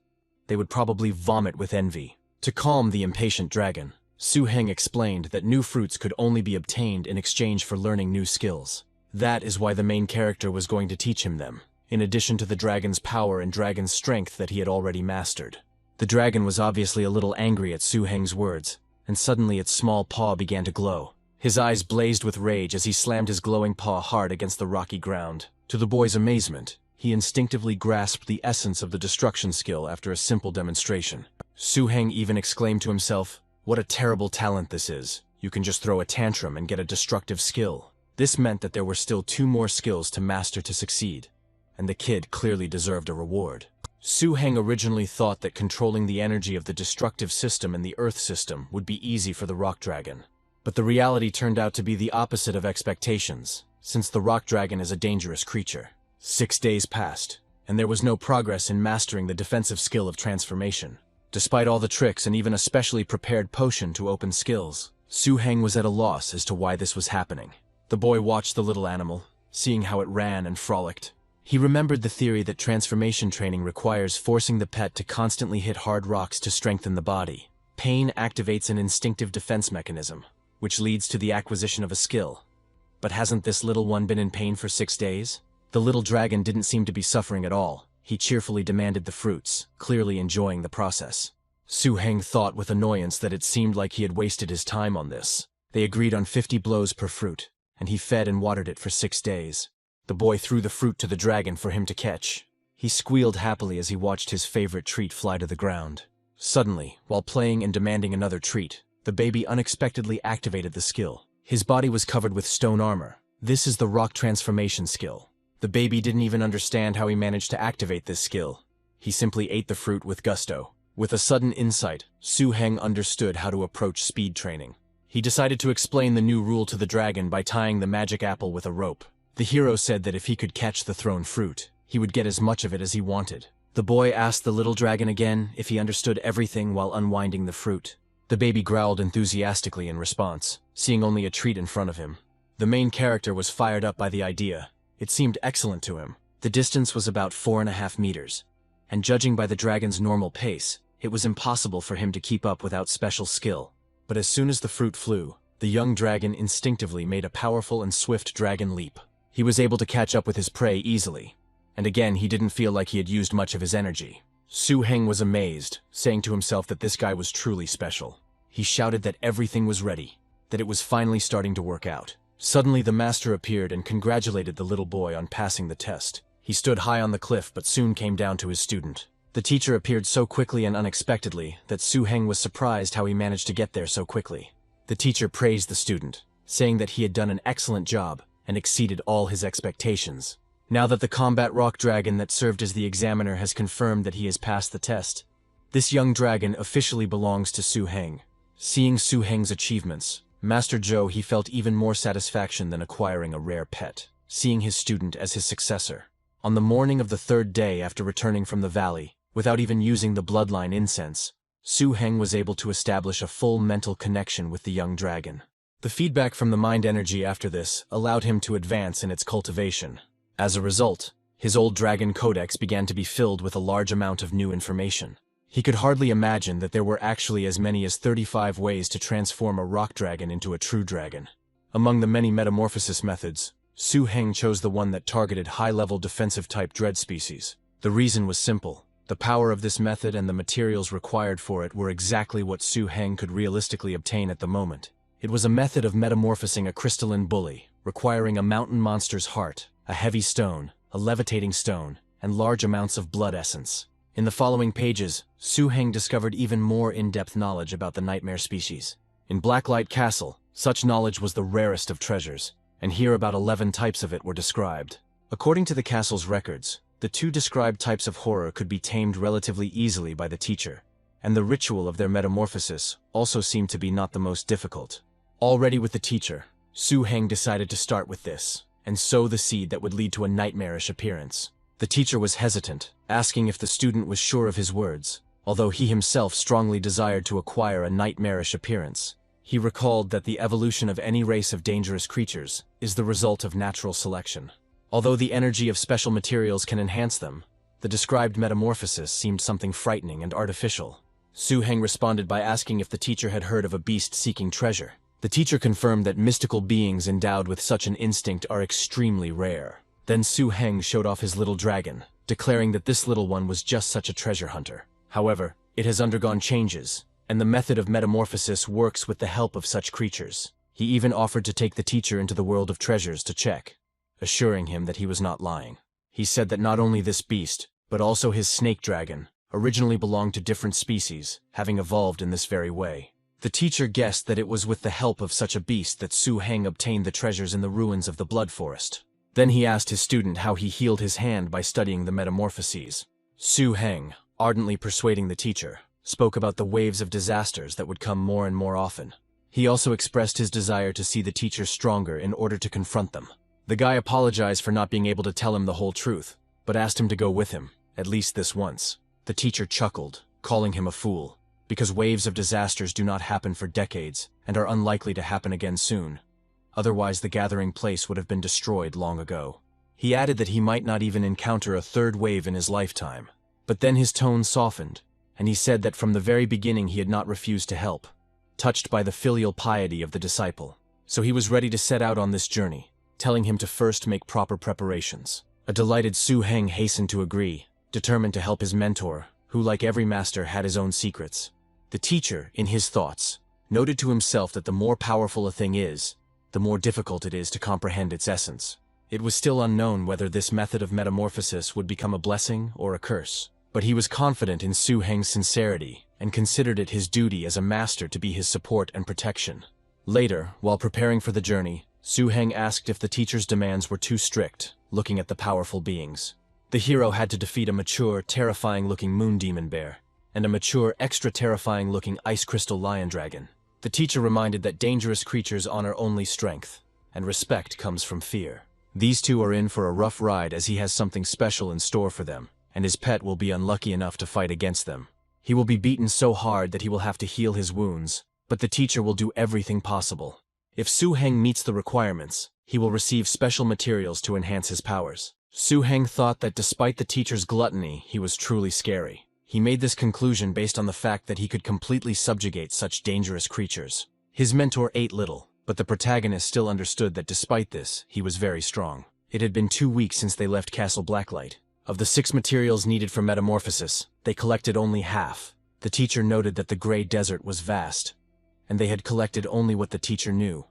[SPEAKER 1] they would probably vomit with envy. To calm the impatient dragon, Su-heng explained that new fruits could only be obtained in exchange for learning new skills. That is why the main character was going to teach him them, in addition to the dragon's power and dragon's strength that he had already mastered. The dragon was obviously a little angry at Su-heng's words, and suddenly its small paw began to glow. His eyes blazed with rage as he slammed his glowing paw hard against the rocky ground. To the boy's amazement, he instinctively grasped the essence of the destruction skill after a simple demonstration. Su-heng even exclaimed to himself, "What a terrible talent this is. You can just throw a tantrum and get a destructive skill." This meant that there were still 2 more skills to master to succeed, and the kid clearly deserved a reward. Su-heng originally thought that controlling the energy of the destructive system and the Earth system would be easy for the rock dragon. But the reality turned out to be the opposite of expectations, since the rock dragon is a dangerous creature. 6 days passed, and there was no progress in mastering the defensive skill of transformation. Despite all the tricks and even a specially prepared potion to open skills, Su-heng was at a loss as to why this was happening. The boy watched the little animal, seeing how it ran and frolicked. He remembered the theory that transformation training requires forcing the pet to constantly hit hard rocks to strengthen the body. Pain activates an instinctive defense mechanism, which leads to the acquisition of a skill. But hasn't this little one been in pain for 6 days? The little dragon didn't seem to be suffering at all. He cheerfully demanded the fruits, clearly enjoying the process. Su-heng thought with annoyance that it seemed like he had wasted his time on this. They agreed on 50 blows per fruit, and he fed and watered it for 6 days. The boy threw the fruit to the dragon for him to catch. He squealed happily as he watched his favorite treat fly to the ground. Suddenly, while playing and demanding another treat, the baby unexpectedly activated the skill. His body was covered with stone armor. This is the rock transformation skill. The baby didn't even understand how he managed to activate this skill. He simply ate the fruit with gusto. With a sudden insight, Su-heng understood how to approach speed training. He decided to explain the new rule to the dragon by tying the magic apple with a rope. The hero said that if he could catch the thrown fruit, he would get as much of it as he wanted. The boy asked the little dragon again if he understood everything while unwinding the fruit. The baby growled enthusiastically in response, seeing only a treat in front of him. The main character was fired up by the idea. It seemed excellent to him. The distance was about 4.5 meters, and judging by the dragon's normal pace, it was impossible for him to keep up without special skill. But as soon as the fruit flew, the young dragon instinctively made a powerful and swift dragon leap. He was able to catch up with his prey easily, and again he didn't feel like he had used much of his energy. Su-heng was amazed, saying to himself that this guy was truly special. He shouted that everything was ready, that it was finally starting to work out. Suddenly the master appeared and congratulated the little boy on passing the test. He stood high on the cliff but soon came down to his student. The teacher appeared so quickly and unexpectedly that Su-heng was surprised how he managed to get there so quickly. The teacher praised the student, saying that he had done an excellent job and exceeded all his expectations. Now that the combat rock dragon that served as the examiner has confirmed that he has passed the test, this young dragon officially belongs to Su-heng. Seeing Su-heng's achievements, Master Zhou he felt even more satisfaction than acquiring a rare pet, seeing his student as his successor. On the morning of the 3rd day after returning from the valley, without even using the bloodline incense, Su-heng was able to establish a full mental connection with the young dragon. The feedback from the mind energy after this allowed him to advance in its cultivation. As a result, his old dragon codex began to be filled with a large amount of new information. He could hardly imagine that there were actually as many as 35 ways to transform a rock dragon into a true dragon. Among the many metamorphosis methods, Su-heng chose the one that targeted high-level defensive-type dread species. The reason was simple. The power of this method and the materials required for it were exactly what Su-heng could realistically obtain at the moment. It was a method of metamorphosing a crystalline bully, requiring a mountain monster's heart, a heavy stone, a levitating stone, and large amounts of blood essence. In the following pages, Su-heng discovered even more in-depth knowledge about the nightmare species. In Blacklight Castle, such knowledge was the rarest of treasures, and here about 11 types of it were described. According to the castle's records, the 2 described types of horror could be tamed relatively easily by the teacher, and the ritual of their metamorphosis also seemed to be not the most difficult. Already with the teacher, Su-heng decided to start with this, and sow the seed that would lead to a nightmarish appearance. The teacher was hesitant, asking if the student was sure of his words, although he himself strongly desired to acquire a nightmarish appearance. He recalled that the evolution of any race of dangerous creatures is the result of natural selection. Although the energy of special materials can enhance them, the described metamorphosis seemed something frightening and artificial. Su Heng responded by asking if the teacher had heard of a beast seeking treasure. The teacher confirmed that mystical beings endowed with such an instinct are extremely rare. Then Su Heng showed off his little dragon, declaring that this little one was just such a treasure hunter. However, it has undergone changes, and the method of metamorphosis works with the help of such creatures. He even offered to take the teacher into the world of treasures to check, assuring him that he was not lying. He said that not only this beast, but also his snake dragon, originally belonged to different species, having evolved in this very way. The teacher guessed that it was with the help of such a beast that Su Heng obtained the treasures in the ruins of the Blood Forest. Then he asked his student how he healed his hand by studying the metamorphoses. Su Heng, ardently persuading the teacher, spoke about the waves of disasters that would come more and more often. He also expressed his desire to see the teacher stronger in order to confront them. The guy apologized for not being able to tell him the whole truth, but asked him to go with him, at least this once. The teacher chuckled, calling him a fool, because waves of disasters do not happen for decades and are unlikely to happen again soon. Otherwise, the gathering place would have been destroyed long ago. He added that he might not even encounter a third wave in his lifetime. But then his tone softened, and he said that from the very beginning he had not refused to help, touched by the filial piety of the disciple. So he was ready to set out on this journey, telling him to first make proper preparations. A delighted Su Heng hastened to agree, determined to help his mentor, who, like every master, had his own secrets. The teacher, in his thoughts, noted to himself that the more powerful a thing is, the more difficult it is to comprehend its essence. It was still unknown whether this method of metamorphosis would become a blessing or a curse, but he was confident in Su Heng's sincerity and considered it his duty as a master to be his support and protection. Later, while preparing for the journey, Su Heng asked if the teacher's demands were too strict, looking at the powerful beings. The hero had to defeat a mature, terrifying-looking moon demon bear, and a mature, extra-terrifying-looking ice crystal lion dragon. The teacher reminded that dangerous creatures honor only strength, and respect comes from fear. These two are in for a rough ride as he has something special in store for them, and his pet will be unlucky enough to fight against them. He will be beaten so hard that he will have to heal his wounds, but the teacher will do everything possible. If Su Heng meets the requirements, he will receive special materials to enhance his powers. Su Heng thought that despite the teacher's gluttony, he was truly scary. He made this conclusion based on the fact that he could completely subjugate such dangerous creatures. His mentor ate little, but the protagonist still understood that despite this, he was very strong. It had been 2 weeks since they left Castle Blacklight. Of the 6 materials needed for metamorphosis, they collected only half. The teacher noted that the gray desert was vast, and they had collected only what the teacher knew,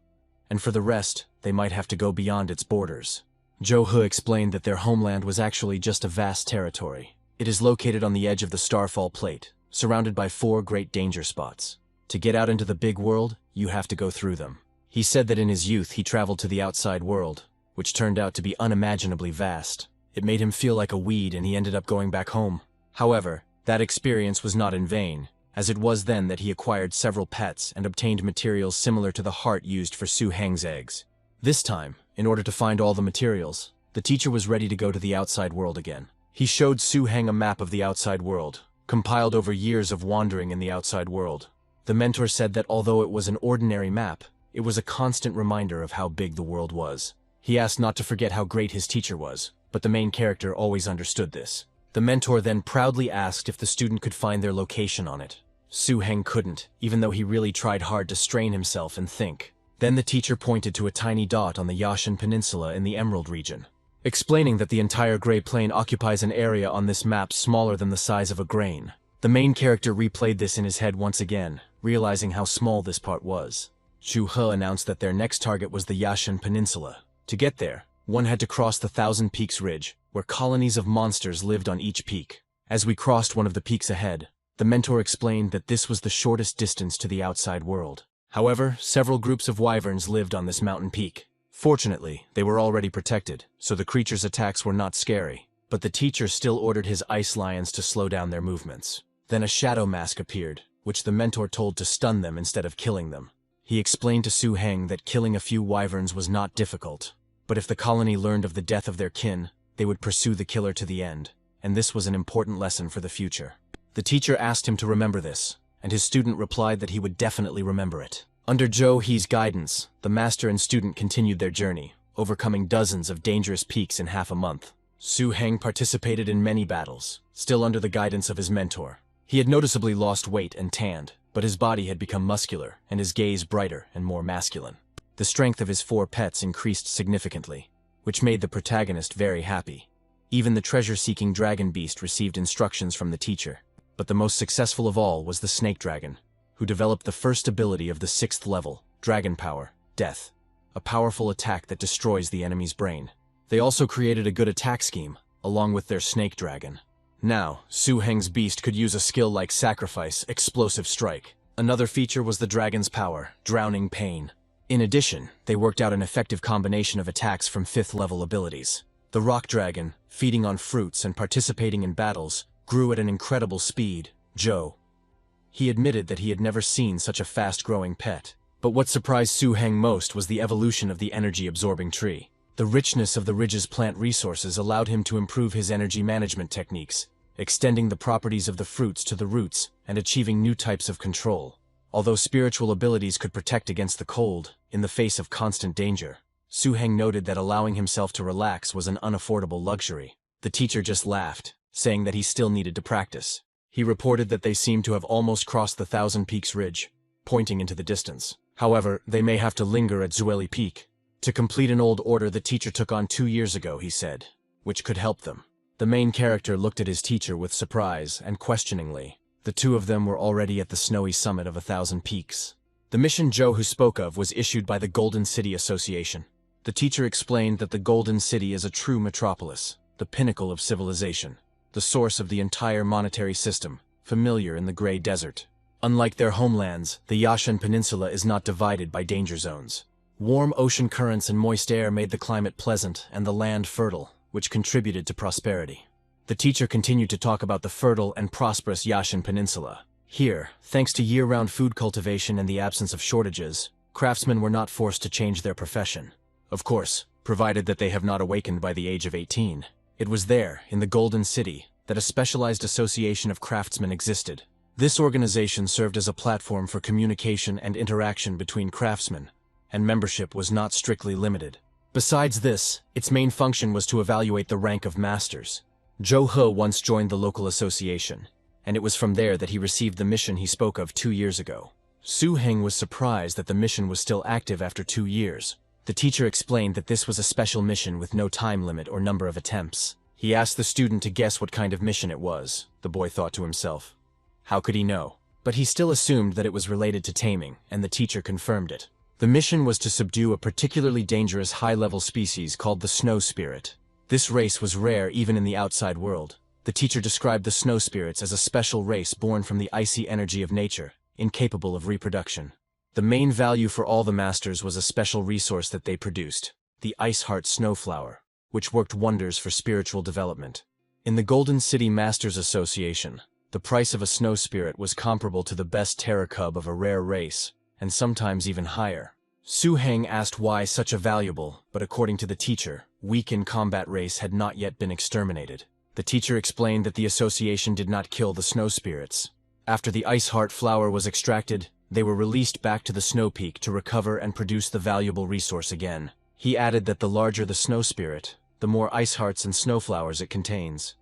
[SPEAKER 1] and for the rest, they might have to go beyond its borders. Zhou He explained that their homeland was actually just a vast territory. It is located on the edge of the Starfall Plate, surrounded by 4 great danger spots. To get out into the big world, you have to go through them. He said that in his youth he traveled to the outside world, which turned out to be unimaginably vast. It made him feel like a weed and he ended up going back home. However, that experience was not in vain, as it was then that he acquired several pets and obtained materials similar to the heart used for Su Heng's eggs. This time, in order to find all the materials, the teacher was ready to go to the outside world again. He showed Su Heng a map of the outside world, compiled over years of wandering in the outside world. The mentor said that although it was an ordinary map, it was a constant reminder of how big the world was. He asked not to forget how great his teacher was, but the main character always understood this. The mentor then proudly asked if the student could find their location on it. Su Heng couldn't, even though he really tried hard to strain himself and think. Then the teacher pointed to a tiny dot on the Yahello Peninsula in the Emerald region, explaining that the entire Gray Plain occupies an area on this map smaller than the size of a grain. The main character replayed this in his head once again, realizing how small this part was. Zhou He announced that their next target was the Yahello Peninsula. To get there, one had to cross the Thousand Peaks Ridge, where colonies of monsters lived on each peak. As we crossed one of the peaks ahead, the mentor explained that this was the shortest distance to the outside world. However, several groups of wyverns lived on this mountain peak. Fortunately, they were already protected, so the creatures' attacks were not scary, but the teacher still ordered his ice lions to slow down their movements. Then a shadow mask appeared, which the mentor told to stun them instead of killing them. He explained to Su Heng that killing a few wyverns was not difficult, but if the colony learned of the death of their kin, they would pursue the killer to the end, and this was an important lesson for the future. The teacher asked him to remember this, and his student replied that he would definitely remember it. Under Zhou He's guidance, the master and student continued their journey, overcoming dozens of dangerous peaks in half a month. Su Heng participated in many battles, still under the guidance of his mentor. He had noticeably lost weight and tanned, but his body had become muscular and his gaze brighter and more masculine. The strength of his 4 pets increased significantly, which made the protagonist very happy. Even the treasure-seeking dragon beast received instructions from the teacher. But the most successful of all was the snake dragon, who developed the first ability of the 6th level, Dragon Power, Death, a powerful attack that destroys the enemy's brain. They also created a good attack scheme, along with their snake dragon. Now, Su Heng's beast could use a skill like Sacrifice, Explosive Strike. Another feature was the dragon's power, Drowning Pain. In addition, they worked out an effective combination of attacks from 5th level abilities. The rock dragon, feeding on fruits and participating in battles, grew at an incredible speed. Joe. He admitted that he had never seen such a fast-growing pet. But what surprised Su Heng most was the evolution of the energy-absorbing tree. The richness of the ridge's plant resources allowed him to improve his energy management techniques, extending the properties of the fruits to the roots and achieving new types of control. Although spiritual abilities could protect against the cold, in the face of constant danger, Su Heng noted that allowing himself to relax was an unaffordable luxury. The teacher just laughed, saying that he still needed to practice. He reported that they seemed to have almost crossed the Thousand Peaks Ridge, pointing into the distance. However, they may have to linger at Zueli Peak to complete an old order the teacher took on 2 years ago, he said, which could help them. The main character looked at his teacher with surprise and questioningly. The two of them were already at the snowy summit of 1,000 peaks. The mission Joe who spoke of was issued by the Golden City Association. The teacher explained that the Golden City is a true metropolis, the pinnacle of civilization, the source of the entire monetary system, familiar in the Gray Desert. Unlike their homelands, the Yashan Peninsula is not divided by danger zones. Warm ocean currents and moist air made the climate pleasant and the land fertile, which contributed to prosperity. The teacher continued to talk about the fertile and prosperous Yashan Peninsula. Here, thanks to year-round food cultivation and the absence of shortages, craftsmen were not forced to change their profession. Of course, provided that they have not awakened by the age of 18. It was there, in the Golden City, that a specialized association of craftsmen existed. This organization served as a platform for communication and interaction between craftsmen, and membership was not strictly limited. Besides this, its main function was to evaluate the rank of masters. Zhou He once joined the local association, and it was from there that he received the mission he spoke of 2 years ago. Su Heng was surprised that the mission was still active after 2 years. The teacher explained that this was a special mission with no time limit or number of attempts. He asked the student to guess what kind of mission it was. The boy thought to himself. How could he know? But he still assumed that it was related to taming, and the teacher confirmed it. The mission was to subdue a particularly dangerous high-level species called the Snow Spirit. This race was rare even in the outside world. The teacher described the Snow Spirits as a special race born from the icy energy of nature, incapable of reproduction. The main value for all the masters was a special resource that they produced, the Ice Heart Snowflower, which worked wonders for spiritual development. In the Golden City Masters Association, the price of a snow spirit was comparable to the best terror cub of a rare race, and sometimes even higher. Su Heng asked why such a valuable, but according to the teacher, weak in combat race had not yet been exterminated. The teacher explained that the association did not kill the snow spirits. After the Ice Heart flower was extracted, they were released back to the snow peak to recover and produce the valuable resource again. He added that the larger the snow spirit, the more ice hearts and snowflowers it contains,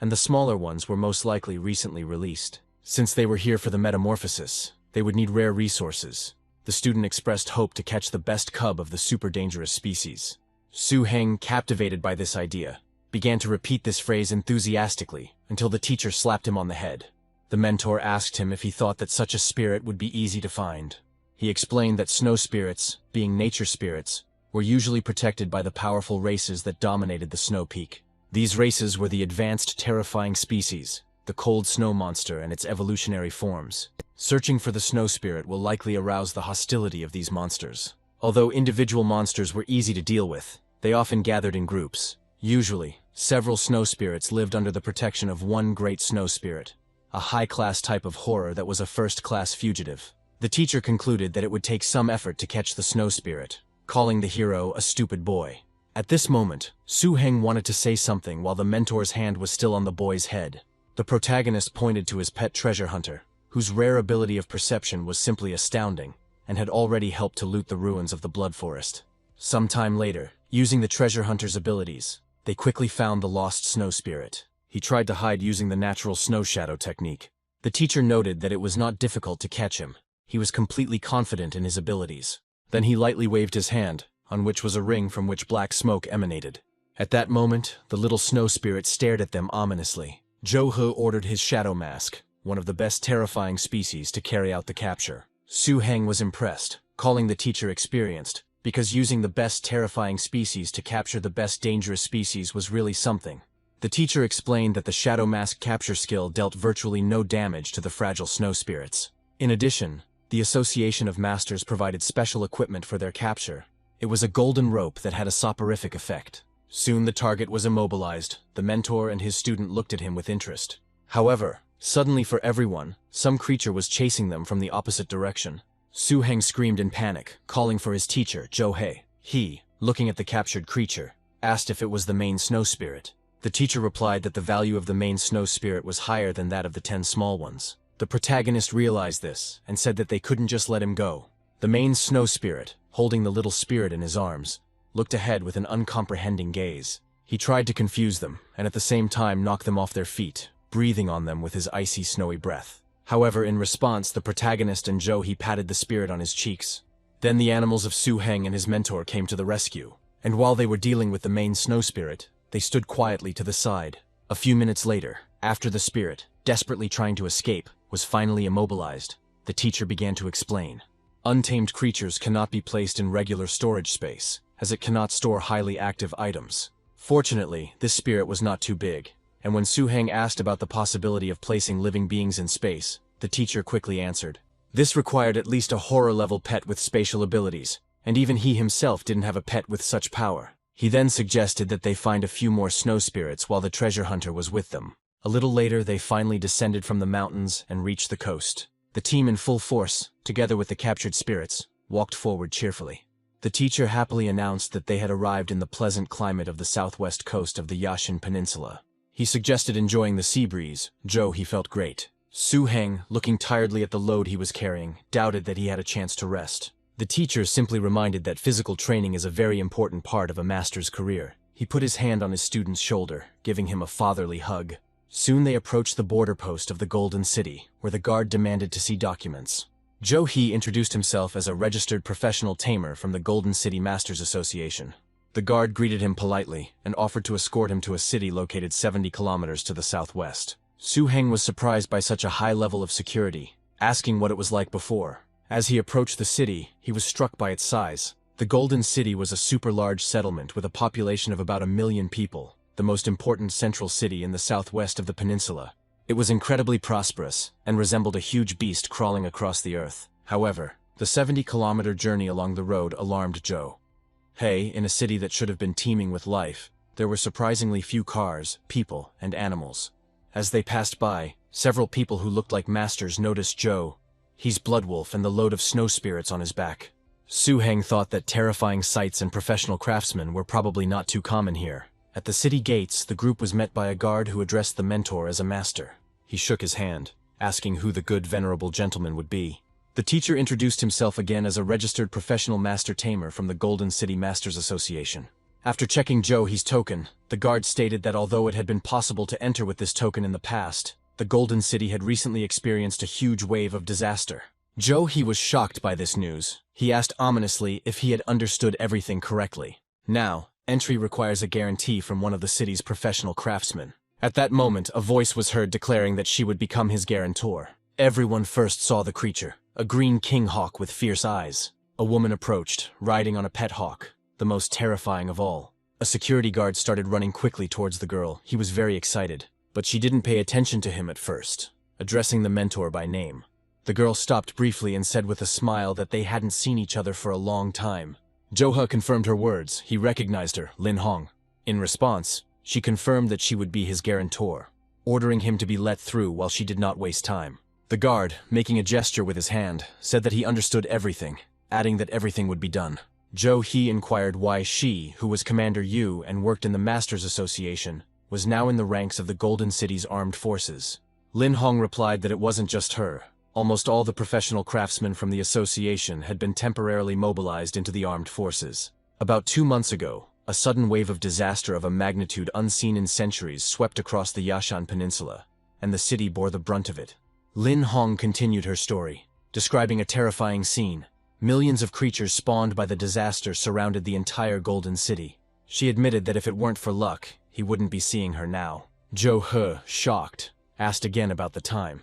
[SPEAKER 1] and the smaller ones were most likely recently released. Since they were here for the metamorphosis, they would need rare resources. The student expressed hope to catch the best cub of the super dangerous species. Su Heng, captivated by this idea, began to repeat this phrase enthusiastically until the teacher slapped him on the head. The mentor asked him if he thought that such a spirit would be easy to find. He explained that snow spirits, being nature spirits, were usually protected by the powerful races that dominated the snow peak. These races were the advanced, terrifying species, the cold snow monster and its evolutionary forms. Searching for the snow spirit will likely arouse the hostility of these monsters. Although individual monsters were easy to deal with, they often gathered in groups. Usually, several snow spirits lived under the protection of one great snow spirit, a high-class type of horror that was a first-class fugitive. The teacher concluded that it would take some effort to catch the snow spirit, calling the hero a stupid boy. At this moment, Su Heng wanted to say something while the mentor's hand was still on the boy's head. The protagonist pointed to his pet treasure hunter, whose rare ability of perception was simply astounding, and had already helped to loot the ruins of the Blood Forest. Some time later, Using the treasure hunter's abilities, they quickly found the lost snow spirit. He tried to hide using the natural snow shadow technique. The teacher noted that it was not difficult to catch him. He was completely confident in his abilities. Then he lightly waved his hand, on which was a ring from which black smoke emanated. At that moment, the little snow spirit stared at them ominously. Joe ordered his shadow mask, one of the best terrifying species, to carry out the capture. Su Heng was impressed, calling the teacher experienced, because using the best terrifying species to capture the best dangerous species was really something. The teacher explained that the shadow mask capture skill dealt virtually no damage to the fragile snow spirits. In addition, the Association of Masters provided special equipment for their capture. It was a golden rope that had a soporific effect. Soon the target was immobilized. The mentor and his student looked at him with interest. However, suddenly for everyone, some creature was chasing them from the opposite direction. Su Heng screamed in panic, calling for his teacher, Zhou He. He, looking at the captured creature, asked if it was the main snow spirit. The teacher replied that the value of the main snow spirit was higher than that of the 10 small ones. The protagonist realized this, and said that they couldn't just let him go. The main snow spirit, holding the little spirit in his arms, looked ahead with an uncomprehending gaze. He tried to confuse them, and at the same time knock them off their feet, breathing on them with his icy snowy breath. However, in response, the protagonist and Zhou He patted the spirit on his cheeks. Then the animals of Su Heng and his mentor came to the rescue, and while they were dealing with the main snow spirit, they stood quietly to the side. A few minutes later, after the spirit, desperately trying to escape, was finally immobilized, the teacher began to explain. Untamed creatures cannot be placed in regular storage space, as it cannot store highly active items. Fortunately, this spirit was not too big, and when Su Heng asked about the possibility of placing living beings in space, the teacher quickly answered. This required at least a horror-level pet with spatial abilities, and even he himself didn't have a pet with such power. He then suggested that they find a few more snow spirits while the treasure hunter was with them. A little later, they finally descended from the mountains and reached the coast. The team in full force, together with the captured spirits, walked forward cheerfully. The teacher happily announced that they had arrived in the pleasant climate of the southwest coast of the Yashin Peninsula. He suggested enjoying the sea breeze. Zhou He felt great. Su Heng, looking tiredly at the load he was carrying, doubted that he had a chance to rest. The teacher simply reminded that physical training is a very important part of a master's career. He put his hand on his student's shoulder, giving him a fatherly hug. Soon they approached the border post of the Golden City, where the guard demanded to see documents. Zhou He introduced himself as a registered professional tamer from the Golden City Masters Association. The guard greeted him politely and offered to escort him to a city located 70 kilometers to the southwest. Su Heng was surprised by such a high level of security, asking what it was like before. As he approached the city, he was struck by its size. The Golden City was a super-large settlement with a population of about 1 million people, the most important central city in the southwest of the peninsula. It was incredibly prosperous, and resembled a huge beast crawling across the earth. However, the 70-kilometer journey along the road alarmed Zhou He. In a city that should have been teeming with life, there were surprisingly few cars, people, and animals. As they passed by, several people who looked like masters noticed Zhou He's Bloodwolf and the load of snow spirits on his back. Su Heng thought that terrifying sights and professional craftsmen were probably not too common here. At the city gates, the group was met by a guard who addressed the mentor as a master. He shook his hand, asking who the good venerable gentleman would be. The teacher introduced himself again as a registered professional master tamer from the Golden City Masters Association. After checking Zhou He's token, the guard stated that although it had been possible to enter with this token in the past, the Golden City had recently experienced a huge wave of disaster. Zhou He was shocked by this news. He asked ominously if he had understood everything correctly. Now, entry requires a guarantee from one of the city's professional craftsmen. At that moment, a voice was heard declaring that she would become his guarantor. Everyone first saw the creature, a green king hawk with fierce eyes. A woman approached, riding on a pet hawk, the most terrifying of all. A security guard started running quickly towards the girl. He was very excited, but she didn't pay attention to him at first, addressing the mentor by name. The girl stopped briefly and said with a smile that they hadn't seen each other for a long time. Zhou He confirmed her words. He recognized her, Lin Hong. In response, she confirmed that she would be his guarantor, ordering him to be let through while she did not waste time. The guard, making a gesture with his hand, said that he understood everything, adding that everything would be done. Zhou He inquired why she, who was Commander Yu and worked in the Masters Association, was now in the ranks of the Golden City's armed forces. Lin Hong replied that it wasn't just her. Almost all the professional craftsmen from the association had been temporarily mobilized into the armed forces. About 2 months ago, A sudden wave of disaster of a magnitude unseen in centuries swept across the Yashan Peninsula, and the city bore the brunt of it. Lin Hong continued her story, describing a terrifying scene. Millions of creatures spawned by the disaster surrounded the entire Golden City. She admitted that if it weren't for luck, he wouldn't be seeing her now. Zhou He, shocked, asked again about the time.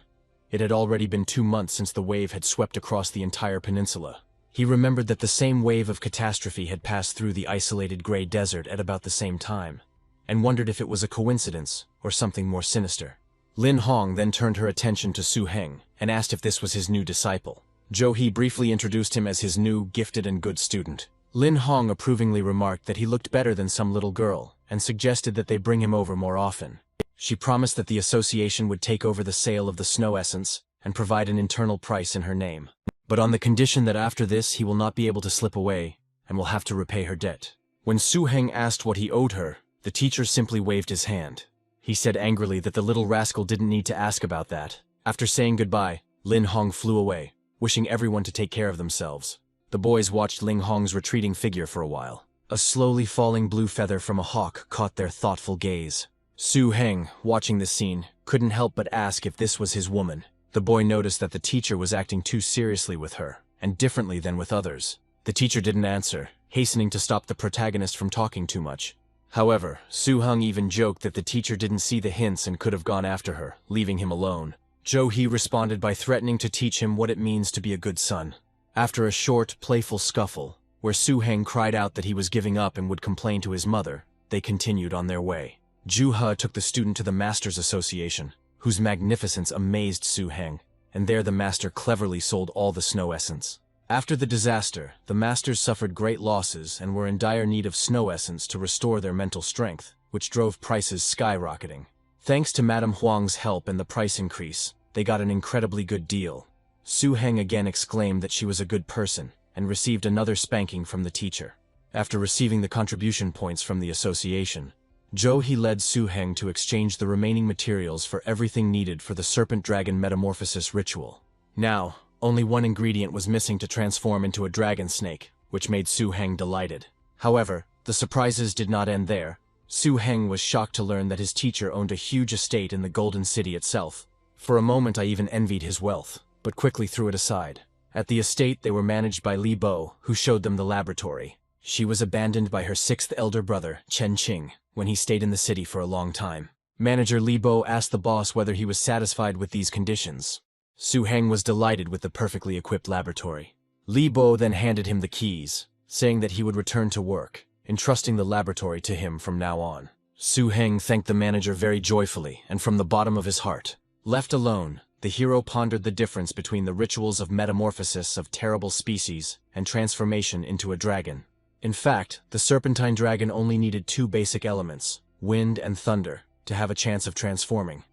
[SPEAKER 1] It had already been 2 months since the wave had swept across the entire peninsula. He remembered that the same wave of catastrophe had passed through the isolated gray desert at about the same time, and wondered if it was a coincidence or something more sinister. Lin Hong then turned her attention to Su Heng and asked if this was his new disciple. Zhou He briefly introduced him as his new, gifted and good student. Lin Hong approvingly remarked that he looked better than some little girl and suggested that they bring him over more often. She promised that the association would take over the sale of the snow essence and provide an internal price in her name, but on the condition that after this he will not be able to slip away and will have to repay her debt. When Su Heng asked what he owed her, the teacher simply waved his hand. He said angrily that the little rascal didn't need to ask about that. After saying goodbye, Lin Hong flew away, wishing everyone to take care of themselves. The boys watched Lin Hong's retreating figure for a while. A slowly falling blue feather from a hawk caught their thoughtful gaze. Su Heng, watching the scene, couldn't help but ask if this was his woman. The boy noticed that the teacher was acting too seriously with her, and differently than with others. The teacher didn't answer, hastening to stop the protagonist from talking too much. However, Su Heng even joked that the teacher didn't see the hints and could have gone after her, leaving him alone. Zhou He responded by threatening to teach him what it means to be a good son. After a short, playful scuffle, where Su Heng cried out that he was giving up and would complain to his mother, they continued on their way. Zhu He took the student to the Masters Association, whose magnificence amazed Su Heng, and there the master cleverly sold all the snow essence. After the disaster, the masters suffered great losses and were in dire need of snow essence to restore their mental strength, which drove prices skyrocketing. Thanks to Madame Huang's help and the price increase, they got an incredibly good deal. Su Heng again exclaimed that she was a good person, and received another spanking from the teacher. After receiving the contribution points from the association, Zhou He led Su Heng to exchange the remaining materials for everything needed for the serpent-dragon metamorphosis ritual. Now, only one ingredient was missing to transform into a dragon snake, which made Su Heng delighted. However, the surprises did not end there. Su Heng was shocked to learn that his teacher owned a huge estate in the Golden City itself. For a moment I even envied his wealth, but quickly threw it aside. At the estate they were managed by Li Bo, who showed them the laboratory. She was abandoned by her 6th elder brother, Chen Qing, when he stayed in the city for a long time. Manager Li Bo asked the boss whether he was satisfied with these conditions. Su Heng was delighted with the perfectly equipped laboratory. Li Bo then handed him the keys, saying that he would return to work, entrusting the laboratory to him from now on. Su Heng thanked the manager very joyfully and from the bottom of his heart. Left alone, the hero pondered the difference between the rituals of metamorphosis of terrible species and transformation into a dragon. In fact, the serpentine dragon only needed 2 basic elements, wind and thunder, to have a chance of transforming.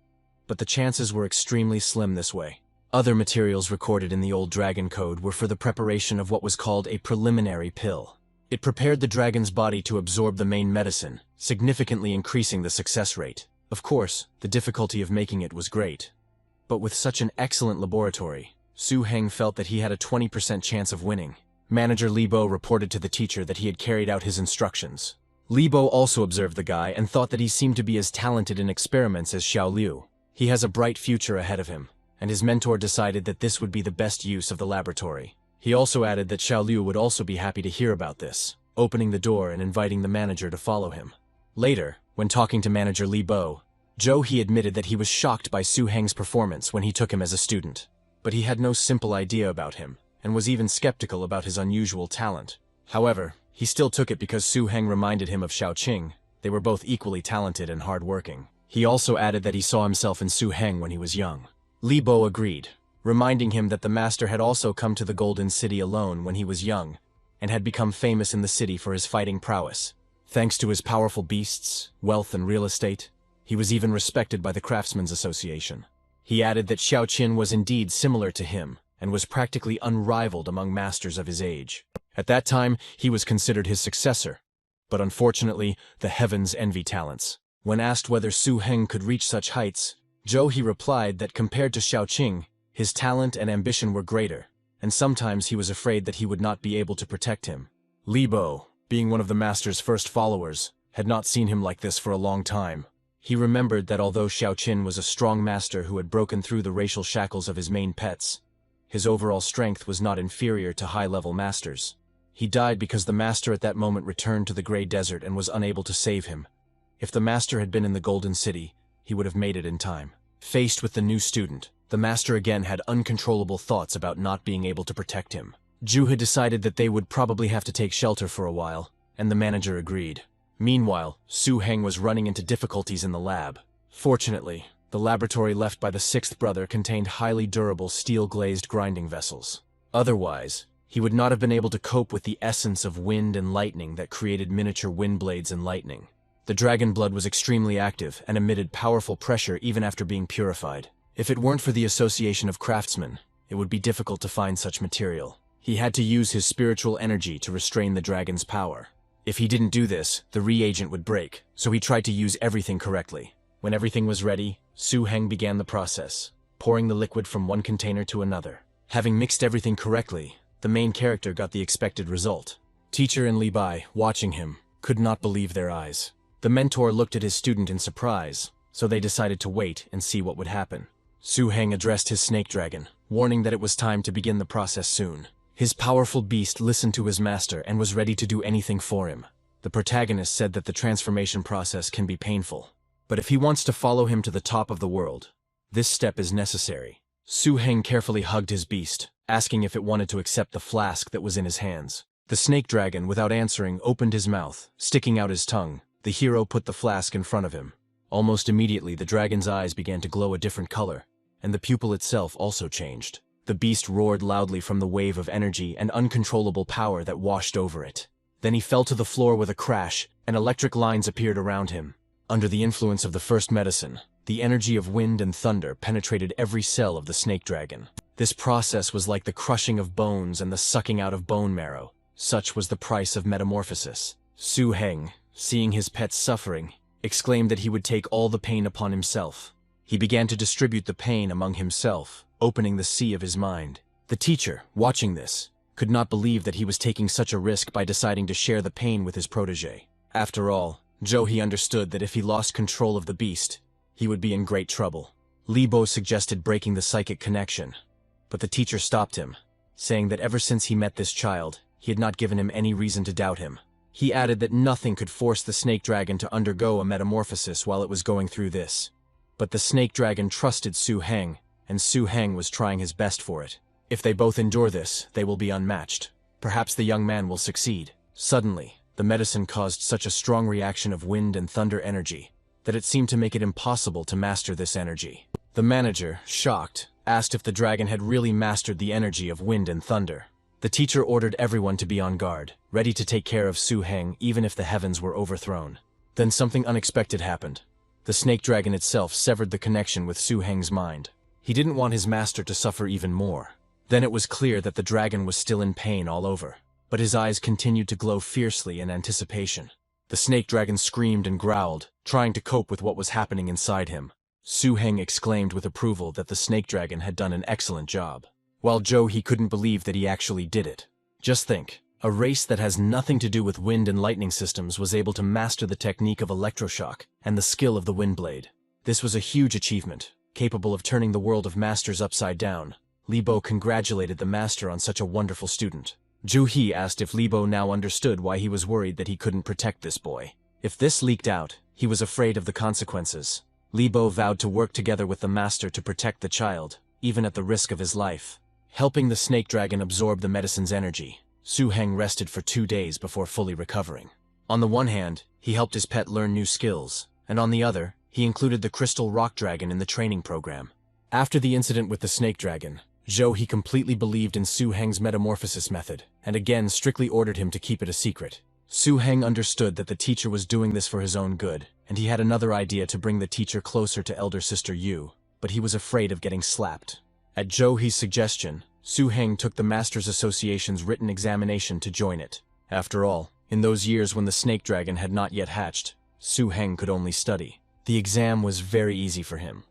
[SPEAKER 1] But the chances were extremely slim this way. Other materials recorded in the old dragon code were for the preparation of what was called a preliminary pill. It prepared the dragon's body to absorb the main medicine, significantly increasing the success rate. Of course, the difficulty of making it was great. But with such an excellent laboratory, Su Heng felt that he had a 20% chance of winning. Manager Li Bo reported to the teacher that he had carried out his instructions. Li Bo also observed the guy and thought that he seemed to be as talented in experiments as Xiao Liu. He has a bright future ahead of him, and his mentor decided that this would be the best use of the laboratory. He also added that Xiao Liu would also be happy to hear about this, opening the door and inviting the manager to follow him. Later, when talking to manager Li Bo, Zhou He admitted that he was shocked by Su Heng's performance when he took him as a student. But he had no simple idea about him, and was even skeptical about his unusual talent. However, he still took it because Su Heng reminded him of Xiao Qing. They were both equally talented and hard-working. He also added that he saw himself in Su Heng when he was young. Li Bo agreed, reminding him that the master had also come to the Golden City alone when he was young, and had become famous in the city for his fighting prowess. Thanks to his powerful beasts, wealth and real estate, he was even respected by the Craftsmen's Association. He added that Xiao Qin was indeed similar to him, and was practically unrivaled among masters of his age. At that time, he was considered his successor, but unfortunately, the heavens envy talents. When asked whether Su Heng could reach such heights, Zhou He replied that compared to Xiao Qing, his talent and ambition were greater, and sometimes he was afraid that he would not be able to protect him. Li Bo, being one of the master's first followers, had not seen him like this for a long time. He remembered that although Xiaoqin was a strong master who had broken through the racial shackles of his main pets, his overall strength was not inferior to high-level masters. He died because the master at that moment returned to the Grey Desert and was unable to save him. If the master had been in the Golden City, he would have made it in time. Faced with the new student, the master again had uncontrollable thoughts about not being able to protect him. Zhu had decided that they would probably have to take shelter for a while, and the manager agreed. Meanwhile, Su Heng was running into difficulties in the lab. Fortunately, the laboratory left by the sixth brother contained highly durable steel-glazed grinding vessels. Otherwise, he would not have been able to cope with the essence of wind and lightning that created miniature wind blades and lightning. The dragon blood was extremely active and emitted powerful pressure even after being purified. If it weren't for the association of craftsmen, it would be difficult to find such material. He had to use his spiritual energy to restrain the dragon's power. If he didn't do this, the reagent would break, so he tried to use everything correctly. When everything was ready, Su Heng began the process, pouring the liquid from one container to another. Having mixed everything correctly, the main character got the expected result. Teacher and Li Bai, watching him, could not believe their eyes. The mentor looked at his student in surprise, so they decided to wait and see what would happen. Su Heng addressed his snake dragon, warning that it was time to begin the process soon. His powerful beast listened to his master and was ready to do anything for him. The protagonist said that the transformation process can be painful, but if he wants to follow him to the top of the world, this step is necessary. Su Heng carefully hugged his beast, asking if it wanted to accept the flask that was in his hands. The snake dragon, without answering, opened his mouth, sticking out his tongue. The hero put the flask in front of him. Almost immediately, the dragon's eyes began to glow a different color, and the pupil itself also changed. The beast roared loudly from the wave of energy and uncontrollable power that washed over it. Then he fell to the floor with a crash, and electric lines appeared around him. Under the influence of the first medicine, the energy of wind and thunder penetrated every cell of the snake dragon. This process was like the crushing of bones and the sucking out of bone marrow. Such was the price of metamorphosis. Su Heng, seeing his pets suffering, exclaimed that he would take all the pain upon himself. He began to distribute the pain among himself, opening the sea of his mind. The teacher, watching this, could not believe that he was taking such a risk by deciding to share the pain with his protege. After all, Zhou understood that if he lost control of the beast, he would be in great trouble. Li Bo suggested breaking the psychic connection, but the teacher stopped him, saying that ever since he met this child, he had not given him any reason to doubt him. He added that nothing could force the snake dragon to undergo a metamorphosis while it was going through this. But the snake dragon trusted Su Heng, and Su Heng was trying his best for it. If they both endure this, they will be unmatched. Perhaps the young man will succeed. Suddenly, the medicine caused such a strong reaction of wind and thunder energy that it seemed to make it impossible to master this energy. The manager, shocked, asked if the dragon had really mastered the energy of wind and thunder. The teacher ordered everyone to be on guard, ready to take care of Su Heng even if the heavens were overthrown. Then something unexpected happened. The snake dragon itself severed the connection with Su Heng's mind. He didn't want his master to suffer even more. Then it was clear that the dragon was still in pain all over, but his eyes continued to glow fiercely in anticipation. The snake dragon screamed and growled, trying to cope with what was happening inside him. Su Heng exclaimed with approval that the snake dragon had done an excellent job. While he couldn't believe that he actually did it. Just think, a race that has nothing to do with wind and lightning systems was able to master the technique of electroshock and the skill of the wind blade. This was a huge achievement, capable of turning the world of masters upside down. Li Bo congratulated the master on such a wonderful student. Zhu asked if Li Bo now understood why he was worried that he couldn't protect this boy. If this leaked out, he was afraid of the consequences. Li Bo vowed to work together with the master to protect the child, even at the risk of his life. Helping the snake dragon absorb the medicine's energy, Su Heng rested for 2 days before fully recovering. On the one hand, he helped his pet learn new skills, and on the other, he included the crystal rock dragon in the training program. After the incident with the snake dragon, Zhou completely believed in Su Heng's metamorphosis method, and again strictly ordered him to keep it a secret. Su Heng understood that the teacher was doing this for his own good, and he had another idea to bring the teacher closer to elder sister Yu, but he was afraid of getting slapped. At Zhou's suggestion, Su Heng took the Masters Association's written examination to join it. After all, in those years when the snake dragon had not yet hatched, Su Heng could only study. The exam was very easy for him.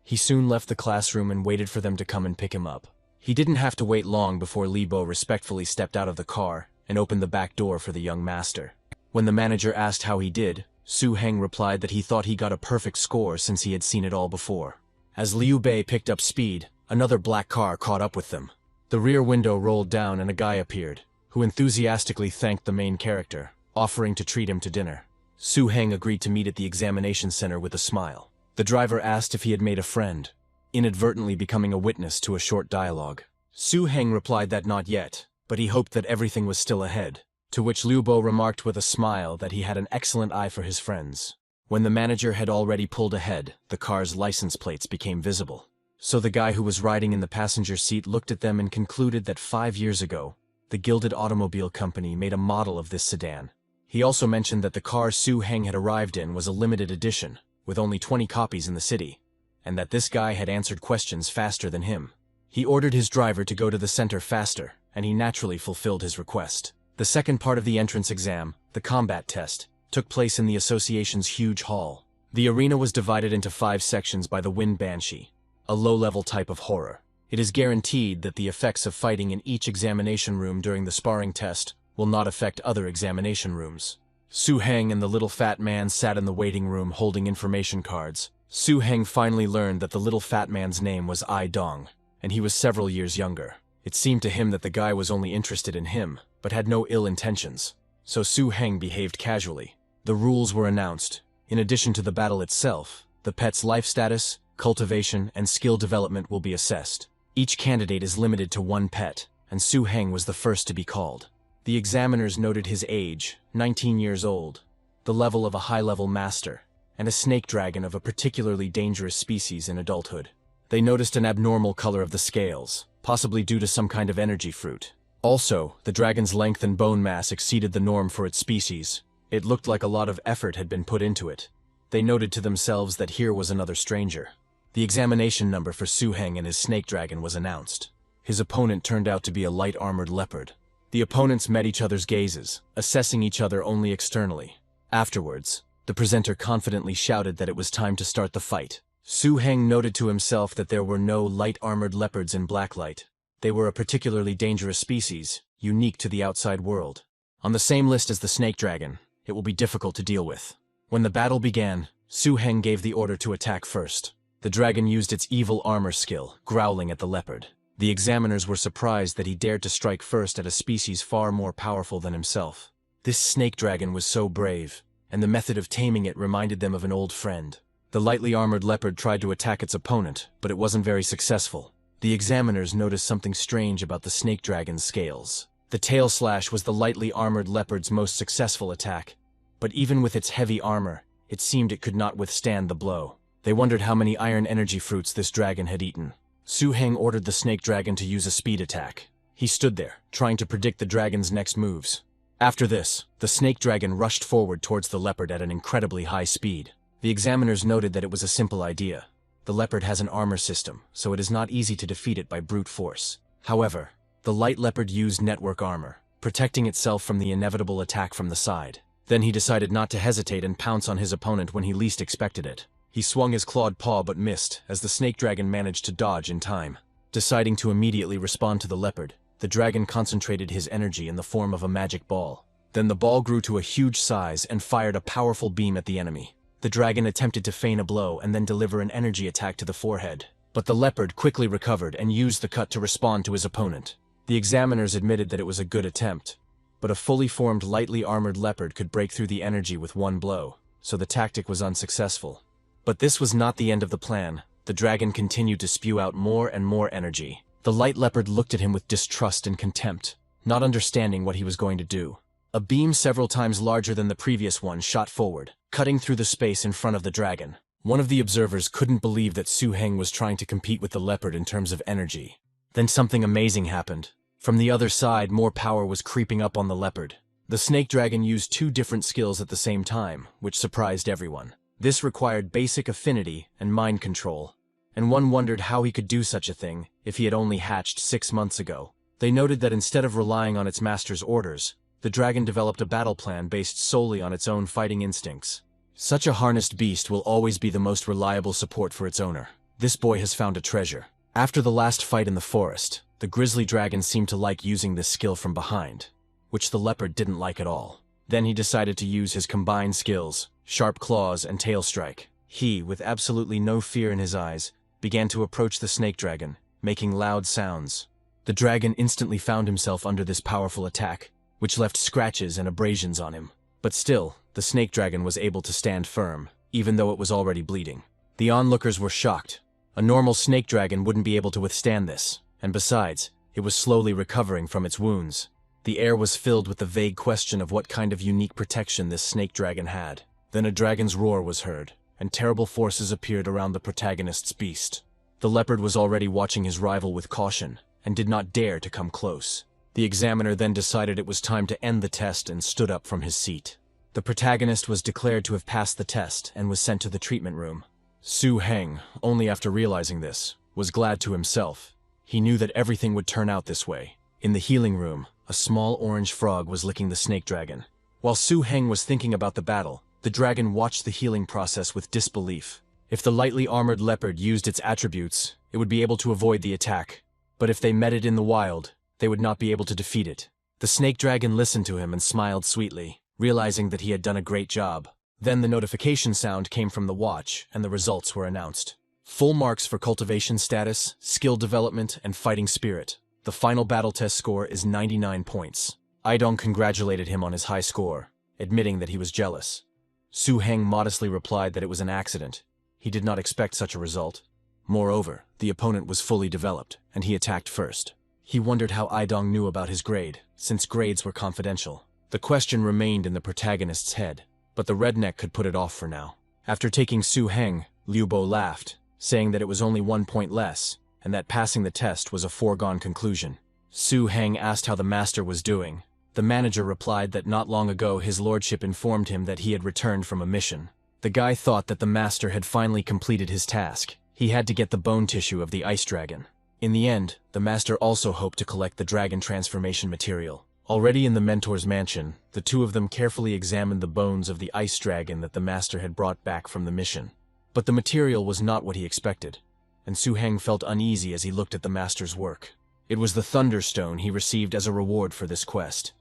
[SPEAKER 1] He soon left the classroom and waited for them to come and pick him up. He didn't have to wait long before Li Bo respectfully stepped out of the car and opened the back door for the young master. When the manager asked how he did, Su Heng replied that he thought he got a perfect score since he had seen it all before. As Liu Bei picked up speed, another black car caught up with them. The rear window rolled down and a guy appeared, who enthusiastically thanked the main character, offering to treat him to dinner. Su Heng agreed to meet at the examination center with a smile. The driver asked if he had made a friend, inadvertently becoming a witness to a short dialogue. Su Heng replied that not yet, but he hoped that everything was still ahead, to which Liu Bo remarked with a smile that he had an excellent eye for his friends. When the manager had already pulled ahead, the car's license plates became visible. So the guy who was riding in the passenger seat looked at them and concluded that 5 years ago, the Gilded Automobile Company made a model of this sedan. He also mentioned that the car Su Heng had arrived in was a limited edition, with only 20 copies in the city, and that this guy had answered questions faster than him. He ordered his driver to go to the center faster, and he naturally fulfilled his request. The second part of the entrance exam, the combat test, took place in the association's huge hall. The arena was divided into 5 sections by the Wind Banshee, a low-level type of horror. It is guaranteed that the effects of fighting in each examination room during the sparring test will not affect other examination rooms. Su Heng and the little fat man sat in the waiting room holding information cards. Su Heng finally learned that the little fat man's name was Ai Dong, and he was several years younger. It seemed to him that the guy was only interested in him, but had no ill intentions. So Su Heng behaved casually. The rules were announced. In addition to the battle itself, the pet's life status, cultivation, and skill development will be assessed. Each candidate is limited to 1 pet, and Su Heng was the first to be called. The examiners noted his age, 19 years old, the level of a high-level master, and a snake dragon of a particularly dangerous species in adulthood. They noticed an abnormal color of the scales, possibly due to some kind of energy fruit. Also, the dragon's length and bone mass exceeded the norm for its species. It looked like a lot of effort had been put into it. They noted to themselves that here was another stranger. The examination number for Su Heng and his snake dragon was announced. His opponent turned out to be a light-armored leopard. The opponents met each other's gazes, assessing each other only externally. Afterwards, the presenter confidently shouted that it was time to start the fight. Su Heng noted to himself that there were no light-armored leopards in Blacklight. They were a particularly dangerous species, unique to the outside world. On the same list as the snake dragon, it will be difficult to deal with. When the battle began, Su Heng gave the order to attack first. The dragon used its evil armor skill, growling at the leopard. The examiners were surprised that he dared to strike first at a species far more powerful than himself. This snake dragon was so brave, and the method of taming it reminded them of an old friend. The lightly armored leopard tried to attack its opponent, but it wasn't very successful. The examiners noticed something strange about the snake dragon's scales. The tail slash was the lightly armored leopard's most successful attack, but even with its heavy armor, it seemed it could not withstand the blow. They wondered how many iron energy fruits this dragon had eaten. Su Heng ordered the snake dragon to use a speed attack. He stood there, trying to predict the dragon's next moves. After this, the snake dragon rushed forward towards the leopard at an incredibly high speed. The examiners noted that it was a simple idea. The leopard has an armor system, so it is not easy to defeat it by brute force. However, the light leopard used network armor, protecting itself from the inevitable attack from the side. Then he decided not to hesitate and pounce on his opponent when he least expected it. He swung his clawed paw but missed, as the snake dragon managed to dodge in time. Deciding to immediately respond to the leopard, the dragon concentrated his energy in the form of a magic ball. Then the ball grew to a huge size and fired a powerful beam at the enemy. The dragon attempted to feign a blow and then deliver an energy attack to the forehead. But the leopard quickly recovered and used the cut to respond to his opponent. The examiners admitted that it was a good attempt, but a fully formed lightly armored leopard could break through the energy with one blow, so the tactic was unsuccessful. But this was not the end of the plan. The dragon continued to spew out more and more energy. The light leopard looked at him with distrust and contempt, not understanding what he was going to do. A beam several times larger than the previous one shot forward, cutting through the space in front of the dragon. One of the observers couldn't believe that Su Heng was trying to compete with the leopard in terms of energy. Then something amazing happened. From the other side, more power was creeping up on the leopard. The snake dragon used 2 different skills at the same time, which surprised everyone. This required basic affinity and mind control, and one wondered how he could do such a thing if he had only hatched 6 months ago. They noted that instead of relying on its master's orders, the dragon developed a battle plan based solely on its own fighting instincts. Such a harnessed beast will always be the most reliable support for its owner. This boy has found a treasure. After the last fight in the forest, the grizzly dragon seemed to like using this skill from behind. which the leopard didn't like at all. Then he decided to use his combined skills, sharp claws and tail strike. He, with absolutely no fear in his eyes, began to approach the snake dragon, making loud sounds. The dragon instantly found himself under this powerful attack, which left scratches and abrasions on him. But still, the snake dragon was able to stand firm, even though it was already bleeding. The onlookers were shocked. A normal snake dragon wouldn't be able to withstand this, and besides, it was slowly recovering from its wounds. The air was filled with the vague question of what kind of unique protection this snake dragon had. Then a dragon's roar was heard, and terrible forces appeared around the protagonist's beast. The leopard was already watching his rival with caution, and did not dare to come close. The examiner then decided it was time to end the test and stood up from his seat. The protagonist was declared to have passed the test and was sent to the treatment room. Su Heng, only after realizing this, was glad to himself. He knew that everything would turn out this way. In the healing room, a small orange frog was licking the snake dragon. While Su Heng was thinking about the battle, the dragon watched the healing process with disbelief. If the lightly armored leopard used its attributes, it would be able to avoid the attack. But if they met it in the wild, they would not be able to defeat it. The snake dragon listened to him and smiled sweetly, realizing that he had done a great job. Then the notification sound came from the watch, and the results were announced. Full marks for cultivation status, skill development, and fighting spirit. The final battle test score is 99 points. Idong congratulated him on his high score, admitting that he was jealous. Su Heng modestly replied that it was an accident. He did not expect such a result. Moreover, the opponent was fully developed, and he attacked first. He wondered how Idong knew about his grade, since grades were confidential. The question remained in the protagonist's head, but the redneck could put it off for now. After taking Su Heng, Liu Bo laughed, saying that it was only 1 point less, and that passing the test was a foregone conclusion. Su Heng asked how the master was doing. The manager replied that not long ago his lordship informed him that he had returned from a mission. The guy thought that the master had finally completed his task. He had to get the bone tissue of the ice dragon. In the end, the master also hoped to collect the dragon transformation material. Already in the mentor's mansion, the two of them carefully examined the bones of the ice dragon that the master had brought back from the mission. But the material was not what he expected, and Su Heng felt uneasy as he looked at the master's work. It was the Thunderstone he received as a reward for this quest.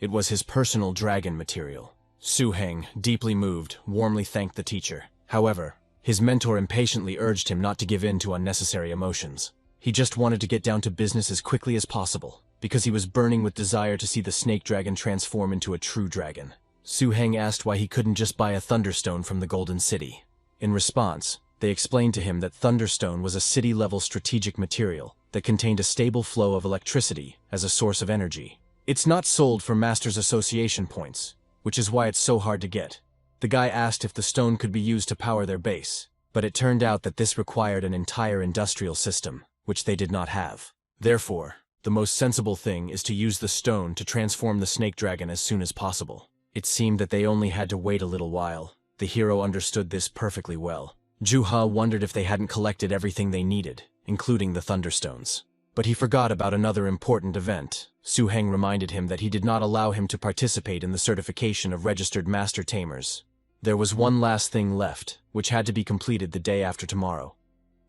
[SPEAKER 1] It was his personal dragon material. Su Heng, deeply moved, warmly thanked the teacher. However, his mentor impatiently urged him not to give in to unnecessary emotions. He just wanted to get down to business as quickly as possible, because he was burning with desire to see the snake dragon transform into a true dragon. Su Heng asked why he couldn't just buy a Thunderstone from the Golden City. In response, they explained to him that Thunderstone was a city-level strategic material that contained a stable flow of electricity as a source of energy. It's not sold for Master's Association points, which is why it's so hard to get. The guy asked if the stone could be used to power their base, but it turned out that this required an entire industrial system, which they did not have. Therefore, the most sensible thing is to use the stone to transform the snake dragon as soon as possible. It seemed that they only had to wait a little while. The hero understood this perfectly well. Juha wondered if they hadn't collected everything they needed, including the Thunderstones. But he forgot about another important event. Su Heng reminded him that he did not allow him to participate in the certification of registered master tamers. There was one last thing left, which had to be completed the day after tomorrow.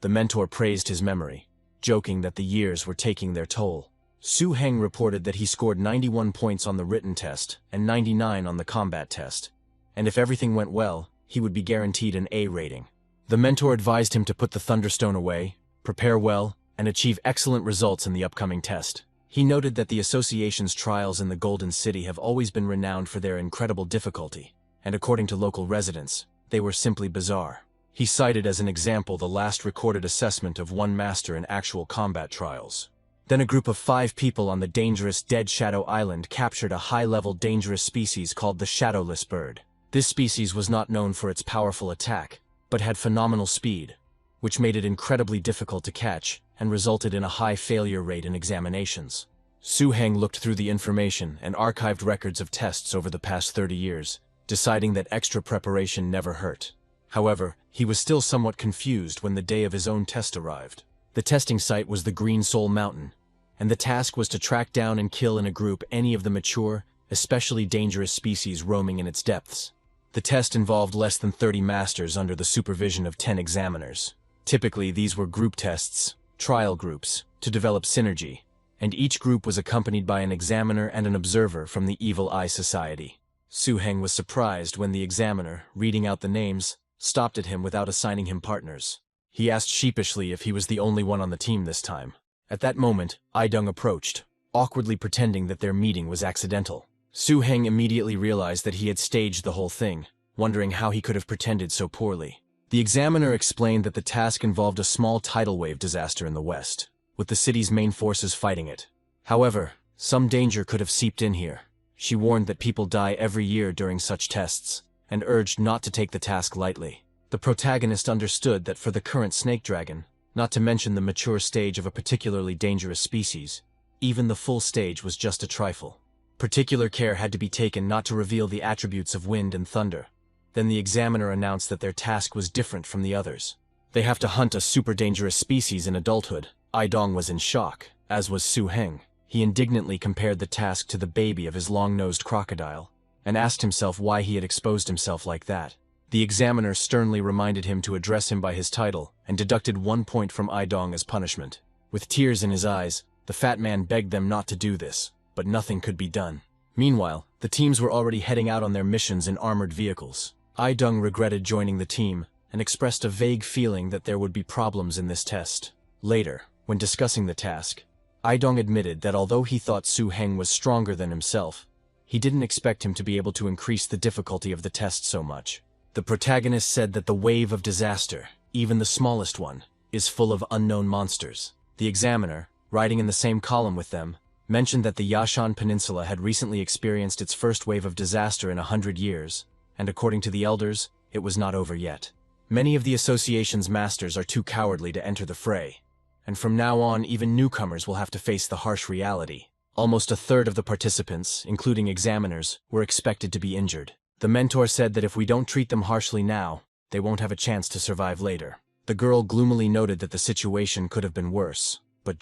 [SPEAKER 1] The mentor praised his memory, joking that the years were taking their toll. Su Heng reported that he scored 91 points on the written test and 99 on the combat test, and if everything went well, he would be guaranteed an A rating. The mentor advised him to put the Thunderstone away, prepare well, and achieve excellent results in the upcoming test. He noted that the association's trials in the Golden City have always been renowned for their incredible difficulty, and according to local residents, they were simply bizarre. He cited as an example the last recorded assessment of one master in actual combat trials. Then a group of 5 people on the dangerous Dead Shadow Island captured a high-level dangerous species called the Shadowless Bird. This species was not known for its powerful attack, but had phenomenal speed, which made it incredibly difficult to catch and resulted in a high failure rate in examinations. Su Heng looked through the information and archived records of tests over the past 30 years, deciding that extra preparation never hurt. However, he was still somewhat confused when the day of his own test arrived. The testing site was the Green Soul Mountain, and the task was to track down and kill in a group any of the mature, especially dangerous species roaming in its depths. The test involved less than 30 masters under the supervision of 10 examiners. Typically, these were group tests, trial groups, to develop synergy, and each group was accompanied by an examiner and an observer from the Evil Eye Society. Su-heng was surprised when the examiner, reading out the names, stopped at him without assigning him partners. He asked sheepishly if he was the only one on the team this time. At that moment, Ai-dong approached, awkwardly pretending that their meeting was accidental. Su-heng immediately realized that he had staged the whole thing, wondering how he could have pretended so poorly. The examiner explained that the task involved a small tidal wave disaster in the west, with the city's main forces fighting it. However, some danger could have seeped in here. She warned that people die every year during such tests, and urged not to take the task lightly. The protagonist understood that for the current snake dragon, not to mention the mature stage of a particularly dangerous species, even the full stage was just a trifle. Particular care had to be taken not to reveal the attributes of wind and thunder. Then the examiner announced that their task was different from the others. They have to hunt a super dangerous species in adulthood. Ai-dong was in shock, as was Su-heng. He indignantly compared the task to the baby of his long-nosed crocodile, and asked himself why he had exposed himself like that. The examiner sternly reminded him to address him by his title, and deducted 1 point from Ai-dong as punishment. With tears in his eyes, the fat man begged them not to do this, but nothing could be done. Meanwhile, the teams were already heading out on their missions in armored vehicles. Ai-dong regretted joining the team, and expressed a vague feeling that there would be problems in this test. Later, when discussing the task, Ai-dong admitted that although he thought Su-heng was stronger than himself, he didn't expect him to be able to increase the difficulty of the test so much. The protagonist said that the wave of disaster, even the smallest one, is full of unknown monsters. The examiner, writing in the same column with them, mentioned that the Yashan Peninsula had recently experienced its first wave of disaster in 100 years, and according to the elders, it was not over yet. Many of the association's masters are too cowardly to enter the fray, and from now on even newcomers will have to face the harsh reality. Almost a third of the participants, including examiners, were expected to be injured. The mentor said that if we don't treat them harshly now, they won't have a chance to survive later. The girl gloomily noted that the situation could have been worse, but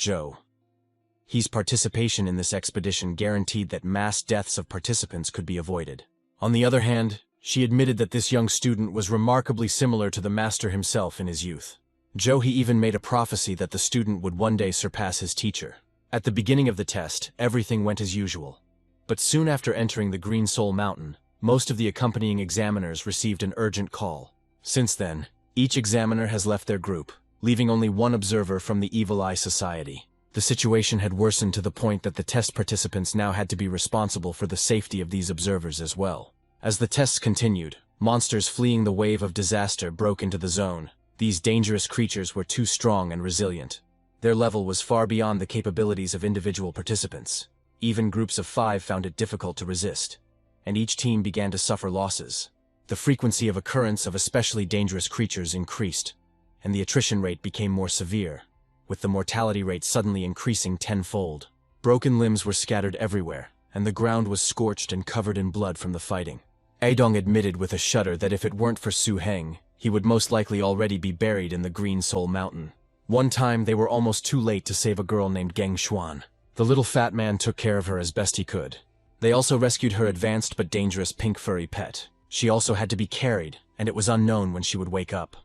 [SPEAKER 1] He's participation in this expedition guaranteed that mass deaths of participants could be avoided. On the other hand, she admitted that this young student was remarkably similar to the master himself in his youth. He even made a prophecy that the student would one day surpass his teacher. At the beginning of the test, everything went as usual. But soon after entering the Green Soul Mountain, most of the accompanying examiners received an urgent call. Since then, each examiner has left their group, leaving only one observer from the Evil Eye Society. The situation had worsened to the point that the test participants now had to be responsible for the safety of these observers as well. As the tests continued, monsters fleeing the wave of disaster broke into the zone. These dangerous creatures were too strong and resilient. Their level was far beyond the capabilities of individual participants. Even groups of 5 found it difficult to resist, and each team began to suffer losses. The frequency of occurrence of especially dangerous creatures increased, and the attrition rate became more severe, with the mortality rate suddenly increasing tenfold. Broken limbs were scattered everywhere, and the ground was scorched and covered in blood from the fighting. Ai-dong admitted with a shudder that if it weren't for Su-heng, he would most likely already be buried in the Green Soul Mountain. One time, they were almost too late to save a girl named Geng Xuan. The little fat man took care of her as best he could. They also rescued her advanced but dangerous pink furry pet. She also had to be carried, and it was unknown when she would wake up.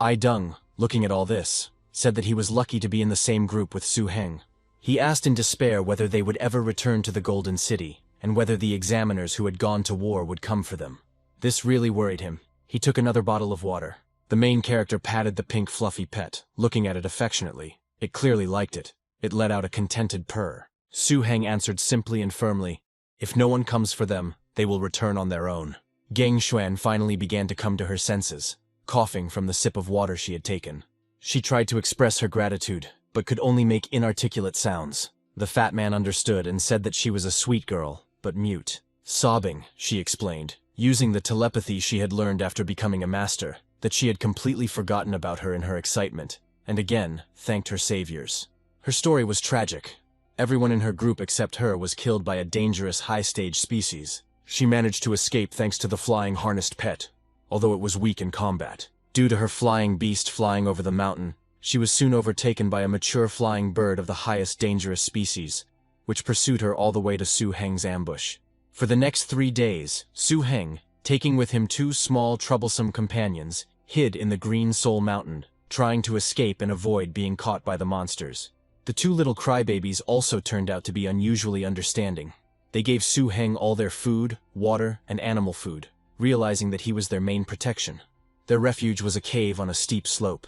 [SPEAKER 1] Ai-dong, looking at all this, said that he was lucky to be in the same group with Su-heng. He asked in despair whether they would ever return to the Golden City, and whether the examiners who had gone to war would come for them. This really worried him. He took another bottle of water. The main character patted the pink fluffy pet, looking at it affectionately. It clearly liked it. It let out a contented purr. Su-heng answered simply and firmly, "If no one comes for them, they will return on their own." Geng Xuan finally began to come to her senses, coughing from the sip of water she had taken. She tried to express her gratitude, but could only make inarticulate sounds. The fat man understood and said that she was a sweet girl, but mute. Sobbing, she explained, using the telepathy she had learned after becoming a master, that she had completely forgotten about her in her excitement, and again thanked her saviors. Her story was tragic. Everyone in her group except her was killed by a dangerous high-stage species. She managed to escape thanks to the flying harnessed pet, although it was weak in combat. Due to her flying beast flying over the mountain, she was soon overtaken by a mature flying bird of the highest dangerous species, which pursued her all the way to Su-heng's ambush. For the next 3 days, Su-heng, taking with him 2 small troublesome companions, hid in the Green Soul Mountain, trying to escape and avoid being caught by the monsters. The two little crybabies also turned out to be unusually understanding. They gave Su Heng all their food, water, and animal food, realizing that he was their main protection. Their refuge was a cave on a steep slope.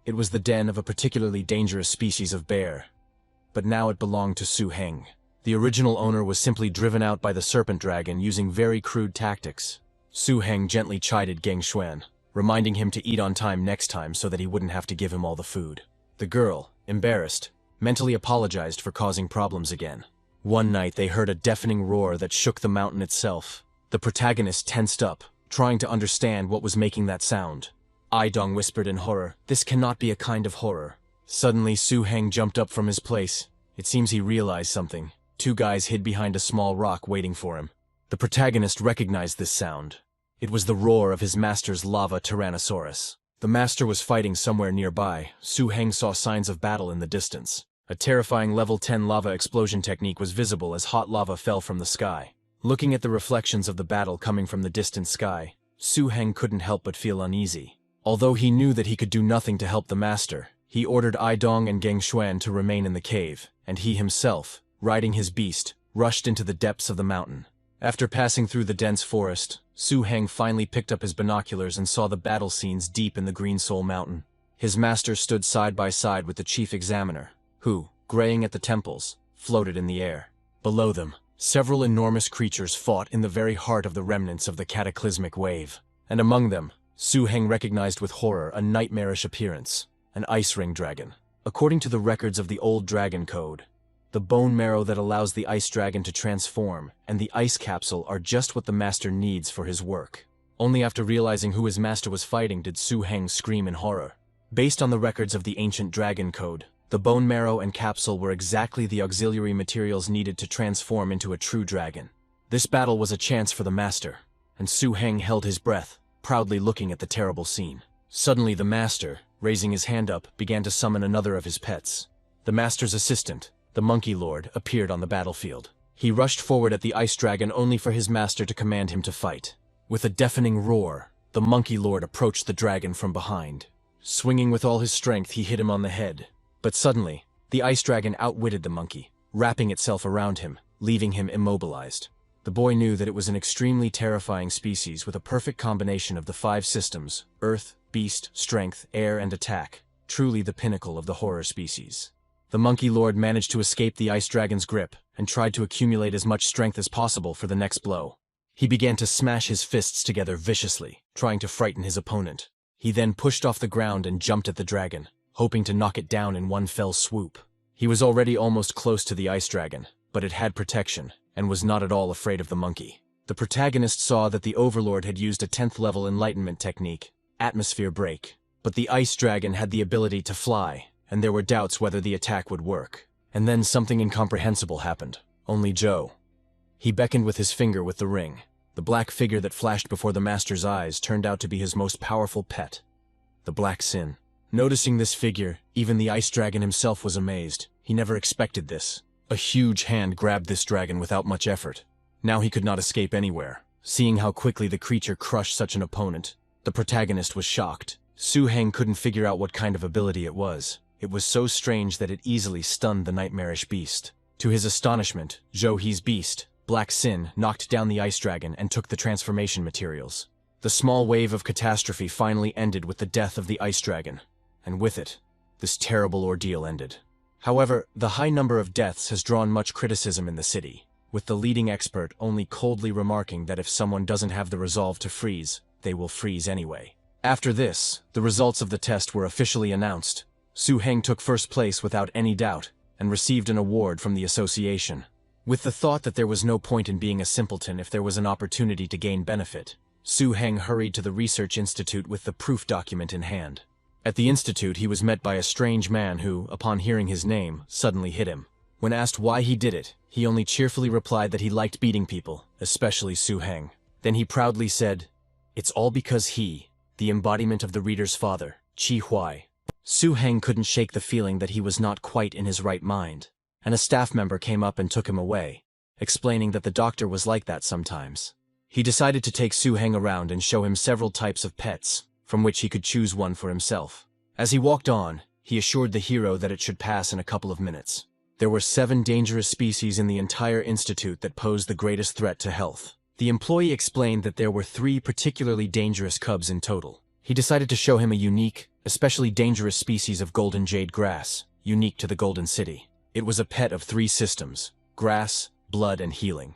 [SPEAKER 1] It was the den of a particularly dangerous species of bear. But now it belonged to Su Heng. The original owner was simply driven out by the serpent dragon using very crude tactics. Su Heng gently chided Geng Xuan, reminding him to eat on time next time so that he wouldn't have to give him all the food. The girl, embarrassed, mentally apologized for causing problems again. One night they heard a deafening roar that shook the mountain itself. The protagonist tensed up, trying to understand what was making that sound. Dong whispered in horror, "This cannot be a kind of horror." Suddenly Su Heng jumped up from his place. It seems he realized something. Two guys hid behind a small rock waiting for him. The protagonist recognized this sound. It was the roar of his master's lava Tyrannosaurus. The master was fighting somewhere nearby. Su Heng saw signs of battle in the distance. A terrifying level 10 lava explosion technique was visible as hot lava fell from the sky. Looking at the reflections of the battle coming from the distant sky, Su Heng couldn't help but feel uneasy. Although he knew that he could do nothing to help the master, he ordered Dong and Geng Xuan to remain in the cave, and he himself, riding his beast, rushed into the depths of the mountain. After passing through the dense forest, Su Heng finally picked up his binoculars and saw the battle scenes deep in the Green Soul Mountain. His master stood side by side with the chief examiner, who, graying at the temples, floated in the air. Below them, several enormous creatures fought in the very heart of the remnants of the cataclysmic wave. And among them, Su Heng recognized with horror a nightmarish appearance, an ice ring dragon. According to the records of the old dragon code, the bone marrow that allows the ice dragon to transform and the ice capsule are just what the master needs for his work. Only after realizing who his master was fighting did Su Heng scream in horror. Based on the records of the ancient dragon code, the bone marrow and capsule were exactly the auxiliary materials needed to transform into a true dragon. This battle was a chance for the master, and Su Heng held his breath, proudly looking at the terrible scene. Suddenly the master, raising his hand up, began to summon another of his pets. The master's assistant, the Monkey Lord, appeared on the battlefield. He rushed forward at the ice dragon only for his master to command him to fight. With a deafening roar, the Monkey Lord approached the dragon from behind. Swinging with all his strength, he hit him on the head. But suddenly, the ice dragon outwitted the monkey, wrapping itself around him, leaving him immobilized. The boy knew that it was an extremely terrifying species with a perfect combination of the 5 systems: earth, beast, strength, air, and attack, truly the pinnacle of the horror species. The Monkey Lord managed to escape the ice dragon's grip and tried to accumulate as much strength as possible for the next blow. He began to smash his fists together viciously, trying to frighten his opponent. He then pushed off the ground and jumped at the dragon, hoping to knock it down in one fell swoop. He was already almost close to the ice dragon, but it had protection, and was not at all afraid of the monkey. The protagonist saw that the Overlord had used a 10th level enlightenment technique, Atmosphere Break, but the ice dragon had the ability to fly, and there were doubts whether the attack would work. And then something incomprehensible happened. Only Joe. He beckoned with his finger with the ring. The black figure that flashed before the master's eyes turned out to be his most powerful pet, the Black Sin. Noticing this figure, even the ice dragon himself was amazed. He never expected this. A huge hand grabbed this dragon without much effort. Now he could not escape anywhere. Seeing how quickly the creature crushed such an opponent, the protagonist was shocked. Su Heng couldn't figure out what kind of ability it was. It was so strange that it easily stunned the nightmarish beast. To his astonishment, Zhou He's beast, Black Sin, knocked down the ice dragon and took the transformation materials. The small wave of catastrophe finally ended with the death of the ice dragon, and with it, this terrible ordeal ended. However, the high number of deaths has drawn much criticism in the city, with the leading expert only coldly remarking that if someone doesn't have the resolve to freeze, they will freeze anyway. After this, the results of the test were officially announced. Su Heng took first place without any doubt, and received an award from the association. With the thought that there was no point in being a simpleton if there was an opportunity to gain benefit, Su Heng hurried to the research institute with the proof document in hand. At the institute, he was met by a strange man who, upon hearing his name, suddenly hit him. When asked why he did it, he only cheerfully replied that he liked beating people, especially Su Heng. Then he proudly said, "It's all because he, the embodiment of the reader's father, Qi Huai." Su Heng couldn't shake the feeling that he was not quite in his right mind, and a staff member came up and took him away, explaining that the doctor was like that sometimes. He decided to take Su Heng around and show him several types of pets, from which he could choose one for himself. As he walked on, He assured the hero that it should pass in a couple of minutes. There were 7 dangerous species in the entire institute that posed the greatest threat to health. The employee explained that there were 3 particularly dangerous cubs in total. He decided to show him a unique, especially dangerous species of golden jade grass, unique to the Golden City. It was a pet of 3 systems: grass, blood, and healing.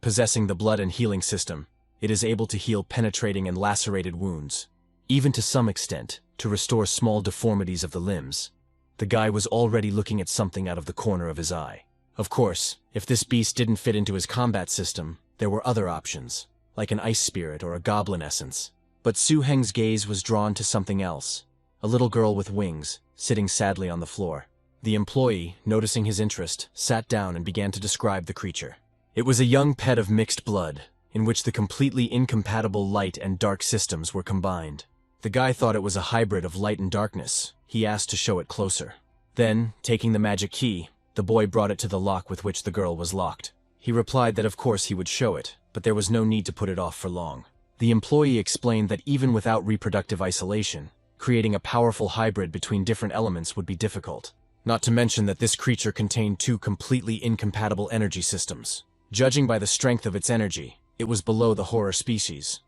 [SPEAKER 1] Possessing the blood and healing system, it is able to heal penetrating and lacerated wounds, even to some extent, to restore small deformities of the limbs. The guy was already looking at something out of the corner of his eye. Of course, if this beast didn't fit into his combat system, there were other options, like an ice spirit or a goblin essence. But Su Heng's gaze was drawn to something else: a little girl with wings, sitting sadly on the floor. The employee, noticing his interest, sat down and began to describe the creature. It was a young pet of mixed blood, in which the completely incompatible light and dark systems were combined. The guy thought it was a hybrid of light and darkness. He asked to show it closer. Then, taking the magic key, the boy brought it to the lock with which the girl was locked. He replied that of course he would show it, but there was no need to put it off for long. The employee explained that even without reproductive isolation, creating a powerful hybrid between different elements would be difficult. Not to mention that this creature contained 2 completely incompatible energy systems. Judging by the strength of its energy, it was below the horror species.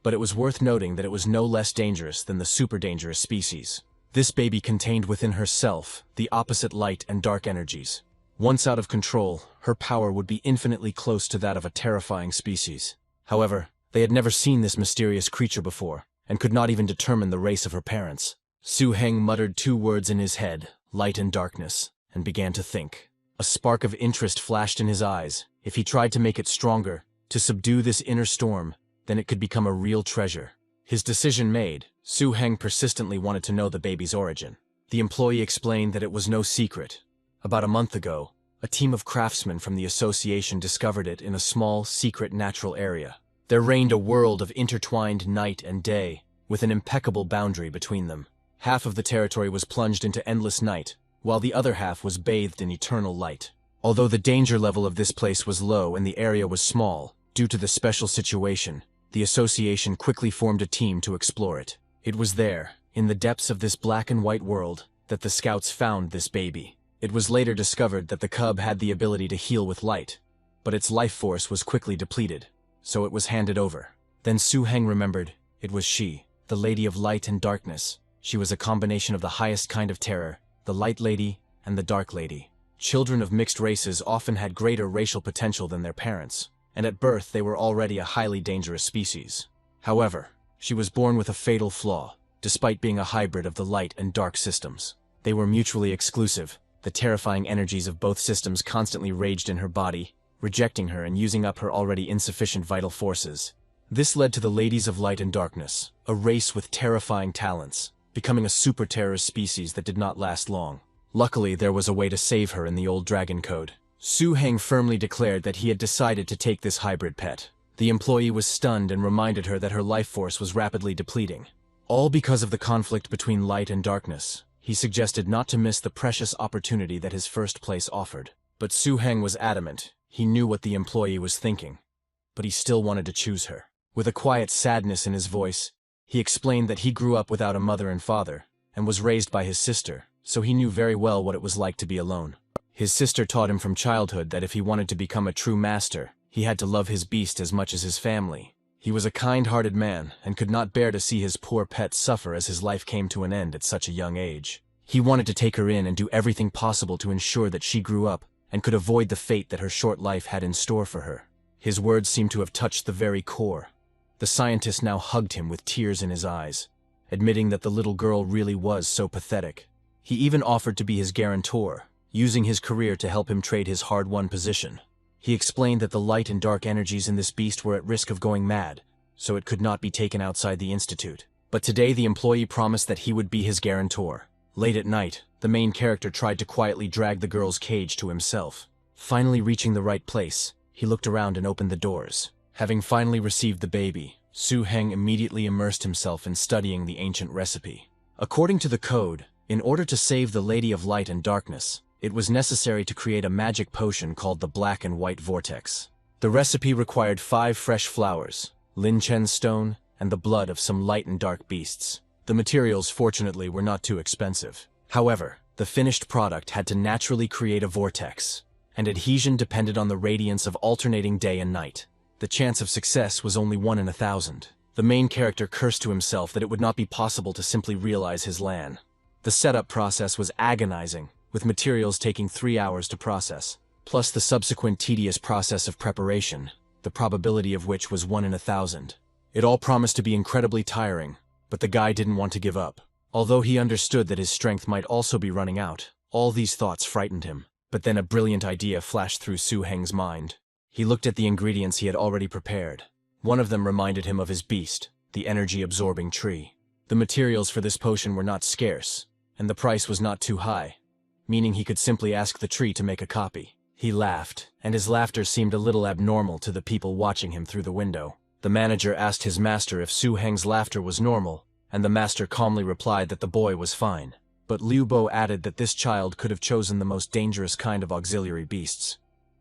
[SPEAKER 1] But it was worth noting that it was no less dangerous than the super dangerous species. This baby contained within herself the opposite light and dark energies. Once out of control, her power would be infinitely close to that of a terrifying species. However, they had never seen this mysterious creature before, and could not even determine the race of her parents. Su Heng muttered 2 words in his head, light and darkness, and began to think. A spark of interest flashed in his eyes. If he tried to make it stronger, to subdue this inner storm, then it could become a real treasure. His decision made, Su Heng persistently wanted to know the baby's origin. The employee explained that it was no secret. About a month ago, a team of craftsmen from the association discovered it in a small, secret natural area. There reigned a world of intertwined night and day, with an impeccable boundary between them. Half of the territory was plunged into endless night, while the other half was bathed in eternal light. Although the danger level of this place was low and the area was small, due to the special situation, the association quickly formed a team to explore it. It was there, in the depths of this black and white world, that the scouts found this baby. It was later discovered that the cub had the ability to heal with light, but its life force was quickly depleted, so it was handed over. Then Su Heng remembered, it was she, the Lady of Light and Darkness. She was a combination of the highest kind of terror, the Light Lady and the Dark Lady. Children of mixed races often had greater racial potential than their parents, and at birth they were already a highly dangerous species. However, she was born with a fatal flaw, despite being a hybrid of the light and dark systems. They were mutually exclusive. The terrifying energies of both systems constantly raged in her body, rejecting her and using up her already insufficient vital forces. This led to the Ladies of Light and Darkness, a race with terrifying talents, becoming a super-terrorist species that did not last long. Luckily, there was a way to save her in the old Dragon Code. Su Heng firmly declared that he had decided to take this hybrid pet. The employee was stunned and reminded her that her life force was rapidly depleting. All because of the conflict between light and darkness. He suggested not to miss the precious opportunity that his first place offered. But Su Heng was adamant. He knew what the employee was thinking, but he still wanted to choose her. With a quiet sadness in his voice, he explained that he grew up without a mother and father, and was raised by his sister, so he knew very well what it was like to be alone. His sister taught him from childhood that if he wanted to become a true master, he had to love his beast as much as his family. He was a kind-hearted man, and could not bear to see his poor pet suffer as his life came to an end at such a young age. He wanted to take her in and do everything possible to ensure that she grew up, and could avoid the fate that her short life had in store for her. His words seemed to have touched the very core. The scientist now hugged him with tears in his eyes, admitting that the little girl really was so pathetic. He even offered to be his guarantor, using his career to help him trade his hard-won position. He explained that the light and dark energies in this beast were at risk of going mad, so it could not be taken outside the institute. But today the employee promised that he would be his guarantor. Late at night, the main character tried to quietly drag the girl's cage to himself. Finally reaching the right place, he looked around and opened the doors. Having finally received the baby, Su Heng immediately immersed himself in studying the ancient recipe. According to the code, in order to save the Lady of Light and Darkness, it was necessary to create a magic potion called the Black and White Vortex. The recipe required 5 fresh flowers, Linchen stone, and the blood of some light and dark beasts. The materials, fortunately, were not too expensive. However, the finished product had to naturally create a vortex, and adhesion depended on the radiance of alternating day and night. The chance of success was only 1 in 1,000. The main character cursed to himself that it would not be possible to simply realize his plan. The setup process was agonizing, with materials taking 3 hours to process, plus the subsequent tedious process of preparation, the probability of which was 1 in 1,000. It all promised to be incredibly tiring, but the guy didn't want to give up. Although he understood that his strength might also be running out, all these thoughts frightened him. But then a brilliant idea flashed through Su Heng's mind. He looked at the ingredients he had already prepared. One of them reminded him of his beast, the energy-absorbing tree. The materials for this potion were not scarce, and the price was not too high, meaning he could simply ask the tree to make a copy. He laughed, and his laughter seemed a little abnormal to the people watching him through the window. The manager asked his master if Su Heng's laughter was normal, and the master calmly replied that the boy was fine. But Liu Bo added that this child could have chosen the most dangerous kind of auxiliary beasts.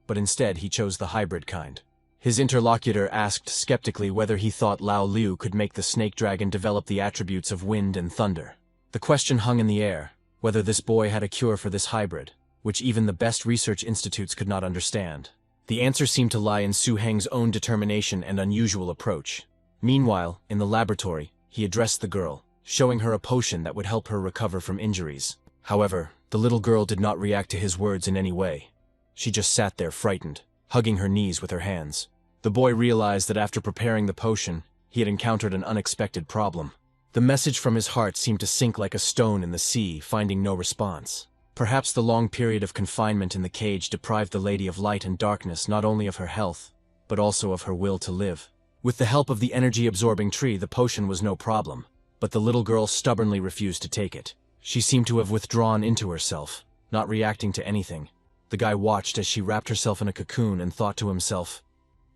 [SPEAKER 1] But instead he chose the hybrid kind. His interlocutor asked skeptically whether he thought Lao Liu could make the snake dragon develop the attributes of wind and thunder. The question hung in the air, whether this boy had a cure for this hybrid, which even the best research institutes could not understand. The answer seemed to lie in Su Heng's own determination and unusual approach. Meanwhile, in the laboratory, he addressed the girl, showing her a potion that would help her recover from injuries. However, the little girl did not react to his words in any way. She just sat there frightened, hugging her knees with her hands. The boy realized that after preparing the potion, he had encountered an unexpected problem. The message from his heart seemed to sink like a stone in the sea, finding no response. Perhaps the long period of confinement in the cage deprived the Lady of Light and Darkness not only of her health, but also of her will to live. With the help of the energy-absorbing tree, the potion was no problem, but the little girl stubbornly refused to take it. She seemed to have withdrawn into herself, not reacting to anything. The guy watched as she wrapped herself in a cocoon and thought to himself,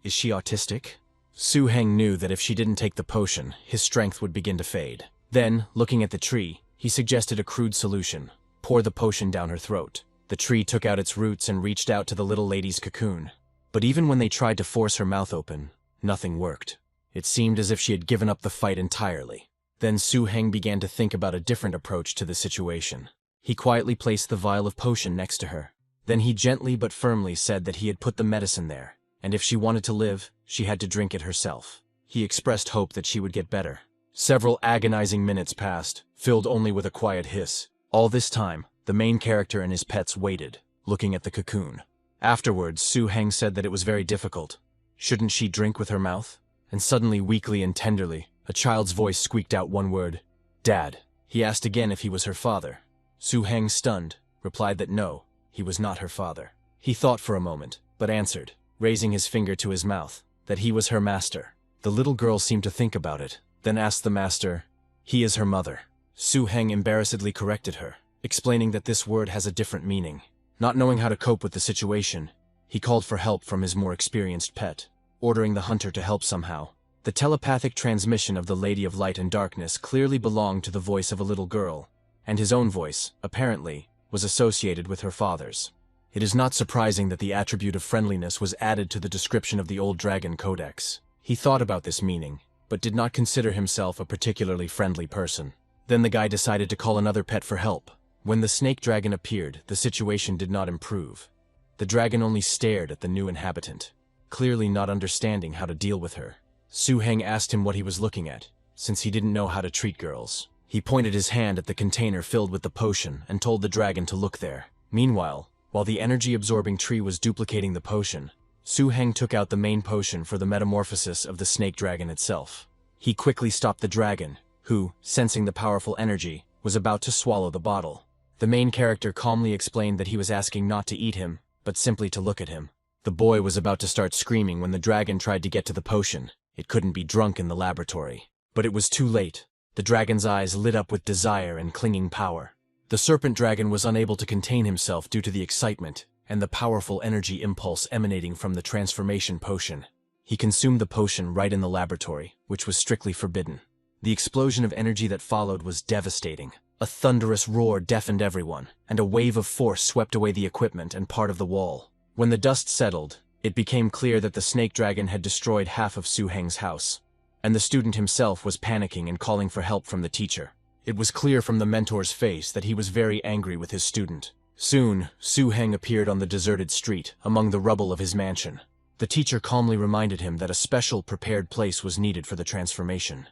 [SPEAKER 1] "Is she autistic?" Su Heng knew that if she didn't take the potion, his strength would begin to fade. Then, looking at the tree, he suggested a crude solution: pour the potion down her throat. The tree took out its roots and reached out to the little lady's cocoon. But even when they tried to force her mouth open, nothing worked. It seemed as if she had given up the fight entirely. Then Su Heng began to think about a different approach to the situation. He quietly placed the vial of potion next to her. Then he gently but firmly said that he had put the medicine there, and if she wanted to live, she had to drink it herself. He expressed hope that she would get better. Several agonizing minutes passed, filled only with a quiet hiss. All this time, the main character and his pets waited, looking at the cocoon. Afterwards, Su Heng said that it was very difficult. Shouldn't she drink with her mouth? And suddenly, weakly and tenderly, a child's voice squeaked out one word: "Dad." He asked again if he was her father. Su Heng, stunned, replied that no, he was not her father. He thought for a moment, but answered, raising his finger to his mouth, that he was her master. The little girl seemed to think about it, then asked the master, "He is her mother." Su Heng embarrassedly corrected her, explaining that this word has a different meaning. Not knowing how to cope with the situation, he called for help from his more experienced pet, ordering the hunter to help somehow. The telepathic transmission of the Lady of Light and Darkness clearly belonged to the voice of a little girl, and his own voice, apparently, was associated with her father's. It is not surprising that the attribute of friendliness was added to the description of the Old Dragon Codex. He thought about this meaning, but did not consider himself a particularly friendly person. Then the guy decided to call another pet for help. When the snake dragon appeared, the situation did not improve. The dragon only stared at the new inhabitant, clearly not understanding how to deal with her. Su Heng asked him what he was looking at, since he didn't know how to treat girls. He pointed his hand at the container filled with the potion and told the dragon to look there. Meanwhile, while the energy-absorbing tree was duplicating the potion, Su Heng took out the main potion for the metamorphosis of the snake dragon itself. He quickly stopped the dragon, who, sensing the powerful energy, was about to swallow the bottle. The main character calmly explained that he was asking not to eat him, but simply to look at him. The boy was about to start screaming when the dragon tried to get to the potion. It couldn't be drunk in the laboratory. But it was too late. The dragon's eyes lit up with desire and clinging power. The serpent dragon was unable to contain himself due to the excitement and the powerful energy impulse emanating from the transformation potion. He consumed the potion right in the laboratory, which was strictly forbidden. The explosion of energy that followed was devastating. A thunderous roar deafened everyone, and a wave of force swept away the equipment and part of the wall. When the dust settled, it became clear that the snake dragon had destroyed half of Su Heng's house, and the student himself was panicking and calling for help from the teacher. It was clear from the mentor's face that he was very angry with his student. Soon, Su-heng appeared on the deserted street, among the rubble of his mansion. The teacher calmly reminded him that a special prepared place was needed for the transformation.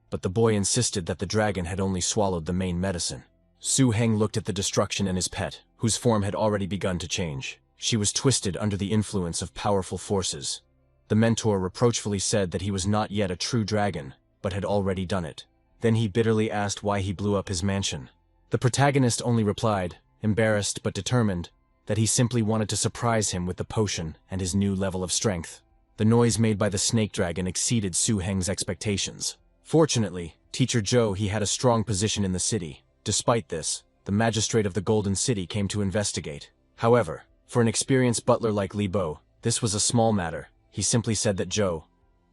[SPEAKER 1] But the boy insisted that the dragon had only swallowed the main medicine. Su-heng looked at the destruction in his pet, whose form had already begun to change. She was twisted under the influence of powerful forces. The mentor reproachfully said that he was not yet a true dragon, but had already done it. Then he bitterly asked why he blew up his mansion. The protagonist only replied, embarrassed but determined, that he simply wanted to surprise him with the potion and his new level of strength. The noise made by the snake dragon exceeded Su-heng's expectations. Fortunately, Teacher Zhou he had a strong position in the city. Despite this, the magistrate of the Golden City came to investigate. However, for an experienced butler like Li Bo, this was a small matter. He simply said that Zhou,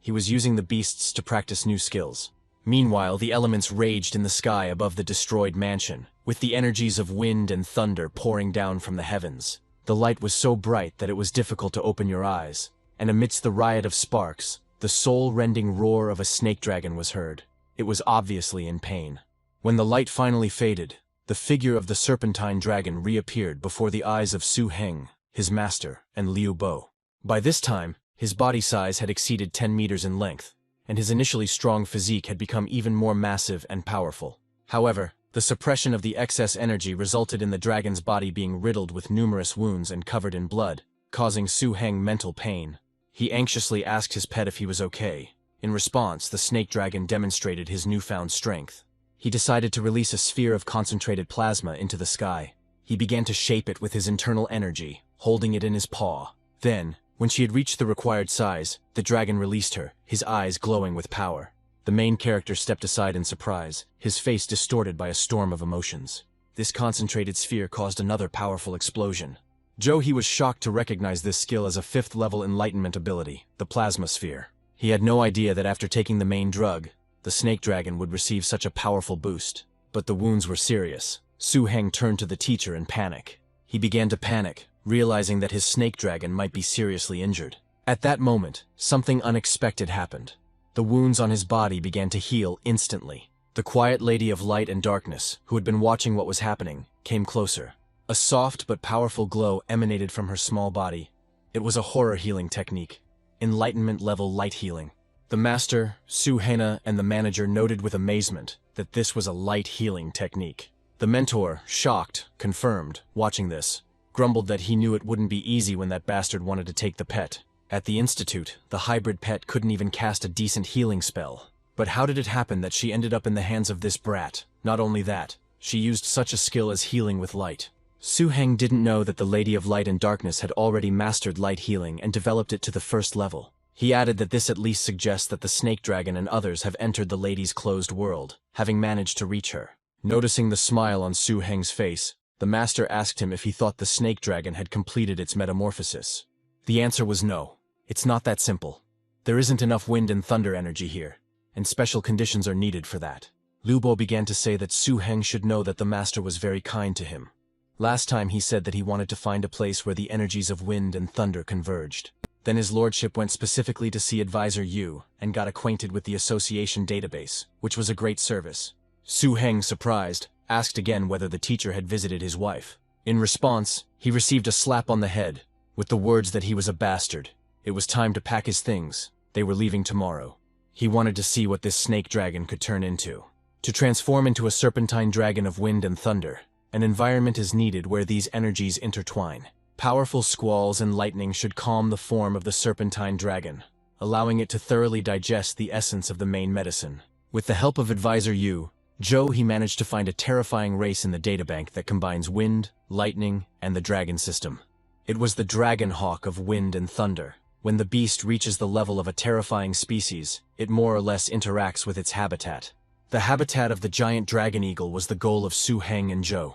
[SPEAKER 1] he was using the beasts to practice new skills. Meanwhile, the elements raged in the sky above the destroyed mansion, with the energies of wind and thunder pouring down from the heavens. The light was so bright that it was difficult to open your eyes, and amidst the riot of sparks, the soul-rending roar of a snake dragon was heard. It was obviously in pain. When the light finally faded, the figure of the serpentine dragon reappeared before the eyes of Su-heng, his master, and Liu Bo. By this time, his body size had exceeded 10 meters in length, and his initially strong physique had become even more massive and powerful. However, the suppression of the excess energy resulted in the dragon's body being riddled with numerous wounds and covered in blood, causing Su-heng mental pain. He anxiously asked his pet if he was okay. In response, the snake dragon demonstrated his newfound strength. He decided to release a sphere of concentrated plasma into the sky. He began to shape it with his internal energy, holding it in his paw. Then, when she had reached the required size, the dragon released her, his eyes glowing with power. The main character stepped aside in surprise, his face distorted by a storm of emotions. This concentrated sphere caused another powerful explosion. Zhou he was shocked to recognize this skill as a 5th-level enlightenment ability, the plasma sphere. He had no idea that after taking the main drug, the snake dragon would receive such a powerful boost. But the wounds were serious. Su-heng turned to the teacher in panic. He began to panic, realizing that his snake dragon might be seriously injured. At that moment, something unexpected happened. The wounds on his body began to heal instantly. The quiet lady of light and darkness, who had been watching what was happening, came closer. A soft but powerful glow emanated from her small body. It was a horror healing technique. Enlightenment-level light healing. The master, Su-hena, and the manager noted with amazement that this was a light healing technique. The mentor, shocked, confirmed, watching this, grumbled that he knew it wouldn't be easy when that bastard wanted to take the pet. At the institute, the hybrid pet couldn't even cast a decent healing spell. But how did it happen that she ended up in the hands of this brat? Not only that, she used such a skill as healing with light. Su-heng didn't know that the Lady of Light and Darkness had already mastered light healing and developed it to the 1st level. He added that this at least suggests that the snake dragon and others have entered the lady's closed world, having managed to reach her. Noticing the smile on Su-heng's face, the master asked him if he thought the snake dragon had completed its metamorphosis. The answer was no. It's not that simple. There isn't enough wind and thunder energy here, and special conditions are needed for that. Liu Bo began to say that Su-heng should know that the master was very kind to him. Last time he said that he wanted to find a place where the energies of wind and thunder converged. Then his lordship went specifically to see Advisor Yu and got acquainted with the association database, which was a great service. Su-heng, surprised, asked again whether the teacher had visited his wife. In response, he received a slap on the head, with the words that he was a bastard. It was time to pack his things. They were leaving tomorrow. He wanted to see what this snake dragon could turn into. To transform into a serpentine dragon of wind and thunder, an environment is needed where these energies intertwine. Powerful squalls and lightning should calm the form of the serpentine dragon, allowing it to thoroughly digest the essence of the main medicine. With the help of Advisor Yu, Zhou he managed to find a terrifying race in the databank that combines wind, lightning, and the dragon system. It was the dragon hawk of wind and thunder. When the beast reaches the level of a terrifying species, it more or less interacts with its habitat. The habitat of the giant dragon eagle was the goal of Su-heng and Zhou.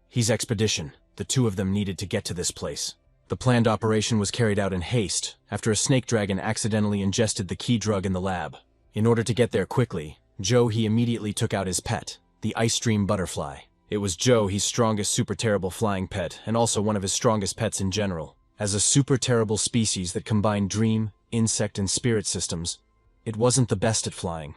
[SPEAKER 1] His expedition, the two of them needed to get to this place. The planned operation was carried out in haste after a snake dragon accidentally ingested the key drug in the lab. In order to get there quickly, Zhou he immediately took out his pet, the ice stream butterfly. It was Zhou his strongest super terrible flying pet and also one of his strongest pets in general. As a super terrible species that combined dream, insect, and spirit systems, it wasn't the best at flying,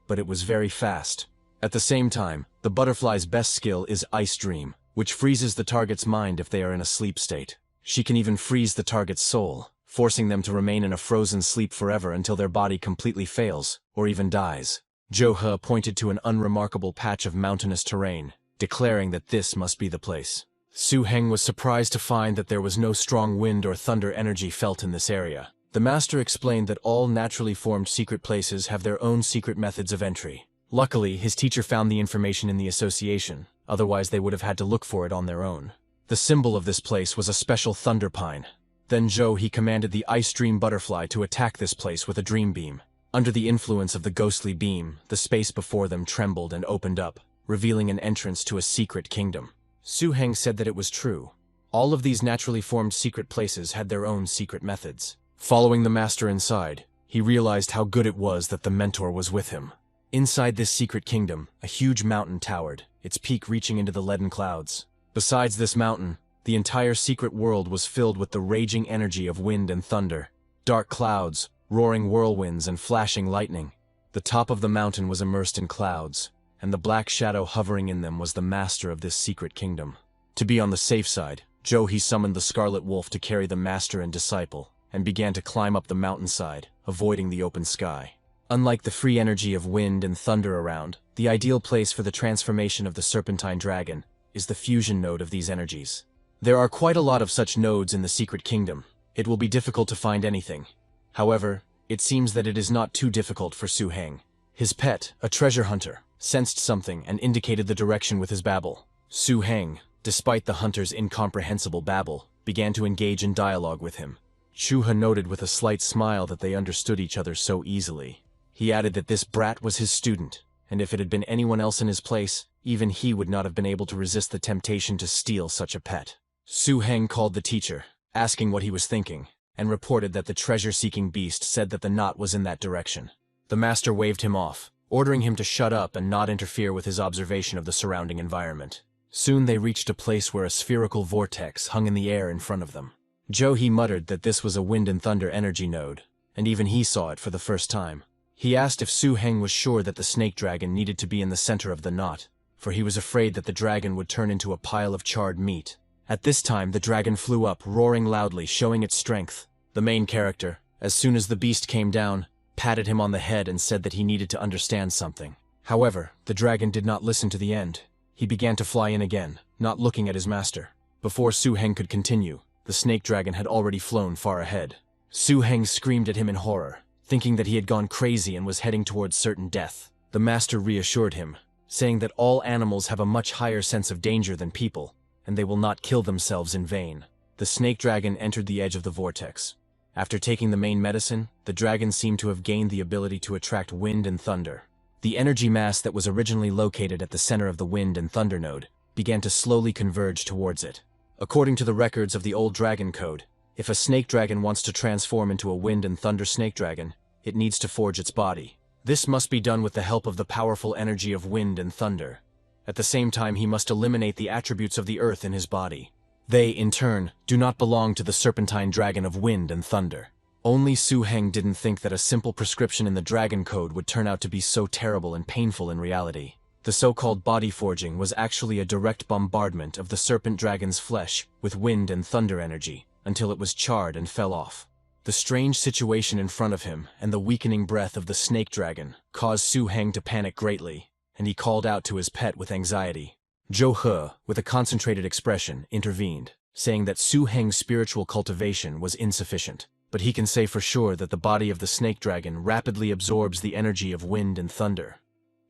[SPEAKER 1] but it was very fast. At the same time, the butterfly's best skill is Ice Dream, which freezes the target's mind if they are in a sleep state. She can even freeze the target's soul, forcing them to remain in a frozen sleep forever until their body completely fails, or even dies. Jo-he pointed to an unremarkable patch of mountainous terrain, declaring that this must be the place. Su-heng was surprised to find that there was no strong wind or thunder energy felt in this area. The master explained that all naturally formed secret places have their own secret methods of entry. Luckily, his teacher found the information in the association, otherwise they would have had to look for it on their own. The symbol of this place was a special thunder pine. Then he commanded the Ice Dream butterfly to attack this place with a dream beam. Under the influence of the ghostly beam, the space before them trembled and opened up, revealing an entrance to a secret kingdom. Su-heng said that it was true. All of these naturally formed secret places had their own secret methods. Following the master inside, he realized how good it was that the mentor was with him. Inside this secret kingdom, a huge mountain towered, its peak reaching into the leaden clouds. Besides this mountain, the entire secret world was filled with the raging energy of wind and thunder. Dark clouds, roaring whirlwinds, and flashing lightning. The top of the mountain was immersed in clouds, and the black shadow hovering in them was the master of this secret kingdom. To be on the safe side, he summoned the Scarlet Wolf to carry the master and disciple, and began to climb up the mountainside, avoiding the open sky. Unlike the free energy of wind and thunder around, the ideal place for the transformation of the serpentine dragon is the fusion node of these energies. There are quite a lot of such nodes in the secret kingdom. It will be difficult to find anything. However, it seems that it is not too difficult for Su-heng. His pet, a treasure hunter, sensed something and indicated the direction with his babble. Su-heng, despite the hunter's incomprehensible babble, began to engage in dialogue with him. Chu-he noted with a slight smile that they understood each other so easily. He added that this brat was his student, and if it had been anyone else in his place, even he would not have been able to resist the temptation to steal such a pet. Su-heng called the teacher, asking what he was thinking, and reported that the treasure-seeking beast said that the knot was in that direction. The master waved him off, ordering him to shut up and not interfere with his observation of the surrounding environment. Soon they reached a place where a spherical vortex hung in the air in front of them. He muttered that this was a wind and thunder energy node, and even he saw it for the first time. He asked if Su-heng was sure that the snake dragon needed to be in the center of the knot, for he was afraid that the dragon would turn into a pile of charred meat. At this time, the dragon flew up, roaring loudly, showing its strength. The main character, as soon as the beast came down, patted him on the head and said that he needed to understand something. However, the dragon did not listen to the end. He began to fly in again, not looking at his master. Before Su-heng could continue, the snake dragon had already flown far ahead. Su-heng screamed at him in horror, thinking that he had gone crazy and was heading towards certain death. The master reassured him, saying that all animals have a much higher sense of danger than people, and they will not kill themselves in vain. The snake dragon entered the edge of the vortex. After taking the main medicine, the dragon seemed to have gained the ability to attract wind and thunder. The energy mass that was originally located at the center of the wind and thunder node began to slowly converge towards it. According to the records of the old dragon code, if a snake dragon wants to transform into a wind and thunder snake dragon, it needs to forge its body. This must be done with the help of the powerful energy of wind and thunder. At the same time, he must eliminate the attributes of the earth in his body. They, in turn, do not belong to the serpentine dragon of wind and thunder. Only Su-heng didn't think that a simple prescription in the dragon code would turn out to be so terrible and painful in reality. The so-called body forging was actually a direct bombardment of the serpent dragon's flesh with wind and thunder energy, until it was charred and fell off. The strange situation in front of him and the weakening breath of the snake dragon caused Su-heng to panic greatly, and he called out to his pet with anxiety. Jo-he, with a concentrated expression, intervened, saying that Su-heng's spiritual cultivation was insufficient, but he can say for sure that the body of the snake dragon rapidly absorbs the energy of wind and thunder,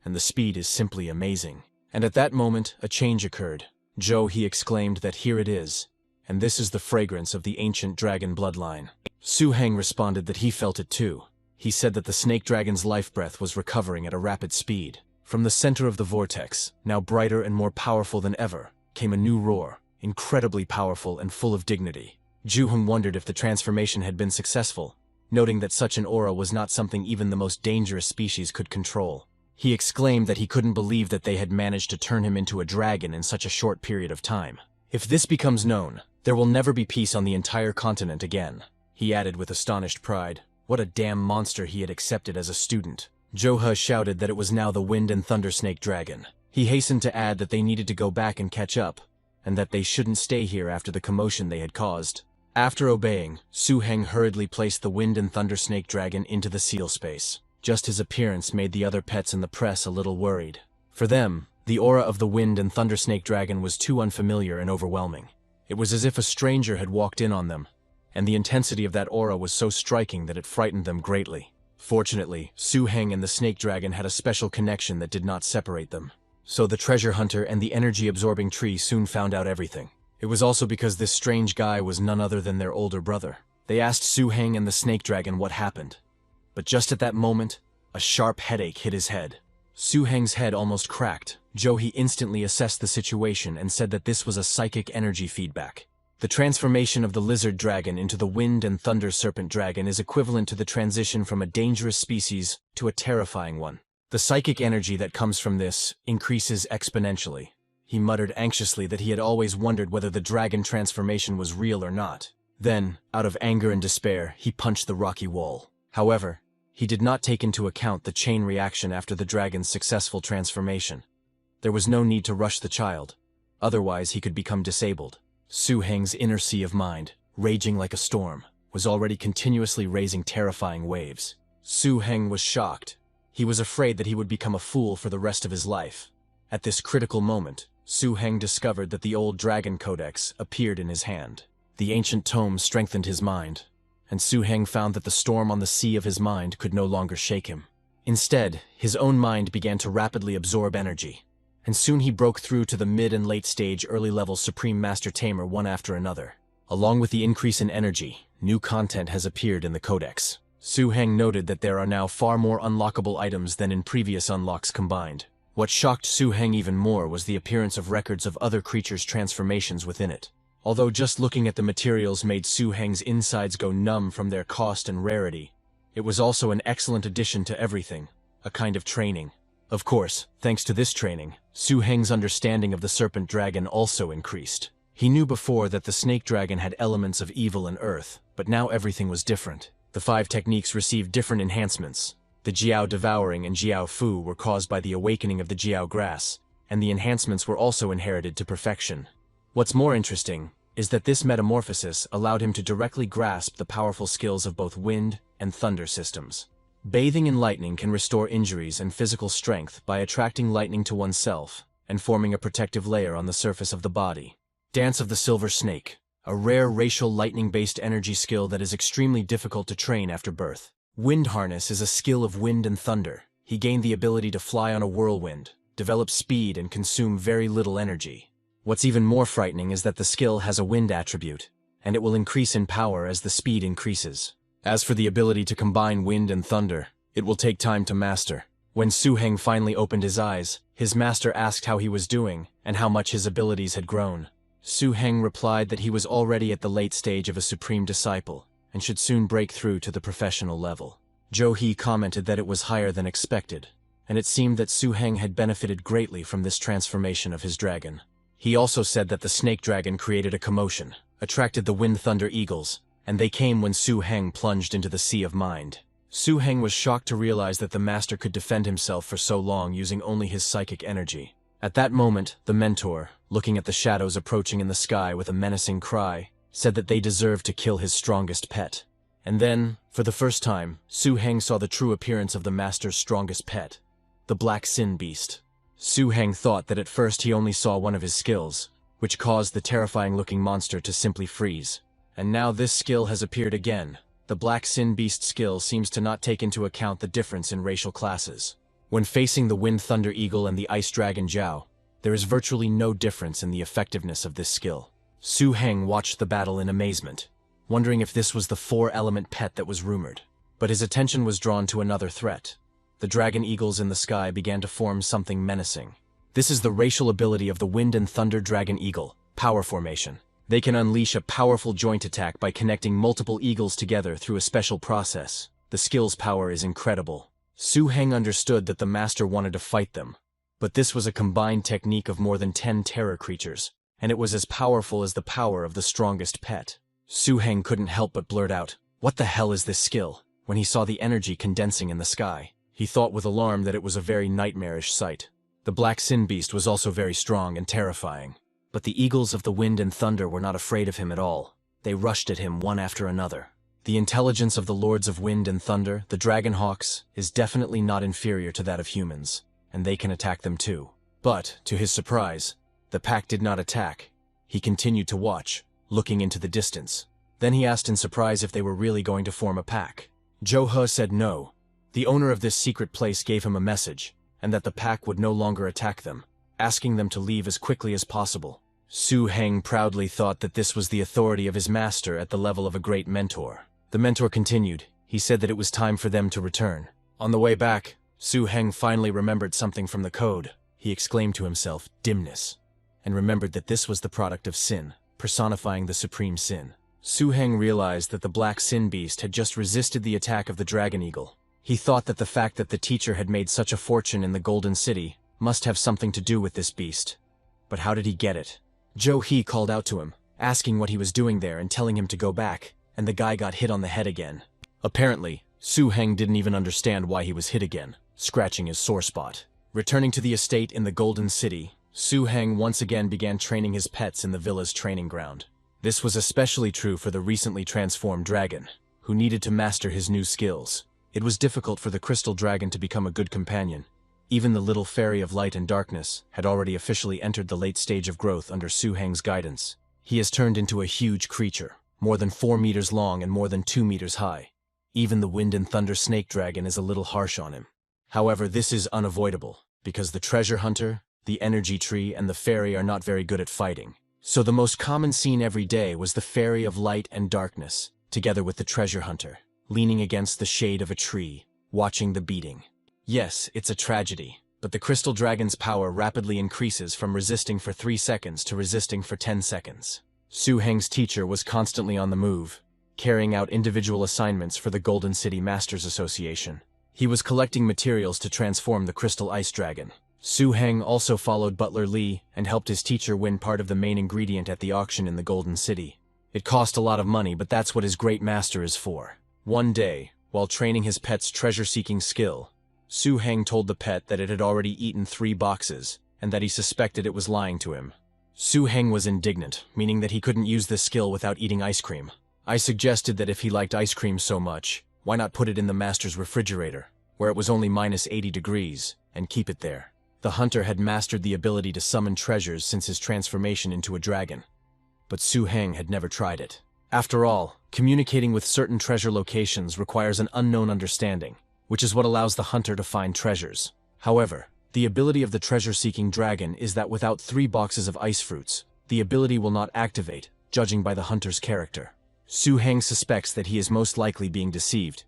[SPEAKER 1] and the speed is simply amazing. And at that moment, a change occurred. He exclaimed that here it is, and this is the fragrance of the ancient dragon bloodline. Su-heng responded that he felt it too. He said that the snake dragon's life breath was recovering at a rapid speed. From the center of the vortex, now brighter and more powerful than ever, came a new roar, incredibly powerful and full of dignity. Ju-heng wondered if the transformation had been successful, noting that such an aura was not something even the most dangerous species could control. He exclaimed that he couldn't believe that they had managed to turn him into a dragon in such a short period of time. If this becomes known, there will never be peace on the entire continent again. He added with astonished pride, what a damn monster he had accepted as a student. Johua shouted that it was now the Wind and Thunder Snake Dragon. He hastened to add that they needed to go back and catch up, and that they shouldn't stay here after the commotion they had caused. After obeying, Su Heng hurriedly placed the Wind and Thunder Snake Dragon into the seal space. Just his appearance made the other pets in the press a little worried. For them, the aura of the Wind and Thunder Snake Dragon was too unfamiliar and overwhelming. It was as if a stranger had walked in on them, and the intensity of that aura was so striking that it frightened them greatly. Fortunately, Su Heng and the Snake Dragon had a special connection that did not separate them. So the treasure hunter and the energy-absorbing tree soon found out everything. It was also because this strange guy was none other than their older brother. They asked Su Heng and the Snake Dragon what happened. But just at that moment, a sharp headache hit his head. Su Heng's head almost cracked. Johua instantly assessed the situation and said that this was a psychic energy feedback. The transformation of the lizard dragon into the wind and thunder serpent dragon is equivalent to the transition from a dangerous species to a terrifying one. The psychic energy that comes from this increases exponentially. He muttered anxiously that he had always wondered whether the dragon transformation was real or not. Then, out of anger and despair, he punched the rocky wall. However, he did not take into account the chain reaction after the dragon's successful transformation. There was no need to rush the child, otherwise he could become disabled. Su Heng's inner sea of mind, raging like a storm, was already continuously raising terrifying waves. Su Heng was shocked. He was afraid that he would become a fool for the rest of his life. At this critical moment, Su Heng discovered that the old Dragon Codex appeared in his hand. The ancient tome strengthened his mind, and Su Heng found that the storm on the sea of his mind could no longer shake him. Instead, his own mind began to rapidly absorb energy, and soon he broke through to the mid and late stage early-level Supreme Master Tamer one after another. Along with the increase in energy, new content has appeared in the Codex. Su Heng noted that there are now far more unlockable items than in previous unlocks combined. What shocked Su Heng even more was the appearance of records of other creatures' transformations within it. Although just looking at the materials made Su Heng's insides go numb from their cost and rarity, it was also an excellent addition to everything, a kind of training. Of course, thanks to this training, Su Heng's understanding of the serpent dragon also increased. He knew before that the snake dragon had elements of evil and earth, but now everything was different. The 5 techniques received different enhancements. The Jiao Devouring and Jiao Fu were caused by the awakening of the Jiao Grass, and the enhancements were also inherited to perfection. What's more interesting is that this metamorphosis allowed him to directly grasp the powerful skills of both wind and thunder systems. Bathing in lightning can restore injuries and physical strength by attracting lightning to oneself and forming a protective layer on the surface of the body. Dance of the Silver Snake, a rare racial lightning-based energy skill that is extremely difficult to train after birth. Wind Harness is a skill of wind and thunder. He gained the ability to fly on a whirlwind, develop speed, and consume very little energy. What's even more frightening is that the skill has a wind attribute, and it will increase in power as the speed increases. As for the ability to combine wind and thunder, it will take time to master. When Su Heng finally opened his eyes, his master asked how he was doing and how much his abilities had grown. Su Heng replied that he was already at the late stage of a supreme disciple and should soon break through to the professional level. Johua commented that it was higher than expected, and it seemed that Su Heng had benefited greatly from this transformation of his dragon. He also said that the snake dragon created a commotion, attracted the wind thunder eagles, and they came when Su Heng plunged into the sea of mind. Su Heng was shocked to realize that the master could defend himself for so long using only his psychic energy. At that moment, the mentor, looking at the shadows approaching in the sky with a menacing cry, said that they deserved to kill his strongest pet. And then, for the first time, Su Heng saw the true appearance of the master's strongest pet, the Black Sin Beast. Su Heng thought that at first he only saw one of his skills, which caused the terrifying-looking monster to simply freeze. And now this skill has appeared again. The Black Sin Beast skill seems to not take into account the difference in racial classes. When facing the Wind Thunder Eagle and the Ice Dragon Jiao, there is virtually no difference in the effectiveness of this skill. Su Heng watched the battle in amazement, wondering if this was the 4-element pet that was rumored. But his attention was drawn to another threat. The dragon eagles in the sky began to form something menacing. This is the racial ability of the Wind and Thunder Dragon Eagle, Power Formation. They can unleash a powerful joint attack by connecting multiple eagles together through a special process. The skill's power is incredible. Su Heng understood that the master wanted to fight them, but this was a combined technique of more than 10 terror creatures, and it was as powerful as the power of the strongest pet. Su Heng couldn't help but blurt out, "What the hell is this skill?" when he saw the energy condensing in the sky. He thought with alarm that it was a very nightmarish sight. The black sin beast was also very strong and terrifying. But the eagles of the wind and thunder were not afraid of him at all. They rushed at him one after another. The intelligence of the lords of wind and thunder, the dragon hawks, is definitely not inferior to that of humans, and they can attack them too. But, to his surprise, the pack did not attack. He continued to watch, looking into the distance. Then he asked in surprise if they were really going to form a pack. Jo-He said no. The owner of this secret place gave him a message, and that the pack would no longer attack them, asking them to leave as quickly as possible. Su-Heng proudly thought that this was the authority of his master at the level of a great mentor. The mentor continued. He said that it was time for them to return. On the way back, Su-Heng finally remembered something from the code. He exclaimed to himself, dimness, and remembered that this was the product of sin, personifying the supreme sin. Su-Heng realized that the black sin beast had just resisted the attack of the dragon eagle. He thought that the fact that the teacher had made such a fortune in the Golden City must have something to do with this beast. But how did he get it? Jo-He called out to him, asking what he was doing there and telling him to go back, and the guy got hit on the head again. Apparently, Su-Heng didn't even understand why he was hit again, scratching his sore spot. Returning to the estate in the Golden City, Su-Heng once again began training his pets in the villa's training ground. This was especially true for the recently transformed dragon, who needed to master his new skills. It was difficult for the crystal dragon to become a good companion. Even the little fairy of light and darkness had already officially entered the late stage of growth under Su-Heng's guidance. He has turned into a huge creature, more than 4 meters long and more than 2 meters high. Even the wind and thunder snake dragon is a little harsh on him. However, this is unavoidable, because the treasure hunter, the energy tree, and the fairy are not very good at fighting. So the most common scene every day was the fairy of light and darkness, together with the treasure hunter, leaning against the shade of a tree, watching the beating. Yes, it's a tragedy, but the crystal dragon's power rapidly increases from resisting for 3 seconds to resisting for 10 seconds. Su-Heng's teacher was constantly on the move, carrying out individual assignments for the Golden City Masters Association. He was collecting materials to transform the crystal ice dragon. Su-Heng also followed Butler Lee and helped his teacher win part of the main ingredient at the auction in the Golden City. It cost a lot of money, but that's what his great master is for. One day, while training his pet's treasure-seeking skill, Su-Heng told the pet that it had already eaten 3 boxes, and that he suspected it was lying to him. Su-Heng was indignant, meaning that he couldn't use this skill without eating ice cream. I suggested that if he liked ice cream so much, why not put it in the master's refrigerator, where it was only -80 degrees, and keep it there. The hunter had mastered the ability to summon treasures since his transformation into a dragon. But Su-Heng had never tried it. After all, communicating with certain treasure locations requires an unknown understanding, which is what allows the hunter to find treasures. However, the ability of the treasure-seeking dragon is that without 3 boxes of ice fruits, the ability will not activate, judging by the hunter's character. Su-Heng suspects that he is most likely being deceived,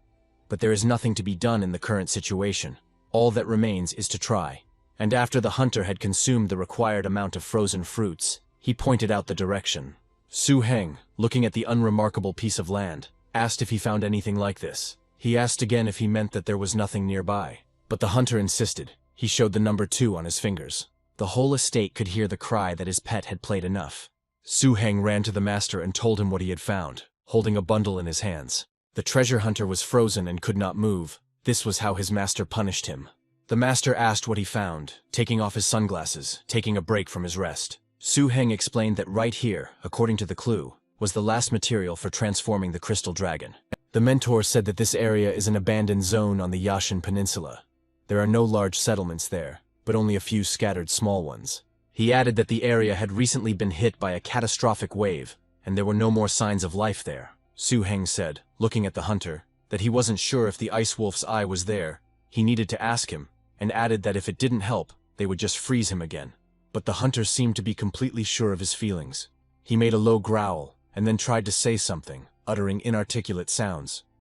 [SPEAKER 1] but there is nothing to be done in the current situation. All that remains is to try. And after the hunter had consumed the required amount of frozen fruits, he pointed out the direction. Su-Heng, looking at the unremarkable piece of land, asked if he found anything like this. He asked again if he meant that there was nothing nearby. But the hunter insisted. He showed the number 2 on his fingers. The whole estate could hear the cry that his pet had played enough. Su-Heng ran to the master and told him what he had found, holding a bundle in his hands. The treasure hunter was frozen and could not move. This was how his master punished him. The master asked what he found, taking off his sunglasses, taking a break from his rest. Su-Heng explained that right here, according to the clue, was the last material for transforming the crystal dragon. The mentor said that this area is an abandoned zone on the Yashin Peninsula. There are no large settlements there, but only a few scattered small ones. He added that the area had recently been hit by a catastrophic wave, and there were no more signs of life there. Su-Heng said, looking at the hunter, that he wasn't sure if the ice wolf's eye was there. He needed to ask him, and added that if it didn't help, they would just freeze him again. But the hunter seemed to be completely sure of his feelings. He made a low growl, and then tried to say something, uttering inarticulate sounds.